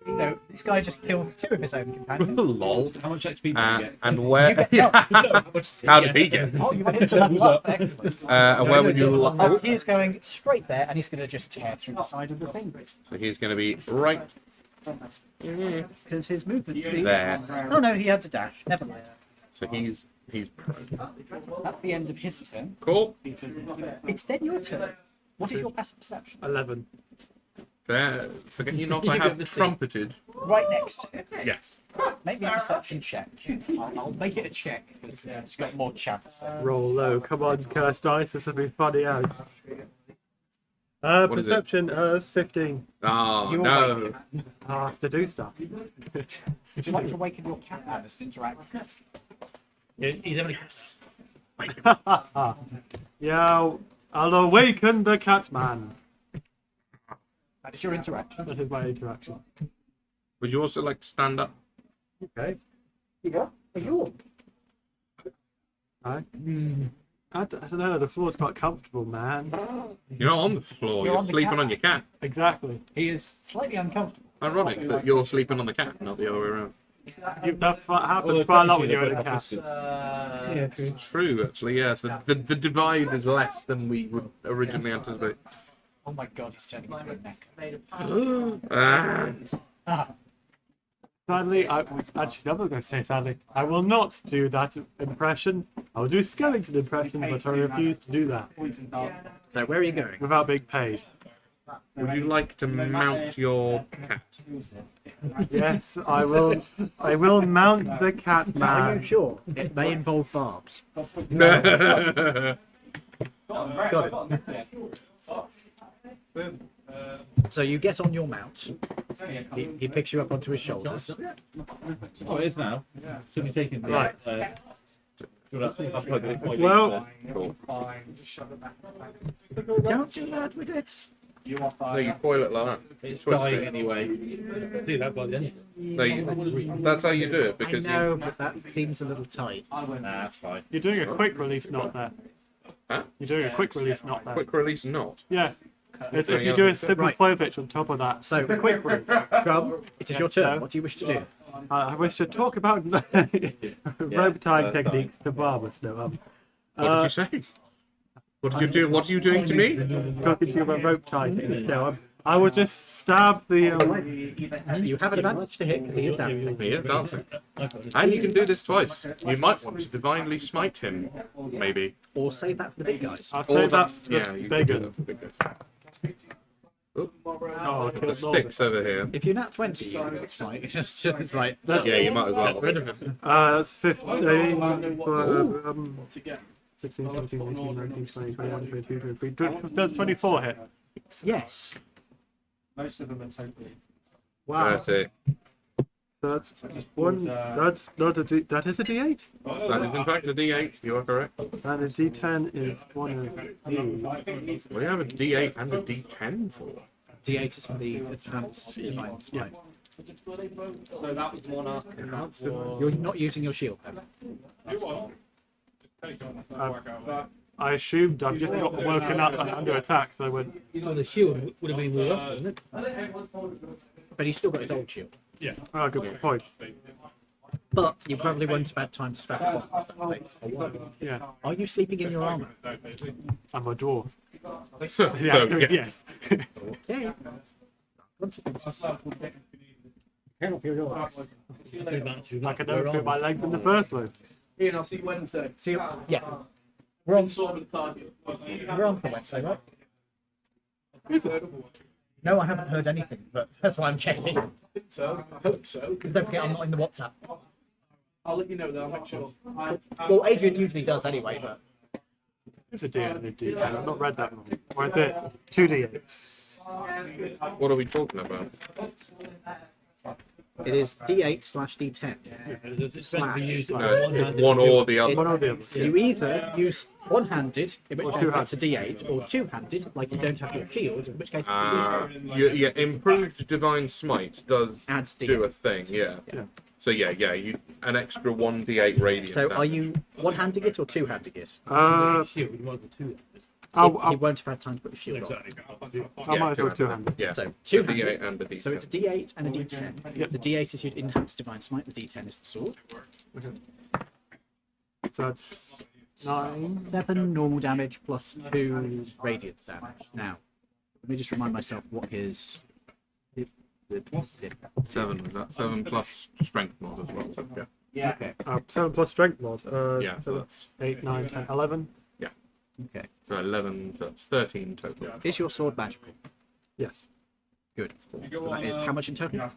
F: No, this guy just killed 2 of his own companions.
A: Lol.
G: How much XP did you get?
A: And where...
F: You get-
A: How did he get?
F: Oh, you went into level up. Excellent.
A: And where would you...
F: He is going straight there, and he's going to just tear through the side of the thing.
A: So he's going to be right
F: Because his movement speed.
A: there.
F: Oh no, he had to dash. Never mind.
A: So he's prone.
F: That's the end of his turn.
A: Cool.
F: It's then your turn. What is your passive perception?
D: 11.
A: There. Forget you not, I have trumpeted.
F: Right next to it.
A: Yes.
F: Make me a perception check. I'll make it a check because it's got more chance there.
D: Roll low. Come on, cursed dice. This will be funny as.
A: is
D: Perception as 15.
A: Oh,
F: You
A: no.
D: To do stuff.
F: Would you like to awaken your cat man as an interaction?
G: He's having yes.
D: Yeah, I'll awaken the cat man.
F: That is your interaction.
D: That is my interaction.
A: Would you also like to stand up?
C: Okay.
E: Yeah. Are you?
D: I don't know. The floor's quite comfortable, man.
A: You're not on the floor.
E: You're
A: You're
E: on the
A: sleeping
E: cat.
A: on your cat.
D: Exactly.
F: He is slightly uncomfortable.
A: Ironic that you're sleeping on the cat, not the other way around.
D: That happens quite a lot when you're in a cat.
C: Yeah, true.
A: True, actually, yeah. So the divide is less than we would originally anticipate.
F: Oh my god, he's turning into a neck.
A: Ah.
D: Sadly, I'm not going to say sadly. I will not do that impression. I'll do skeleton impression, but I refuse to do that
F: So where are you going?
D: without being paid.
A: Would you like to mount your cat?
D: Yes, I will. I will mount the cat
F: Are you
D: man.
F: sure? It may involve barbs. Got it. So you get on your mount. He picks you up onto his shoulders.
G: Oh, it is now. Should be taking the
D: Right.
G: Well,
F: Don't do that with it.
A: No, you coil it like that.
G: it's
A: Twist
G: dying
A: it.
G: anyway. See that by the end.
A: No, that's how you do it
F: I
A: because
F: know, but that seems a little tight.
G: Nah, that's fine.
D: You're doing a quick release knot there.
A: Huh?
D: You're doing a quick release knot there.
A: quick release knot.
D: Yeah. As if you do a simple
F: Right.
D: clovitch on top of that.
F: So,
D: It's a quick release.
F: Drum, it is your turn. What do you wish to do?
D: I wish to talk about rope tying techniques to barbers. No,
A: What did you say? What did you do? What are you doing to me?
D: talking to you about rope tying techniques. No, I will just stab the.
F: You have an advantage to hit because he is dancing.
A: He is dancing. And you can do this twice. You might want to divinely smite him, maybe.
F: Or save that for the big guys.
D: I'll
A: Or
D: say that's
A: that's,
D: the
A: yeah, you can
D: bigger.
A: do that for big guys.
D: Oh,
A: The
D: kill
A: sticks over here.
F: If you're not 20, you would smite. It's like,
A: Yeah, you might as well.
F: rid of him.
D: That's 15. 16, 17, 18, 19, 20, 21, 22, 23. 24 hit.
F: Yes.
H: Most of them are totally.
D: Wow.
A: 30.
D: So that's one. That's not a D. That is a D8.
A: That is in fact a D8. You are correct.
D: And a D10 is one of these.
A: We have a D8 and a D10 for.
F: D8 is from the advanced divine smite.
H: So that was one arc.
F: You're not using your shield though.
D: I assumed I've just got woken up and under attack, so I went.
G: Oh, the shield would have been with us, wouldn't it?
F: But he's still got his old shield.
D: Oh, good point.
F: But you probably won't have had time to strap it on. Because that takes a while.
D: Yeah,
F: Are you sleeping in your armor?
D: I'm a dwarf.
A: So,
D: Yeah,
A: yeah.
D: yes.
F: Okay. Consequences.
E: Cannot feel yours.
D: Like I don't put my legs in the first place.
H: Ian, I'll see you Wednesday.
F: See you. Yeah.
H: We're on sort of the target.
F: We're on for Wednesday, right?
D: Is it?
F: No, I haven't heard anything, but that's why I'm checking.
H: So, I hope so.
F: Because don't forget, I'm not in the WhatsApp.
H: I'll let you know though, I'll make sure.
F: Well, Adrian usually does anyway, but
D: It's a D8 and a D10. I've not read that one. Or is it 2D8s?
A: What are we talking about?
F: it is D8/D10.
G: It's meant to be used
A: It's one or the other.
D: One or the other.
F: You either use one-handed, in which
D: Or
F: case
D: two-handed.
F: it's a D8, or two-handed, like you don't have your shield, in which case it's a D10.
A: Yeah, improved divine smite does
F: Adds
A: do a
F: D8.
A: thing. Yeah.
D: Yeah.
A: So yeah, you an extra 1d8 radiant.
F: So
A: damage.
F: are you one-handing it or two-handing it?
G: shield. You might as well two.
F: He
D: I
F: won't have had time to put the shield on.
D: might as well two-handed.
A: Yeah.
F: So
A: a
F: two-handed.
A: D8 and a D10.
F: So it's a D8 and a D10.
D: Yep.
F: The D8 is your enhanced divine smite. The D10 is the sword.
D: So it's 9.
F: 7 normal damage plus 2 radiant damage. Now, let me just remind myself what his.
A: 7 was that? 7 plus strength mod as well. So, yeah.
F: Okay.
D: 7 plus strength mod.
A: Yeah, so that's
D: 8, 9, 10, 11.
F: Okay.
A: so 11. So that's 13 total.
F: Is your sword magical?
D: Yes.
F: Good. So that is how much in total?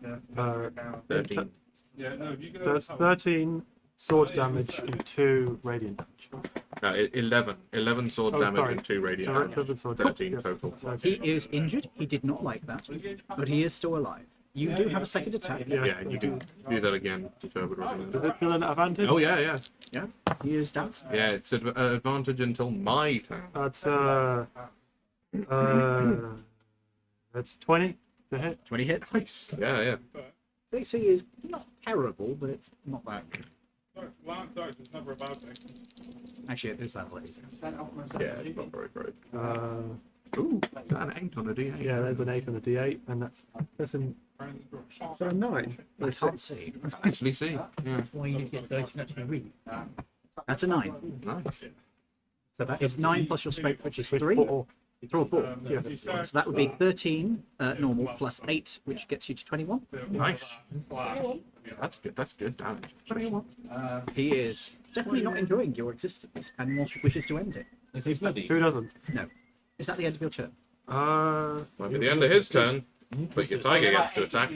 A: 13.
H: Yeah, no, if you
D: So that's 13 sword damage and 2 radiant damage.
A: 11. 11 sword
D: Oh,
A: damage
D: sorry.
A: and 2 radiant
D: Direct
A: damage.
D: sword sword.
A: 13
D: Yeah.
A: total.
D: So,
F: He is injured. He did not like that, but he is still alive. You do have a second attack.
D: yes,
A: Yeah, and you can do that again to Turbid
D: Is it still an advantage?
A: Oh yeah, yeah.
F: Yeah. He is dancing.
A: Yeah, it's advantage until my turn.
D: That's that's 20 to hit.
F: 20 hits.
A: Nice. Yeah, yeah.
F: AC is not terrible, but it's not that.
H: Lance is never a bad thing.
F: Actually, it is that way.
A: Yeah, it's not very great.
D: Ooh,
A: Is that an 8 on a D8?
D: yeah, there's an 8 on the D8, and that's a 9.
F: I can't see.
A: Actually, see. Yeah.
G: Why you get dice and actually read?
F: That's a 9.
A: Nice.
F: So that is 9 plus your strength, which is 3.
D: Four.
F: 3 or 4.
D: Yeah.
F: So that would be 13 normal plus 8, which gets you to 21.
A: Nice. That's good. That's good damage. 21.
F: He is definitely not enjoying your existence and wishes to end it.
G: Is he bloody?
D: Who doesn't?
F: No. Is that the end of your turn?
A: Might be the end of his turn, but your tiger gets to attack.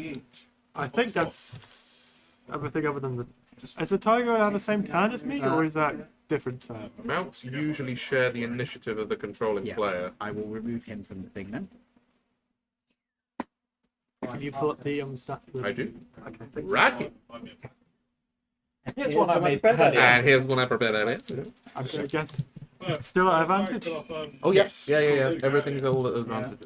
D: I think that's everything other than the. Is the tiger have the same turn as me, or is that different turn?
A: Mounts usually share the initiative of the controlling
F: Yeah.
A: player.
F: I will remove him from the thing then.
D: Can you pull up the stats?
A: I do.
D: Okay.
A: Right.
G: Here's what I made.
A: And here's one I prepared earlier.
D: I'm gonna guess. Still at advantage.
A: Oh yes. Yeah. Everything's all at advantage.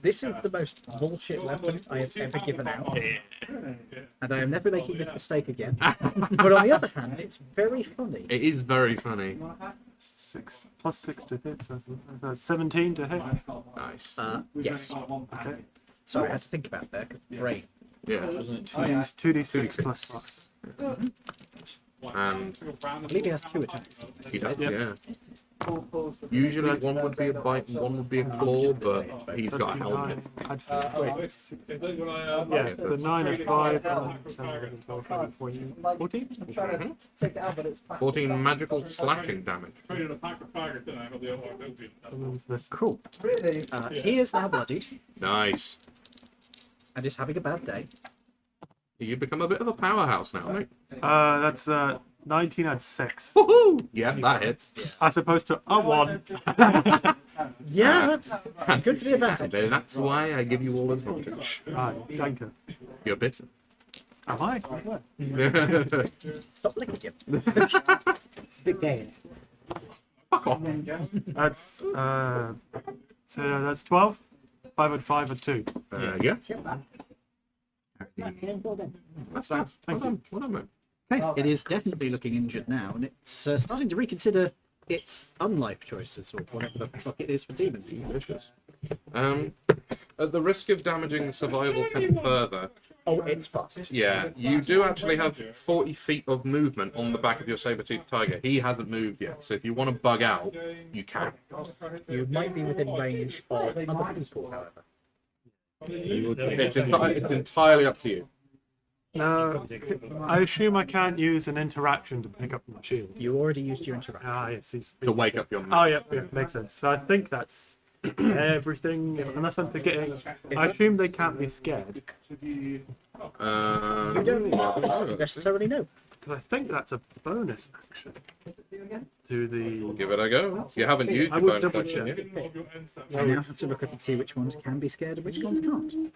F: This is the most bullshit weapon I have ever given out. And I am never making this mistake again. But on the other hand, it's very funny.
A: It is very funny.
D: 6 plus 6 to hit. So that's 17 to hit.
A: Nice.
F: Yes.
D: Okay.
F: So I had to think about that. Brain.
A: Yeah.
D: 2d6 plus 5.
A: And
F: I believe he has 2 attacks.
A: he does. Yeah. Usually one would be a bite and one would be a claw, but he's got a helmet.
D: Wait. Yeah, the 9 and 5. 14?
A: 14 magical slashing damage.
F: Cool. He is now bloodied
A: Nice.
F: and is having a bad day.
A: You become a bit of a powerhouse now, mate.
D: That's 19 and 6.
A: Woohoo! Yeah, that hits.
D: As opposed to a 1.
F: Yeah, that's good for the advantage.
A: And that's why I give you all advantage.
D: Thank you.
A: You're bitter.
D: Am I?
F: Stop licking him.
E: Big game.
A: Fuck off.
D: That's so that's 12. 5 and 5 and 2.
A: Yeah. That's nice.
D: Thank you.
A: Well done, mate.
F: Okay, it is definitely looking injured now, and it's starting to reconsider its unlife choices, or whatever the fuck it is for demons.
A: Delicious. At the risk of damaging the survival 10 further,
F: Oh, it's fucked.
A: yeah, you do actually have 40 feet of movement on the back of your saber-toothed tiger. He hasn't moved yet, so if you want to bug out, you can.
F: You might be within range of other people, however.
A: It's entirely up to you.
D: I assume I can't use an interaction to pick up my shield.
F: You already used your interaction.
D: Yes, he's.
A: To wake up your
D: Oh, yeah, makes sense. So I think that's everything, unless I'm forgetting. I assume they can't be scared.
F: You don't necessarily know.
D: Because I think that's a bonus action. To the.
A: Give it a go. You haven't used
D: I
A: your
D: would
A: bonus
D: double
A: action
D: check.
A: yet.
F: I now have to look up and see which ones can be scared and which ones can't.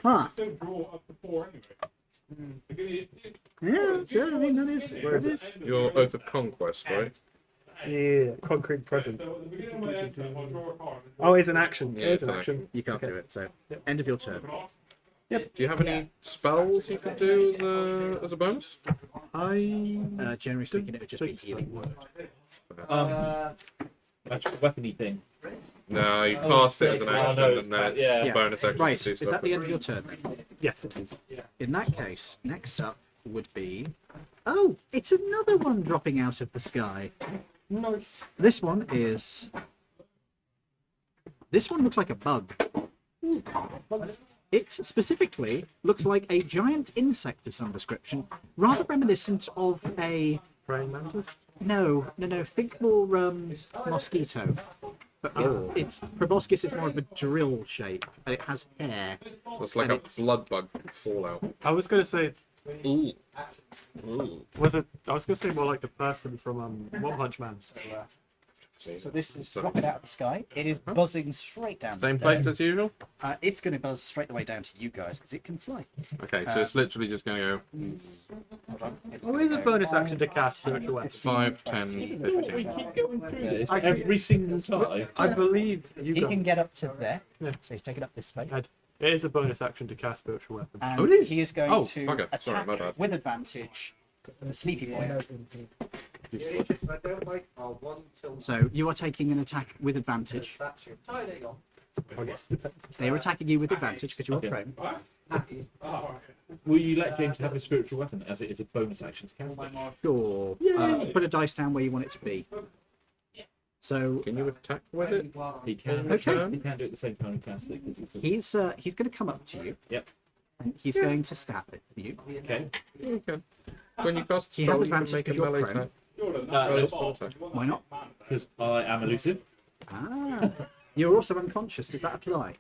F: Huh. Yeah, I mean, that is.
A: Your Oath of Conquest, right?
D: Yeah, concrete present. Oh, it's an action.
A: Yeah,
D: It's
A: it's
D: an
A: an
D: action.
F: You can't do it, so end of your turn.
A: Do you have any spells you could do as a bonus?
F: Generally speaking, it would just be healing word.
G: Magical weapony thing.
A: No, you cast it as an action
G: no,
A: and then
G: yeah.
A: it's bonus action.
F: Right,
A: to do
F: is
A: stuff
F: that the
A: with
F: end of
A: it.
F: your turn then?
D: Yes, it is.
F: In that case, next up would be. Oh, it's another one dropping out of the sky.
E: Nice.
F: This one is. This one looks like a bug. It specifically looks like a giant insect of some description, rather reminiscent of a.
D: Praying mantis.
F: No. Think more mosquito. But its proboscis is more of a drill shape, and it has hair.
A: It's like
F: and
A: a
F: it's-
A: blood bug from Fallout.
D: I was gonna say,
A: Ooh. Ooh.
D: was it? I was gonna say more like the person from One Punch Man.
F: So this is rocket out of the sky. It is buzzing straight down.
A: Same
F: the
A: place
F: stairs.
A: as usual?
F: It's going to buzz straight the way down to you guys because it can fly.
A: Okay, so it's literally just going to go
F: It's
D: Oh,
F: gonna
D: is a
F: go
D: bonus action to cast spiritual weapon?
A: 5, 10, 15.
C: It's every single time.
D: I believe you
F: He
D: got
F: can get up to there.
D: Yeah.
F: So he's taken up this space.
D: it is a bonus action to cast spiritual weapon.
F: And
A: Oh, it is?
F: he is going
A: Oh,
F: to
A: bugger.
F: attack
A: Sorry, my bad.
F: with advantage the sleepy boy. So you are taking an attack with advantage. They are attacking you with advantage because you're prone.
C: Will you let James have his spiritual weapon as it is a bonus action to cast it?
F: Sure. Put a dice down where you want it to be. So
A: Can you attack with it?
C: He can.
F: Okay.
C: He can do it at the same time he casts it because it's
F: he's going to come up to you.
C: Yep.
F: And he's going to stab at you.
C: Okay.
A: Okay. When you cast
F: He has
A: spell, you can
F: advantage
A: make a
F: because you're
A: melee
F: prone.
A: attack.
C: No,
A: Spell attack.
F: Why not?
C: because I am elusive.
F: Ah, you're also unconscious. Does that apply?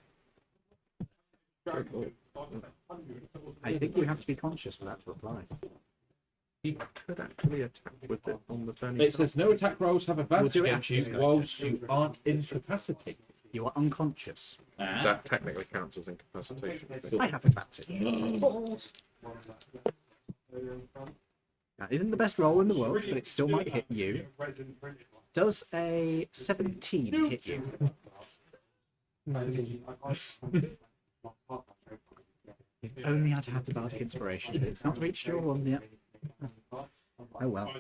F: I think you have to be conscious for that to apply.
A: You could actually attack with it on the turn.
C: It says no attack rolls have advantage
F: do it
C: against
F: after
C: you
F: this goes
C: whilst you aren't incapacitated.
F: You are unconscious.
C: Ah.
A: That technically counts as incapacitation.
F: I have advantage. That isn't the best roll in the world, but it still might hit you. Does a 17 hit you? You've only had to have the bardic inspiration. It's not reached your one yet. Oh well. Oh well.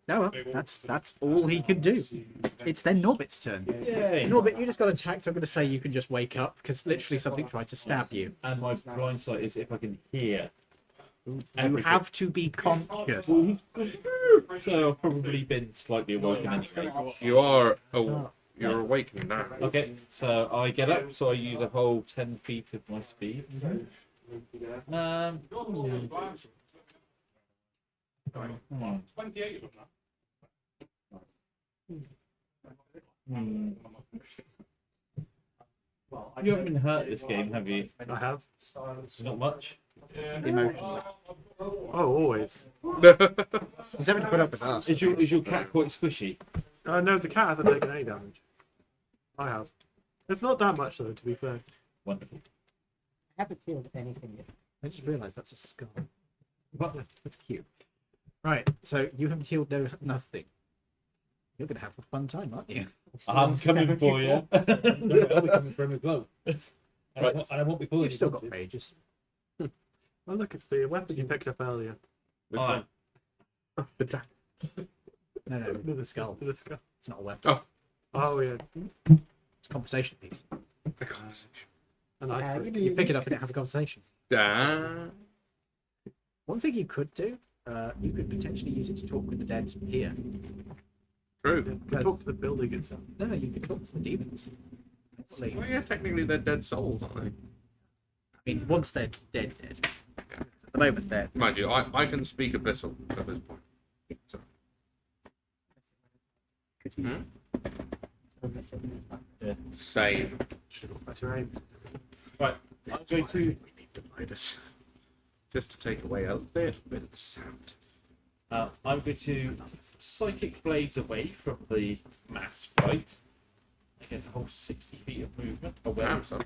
F: That's all he can do. It's then Norbit's turn.
C: Yay.
F: Norbit, you just got attacked. I'm going to say you can just wake up because literally something tried to stab you.
C: And my blind sight is if I can hear.
F: You have to be conscious.
C: So I've probably been slightly awoken anyway.
A: You are. Oh, you're awakened now.
C: Okay, so I get up, so I use a whole 10 feet of my speed. You haven't been hurt this game, have you?
D: I have.
C: Not much.
F: Emotionally.
D: Oh, always.
F: He's having to put up with us.
C: Is your cat quite squishy?
D: No, the cat hasn't taken any damage. I have. It's not that much though, to be fair.
C: Wonderful.
E: I haven't killed anything yet.
F: I just realised that's a skull.
C: What?
F: That's cute. Right, so you have healed nothing. You're going to have a fun time, aren't you?
C: I'm coming for you. I'll be coming for him as well. And I won't be pulling
F: You've still got pages.
D: Oh look, it's the weapon you picked up earlier.
A: Which
C: Oh,
A: one? Oh, the da-
F: No, the skull.
D: The skull.
F: It's not a weapon.
A: Oh.
D: Oh yeah.
F: It's a conversation piece.
A: the conversation.
D: A nice brick.
F: You pick it up and have a conversation.
A: Ah.
F: One thing you could do, you could potentially use it to talk with the dead here.
A: True.
D: You can talk to the building itself.
F: No, you could talk to the demons. Actually,
A: Well, yeah, technically they're dead souls, aren't they?
F: I mean, once they're dead. At the moment, they're.
A: Mind you, I can speak Abyssal at this point. So,
F: Could you?
A: same.
D: Should have got better aim.
C: right. I'm going to.
F: We need dividers.
A: Just to take away a little bit of the sound.
C: I'm going to psychic blades away from the mass fight. I get a whole 60 feet of movement away.
A: Damn, son.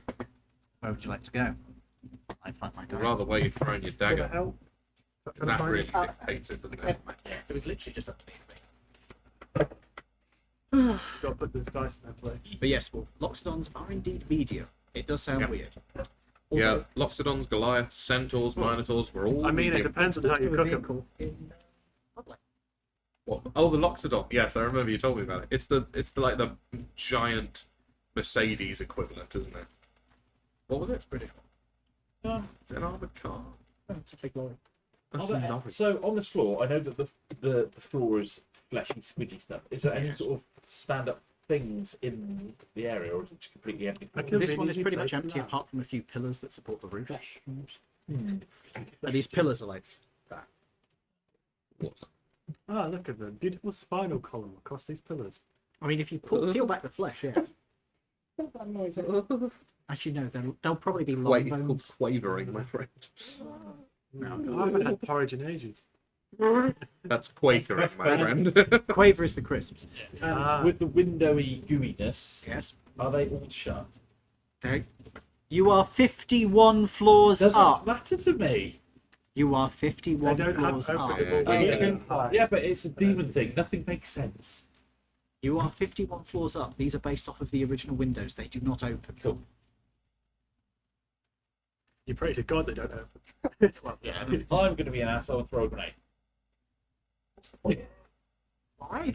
F: Where would you like to go? I find my
A: I'd
F: dice.
A: rather where you're throwing your
D: Wanna
A: dagger.
D: help?
A: That really dictates it, doesn't it?
F: It was literally just underneath me.
D: Got to put this dice in their place.
F: But yes, well, Loxodons are indeed medium. It does sound
A: Yeah.
F: weird.
A: Yeah, Loxodons, Goliaths, Centaurs, Minotaurs, we're all.
D: I mean, it
A: medium.
D: depends on how you cook them.
F: In public.
A: What? Oh, the Loxodon. Yes, I remember you told me about it. It's the like the giant Mercedes equivalent, isn't it? What was it? It's British one. Is it an armored car?
F: It's a big lorry.
A: That's
C: Are
A: a
C: there-
A: lorry.
C: so on this floor, I know that the floor is fleshy, squidgy stuff. Is there any sort of stand-up things in the area, or is it just completely empty?
D: I can-
F: This one is pretty much
D: Conveniently
F: empty
D: placed
F: apart from a few pillars that support the roof.
C: Hmm.
F: And these pillars are like that.
D: Ah, look at them. Beautiful spinal column across these pillars.
F: I mean, if you peel back the flesh, yes. Actually, no, they'll probably be long
A: Wait, it's called
F: bones.
A: quavering, my friend.
D: I haven't had porridge in ages.
A: That's Quaker, my friend.
F: Quaver is the crisps.
G: And with the windowy gooiness,
F: Yes.
G: are they all shut?
F: Okay. You are 51 floors
G: Doesn't
F: up.
G: matter to me.
F: You are 51
D: They don't have
F: floors up.
D: openable
A: Yeah.
D: windows.
G: Yeah, but it's a demon thing. Nothing makes sense.
F: You are 51 floors up. These are based off of the original windows. They do not open.
G: Cool.
D: You pray to God they don't open.
F: Well, yeah.
G: I'm going to be an asshole and throw a grenade.
F: Why?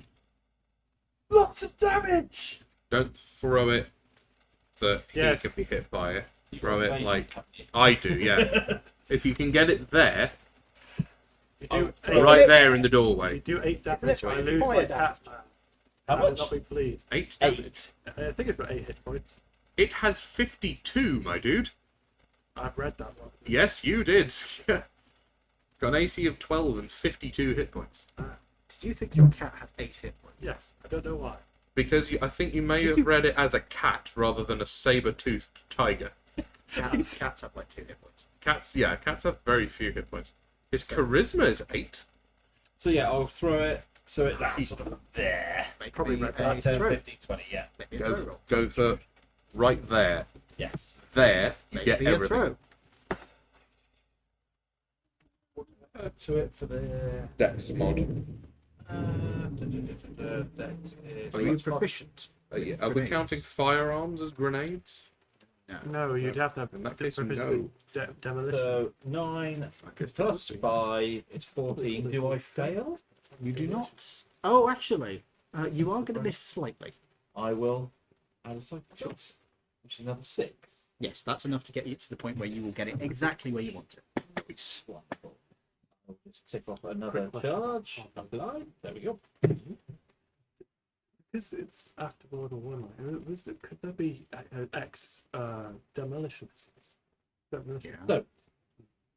G: Lots of damage!
A: Don't throw it that he
D: Yes.
A: can be hit by it. Throw it like I do, yeah. If you can get it there,
D: You do
A: right there in the
D: You
A: doorway.
D: do 8
E: Isn't
D: damage.
E: it
D: I lose
E: fire
D: my
E: damage?
D: cat.
G: How
D: I will
G: much?
D: not be pleased.
A: 8 damage.
G: 8.
D: I think it's got 8 hit points.
A: It has 52, my dude.
D: I've read that one.
A: Yes, you did. Yeah. It's got an AC of 12 and 52 hit points.
F: Did you think your cat had 8 hit points?
D: Yes, I don't know why.
A: Because I think you may have read it as a cat rather than a saber-toothed tiger.
F: Cats have like 2 hit points.
A: Cats have very few hit points. His charisma is 8.
G: So yeah, I'll throw it so it lands sort of there.
F: Probably
G: About
F: read
G: 10,
F: throw.
G: 15, 20, yeah.
F: Make me a throw
A: Go,
F: roll.
A: go for right there.
G: Yes.
A: There, you
F: Make
A: get
F: me a
A: everything.
F: throw.
G: To it for the
A: Dex mod.
G: Dex is-
F: Are you proficient?
A: Are we
F: Grenades.
A: counting firearms as grenades?
D: No, you'd have to have
A: In that case,
D: proficiency demolition.
G: So 9 plus 5 is 14. Do I fail?
F: You do not. Oh, actually, you are going to miss slightly.
G: I will add a cycle shot, which is another 6.
F: Yes, that's enough to get you to the point where you will get it exactly where you want it.
G: Wonderful. I'll just tick off another charge. Apply. There we go.
D: Because it's after World War One. Could there be X demolition? Demolition.
F: Yeah.
G: So,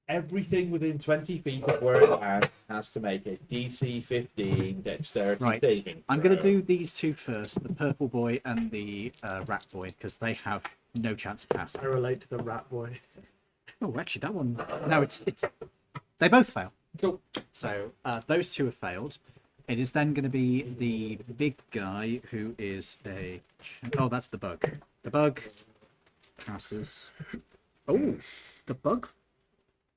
G: everything within 20 feet of where it lands has to make a DC 15 dexterity
F: Right.
G: saving.
F: I'm going to do these two first, the purple boy and the rat boy, because they have no chance of
D: I
F: passing.
D: relate to the rat boy.
F: Oh, actually, that one. No, it's. They both fail.
G: Cool.
F: So those two have failed. It is then going to be the big guy who is a. Oh, that's the bug. The bug passes. Oh, the bug.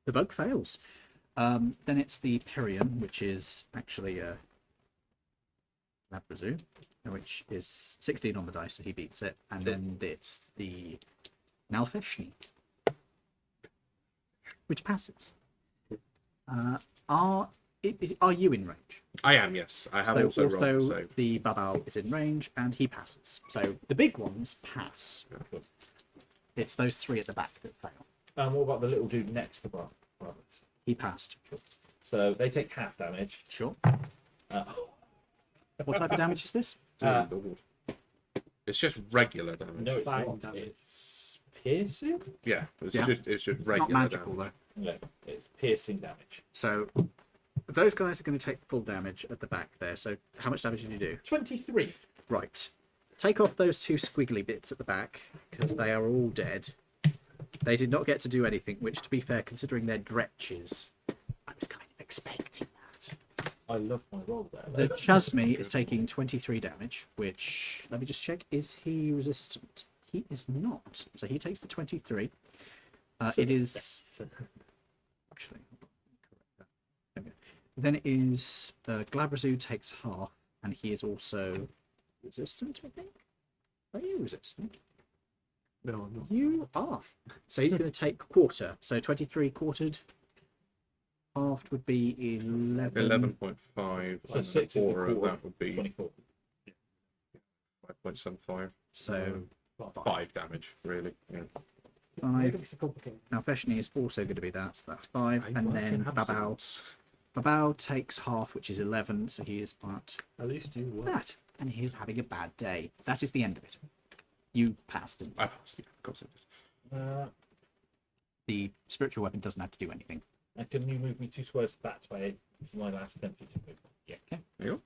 F: The bug fails. Then it's the Perian, which is actually a Labrazoo, which is 16 on the dice, so he beats it. And then it's the Nalfeshni, which passes. Are you in range?
A: I am, yes. I have also rolled the save.
F: the Babao is in range and he passes. So the big ones pass. It's those three at the back that fail.
G: And what about the little dude next to Brothers?
F: He passed.
G: So they take half damage.
F: Sure.
G: Uh,
F: What type of damage is this?
G: Uh,
A: It's just regular damage.
G: no, it's
D: Fine
G: not.
D: damage.
G: It's piercing.
A: Yeah, it's
F: Yeah.
A: just
F: It's
A: regular
F: not magical
A: damage.
F: though.
G: No, it's piercing damage.
F: So those guys are going to take full damage at the back there. So how much damage did you do?
G: 23.
F: Right. Take off those two squiggly bits at the back because they are all dead. They did not get to do anything, which, to be fair, considering their dretches, I was kind of expecting that.
G: I love my roll there.
F: The Chasmi is taking 23 damage, which, let me just check, is he resistant? He is not. So he takes the 23. It is... Actually, okay. Then it is Glabrazoo takes half, and he is also resistant, I think? Are you resistant?
D: No, I'm not.
F: You are. So he's going to take quarter. So 23 quartered. Halved would be 11.
A: 11.5.
G: So
A: and
G: 6 is a
A: quarter of
G: quarter
A: that would be
G: 24.
A: 5.75.
F: So
A: 5 damage, really. Yeah.
F: 5.
E: It's complicated.
F: Now Feshni is also going to be that, so that's 5. And then
A: Fucking
F: Babao.
A: absence.
F: Babao takes half, which is 11, so he is at
D: At least you won.
F: that. And he is having a bad day. That is the end of it. You passed, didn't you?
A: I passed, yeah, of course it did.
F: The spiritual weapon doesn't have to do anything.
G: And can you move me 2 squares that way for my last 10 feet of movement? Yeah.
F: Okay.
A: There you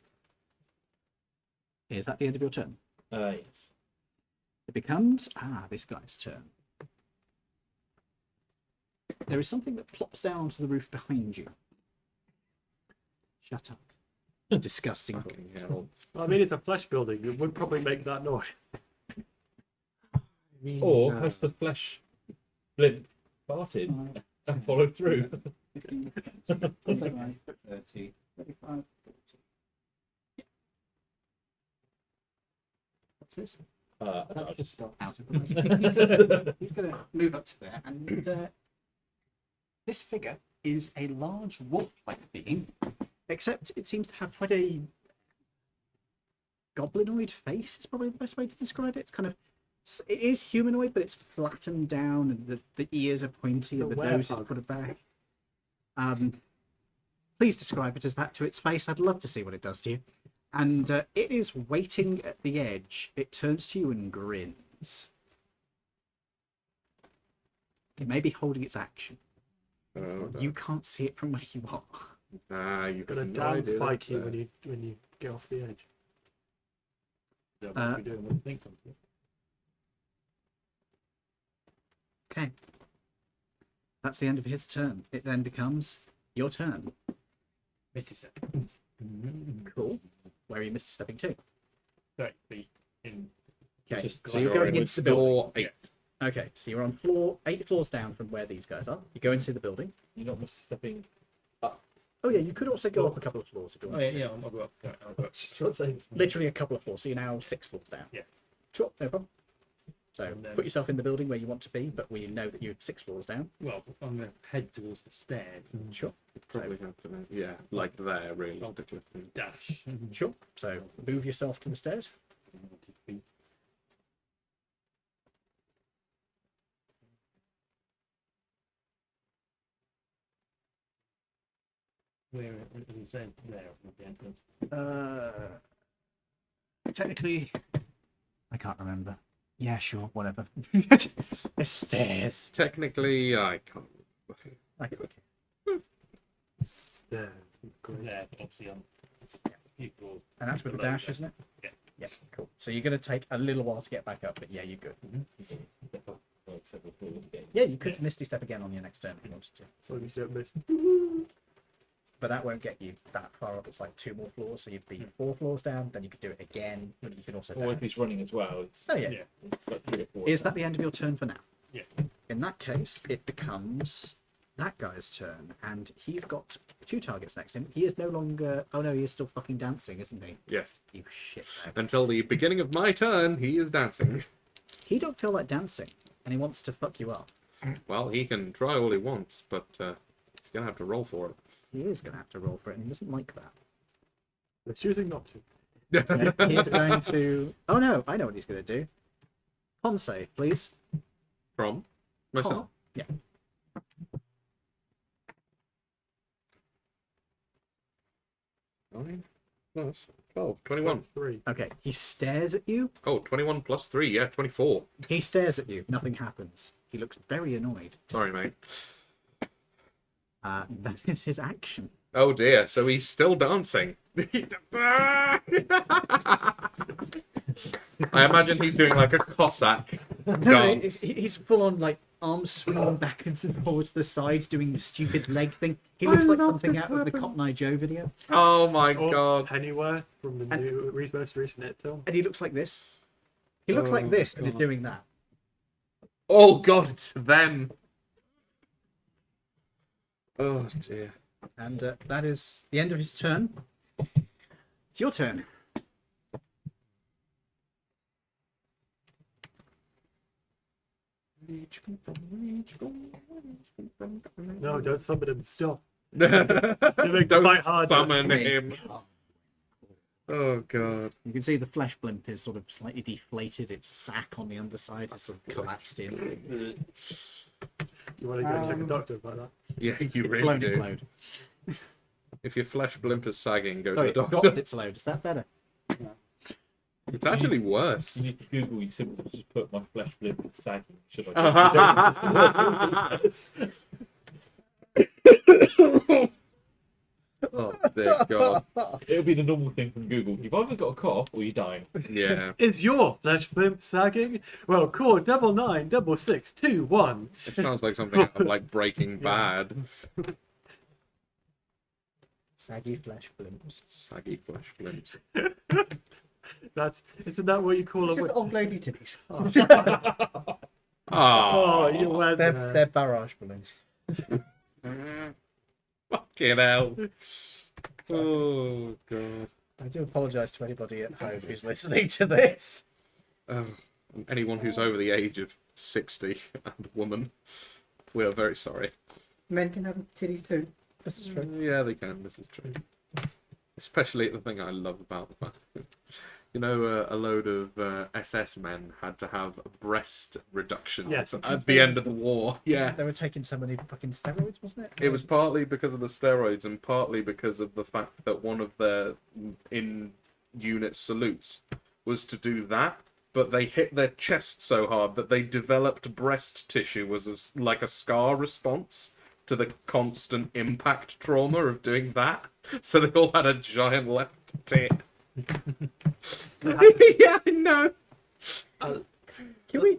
F: Is that the end of your turn?
G: Yes.
F: It becomes this guy's turn. There is something that plops down onto the roof behind you. Shut up. Disgusting.
A: Fucking hell.
B: I mean, it's a flesh building. It would probably make that noise.
C: Or has the flesh blimp farted and followed through?
F: 30, 35, 40. What's this? That's just out of the way. He's going to move up to there, and this figure is a large wolf-like being, except it seems to have quite a goblinoid face. Is probably the best way to describe it. It's kind of, it is humanoid, but it's flattened down, and the ears are pointy, and the nose is put back. Please describe it as that to its face. I'd love to see what it does to you. And it is waiting at the edge. It turns to you and grins. It may be holding its action. You can't see it from where you are.
B: It's gonna down spike you when you get off the edge.
F: Okay. That's the end of his turn. It then becomes your turn.
G: Misty step.
F: Cool. Where are you Misty stepping to?
G: 30 feet in.
F: Okay,
G: Just
F: so you're
A: Sorry,
F: going
A: it's
F: into the building.
A: floor 8.
F: Okay, so you're on 8 floors down from where these guys are. You go into the building.
G: You're not misty stepping.
F: Oh yeah, you could also go up a couple of floors if you
G: Oh,
F: wanted
G: yeah,
F: to.
G: I'll go up. Yeah, I'll go up.
B: So it's like,
F: Literally a couple of floors, so you're now 6 floors down.
G: Yeah.
F: Sure, no problem. So
G: And then-
F: put yourself in the building where you want to be, but we know that you're 6 floors down.
G: Well, I'm going to head towards the stairs and
F: Sure.
A: Probably have to, yeah, like there, realistically.
G: dash.
F: Sure. So move yourself to the stairs.
G: Where are you saying? There, at the entrance.
F: Technically, I can't remember. Yeah, sure, whatever. The stairs.
A: Technically, I can't.
F: Okay.
B: yeah, it's great.
G: There, obviously on a few floors.
F: And that's with the
G: below
F: dash,
G: there.
F: isn't it?
G: Yeah.
F: Yeah, cool. So you're going to take a little while to get back up, but yeah, you're good.
G: Step up like several floors again.
F: Yeah, you could Misty Step again on your next turn if you wanted to.
B: So you don't miss.
F: But that won't get you that far up. It's like 2 more floors, so you'd be 4 floors down. Then you could do it again, but you can also.
G: Or if
F: dash.
G: he's running as well. It's,
F: Oh, yeah.
G: It's like 3 or 4.
F: Is that the end of your turn for now?
G: Yeah.
F: In that case, it becomes that guy's turn, and he's got 2 targets next to him. He is no longer. Oh no, he is still fucking dancing, isn't he?
A: Yes.
F: You shit.
A: Until the beginning of my turn, he is dancing.
F: He don't feel like dancing, and he wants to fuck you up.
A: Well, he can try all he wants, but he's going to have to roll for it.
F: He is going to have to roll for it, and he doesn't like that.
B: They're choosing not to.
F: He is going to. Oh no, I know what he's going to do. Ponce, please.
A: From myself.
F: Yeah.
A: Nine plus 12. 21.
B: 3.
F: Okay. He stares at you.
A: Oh, 21 plus 3. Yeah, 24.
F: He stares at you. Nothing happens. He looks very annoyed.
A: Sorry, mate.
F: That is his action.
A: Oh dear, so he's still dancing. I imagine he's doing like a Cossack
F: No,
A: dance.
F: he's full on like arms swinging backwards and forwards to the sides, doing the stupid leg thing. He looks like something out of the Cotton Eye Joe video,
A: Oh my
B: Or
A: god.
B: Pennyworth from the new most recent It film.
F: and he looks like this. He looks like this and is doing that.
A: Oh god, it's them. Oh dear.
F: And that is the end of his turn. It's your turn.
B: No, don't summon him. Stop.
A: Don't
B: make the fight harder.
A: summon him. Oh god.
F: You can see the flesh blimp is sort of slightly deflated. Its sack on the underside has sort of collapsed in.
B: You want to go check a doctor about that?
A: Yeah, you
F: It's
A: really
F: blown its
A: do.
F: load.
A: If your flesh blimp is sagging, go
F: Sorry,
A: to
F: it
A: the
F: forgot
A: doctor.
F: its load. Is that better?
A: It's actually worse.
G: You need to Google, you simply just put my flesh blimp is sagging. Should I
A: Oh dear god.
G: It'll be the normal thing from Google. You've either got a cough or you're dying.
A: Yeah.
B: Is your flesh blimp sagging? Well, call 996621.
A: It sounds like something out of like Breaking Bad.
F: Saggy flesh blimps.
A: Saggy flesh glimpse.
B: Isn't that what you call a
E: Just
B: witch?
E: old lady titties.
A: Ah,
B: Oh, you went
F: They're,
B: there.
F: they're barrage balloons.
A: fucking hell. Oh god.
F: I do apologise to anybody at home who's listening to this.
A: Anyone who's over the age of 60 and woman, we are very sorry.
E: Men can have titties too.
F: This is true.
A: Yeah, they can. This is true. Especially the thing I love about the fact that, you know, a load of SS men had to have breast reductions
B: Yes,
A: at the end of the war. Yeah.
F: They were taking so many fucking steroids, wasn't it?
A: It was partly because of the steroids and partly because of the fact that one of their in-unit salutes was to do that, but they hit their chest so hard that they developed breast tissue as like a scar response to the constant impact trauma of doing that. So they all had a giant left tit. Yeah, I know.
F: Can we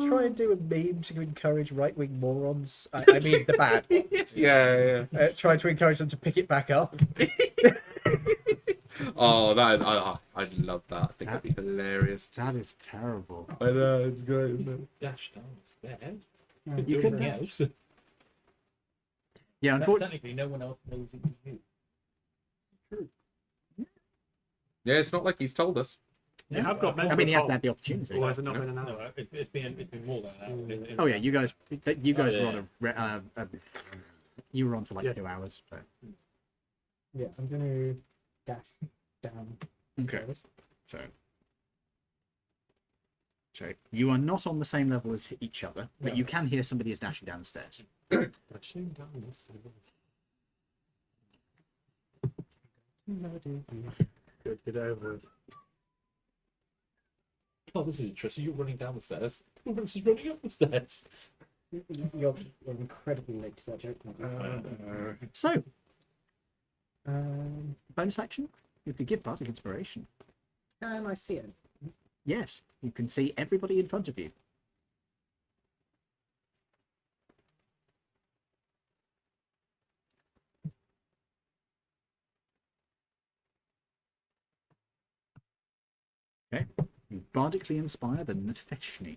F: try and do a meme to encourage right wing morons? I mean the bad ones.
A: Yeah, yeah.
F: Try to encourage them to pick it back up.
A: Oh, I'd love that. I think it'd be hilarious.
F: That is terrible.
A: I know, it's great, isn't it?
G: Dash downstairs.
F: You
G: Doing
F: couldn't.
G: else.
F: Yeah, unfortunately.
G: Technically, no one else knows it was you.
A: Yeah, it's not like he's told us.
B: You have got mental
F: I mean, he hasn't
B: health.
F: had the opportunity.
B: Or has it not been an
G: No,
B: hour?
G: it's been more than that.
F: Oh yeah, you guys
G: yeah.
F: were on you were on for like
B: Yeah.
F: 2 hours. So.
E: Yeah, I'm gonna dash down.
F: Okay. So you are not on the same level as each other, but you can hear somebody is dashing down the stairs.
B: Dashing down the stairs. Good, get over it.
G: Oh, this is interesting. You're running down the stairs. Everyone else is running up the stairs.
E: You're incredibly late to that joke.
F: So, bonus action. You could give bardic inspiration.
E: Can I see it?
F: Yes, you can see everybody in front of you. Okay, you bardically inspire the Nefeshni.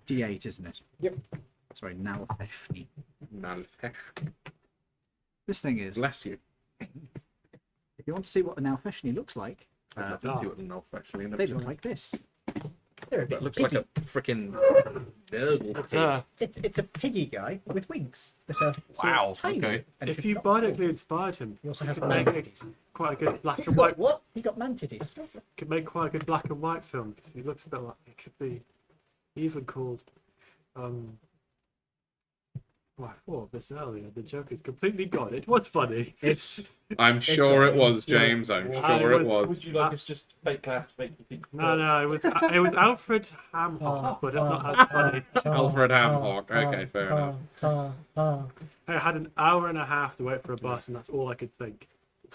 F: D8, isn't it?
E: Yep.
F: Sorry, Nalfeshni. This thing is,
A: Bless you.
F: if you want to see what a Nalfeshni looks like,
A: I'd love to see what an elf actually
F: they look like this. They're a bit
A: It looks like a freaking nurgle.
F: It's a piggy guy with wings. It's a
A: Wow,
F: tiny.
A: okay.
F: And
B: If you bardically inspired him,
F: he also has
B: could
F: man
B: make
F: titties.
B: quite a good black
E: He's
B: and
E: got
B: white.
E: what?
F: He got man titties.
B: Could make quite a good black and white film because he looks a bit like it could be even called. Well, I thought of this earlier. The joke is completely gone. It was funny.
F: It's
A: I'm sure it was, James. I'm sure it was.
G: Would you like us just fake laugh to make you think?
B: No, it was Alfred Hamhock, but it's not as funny.
A: Alfred Hamhock. Okay, fair enough.
B: I had an hour and a half to wait for a bus, and that's all I could think.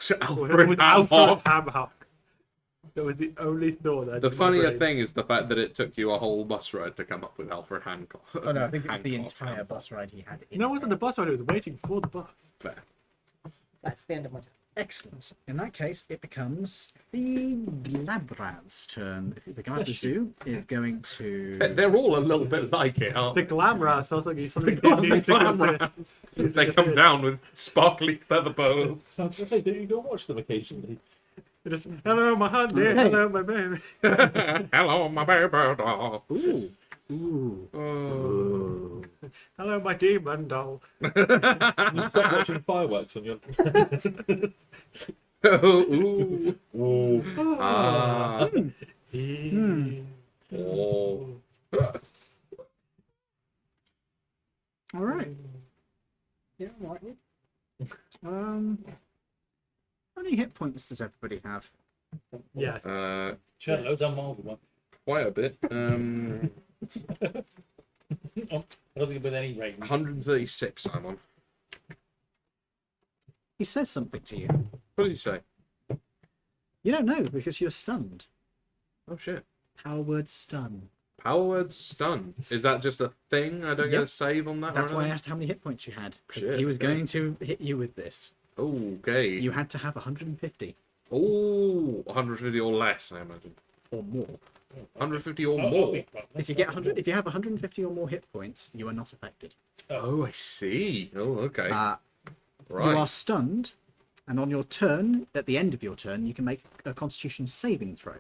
B: It
A: Alfred
B: was Alfred
A: Hamhock.
B: Hamhock. That was the only thought.
A: The funnier thing is the fact that it took you a whole bus ride to come up with Alfred Hancock.
F: oh no, I think it was the
A: Hancock,
F: entire
A: Hancock.
F: bus ride he had.
B: No, it wasn't the bus ride. It was waiting for the bus.
A: Fair.
E: That's the end of my turn.
F: Excellent. In that case, it becomes the Labrad's turn. The guy at the zoo is going to.
A: They're all a little bit like it, aren't
B: The
A: they?
B: Glamras sounds like he's something
A: The
B: music of the-
A: Glamras. They come down with sparkly feather boas.
G: Sounds good. Hey, do you go watch them occasionally?
B: Just, hello, my honey.
F: Okay.
B: Hello, my baby.
A: Hello, my baby doll.
F: Ooh. Ooh.
A: Oh.
B: Hello, my demon doll.
G: You stop watching fireworks on your.
A: Ooh. Ooh. Ah. Oh.
F: All right.
E: Yeah, I'm right.
F: How many hit points does everybody have?
B: Yes.
G: Cellos are miles away.
A: Quite a bit.
G: I don't think with any range.
A: 136 I'm on.
F: He says something to you.
A: What did he say?
F: You don't know because you're stunned.
A: Oh shit.
F: Power word stun.
A: Power word stun. Is that just a thing? I don't get a
F: Yep.
A: save on that.
F: That's
A: or
F: why I
A: anything?
F: asked how many hit points you had. Because
A: Shit,
F: he was
A: okay.
F: going to hit you with this.
A: Okay.
F: You had to have 150
A: Oh, 150 or less, I imagine.
F: or more.
A: 150 or more.
F: If you get 100, if you have 150 or more hit points, you are not affected.
A: Oh, I see. Oh, okay.
F: Right.
A: Right.
F: You are stunned, and on your turn, at the end of your turn, you can make a Constitution saving throw.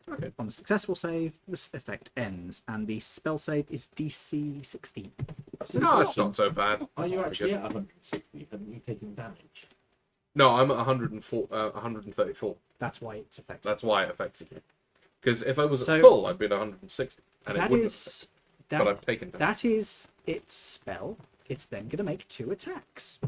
A: Okay.
F: On a successful save, this effect ends, and the spell save is DC 16.
A: No, it's not so bad.
G: Are you actually at 160? Haven't you taken damage?
A: No, I'm at 134.
F: That's why it's effective.
A: That's why it affected me. Because if I was
F: So-
A: at full, I'd be at 160. And it
F: That
A: wouldn't
F: is
A: have, but I've taken damage.
F: that is its spell. It's then going to make 2 attacks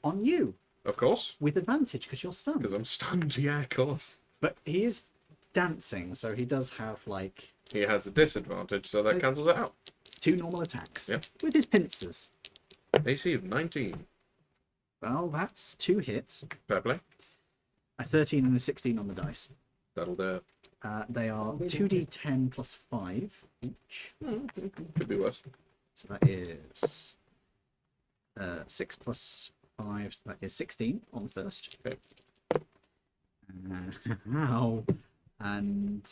F: on you
A: Of course.
F: with advantage because you're stunned.
A: Because I'm stunned, yeah, of course.
F: But he is dancing, so he does have like
A: He has a disadvantage, so that
F: It's-
A: cancels it out.
F: 2 normal attacks
A: Yep.
F: with his pincers.
A: AC of 19.
F: Well, that's 2 hits,
A: Fair play.
F: a 13 and a 16 on the dice.
A: That'll do.
F: They are 2d10 plus 5 each.
A: Could be worse.
F: So that is 6 plus 5, so that is 16 on the first.
A: Okay.
F: Ow. And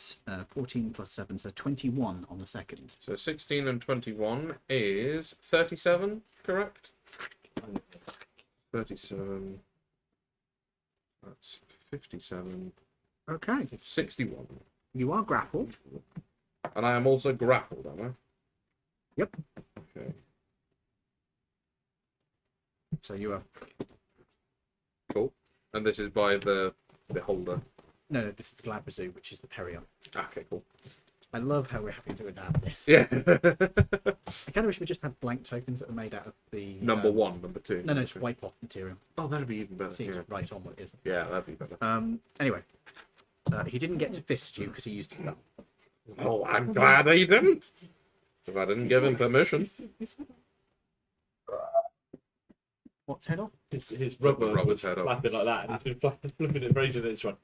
F: 14 plus 7, so 21 on the second.
A: So 16 and 21 is 37, correct? 37. That's 57.
F: Okay.
A: 61.
F: You are grappled.
A: And I am also grappled, am I?
F: Yep.
A: Okay.
F: So you are.
A: Cool. And this is by the beholder.
F: No, this is the Glabrazu, which is the Perion.
A: Okay, cool.
F: I love how we're having to adapt this.
A: Yeah.
F: I kind of wish we just had blank tokens that were made out of the.
A: Number 1, number 2.
F: No, it's white pot material.
A: Oh, that'd be even better.
F: So you
A: Yeah.
F: just write on what it is.
A: Yeah, that'd be better.
F: Anyway, he didn't get to fist you because he used his thumb.
A: Oh, I'm glad he didn't. If I didn't give him permission.
F: What's head off?
G: His rubber
A: Rubber's
G: was
A: head off.
G: flapping like that, and he's been flipping it for ages, and it's run.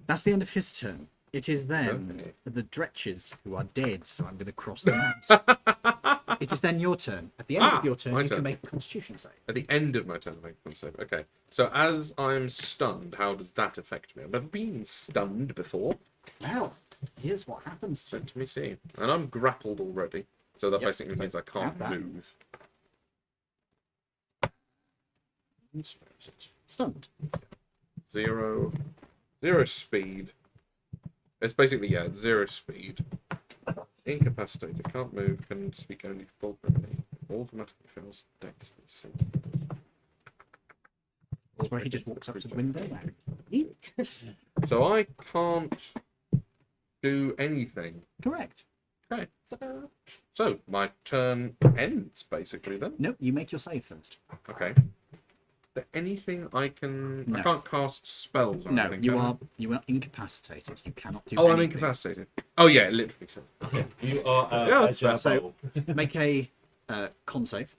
F: That's the end of his turn. It is then
A: Okay.
F: the Dretches who are dead, so I'm going to cross them out. It is then your turn. At the end of your turn,
A: my
F: you
A: turn.
F: can make a Constitution save.
A: At the end of my turn, I make one save. Okay. So as I'm stunned, how does that affect me? I've never been stunned before.
F: Well, here's what happens to
A: Let me see. And I'm grappled already. So that
F: Yep,
A: basically
F: so
A: means I can't
F: have that.
A: move.
F: stunned.
A: Zero speed. It's basically, yeah, 0 speed. Incapacitated, can't move, can speak only vulgarly. Automatically fails dex.
F: That's where he just walks up to the window.
A: So I can't do anything.
F: Correct.
A: Okay. So my turn ends basically then.
F: Nope, you make your save first.
A: Okay. Is there anything I can? I
F: No.
A: can't cast spells. Or
F: No,
A: anything,
F: you
A: can I?
F: are incapacitated. You cannot do
A: Oh, I'm
F: anything.
A: incapacitated. Oh yeah, it literally says.
G: You are
A: Yeah,
G: a
A: that's fair.
F: So make a con save.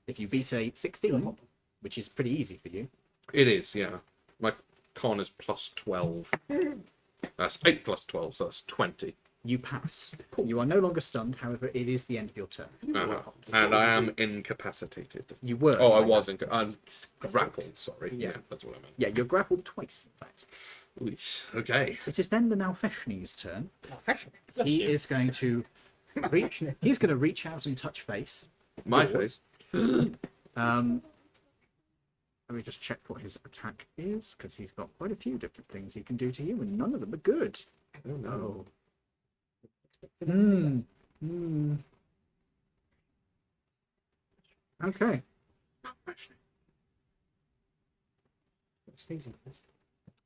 F: If you beat a 16, which is pretty easy for you,
A: It is, yeah. My con is plus 12. That's 8 plus 12, so that's 20.
F: you pass. You are no longer stunned, however, it is the end of your turn.
A: Uh-huh. And I am incapacitated.
F: You were.
A: Oh, I
F: like
A: was
F: that.
A: I'm grappled, sorry. Yeah, that's what I meant.
F: Yeah, you're grappled twice, in fact.
A: Oof. Okay.
F: It is then the Nalfeshni's turn. He is going to reach. He's going to reach out and touch face.
A: My
F: Yours.
A: face.
F: Let me just check what his attack is, because he's got quite a few different things he can do to you, and none of them are good.
A: Oh no.
F: Okay.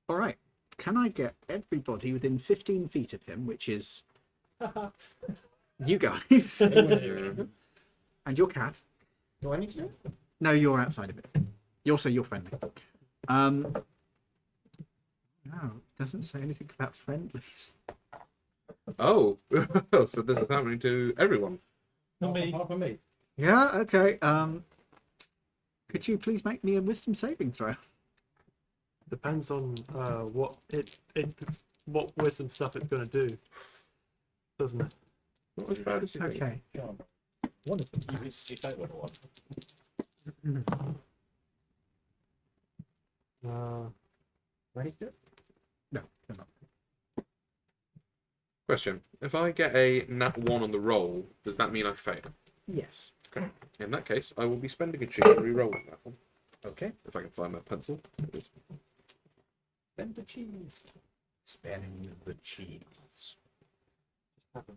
F: All right. Can I get everybody within 15 feet of him, which is you guys and your cat?
E: Do I need to do it?
F: No, you're outside of it. You're friendly. No, it doesn't say anything about friendlies.
A: Oh, so this is happening to everyone.
G: Not me.
F: Yeah. Okay. Could you please make me a wisdom saving throw?
D: Depends on what wisdom stuff it's going to do, doesn't it?
A: Not as bad as you think.
E: Okay.
F: One of them.
C: You don't want one.
D: Ready to?
F: No, you're not.
A: Question: if I get a nat 1 on the roll, does that mean I fail?
F: Yes.
A: In that case, I will be spending a cheat and re-rolling that one.
F: Okay.
A: If I can find my pencil. It is.
F: Spend the cheese. Spend the cheese.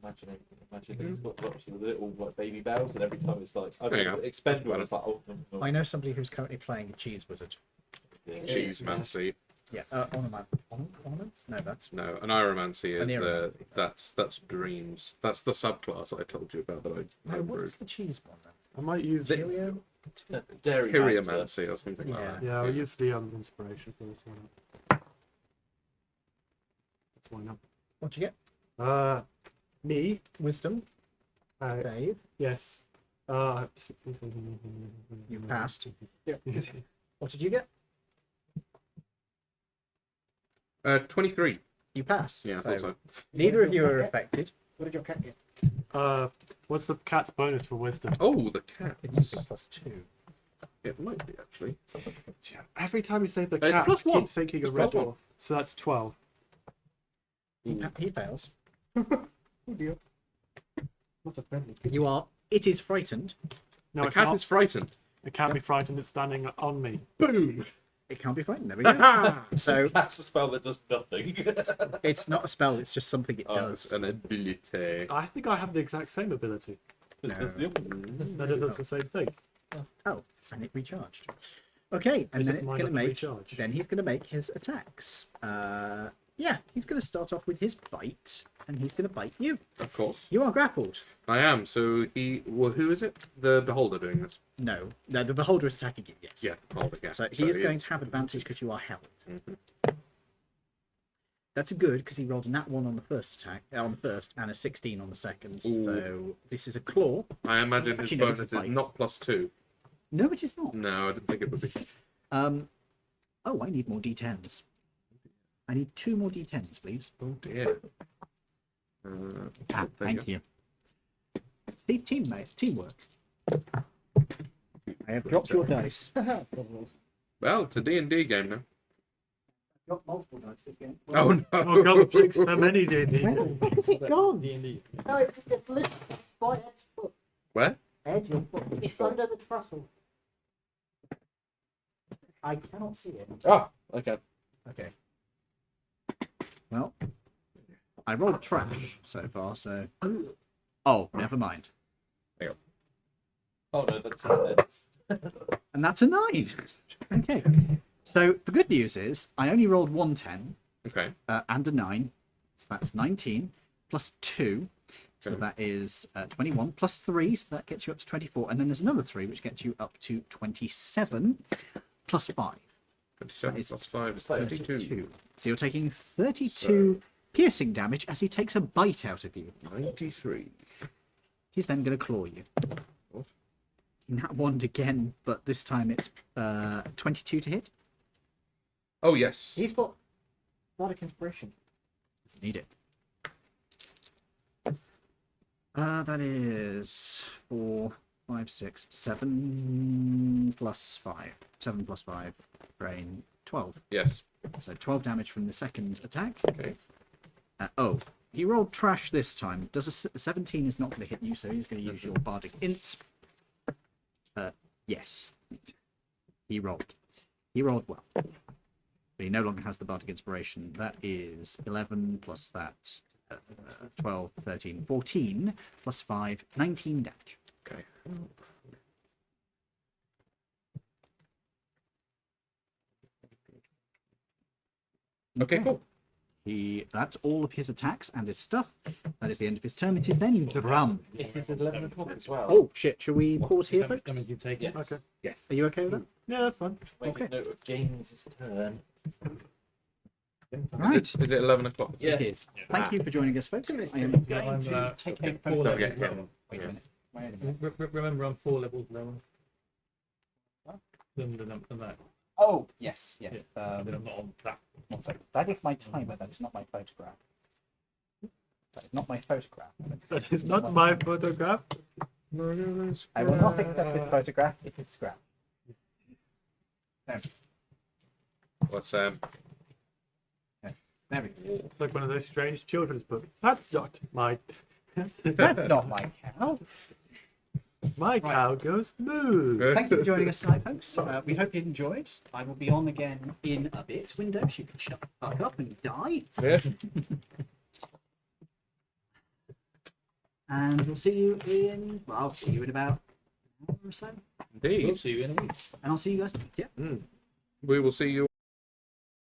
C: Imagine he's got lots of little like baby bells, and every time it's like, I
A: There you
C: don't know,
A: go.
C: expend one. It's like, oh, no.
F: I know somebody who's currently playing a cheese wizard.
A: Cheese mancy.
F: Yeah. Ornaments? No, that's
A: No, an Iromancy
F: An
A: is
F: Iromancy,
A: that's dreams. That's the subclass I told you about that I
F: no.
A: homebrewed.
F: What's the cheese one then?
D: I might use
F: Zilio?
C: Dairy
A: Kyriamancy or something like
F: Yeah.
A: that.
D: Yeah, I'll use the inspiration for this one. That's why not.
F: What'd you get?
D: Me.
F: Wisdom.
D: Uh,
F: Save.
D: yes.
F: You passed.
D: Yeah.
F: What did you get?
A: 23.
F: You pass.
A: Yeah, I
F: So,
A: thought so.
F: neither of you are affected.
E: What did your cat get?
D: What's the cat's bonus for wisdom?
A: Oh, the cat.
F: It's +2.
A: It might be actually.
D: Every time you say the
A: It's
D: cat,
A: plus
D: I
A: one.
D: keep thinking
A: It's
D: of Red
A: plus one.
D: Dwarf. So that's 12.
F: He fails.
E: Oh dear.
C: Not a friendly.
F: You are. It is frightened.
D: No,
A: The
D: it's
A: cat
D: not.
A: is frightened.
D: It can't be frightened. It's standing on me.
A: Boom.
F: It can't be frightened. There we go.
A: Ha!
F: So
C: That's a spell that does nothing.
F: it's not a spell. It's just something it
A: Oh, it's
F: does.
A: an ability.
D: I think I have the exact same ability.
C: That's the opposite.
D: That it does the same thing.
F: Oh, and it recharged. Okay, and then
D: Because
F: it's
D: mine
F: going to
D: doesn't
F: make.
D: recharge.
F: Then he's going to make his attacks. Yeah, he's going to start off with his bite, and he's going to bite you.
A: Of course.
F: You are grappled.
A: I am. So well, who is it? The beholder doing this?
F: No, the beholder is attacking you. Yes.
A: Yeah, beholder. Yeah.
F: So he is going to have advantage because you are held. That's good because he rolled a nat 1 on the first attack, on the first, and a 16 on the second.
A: Ooh.
F: So this is a claw.
A: I imagine his
F: Actually, no,
A: bonus
F: this
A: is
F: is bite.
A: not +2.
F: No, it is not.
A: No, I didn't think it would be.
F: Oh, I need more d10s. I need 2 more d10s, please.
A: Oh dear.
F: Thank you. See, teamwork. I have dropped your dice.
A: Well, it's a D&D game now.
E: Got multiple dice this game.
A: Oh no!
D: Oh god, please, how many do you need?
E: Where the fuck is it gone?
C: D&D.
E: No, it's literally by Ed's foot.
A: Where?
E: Edge of foot. It's under the trussel. I cannot see it.
C: Oh, okay.
F: Okay. Well, I rolled trash so far, so. Oh, never mind.
C: Oh no, that's it.
F: And that's a 9. Okay. So the good news is I only rolled 110
A: Okay.
F: and a 9. So that's 19 plus 2. So
A: Okay.
F: that is 21 plus 3. So that gets you up to 24. And then there's another 3, which gets you up to 27 plus 5.
A: 27
F: is
A: plus 5 is 32.
F: 32. So you're taking 32 piercing damage as he takes a bite out of you.
A: 93.
F: He's then going to claw you.
A: What?
F: Nat 1 again, but this time it's 22 to hit.
A: Oh yes.
E: He's got Bardic Inspiration.
F: Doesn't need it. That is 4, 5, 6, 7 plus 5. 7 plus 5, brain, 12.
A: Yes.
F: So 12 damage from the second attack.
A: Okay.
F: Oh, he rolled trash this time. Does a 17 is not going to hit you, so he's going to use your bardic insp. Yes. He rolled. He rolled well. But he no longer has the bardic inspiration. That is 11 plus that 12, 13, 14 plus 5, 19 damage.
A: Okay. Okay, cool.
F: That's all of his attacks and his stuff. That is the end of his turn. It is then Drum.
C: It is 11 o'clock as well.
F: Oh shit! Shall we pause here, folks?
G: You take it.
C: Yes.
D: Okay.
C: Yes.
F: Are you okay with that?
D: Yeah, that's fine.
C: Make a note of James' turn.
F: Right.
A: Is it 11 o'clock?
C: Yeah.
F: It is. Thank you for joining us, folks. I am going
G: I'm,
F: to take a
A: Don't
F: photo.
A: forget him.
F: Wait a
A: Yeah.
F: minute. Wait a minute.
G: Remember, I'm 4 levels lower than that.
F: Oh yes, yeah.
G: Then I'm not on that.
F: One second. That is my timer. That is not my photograph. That is not my photograph.
D: That is not my photograph.
F: I will not accept this photograph. It is scrap. There
A: What's
F: there we go.
D: It's like one of those strange children's books. That's not my.
F: That's not my cow.
D: My cow goes moo.
F: Thank you for joining us tonight, folks. We hope you enjoyed. I will be on again in a bit. Windows, you can shut the fuck up and die.
A: Yeah.
F: And we'll see you in. Well, I'll see you in about an hour or so.
A: Indeed.
G: We'll see you in a week.
F: And I'll see you guys. Yeah.
A: We will see you